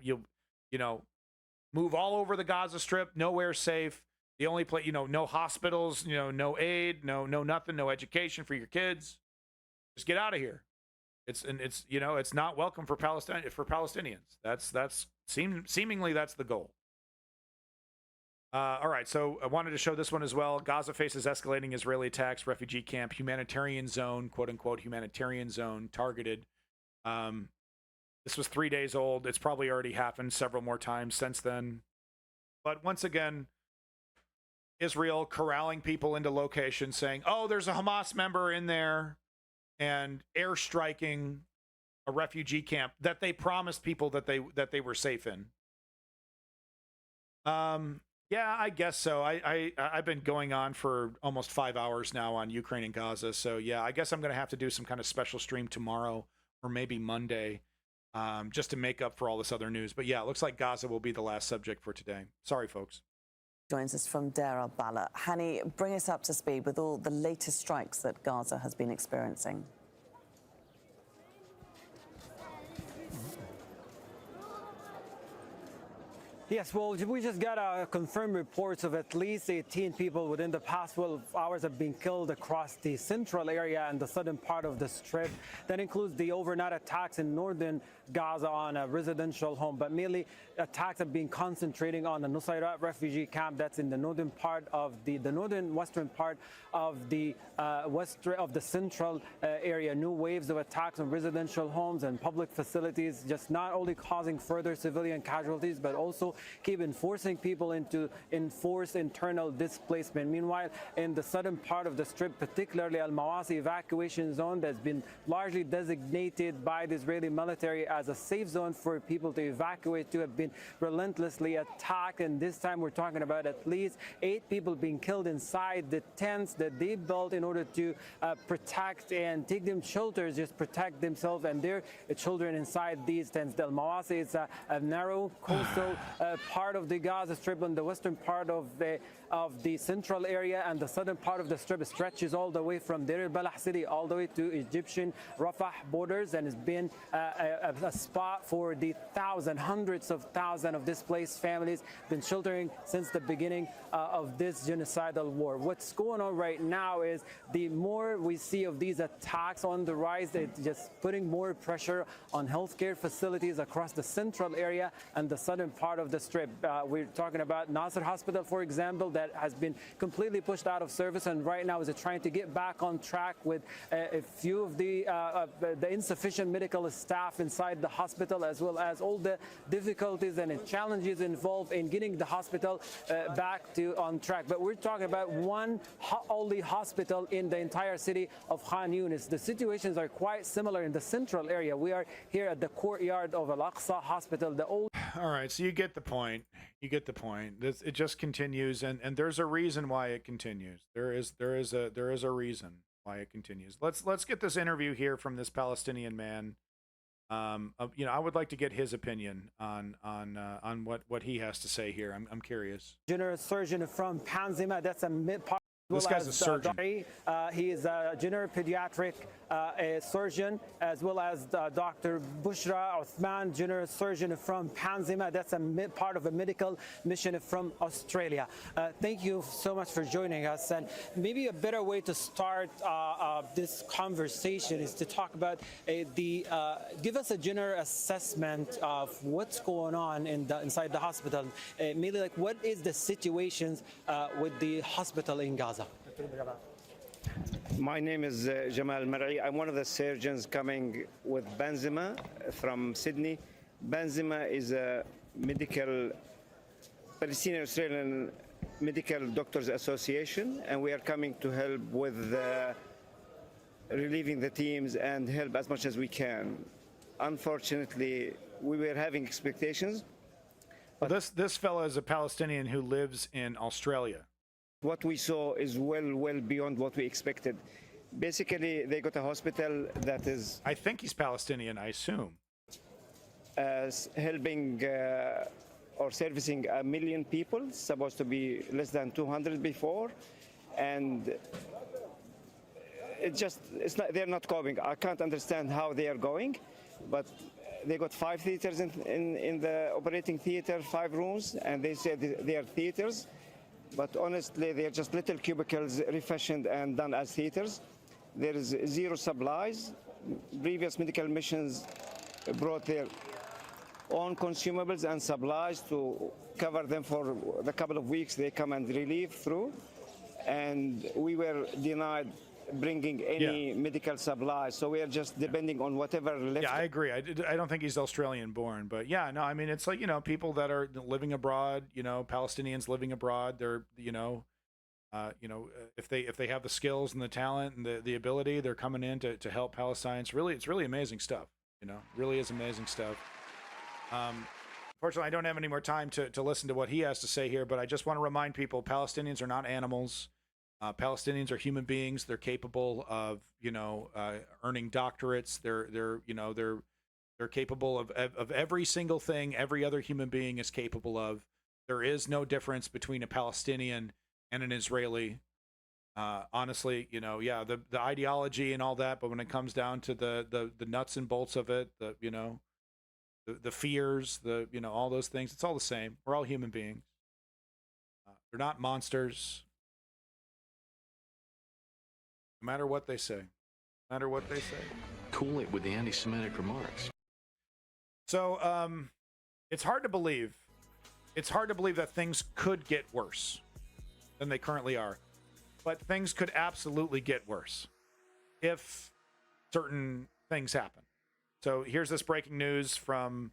move all over the Gaza Strip, nowhere safe. The only place, no hospitals, no aid, no nothing, no education for your kids. Just get out of here. It's not welcome for Palestinians. That's seemingly that's the goal. All right, so I wanted to show this one as well. Gaza faces escalating Israeli attacks, refugee camp, humanitarian zone, quote unquote humanitarian zone targeted. This was 3 days old. It's probably already happened several more times since then. But once again, Israel corralling people into locations, saying, "Oh, there's a Hamas member in there," and airstriking a refugee camp that they promised people that they were safe in. Yeah, I guess so. I've been going on for almost 5 hours now on Ukraine and Gaza. So yeah, I guess I'm going to have to do some kind of special stream tomorrow or maybe Monday, just to make up for all this other news. But yeah, it looks like Gaza will be the last subject for today. Sorry, folks. Joins us from Deir al-Balah. Hani, bring us up to speed with all the latest strikes that Gaza has been experiencing. Yes, well, we just got confirmed reports of at least 18 people within the past 12 hours have been killed across the central area and the southern part of the Strip. That includes the overnight attacks in northern Gaza on a residential home, but mainly attacks have been concentrating on the Nusayrat refugee camp that's in the northern part of the northern western part of the central area. New waves of attacks on residential homes and public facilities, just not only causing further civilian casualties, but also keep enforcing people into enforced internal displacement. Meanwhile, in the southern part of the Strip, particularly Al-Mawasi evacuation zone that's been largely designated by the Israeli military as a safe zone for people to evacuate to, have been relentlessly attacked. And this time we're talking about at least 8 people being killed inside the tents that they built in order to protect and take them shelters, just protect themselves and their children inside these tents. The Al-Mawasi is a narrow coastal part of the Gaza Strip on the western part of the central area, and the southern part of the Strip stretches all the way from Deir al-Balah city all the way to Egyptian Rafah borders, and has been a spot for the hundreds of thousands of displaced families been sheltering since the beginning of this genocidal war. What's going on right now is the more we see of these attacks on the rise, it's just putting more pressure on healthcare facilities across the central area and the southern part of the Strip. We're talking about Nasser Hospital, for example, that has been completely pushed out of service, and right now is trying to get back on track with a few of the insufficient medical staff inside the hospital, as well as all the difficulties and challenges involved in getting the hospital back to on track. But we're talking about one only hospital in the entire city of Khan Yunis. The situations are quite similar in the central area. We are here at the courtyard of Al-Aqsa Hospital, the old. All right, so you get the point. You get the point. It just continues, and there's a reason why it continues. There is a reason why it continues. Let's get this interview here from this Palestinian man. I would like to get his opinion on what he has to say here. I'm curious. General surgeon from Panzima, that's a mid-part. This guy's a surgeon. He is a general pediatric surgeon, as well as Dr. Bushra Uthman, general surgeon from Panzima. That's a part of a medical mission from Australia. Thank you so much for joining us. And maybe a better way to start this conversation is to talk about give us a general assessment of what's going on inside the hospital. Maybe like what is the situations with the hospital in Gaza? My name is Jamal Mar'i. I'm one of the surgeons coming with Panzima from Sydney. Panzima is a Palestinian Australian Medical Doctors Association, and we are coming to help with relieving the teams and help as much as we can. Unfortunately, we were having expectations. Well, this fellow is a Palestinian who lives in Australia. What we saw is well beyond what we expected. Basically, they got a hospital that is... I think he's Palestinian, I assume. Helping or servicing 1 million people, supposed to be less than 200 before. And they're not coping. I can't understand how they are going, but they got 5 theaters in the operating theater, 5 rooms, and they said they are theaters. But honestly, they are just little cubicles refashioned and done as theaters. There is 0 supplies. Previous medical missions brought their own consumables and supplies to cover them for the couple of weeks they come and relieve through. And we were denied bringing any medical supplies, so we are just depending on whatever left. Yeah, I agree. I don't think he's Australian born, but yeah, no, I mean, it's like, people that are living abroad, Palestinians living abroad, they're, if they have the skills and the talent and the ability, they're coming in to help Palestine. It's really amazing stuff, really is amazing stuff. Unfortunately, I don't have any more time to listen to what he has to say here, but I just want to remind people, Palestinians are not animals. Palestinians are human beings. They're capable of, earning doctorates. They're capable of every single thing every other human being is capable of. There is no difference between a Palestinian and an Israeli. Honestly, the ideology and all that, but when it comes down to the nuts and bolts of it, the fears, all those things, it's all the same. We're all human beings. They're not monsters. No matter what they say. No matter what they say. Cool it with the anti-Semitic remarks. So, it's hard to believe. It's hard to believe that things could get worse than they currently are. But things could absolutely get worse if certain things happen. So here's this breaking news from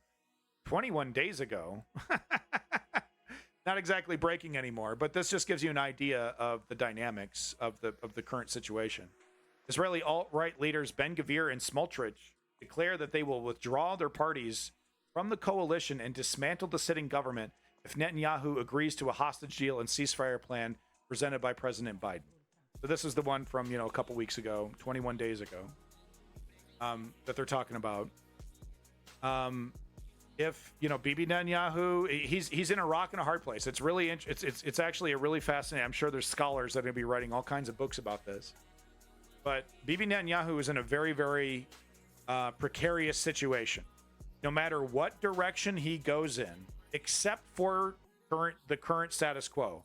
21 days ago. Not exactly breaking anymore, but this just gives you an idea of the dynamics of the current situation. Israeli alt-right leaders Ben-Gvir and Smotrich declare that they will withdraw their parties from the coalition and dismantle the sitting government if Netanyahu agrees to a hostage deal and ceasefire plan presented by President Biden. So this is the one from, a couple weeks ago, 21 days ago, that they're talking about. If Bibi Netanyahu, he's in a rock and a hard place. It's really it's actually a really fascinating. I'm sure there's scholars that are going to be writing all kinds of books about this. But Bibi Netanyahu is in a very, very precarious situation. No matter what direction he goes in, except for the current status quo.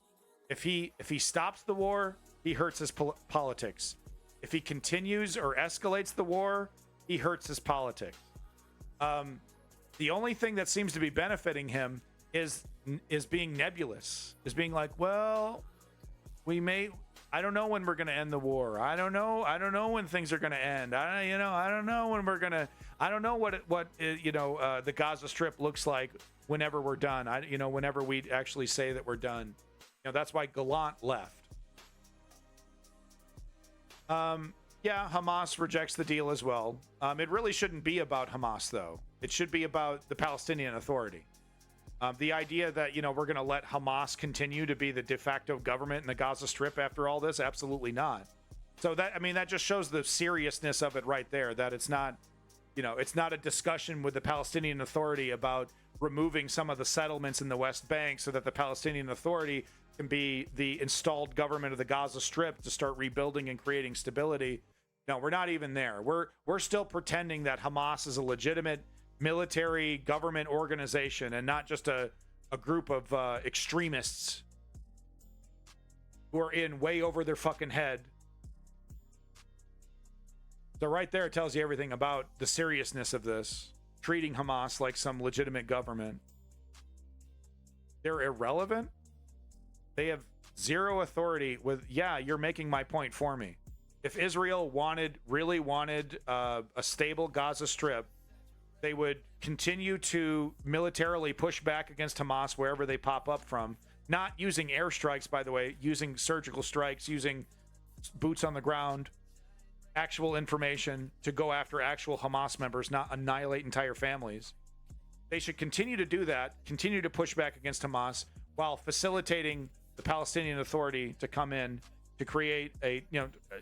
If he stops the war, he hurts his politics. If he continues or escalates the war, he hurts his politics. The only thing that seems to be benefiting him is being nebulous, is being like, well, I don't know when we're going to end the war. I don't know when things are going to end. I don't know when we're going to, I don't know what the Gaza Strip looks like whenever we're done. Whenever we actually say that we're done. That's why Gallant left. Yeah, Hamas rejects the deal as well. It really shouldn't be about Hamas, though. It should be about the Palestinian Authority. The idea that, we're going to let Hamas continue to be the de facto government in the Gaza Strip after all this, absolutely not. So that just shows the seriousness of it right there, that it's not, it's not a discussion with the Palestinian Authority about removing some of the settlements in the West Bank so that the Palestinian Authority can be the installed government of the Gaza Strip to start rebuilding and creating stability. No, we're not even there. We're still pretending that Hamas is a legitimate military government organization and not just a group of extremists who are in way over their fucking head. So right there it tells you everything about the seriousness of this, treating Hamas like some legitimate government. They're irrelevant. They have zero authority with, you're making my point for me. If Israel really wanted a stable Gaza Strip, they would continue to militarily push back against Hamas wherever they pop up from, not using airstrikes, by the way, using surgical strikes, using boots on the ground, actual information to go after actual Hamas members, not annihilate entire families. They should continue to do that, continue to push back against Hamas while facilitating the Palestinian Authority to come in to create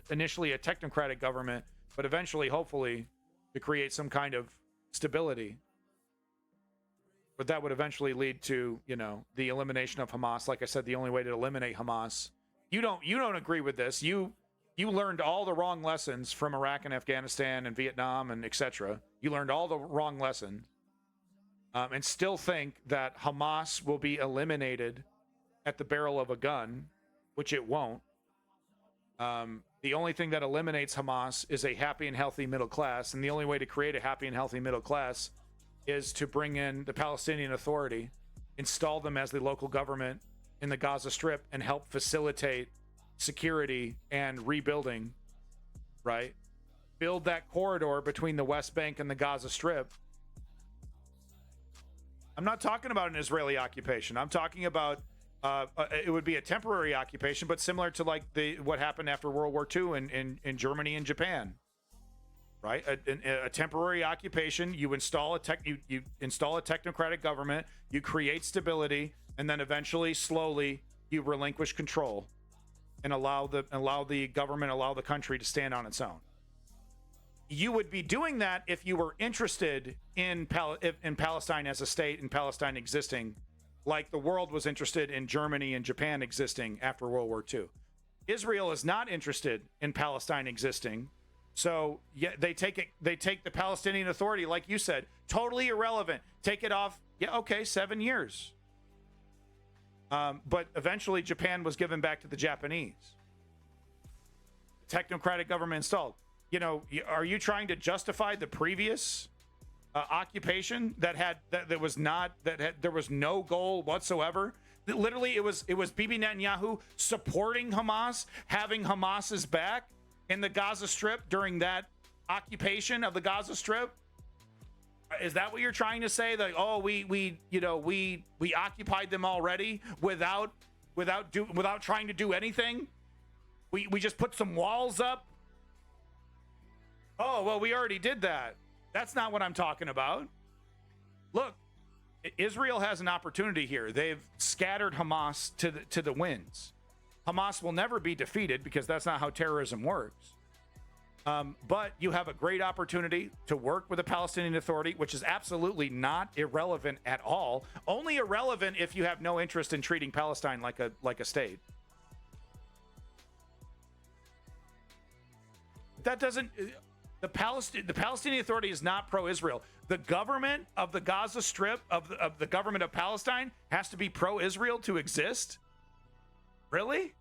initially a technocratic government, but eventually, hopefully, to create some kind of stability. But that would eventually lead to, the elimination of Hamas. Like I said, the only way to eliminate Hamas. You don't agree with this. You learned all the wrong lessons from Iraq and Afghanistan and Vietnam and etc. You learned all the wrong lessons, and still think that Hamas will be eliminated at the barrel of a gun, which it won't. The only thing that eliminates Hamas is a happy and healthy middle class, and the only way to create a happy and healthy middle class is to bring in the Palestinian Authority, install them as the local government in the Gaza Strip, and help facilitate security and rebuilding, right? Build that corridor between the West Bank and the Gaza Strip. I'm not talking about an Israeli occupation. I'm talking about it would be a temporary occupation, but similar to like what happened after World War II in Germany and Japan, right? A temporary occupation. You install you install a technocratic government. You create stability, and then eventually, slowly, you relinquish control and allow the government, allow the country to stand on its own. You would be doing that if you were interested in Palestine as a state and Palestine existing, like the world was interested in Germany and Japan existing after World War II. Israel is not interested in Palestine existing. So they take the Palestinian Authority, like you said, totally irrelevant. Take it off. Yeah, okay, 7 years. But eventually Japan was given back to the Japanese. Technocratic government installed. Are you trying to justify the previous occupation there was no goal whatsoever? Literally, it was Bibi Netanyahu supporting Hamas, having Hamas's back in the Gaza Strip during that occupation of the Gaza Strip. Is that what you're trying to say? That, oh, we occupied them already without trying to do anything? We just put some walls up? Oh, well, we already did that. That's not what I'm talking about. Look, Israel has an opportunity here. They've scattered Hamas to the winds. Hamas will never be defeated because that's not how terrorism works. But you have a great opportunity to work with the Palestinian Authority, which is absolutely not irrelevant at all. Only irrelevant if you have no interest in treating Palestine like a state. That doesn't... The Palestinian Authority is not pro-Israel. The government of the Gaza Strip, of the government of Palestine, has to be pro-Israel to exist? Really?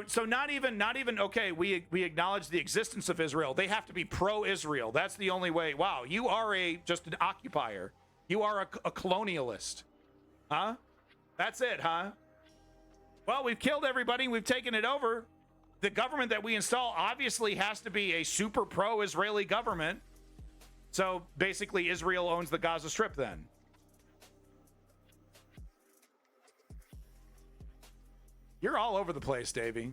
So not even okay, we acknowledge the existence of Israel. They have to be pro-Israel. That's the only way. Wow, you are just an occupier. You are a colonialist. Huh? That's it, huh? Well, we've killed everybody. We've taken it over. The government that we install obviously has to be a super pro-Israeli government. So basically, Israel owns the Gaza Strip then. You're all over the place, Davey.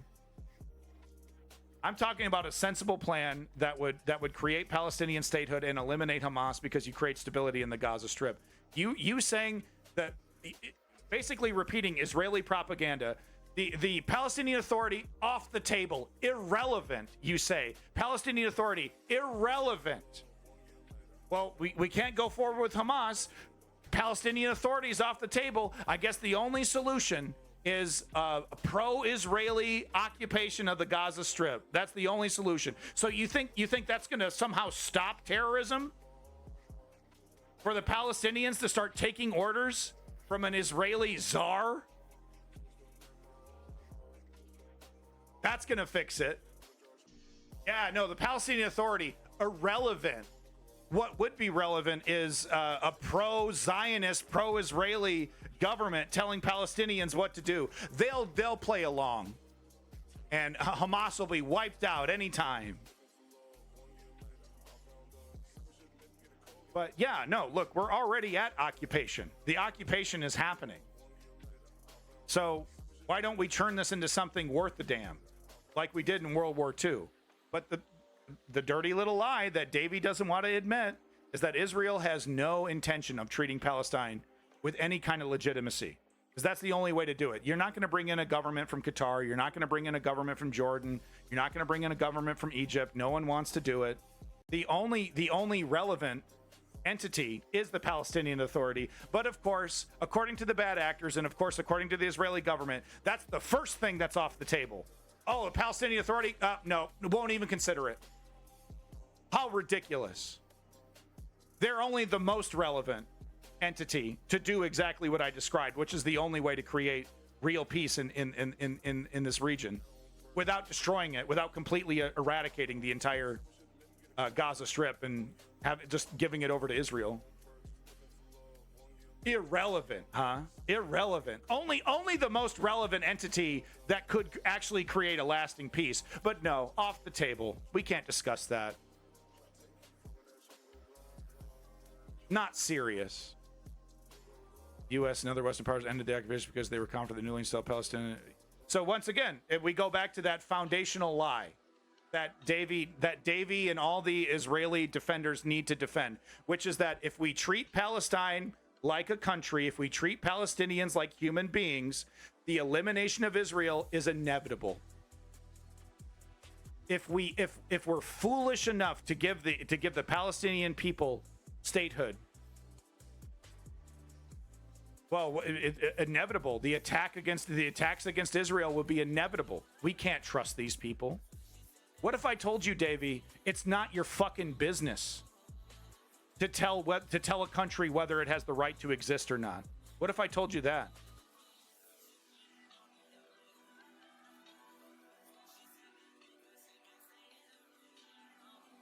I'm talking about a sensible plan that would create Palestinian statehood and eliminate Hamas because you create stability in the Gaza Strip. You saying that, basically repeating Israeli propaganda. The Palestinian Authority off the table, irrelevant, you say. Palestinian Authority, irrelevant. Well, we can't go forward with Hamas. Palestinian Authority is off the table. I guess the only solution is a pro-Israeli occupation of the Gaza Strip. That's the only solution. So you think that's going to somehow stop terrorism? For the Palestinians to start taking orders from an Israeli czar? That's going to fix it. Yeah, no, the Palestinian Authority, irrelevant. What would be relevant is a pro-Zionist, pro-Israeli government telling Palestinians what to do. They'll play along. And Hamas will be wiped out anytime. But yeah, no, look, we're already at occupation. The occupation is happening. So why don't we turn this into something worth the damn? Like we did in World War II. But the dirty little lie that Davey doesn't want to admit is that Israel has no intention of treating Palestine with any kind of legitimacy. Because that's the only way to do it. You're not going to bring in a government from Qatar. You're not going to bring in a government from Jordan. You're not going to bring in a government from Egypt. No one wants to do it. The only relevant entity is the Palestinian Authority. But of course, according to the bad actors, and of course, according to the Israeli government, that's the first thing that's off the table. Oh, the Palestinian Authority? No, won't even consider it. How ridiculous. They're only the most relevant entity to do exactly what I described, which is the only way to create real peace in this region without destroying it, without completely eradicating the entire Gaza Strip and just giving it over to Israel. Irrelevant, huh? Irrelevant. Only the most relevant entity that could actually create a lasting peace. But no, off the table. We can't discuss that. Not serious. U.S. and other Western powers ended the occupation because they were confident the newly installed Palestinian. So once again, if we go back to that foundational lie that Davey and all the Israeli defenders need to defend, which is that if we treat Palestine like a country, if we treat Palestinians like human beings, the elimination of Israel is inevitable. If we're foolish enough to give the Palestinian people statehood, well, inevitable. The attacks against Israel will be inevitable. We can't trust these people. What if I told you, Davey, it's not your fucking business to tell a country whether it has the right to exist or not? What if I told you that?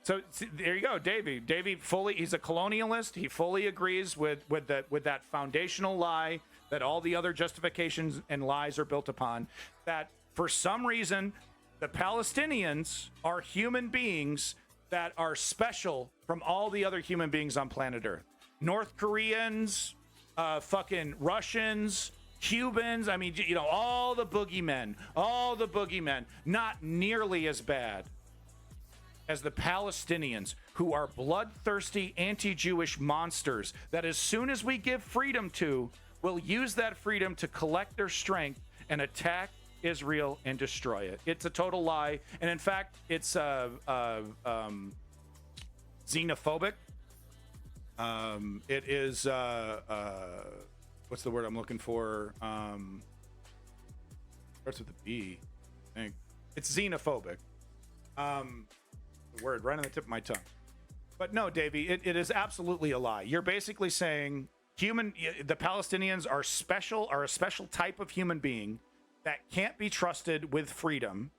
So there you go, Davey. Davey he's a colonialist. He fully agrees with that foundational lie that all the other justifications and lies are built upon. That for some reason, the Palestinians are human beings that are special from all the other human beings on planet Earth. North Koreans, fucking Russians, Cubans, I mean, you know, all the boogeymen, not nearly as bad as the Palestinians, who are bloodthirsty anti-Jewish monsters that as soon as we give freedom to, will use that freedom to collect their strength and attack Israel and destroy it. It's a total lie. And in fact, it's xenophobic. It is, what's the word I'm looking for? Starts with a B, I think. It's xenophobic. The word right on the tip of my tongue. But no, Davey, it is absolutely a lie. You're basically saying the Palestinians are a special type of human being that can't be trusted with freedom,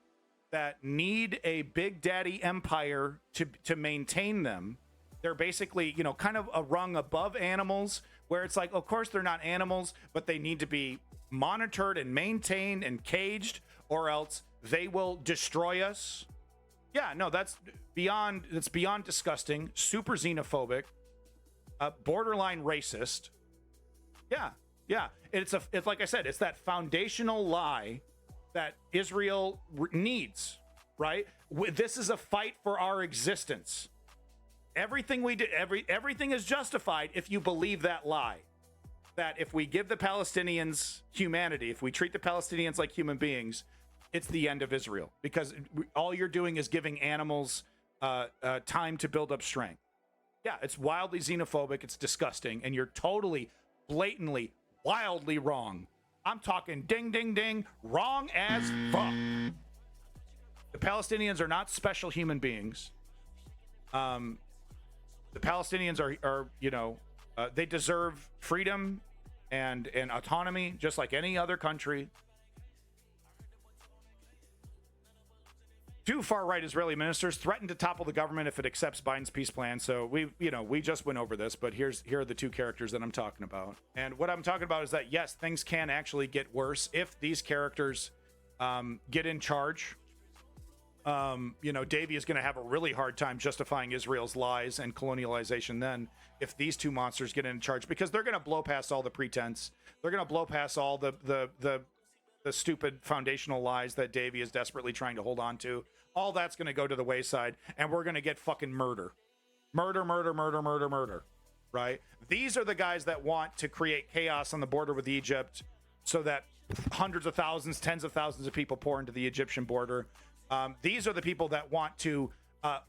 that need a big daddy empire to maintain them. They're basically, you know, kind of a rung above animals, where it's like, of course they're not animals, but they need to be monitored and maintained and caged, or else they will destroy us. Yeah, no, that's beyond disgusting, super xenophobic, borderline racist. Yeah. It's like I said, it's that foundational lie that Israel needs, right? This is a fight for our existence. Everything we do, everything is justified if you believe that lie. That if we give the Palestinians humanity, if we treat the Palestinians like human beings, it's the end of Israel, because all you're doing is giving animals time to build up strength. Yeah, it's wildly xenophobic. It's disgusting. And you're totally, blatantly, wildly wrong. I'm talking ding, ding, ding, wrong as fuck. The Palestinians are not special human beings. The Palestinians are you know, they deserve freedom and autonomy just like any other country. Two far-right Israeli ministers threatened to topple the government if it accepts Biden's peace plan. So we just went over this, but here are the two characters that I'm talking about. And what I'm talking about is that, yes, things can actually get worse if these characters get in charge. You know, Davey is going to have a really hard time justifying Israel's lies and colonialization then if these two monsters get in charge, because they're going to blow past all the pretense. They're going to blow past all the stupid foundational lies that Davey is desperately trying to hold on to. All that's going to go to the wayside, and we're going to get fucking murder, right? These are the guys that want to create chaos on the border with Egypt so that hundreds of thousands, tens of thousands of people pour into the Egyptian border. These are the people that want to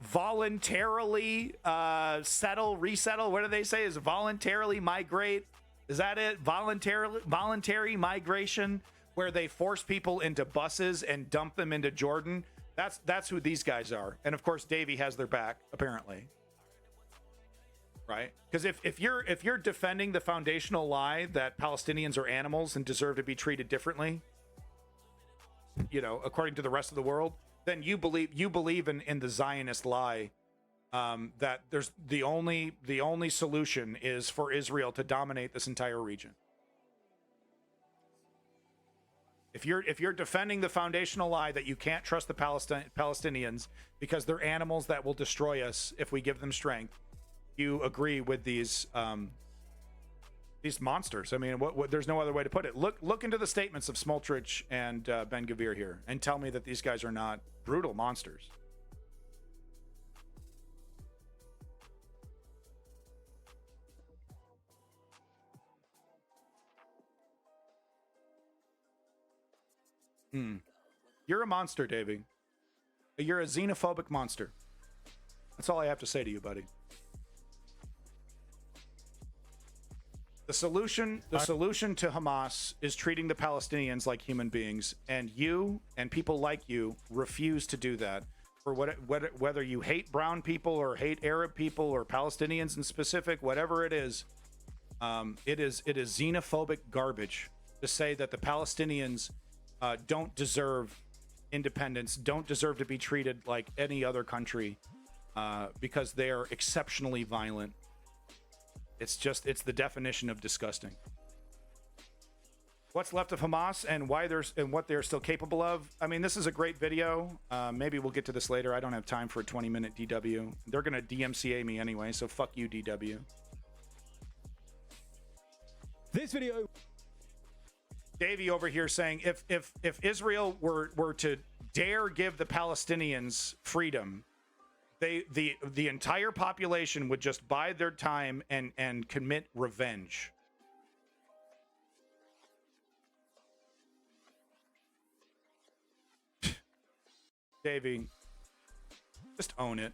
voluntarily resettle. What do they say? Is voluntarily migrate? Is that it? Voluntary migration, where they force people into buses and dump them into Jordan. That's who these guys are. And of course, Davey has their back, apparently. Right? Because if you're defending the foundational lie that Palestinians are animals and deserve to be treated differently, you know, according to the rest of the world, then you believe in the Zionist lie that there's the only solution is for Israel to dominate this entire region. If you're defending the foundational lie that you can't trust the Palestinians because they're animals that will destroy us if we give them strength, you agree with these monsters. I mean, there's no other way to put it. Look into the statements of Smoltrich and Ben-Gvir here, and tell me that these guys are not brutal monsters. You're a monster, Davey. You're a xenophobic monster. That's all I have to say to you, buddy. The solution to Hamas is treating the Palestinians like human beings, and you and people like you refuse to do that. For whether you hate brown people or hate Arab people or Palestinians in specific, whatever it is xenophobic garbage to say that the Palestinians don't deserve independence, don't deserve to be treated like any other country because they are exceptionally violent. It's the definition of disgusting. what's left of Hamas and why they're and what they're still capable of. I mean, this is a great video. Maybe we'll get to this later. I don't have time for a 20-minute DW. They're gonna DMCA me anyway, so fuck you, DW. This video. Davey over here saying if Israel were to dare give the Palestinians freedom, the entire population would just bide their time and commit revenge. Davey, just own it.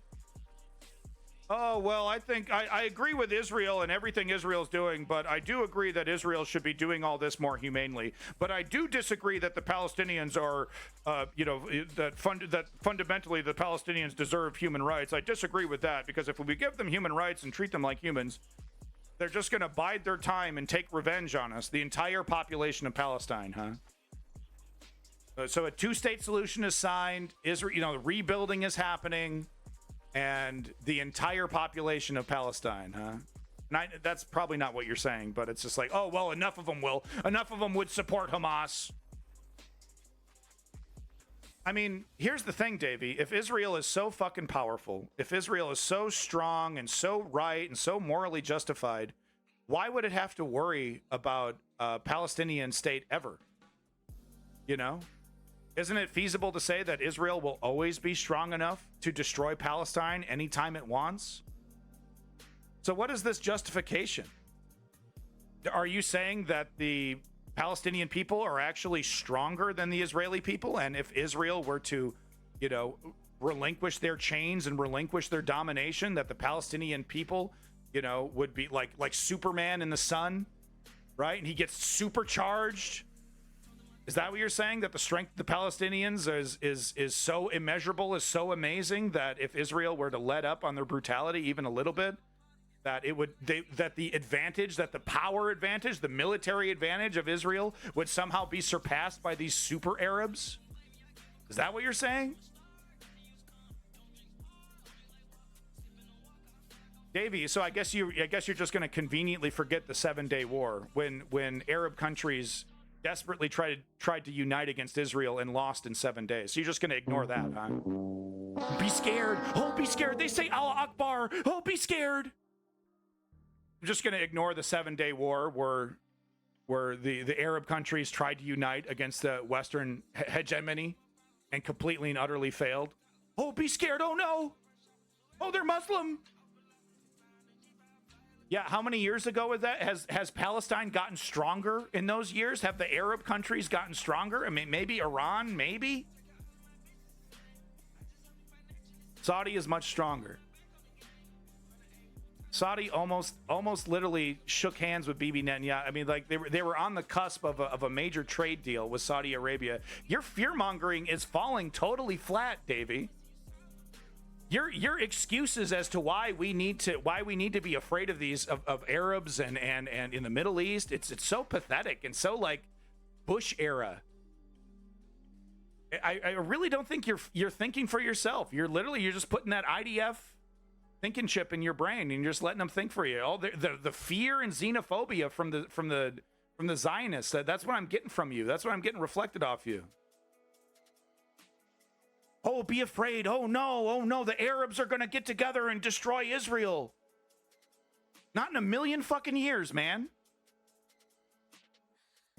Oh, well, I think I agree with Israel and everything Israel's doing, but I do agree that Israel should be doing all this more humanely. But I do disagree that the Palestinians are, that fundamentally the Palestinians deserve human rights. I disagree with that, because if we give them human rights and treat them like humans, they're just going to bide their time and take revenge on us, the entire population of Palestine, huh? So a two-state solution is signed. Israel, rebuilding is happening, and the entire population of Palestine, huh? And that's probably not what you're saying, but it's just like, oh well, enough of them would support Hamas. I mean, here's the thing, Davey. If Israel is so fucking powerful, if Israel is so strong and so right and so morally justified, why would it have to worry about a Palestinian state ever? You know? Isn't it feasible to say that Israel will always be strong enough to destroy Palestine anytime it wants? So what is this justification? Are you saying that the Palestinian people are actually stronger than the Israeli people? And if Israel were to, relinquish their chains and relinquish their domination, that the Palestinian people, would be like Superman in the sun, right? And he gets supercharged. Is that what you're saying? That the strength of the Palestinians is so immeasurable, is so amazing that if Israel were to let up on their brutality even a little bit, that the power advantage, the military advantage of Israel would somehow be surpassed by these super Arabs? Is that what you're saying? Davey, so I guess you're just going to conveniently forget the 7-Day War when Arab countries desperately tried to unite against Israel and lost in 7 days. So you're just going to ignore that, huh? Be scared. Oh, be scared. They say Allah Akbar. Oh, be scared. I'm just going to ignore the 7-Day War where the Arab countries tried to unite against the Western hegemony and completely and utterly failed. Oh, be scared. Oh, no. Oh, they're Muslim. Yeah, how many years ago was that? Has Palestine gotten stronger in those years? Have the Arab countries gotten stronger? I mean, maybe Iran, maybe? Saudi is much stronger. Saudi almost literally shook hands with Bibi Netanyahu. I mean, like they were on the cusp of a major trade deal with Saudi Arabia. Your fear-mongering is falling totally flat, Davey. Your excuses as to why we need to be afraid of these of Arabs and in the Middle East, it's so pathetic and so like Bush era. I really don't think you're thinking for yourself. You're just putting that IDF thinking chip in your brain and you're just letting them think for you. All the fear and xenophobia from the Zionists. That's what I'm getting from you. That's what I'm getting reflected off you. Oh, be afraid. Oh no, the Arabs are going to get together and destroy Israel. Not in a million fucking years, man.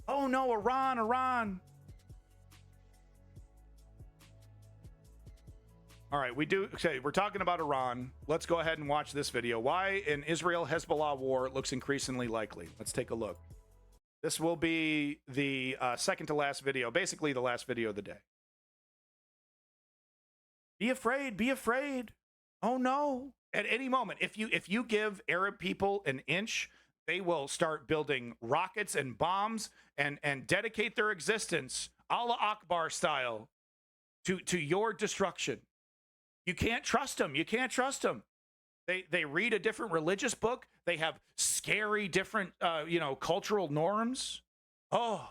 Oh no, Iran. All right, we're talking about Iran. Let's go ahead and watch this video. Why an Israel-Hezbollah war looks increasingly likely. Let's take a look. This will be the second to last video, basically the last video of the day. Be afraid, be afraid. Oh no. At any moment, if you give Arab people an inch, they will start building rockets and bombs and dedicate their existence, Allah Akbar style, to your destruction. You can't trust them. You can't trust them. They read a different religious book. They have scary different cultural norms. Oh.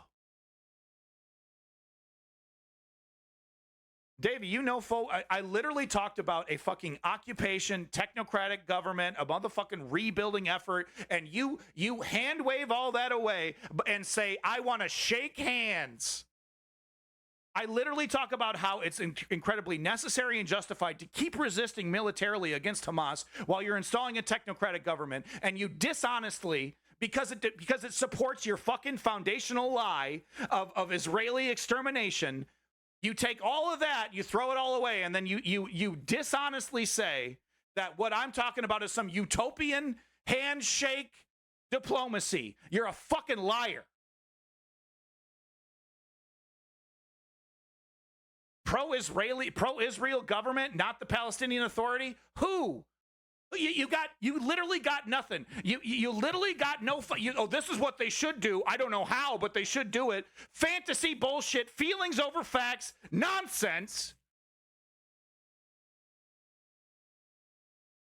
Davey, you know, I literally talked about a fucking occupation, technocratic government, a motherfucking rebuilding effort, and you hand wave all that away and say, I want to shake hands. I literally talk about how it's incredibly necessary and justified to keep resisting militarily against Hamas while you're installing a technocratic government, and you dishonestly, because it supports your fucking foundational lie of Israeli extermination, you take all of that, you throw it all away, and then you dishonestly say that what I'm talking about is some utopian handshake diplomacy. You're a fucking liar. Pro-Israel government, not the Palestinian Authority? Who? You literally got nothing. You literally got no. This is what they should do. I don't know how, but they should do it. Fantasy bullshit, feelings over facts, nonsense.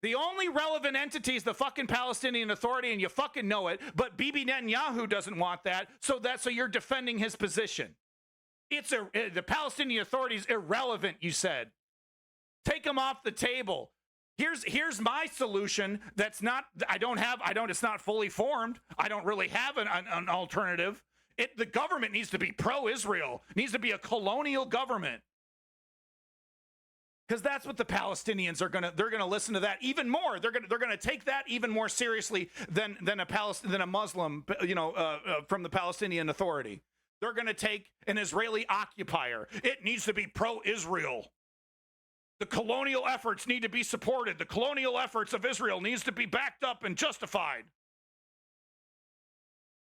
The only relevant entity is the fucking Palestinian Authority, and you fucking know it. But Bibi Netanyahu doesn't want that, so you're defending his position. The Palestinian Authority is irrelevant. You said, take them off the table. Here's my solution. It's not fully formed. I don't really have an alternative. The government needs to be pro-Israel. It needs to be a colonial government. Because that's what the Palestinians they're gonna listen to that even more. They're gonna take that even more seriously than a Muslim, from the Palestinian Authority. They're gonna take an Israeli occupier. It needs to be pro-Israel. The colonial efforts need to be supported. The colonial efforts of Israel needs to be backed up and justified.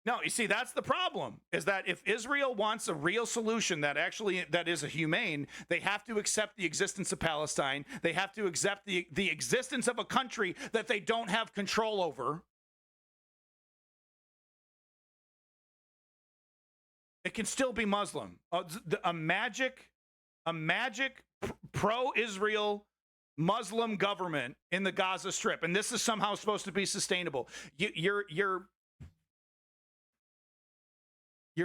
No, you see, that's the problem, is that if Israel wants a real solution that is a humane, they have to accept the existence of Palestine. They have to accept the existence of a country that they don't have control over. It can still be Muslim. A magic pro-Israel Muslim government in the Gaza Strip, and this is somehow supposed to be sustainable. You're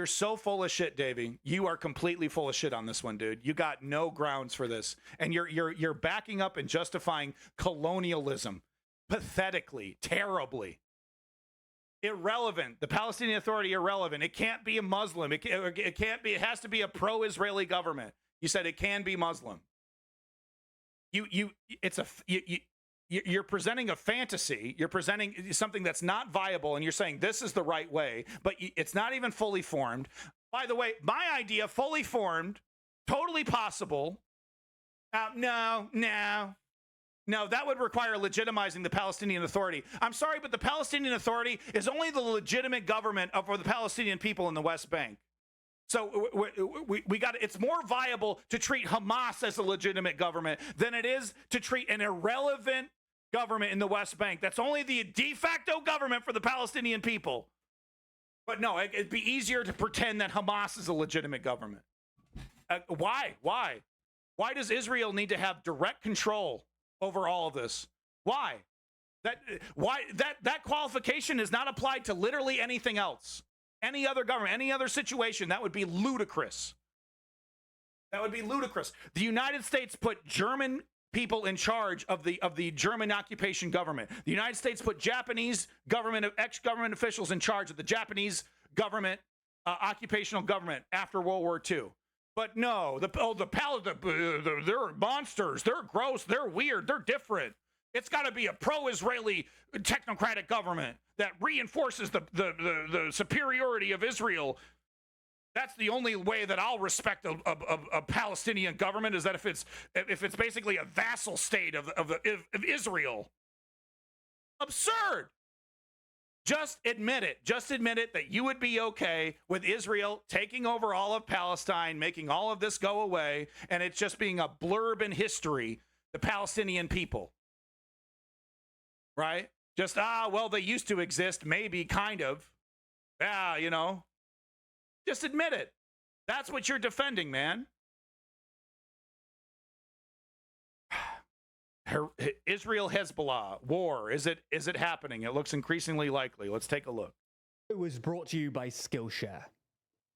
so full of shit, Davey. You are completely full of shit on this one, dude. You got no grounds for this, and you're backing up and justifying colonialism pathetically, terribly. Irrelevant. The Palestinian Authority, irrelevant. It can't be a Muslim. It can't be. It has to be a pro-Israeli government. You said it can be Muslim. You're presenting a fantasy. You're presenting something that's not viable, and you're saying this is the right way, but it's not even fully formed. By the way, my idea, fully formed, totally possible. No, that would require legitimizing the Palestinian Authority. I'm sorry, but the Palestinian Authority is only the legitimate government for the Palestinian people in the West Bank. So we got. It's more viable to treat Hamas as a legitimate government than it is to treat an irrelevant government in the West Bank. That's only the de facto government for the Palestinian people. But no, it'd be easier to pretend that Hamas is a legitimate government. Why? Why does Israel need to have direct control over all of this? Why? That qualification is not applied to literally anything else. Any other government, any other situation, that would be ludicrous. That would be ludicrous. The United States put German people in charge of the German occupation government. The United States put Japanese ex-government officials in charge of the Japanese government, occupational government after World War II. But no, they're monsters. They're gross. They're weird. They're different. It's got to be a pro-Israeli technocratic government that reinforces the superiority of Israel. That's the only way that I'll respect a Palestinian government, is that if it's basically a vassal state of Israel. Absurd. Just admit it. Just admit it that you would be okay with Israel taking over all of Palestine, making all of this go away, and it's just being a blurb in history, the Palestinian people. Right? Just, well, they used to exist, maybe, kind of. Yeah, Just admit it. That's what you're defending, man. Israel-Hezbollah war. Is it happening? It looks increasingly likely. Let's take a look. It was brought to you by Skillshare.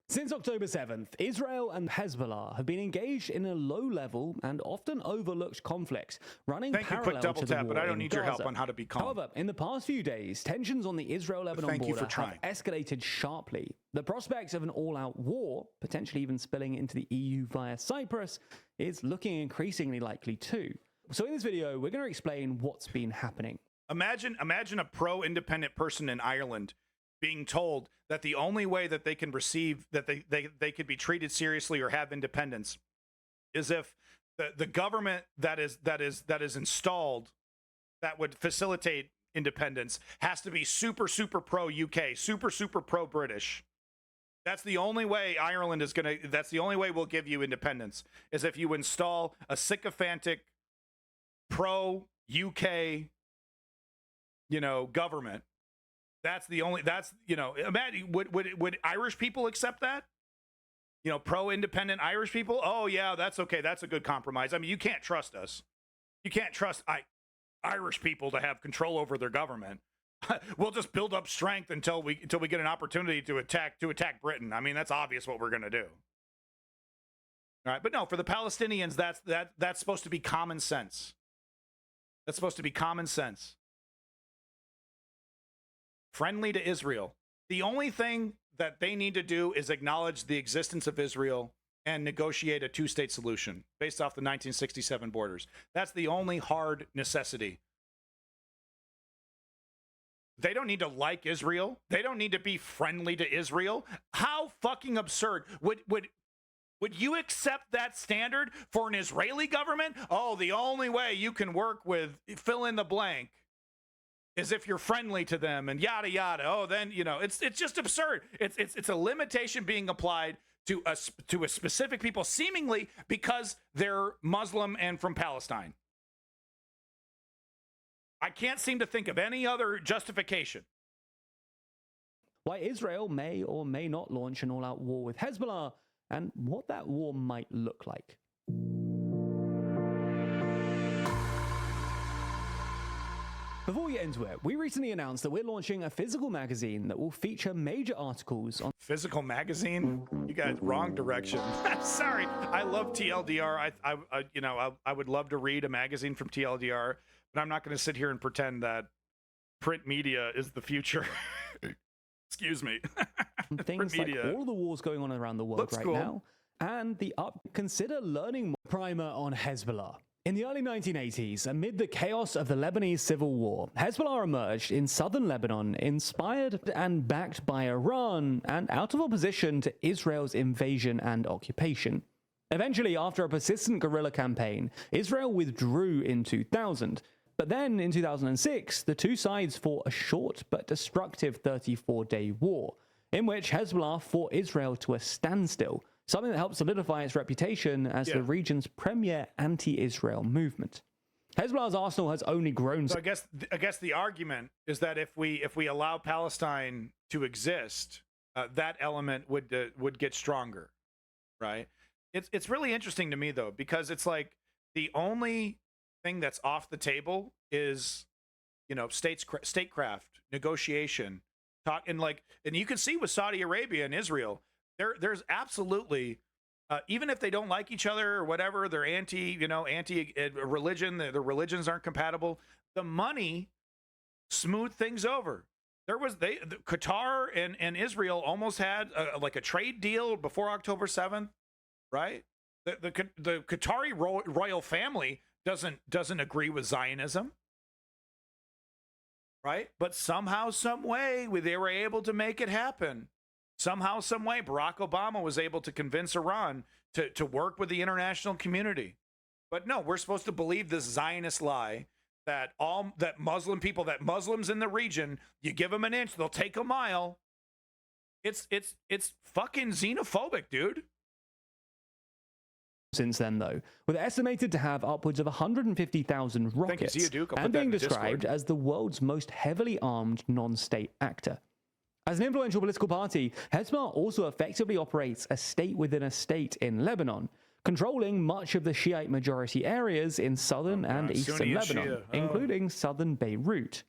Since October 7th, Israel and Hezbollah have been engaged in a low-level and often overlooked conflict, running parallel to the war but I don't in need your help Gaza. on how to be calm. However, in the past few days, tensions on the Israel-Lebanon border have escalated sharply. The prospect of an all-out war, potentially even spilling into the EU via Cyprus, is looking increasingly likely too. So in this video, we're going to explain what's been happening. Imagine a pro-independent person in Ireland being told that the only way that they can receive, that they could be treated seriously or have independence is if the government that is installed that would facilitate independence has to be super pro UK, super pro British. That's the only way Ireland is going to, that's the only way we'll give you independence, is if you install a sycophantic pro UK, government. That's the only, imagine, would Irish people accept that? Pro-independent Irish people? Oh, yeah, that's okay. That's a good compromise. I mean, you can't trust us. You can't trust Irish people to have control over their government. We'll just build up strength until we get an opportunity to attack Britain. I mean, that's obvious what we're going to do. All right, but no, for the Palestinians, that's supposed to be common sense. That's supposed to be common sense. Friendly to Israel. The only thing that they need to do is acknowledge the existence of Israel and negotiate a two-state solution based off the 1967 borders. That's the only hard necessity. They don't need to like Israel. They don't need to be friendly to Israel. How fucking absurd. Would you accept that standard for an Israeli government? Oh, the only way you can work with fill in the blank is if you're friendly to them and yada yada. Oh, then it's just absurd. It's a limitation being applied to a specific people, seemingly because they're Muslim and from Palestine. I can't seem to think of any other justification. Why Israel may or may not launch an all-out war with Hezbollah, and what that war might look like. Before we get into it, we recently announced that we're launching a physical magazine that will feature major articles on... Physical magazine? You guys, wrong direction. Sorry, I love TLDR. I would love to read a magazine from TLDR, but I'm not going to sit here and pretend that print media is the future. Excuse me. Things like all the wars going on around the world now, and consider learning more. Primer on Hezbollah. In the early 1980s, amid the chaos of the Lebanese civil war, Hezbollah emerged in southern Lebanon, inspired and backed by Iran, and out of opposition to Israel's invasion and occupation. Eventually, after a persistent guerrilla campaign, Israel withdrew in 2000. But then, in 2006, the two sides fought a short but destructive 34-day war, in which Hezbollah fought Israel to a standstill, something that helped solidify its reputation as the region's premier anti-Israel movement. Hezbollah's arsenal has only grown. So I guess the argument is that if we allow Palestine to exist, that element would get stronger, right? It's really interesting to me though, because it's like the only thing that's off the table is statecraft, negotiation, talk, and you can see with Saudi Arabia and Israel. There's absolutely, even if they don't like each other or whatever, they're anti-religion, their religions aren't compatible. The money smoothed things over. Qatar and Israel almost had a trade deal before October 7th, right? The Qatari royal family doesn't agree with Zionism, right? But somehow, some way, they were able to make it happen. Somehow, some way, Barack Obama was able to convince Iran to work with the international community. But no, we're supposed to believe this Zionist lie that Muslims in the region, you give them an inch, they'll take a mile. It's fucking xenophobic, dude. Since then, though, with estimated to have upwards of 150,000 rockets, and being described as the world's most heavily armed non-state actor. As an influential political party, Hezbollah also effectively operates a state within a state in Lebanon, controlling much of the Shiite majority areas in southern and eastern Lebanon, including southern Beirut.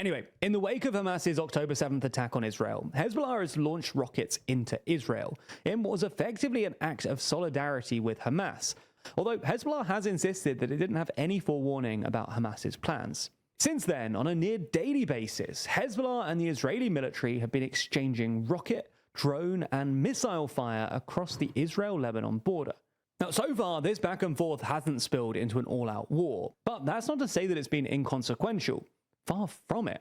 Anyway, in the wake of Hamas's October 7th attack on Israel, Hezbollah has launched rockets into Israel in what was effectively an act of solidarity with Hamas, although Hezbollah has insisted that it didn't have any forewarning about Hamas's plans. Since then, on a near daily basis, Hezbollah and the Israeli military have been exchanging rocket, drone, and missile fire across the Israel-Lebanon border. Now, so far, this back and forth hasn't spilled into an all-out war, but that's not to say that it's been inconsequential. Far from it.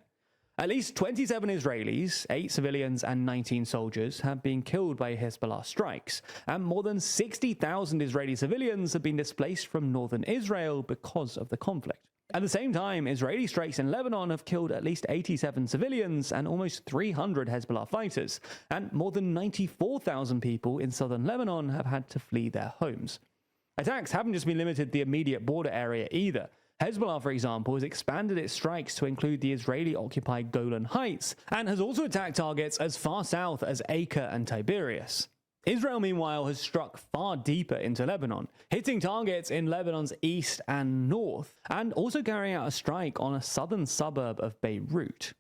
At least 27 Israelis, 8 civilians, and 19 soldiers have been killed by Hezbollah strikes, and more than 60,000 Israeli civilians have been displaced from northern Israel because of the conflict. At the same time, Israeli strikes in Lebanon have killed at least 87 civilians and almost 300 Hezbollah fighters, and more than 94,000 people in southern Lebanon have had to flee their homes. Attacks haven't just been limited to the immediate border area either. Hezbollah, for example, has expanded its strikes to include the Israeli-occupied Golan Heights, and has also attacked targets as far south as Acre and Tiberias. Israel, meanwhile, has struck far deeper into Lebanon, hitting targets in Lebanon's east and north, and also carrying out a strike on a southern suburb of Beirut.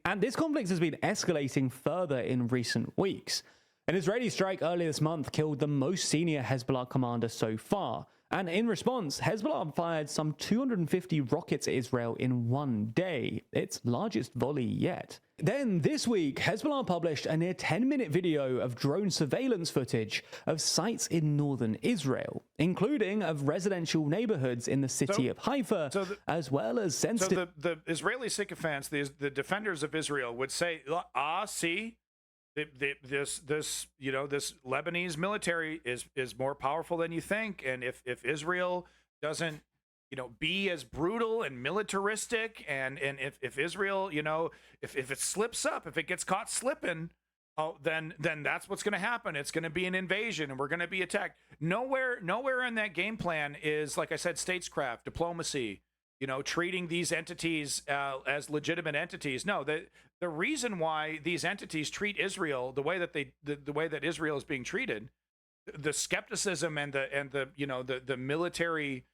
And this conflict has been escalating further in recent weeks. An Israeli strike earlier this month killed the most senior Hezbollah commander so far, and in response, Hezbollah fired some 250 rockets at Israel in one day, its largest volley yet. Then this week, Hezbollah published a near 10-minute video of drone surveillance footage of sites in northern Israel, including of residential neighborhoods in the city of Haifa, as well as sensitive... So the Israeli sycophants, the defenders of Israel, would say, see? This Lebanese military is more powerful than you think, and if Israel doesn't be as brutal and militaristic, and if Israel if it slips up, if it gets caught slipping, then that's what's going to happen. It's going to be an invasion, and we're going to be attacked. Nowhere in that game plan is, like I said, statescraft, diplomacy, treating these entities as legitimate entities. No, the reason why these entities treat Israel the way that the way that Israel is being treated, the skepticism and the military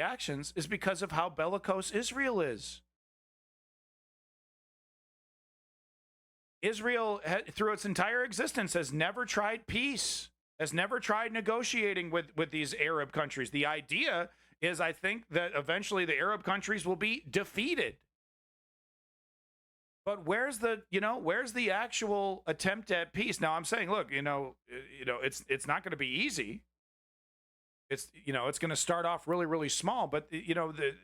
actions, is because of how bellicose Israel is. Israel, through its entire existence, has never tried peace, has never tried negotiating with these Arab countries. The idea is, I think, that eventually the Arab countries will be defeated. But where's the actual attempt at peace? Now I'm saying, look, it's not going to be easy. It's going to start off really, really small, but the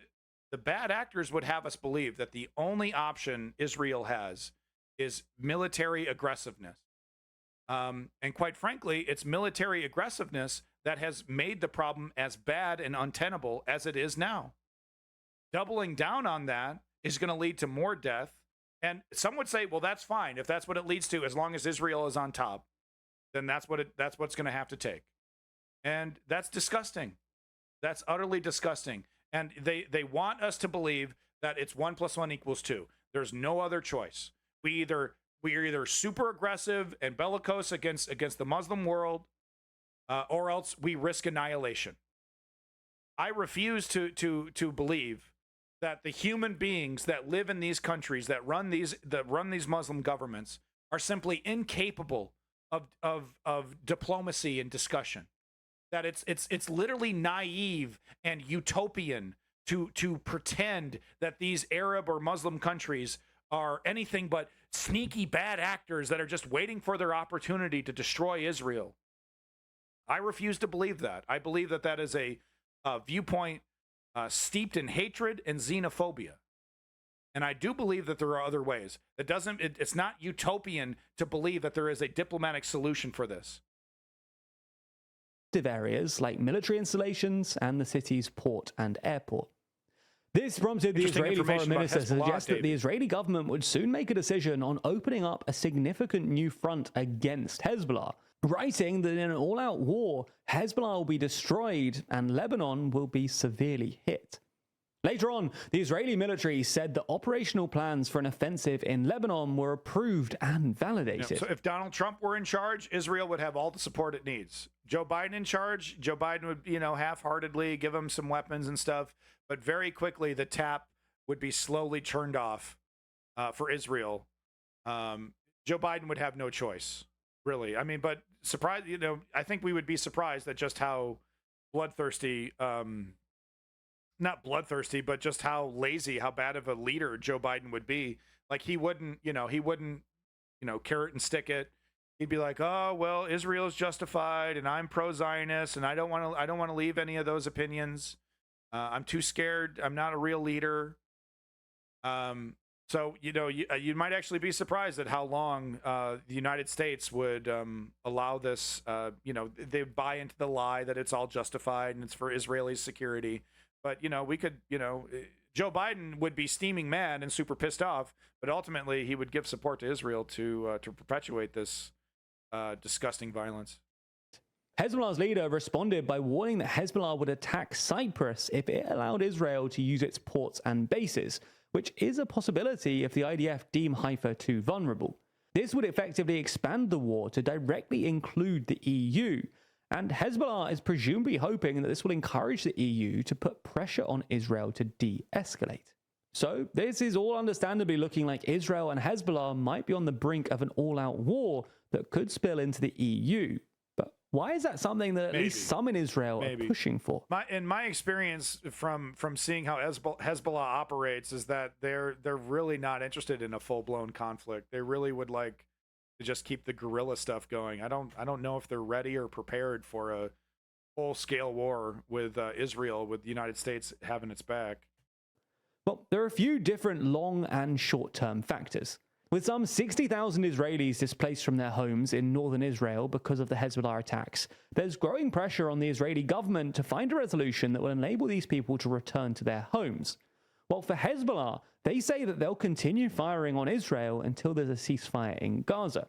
bad actors would have us believe that the only option Israel has is military aggressiveness. And quite frankly, it's military aggressiveness that has made the problem as bad and untenable as it is now. Doubling down on that is going to lead to more death. And some would say, well, that's fine. If that's what it leads to, as long as Israel is on top, then that's what's going to have to take. And that's disgusting. That's utterly disgusting. And they want us to believe that it's 1 + 1 = 2. There's no other choice. We are either super aggressive and bellicose against the Muslim world, or else we risk annihilation. I refuse to believe that the human beings that live in these countries, that run these Muslim governments, are simply incapable of diplomacy and discussion. That it's literally naive and utopian to pretend that these Arab or Muslim countries are anything but sneaky bad actors that are just waiting for their opportunity to destroy Israel. I refuse to believe that. I believe that is a viewpoint steeped in hatred and xenophobia. And I do believe that there are other ways. It's not utopian to believe that there is a diplomatic solution for this. Areas like military installations and the city's port and airport. This prompted the Israeli foreign minister to suggest that the Israeli government would soon make a decision on opening up a significant new front against Hezbollah, writing that in an all-out war, Hezbollah will be destroyed and Lebanon will be severely hit. Later on, the Israeli military said that operational plans for an offensive in Lebanon were approved and validated. So if Donald Trump were in charge, Israel would have all the support it needs. Joe Biden in charge, Joe Biden would, half-heartedly give him some weapons and stuff, but very quickly the tap would be slowly turned off for Israel, Joe Biden would have no choice, really. I mean, but surprise, I think we would be surprised at just how bloodthirsty, not bloodthirsty, but just how lazy, how bad of a leader Joe Biden would be. Like he wouldn't, carrot and stick it. He'd be like, "Oh, well, Israel is justified, and I'm pro-Zionist, and I don't want to leave any of those opinions. I'm too scared. I'm not a real leader." So you might actually be surprised at how long the United States would allow this. They buy into the lie that it's all justified and it's for Israeli security. But we could, Joe Biden would be steaming mad and super pissed off, but ultimately he would give support to Israel to perpetuate this disgusting violence. Hezbollah's leader responded by warning that Hezbollah would attack Cyprus if it allowed Israel to use its ports and bases, which is a possibility if the IDF deem Haifa too vulnerable. This would effectively expand the war to directly include the EU, and Hezbollah is presumably hoping that this will encourage the EU to put pressure on Israel to de-escalate. So this is all understandably looking like Israel and Hezbollah might be on the brink of an all-out war that could spill into the EU. But why is that something that at least some in Israel are pushing for? In my experience from seeing how Hezbollah operates is that they're really not interested in a full-blown conflict. They really would like to just keep the guerrilla stuff going. I don't know if they're ready or prepared for a full-scale war with Israel, with the United States having its back. Well, there are a few different long and short-term factors. With some 60,000 Israelis displaced from their homes in northern Israel because of the Hezbollah attacks, there's growing pressure on the Israeli government to find a resolution that will enable these people to return to their homes. While for Hezbollah, they say that they'll continue firing on Israel until there's a ceasefire in Gaza.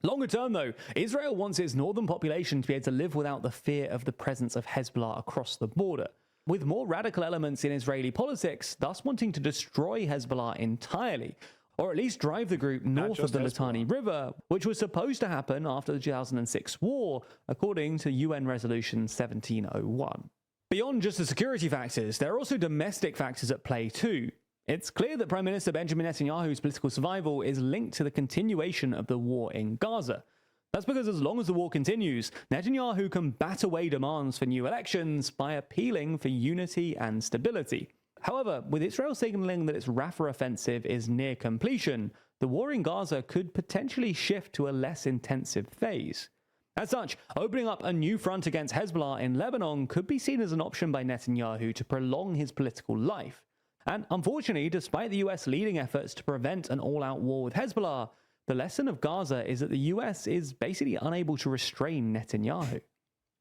Longer term, though, Israel wants its northern population to be able to live without the fear of the presence of Hezbollah across the border, with more radical elements in Israeli politics thus wanting to destroy Hezbollah entirely, or at least drive the group north of the Litani River, which was supposed to happen after the 2006 war, according to UN Resolution 1701. Beyond just the security factors, there are also domestic factors at play too. It's clear that Prime Minister Benjamin Netanyahu's political survival is linked to the continuation of the war in Gaza. That's because as long as the war continues, Netanyahu can bat away demands for new elections by appealing for unity and stability. However, with Israel signaling that its Rafah offensive is near completion, the war in Gaza could potentially shift to a less intensive phase. As such, opening up a new front against Hezbollah in Lebanon could be seen as an option by Netanyahu to prolong his political life. And unfortunately, despite the US leading efforts to prevent an all-out war with Hezbollah, the lesson of Gaza is that the US is basically unable to restrain Netanyahu.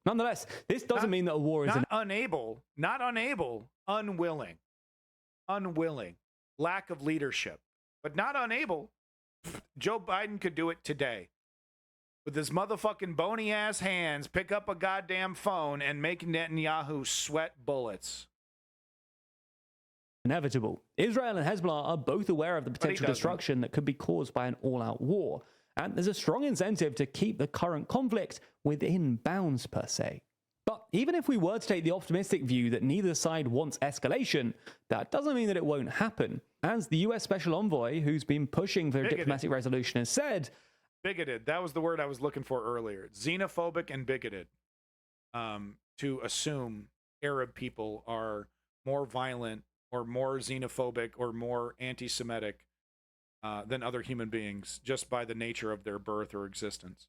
Nonetheless, this doesn't mean that a war is unwilling, lack of leadership, but not unable. Joe Biden could do it today. With his motherfucking bony ass hands, pick up a goddamn phone and make Netanyahu sweat bullets. Inevitable. Israel and Hezbollah are both aware of the potential destruction that could be caused by an all-out war, and there's a strong incentive to keep the current conflict within bounds per se. But even if we were to take the optimistic view that neither side wants escalation, that doesn't mean that it won't happen. As the US Special Envoy, who's been pushing for a diplomatic resolution, has said... Bigoted. That was the word I was looking for earlier. Xenophobic and bigoted. To assume Arab people are more violent or more xenophobic or more anti-Semitic than other human beings just by the nature of their birth or existence.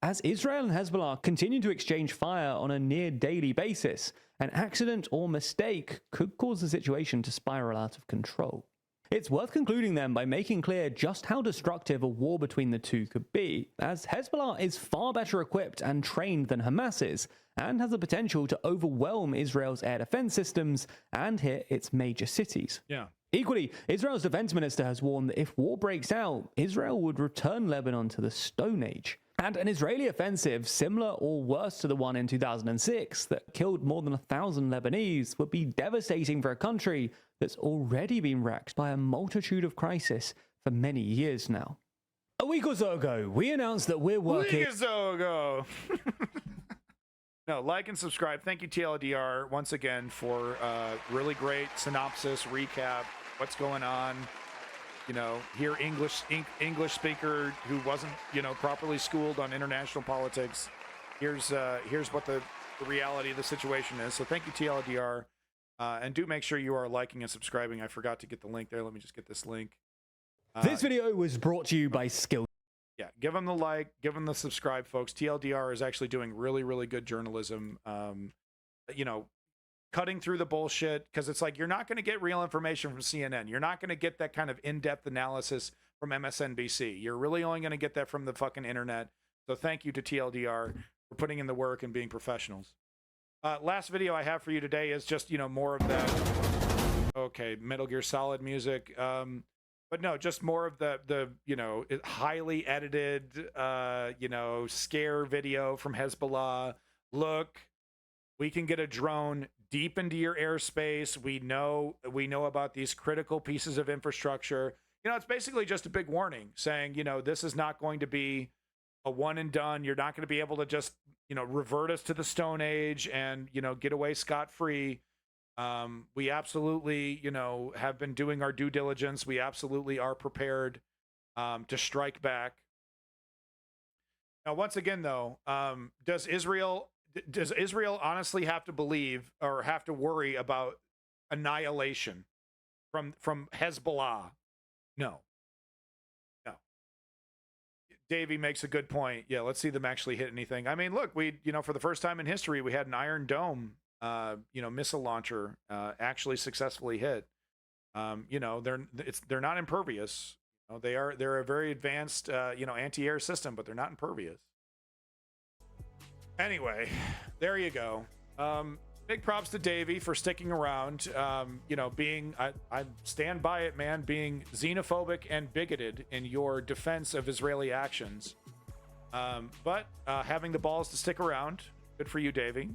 As Israel and Hezbollah continue to exchange fire on a near daily basis, an accident or mistake could cause the situation to spiral out of control. It's worth concluding then by making clear just how destructive a war between the two could be, as Hezbollah is far better equipped and trained than Hamas is, and has the potential to overwhelm Israel's air defense systems and hit its major cities. Yeah. Equally, Israel's defense minister has warned that if war breaks out, Israel would return Lebanon to the Stone Age. And an Israeli offensive similar or worse to the one in 2006 that killed more than 1,000 Lebanese would be devastating for a country that's already been wrecked by a multitude of crises for many years now. A week or so ago, we announced that we're working... No, like and subscribe. Thank you, TLDR, once again for really great synopsis, recap, what's going on. You know, here English speaker who wasn't, you know, properly schooled on international politics. Here's what the reality of the situation is. So thank you, TLDR. And do make sure you are liking and subscribing. I forgot to get the link there. Let me just get this link. This video was brought to you by Skill. Yeah, give them the like, give them the subscribe, folks. TLDR is actually doing really, really good journalism. You know, cutting through the bullshit, because it's like you're not going to get real information from CNN. You're not going to get that kind of in-depth analysis from MSNBC. You're really only going to get that from the fucking internet. So thank you to TLDR for putting in the work and being professionals. Last video I have for you today is just, you know, more of that. Okay, Metal Gear Solid music. But no, just more of the you know, highly edited, you know, scare video from Hezbollah. Look, we can get a drone deep into your airspace. We know about these critical pieces of infrastructure. You know, it's basically just a big warning saying, you know, this is not going to be a one and done. You're not going to be able to just, you know, revert us to the Stone Age and, you know, get away scot-free. We absolutely, you know, have been doing our due diligence. We absolutely are prepared to strike back. Now, once again, though, does Israel honestly have to believe or have to worry about annihilation from Hezbollah? No. Davey makes a good point. Yeah, let's see them actually hit anything. I mean, look, you know, for the first time in history, we had an Iron Dome, you know, missile launcher actually successfully hit. You know, they're not impervious. You know, they're a very advanced, you know, anti-air system, but they're not impervious. Anyway, there you go. Big props to Davey for sticking around. You know, I stand by it, man, being xenophobic and bigoted in your defense of Israeli actions. But having the balls to stick around, good for you, Davey.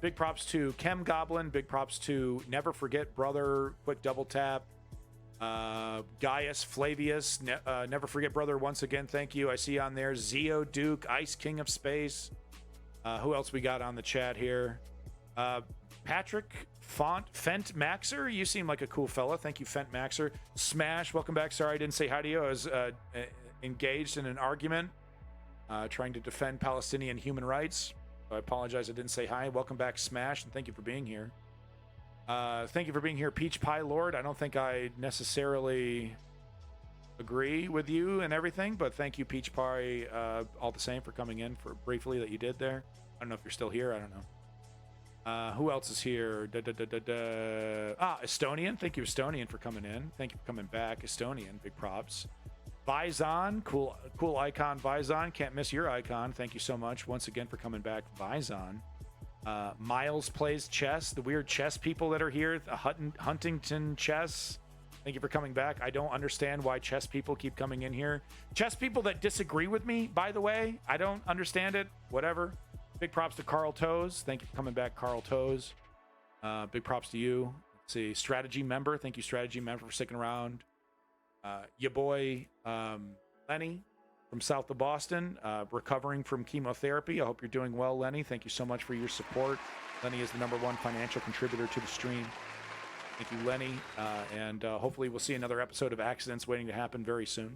Big props to Chem Goblin. Big props to Never Forget Brother. Quick double tap. Gaius Flavius. Never Forget Brother once again. Thank you. I see on there Zeo Duke, Ice King of Space. Who else we got on the chat here? Patrick Fent Maxer. You seem like a cool fella. Thank you, Fent Maxer. Smash, welcome back. Sorry I didn't say hi to you. I was engaged in an argument trying to defend Palestinian human rights. I apologize I didn't say hi. Welcome back, Smash, and thank you for being here. Thank you for being here, Peach Pie Lord. I don't think I necessarily agree with you and everything, but thank you, Peach Pie, all the same, for coming in for briefly that you did there. I don't know if you're still here. I don't know. Who else is here? Estonian. Thank you, Estonian, for coming in. Thank you for coming back, Estonian. Big props. Vizon, cool icon, Vizon. Can't miss your icon. Thank you so much once again for coming back, Vizon. Miles plays chess. The weird chess people that are here. The Huntington Chess. Thank you for coming back. I don't understand why chess people keep coming in here. Chess people that disagree with me, by the way. I don't understand it. Whatever. Big props to Carl Toes. Thank you for coming back, Carl Toes. Big props to you. Let's see. Strategy member. Thank you, Strategy member, for sticking around. Your boy, Lenny from south of Boston, recovering from chemotherapy. I hope you're doing well, Lenny. Thank you so much for your support. Lenny is the #1 financial contributor to the stream. Thank you, Lenny. And hopefully we'll see another episode of Accidents waiting to happen very soon.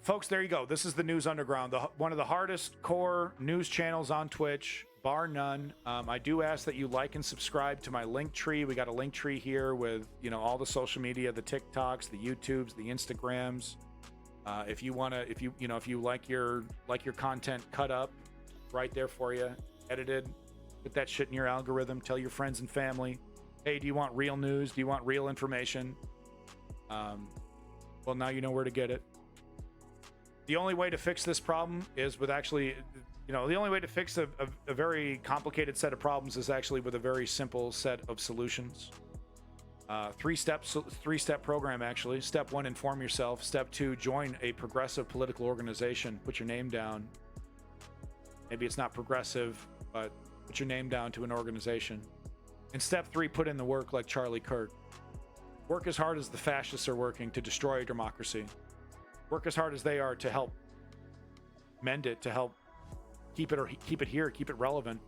Folks, there you go. This is the News Underground, one of the hardest core news channels on Twitch, bar none. I do ask that you like and subscribe to my link tree. We got a link tree here with, you know, all the social media, the TikToks, the YouTubes, the Instagrams. If you like your content cut up, right there for you, edited, put that shit in your algorithm. Tell your friends and family, hey, do you want real news? Do you want real information? Well, now you know where to get it. The only way to fix this problem is with actually, you know, the only way to fix a very complicated set of problems is actually with a very simple set of solutions. Three-step program, actually. Step 1, inform yourself. Step 2, join a progressive political organization. Put your name down. Maybe it's not progressive, but put your name down to an organization. And step 3, put in the work like Charlie Kirk. Work as hard as the fascists are working to destroy democracy. Work as hard as they are to help mend it, to help keep it here, keep it relevant.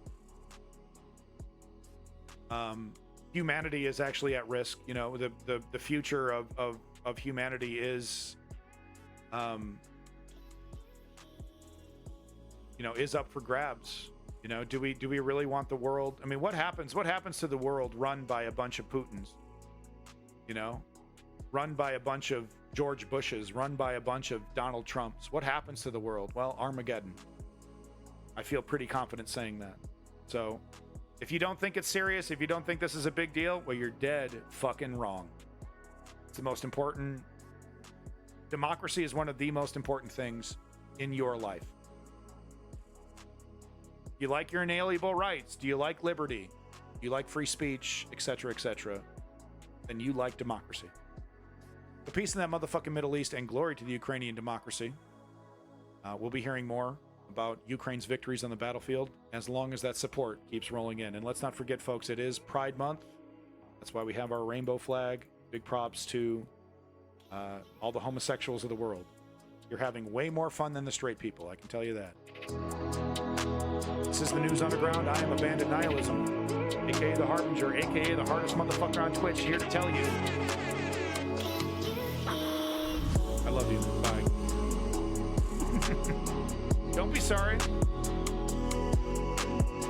Humanity is actually at risk. You know, the future of humanity is, you know, is up for grabs. You know, do we really want the world? I mean, what happens to the world run by a bunch of Putins? You know, run by a bunch of George Bushes, run by a bunch of Donald Trumps. What happens to the world? Well, Armageddon. I feel pretty confident saying that. So if you don't think it's serious, if you don't think this is a big deal, well, you're dead fucking wrong. It's the most important. Democracy is one of the most important things in your life. You like your inalienable rights? Do you like liberty? Do you like free speech, etc., etc.? Then you like democracy. The peace in that motherfucking Middle East, and glory to the Ukrainian democracy. We'll be hearing more about Ukraine's victories on the battlefield as long as that support keeps rolling in. And let's not forget, folks, it is Pride Month. That's why we have our rainbow flag. Big props to all the homosexuals of the world. You're having way more fun than the straight people, I can tell you that. This is the News Underground. I am a Bandit Nihilism, aka the Harbinger, aka the hardest motherfucker on Twitch, here to tell you I love you. Bye. Don't be sorry.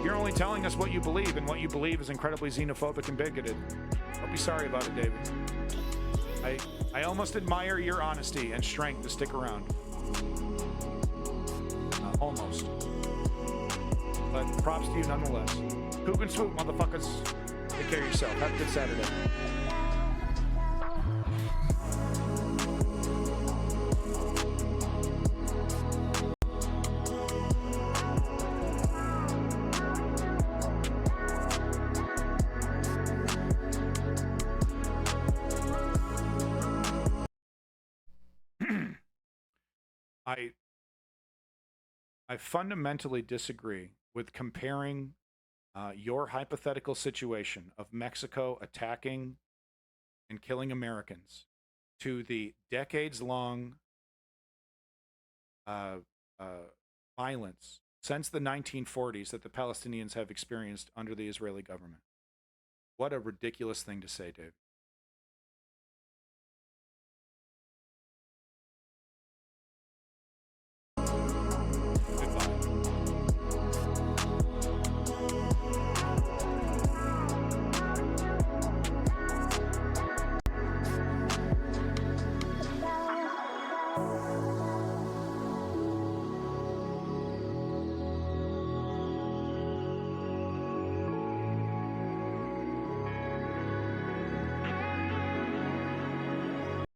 You're only telling us what you believe, and what you believe is incredibly xenophobic and bigoted. Don't be sorry about it, David. I almost admire your honesty and strength to stick around. Almost. But props to you nonetheless. Poop and swoop, motherfuckers. Take care of yourself. Have a good Saturday. I fundamentally disagree with comparing your hypothetical situation of Mexico attacking and killing Americans to the decades-long violence since the 1940s that the Palestinians have experienced under the Israeli government. What a ridiculous thing to say, Dave.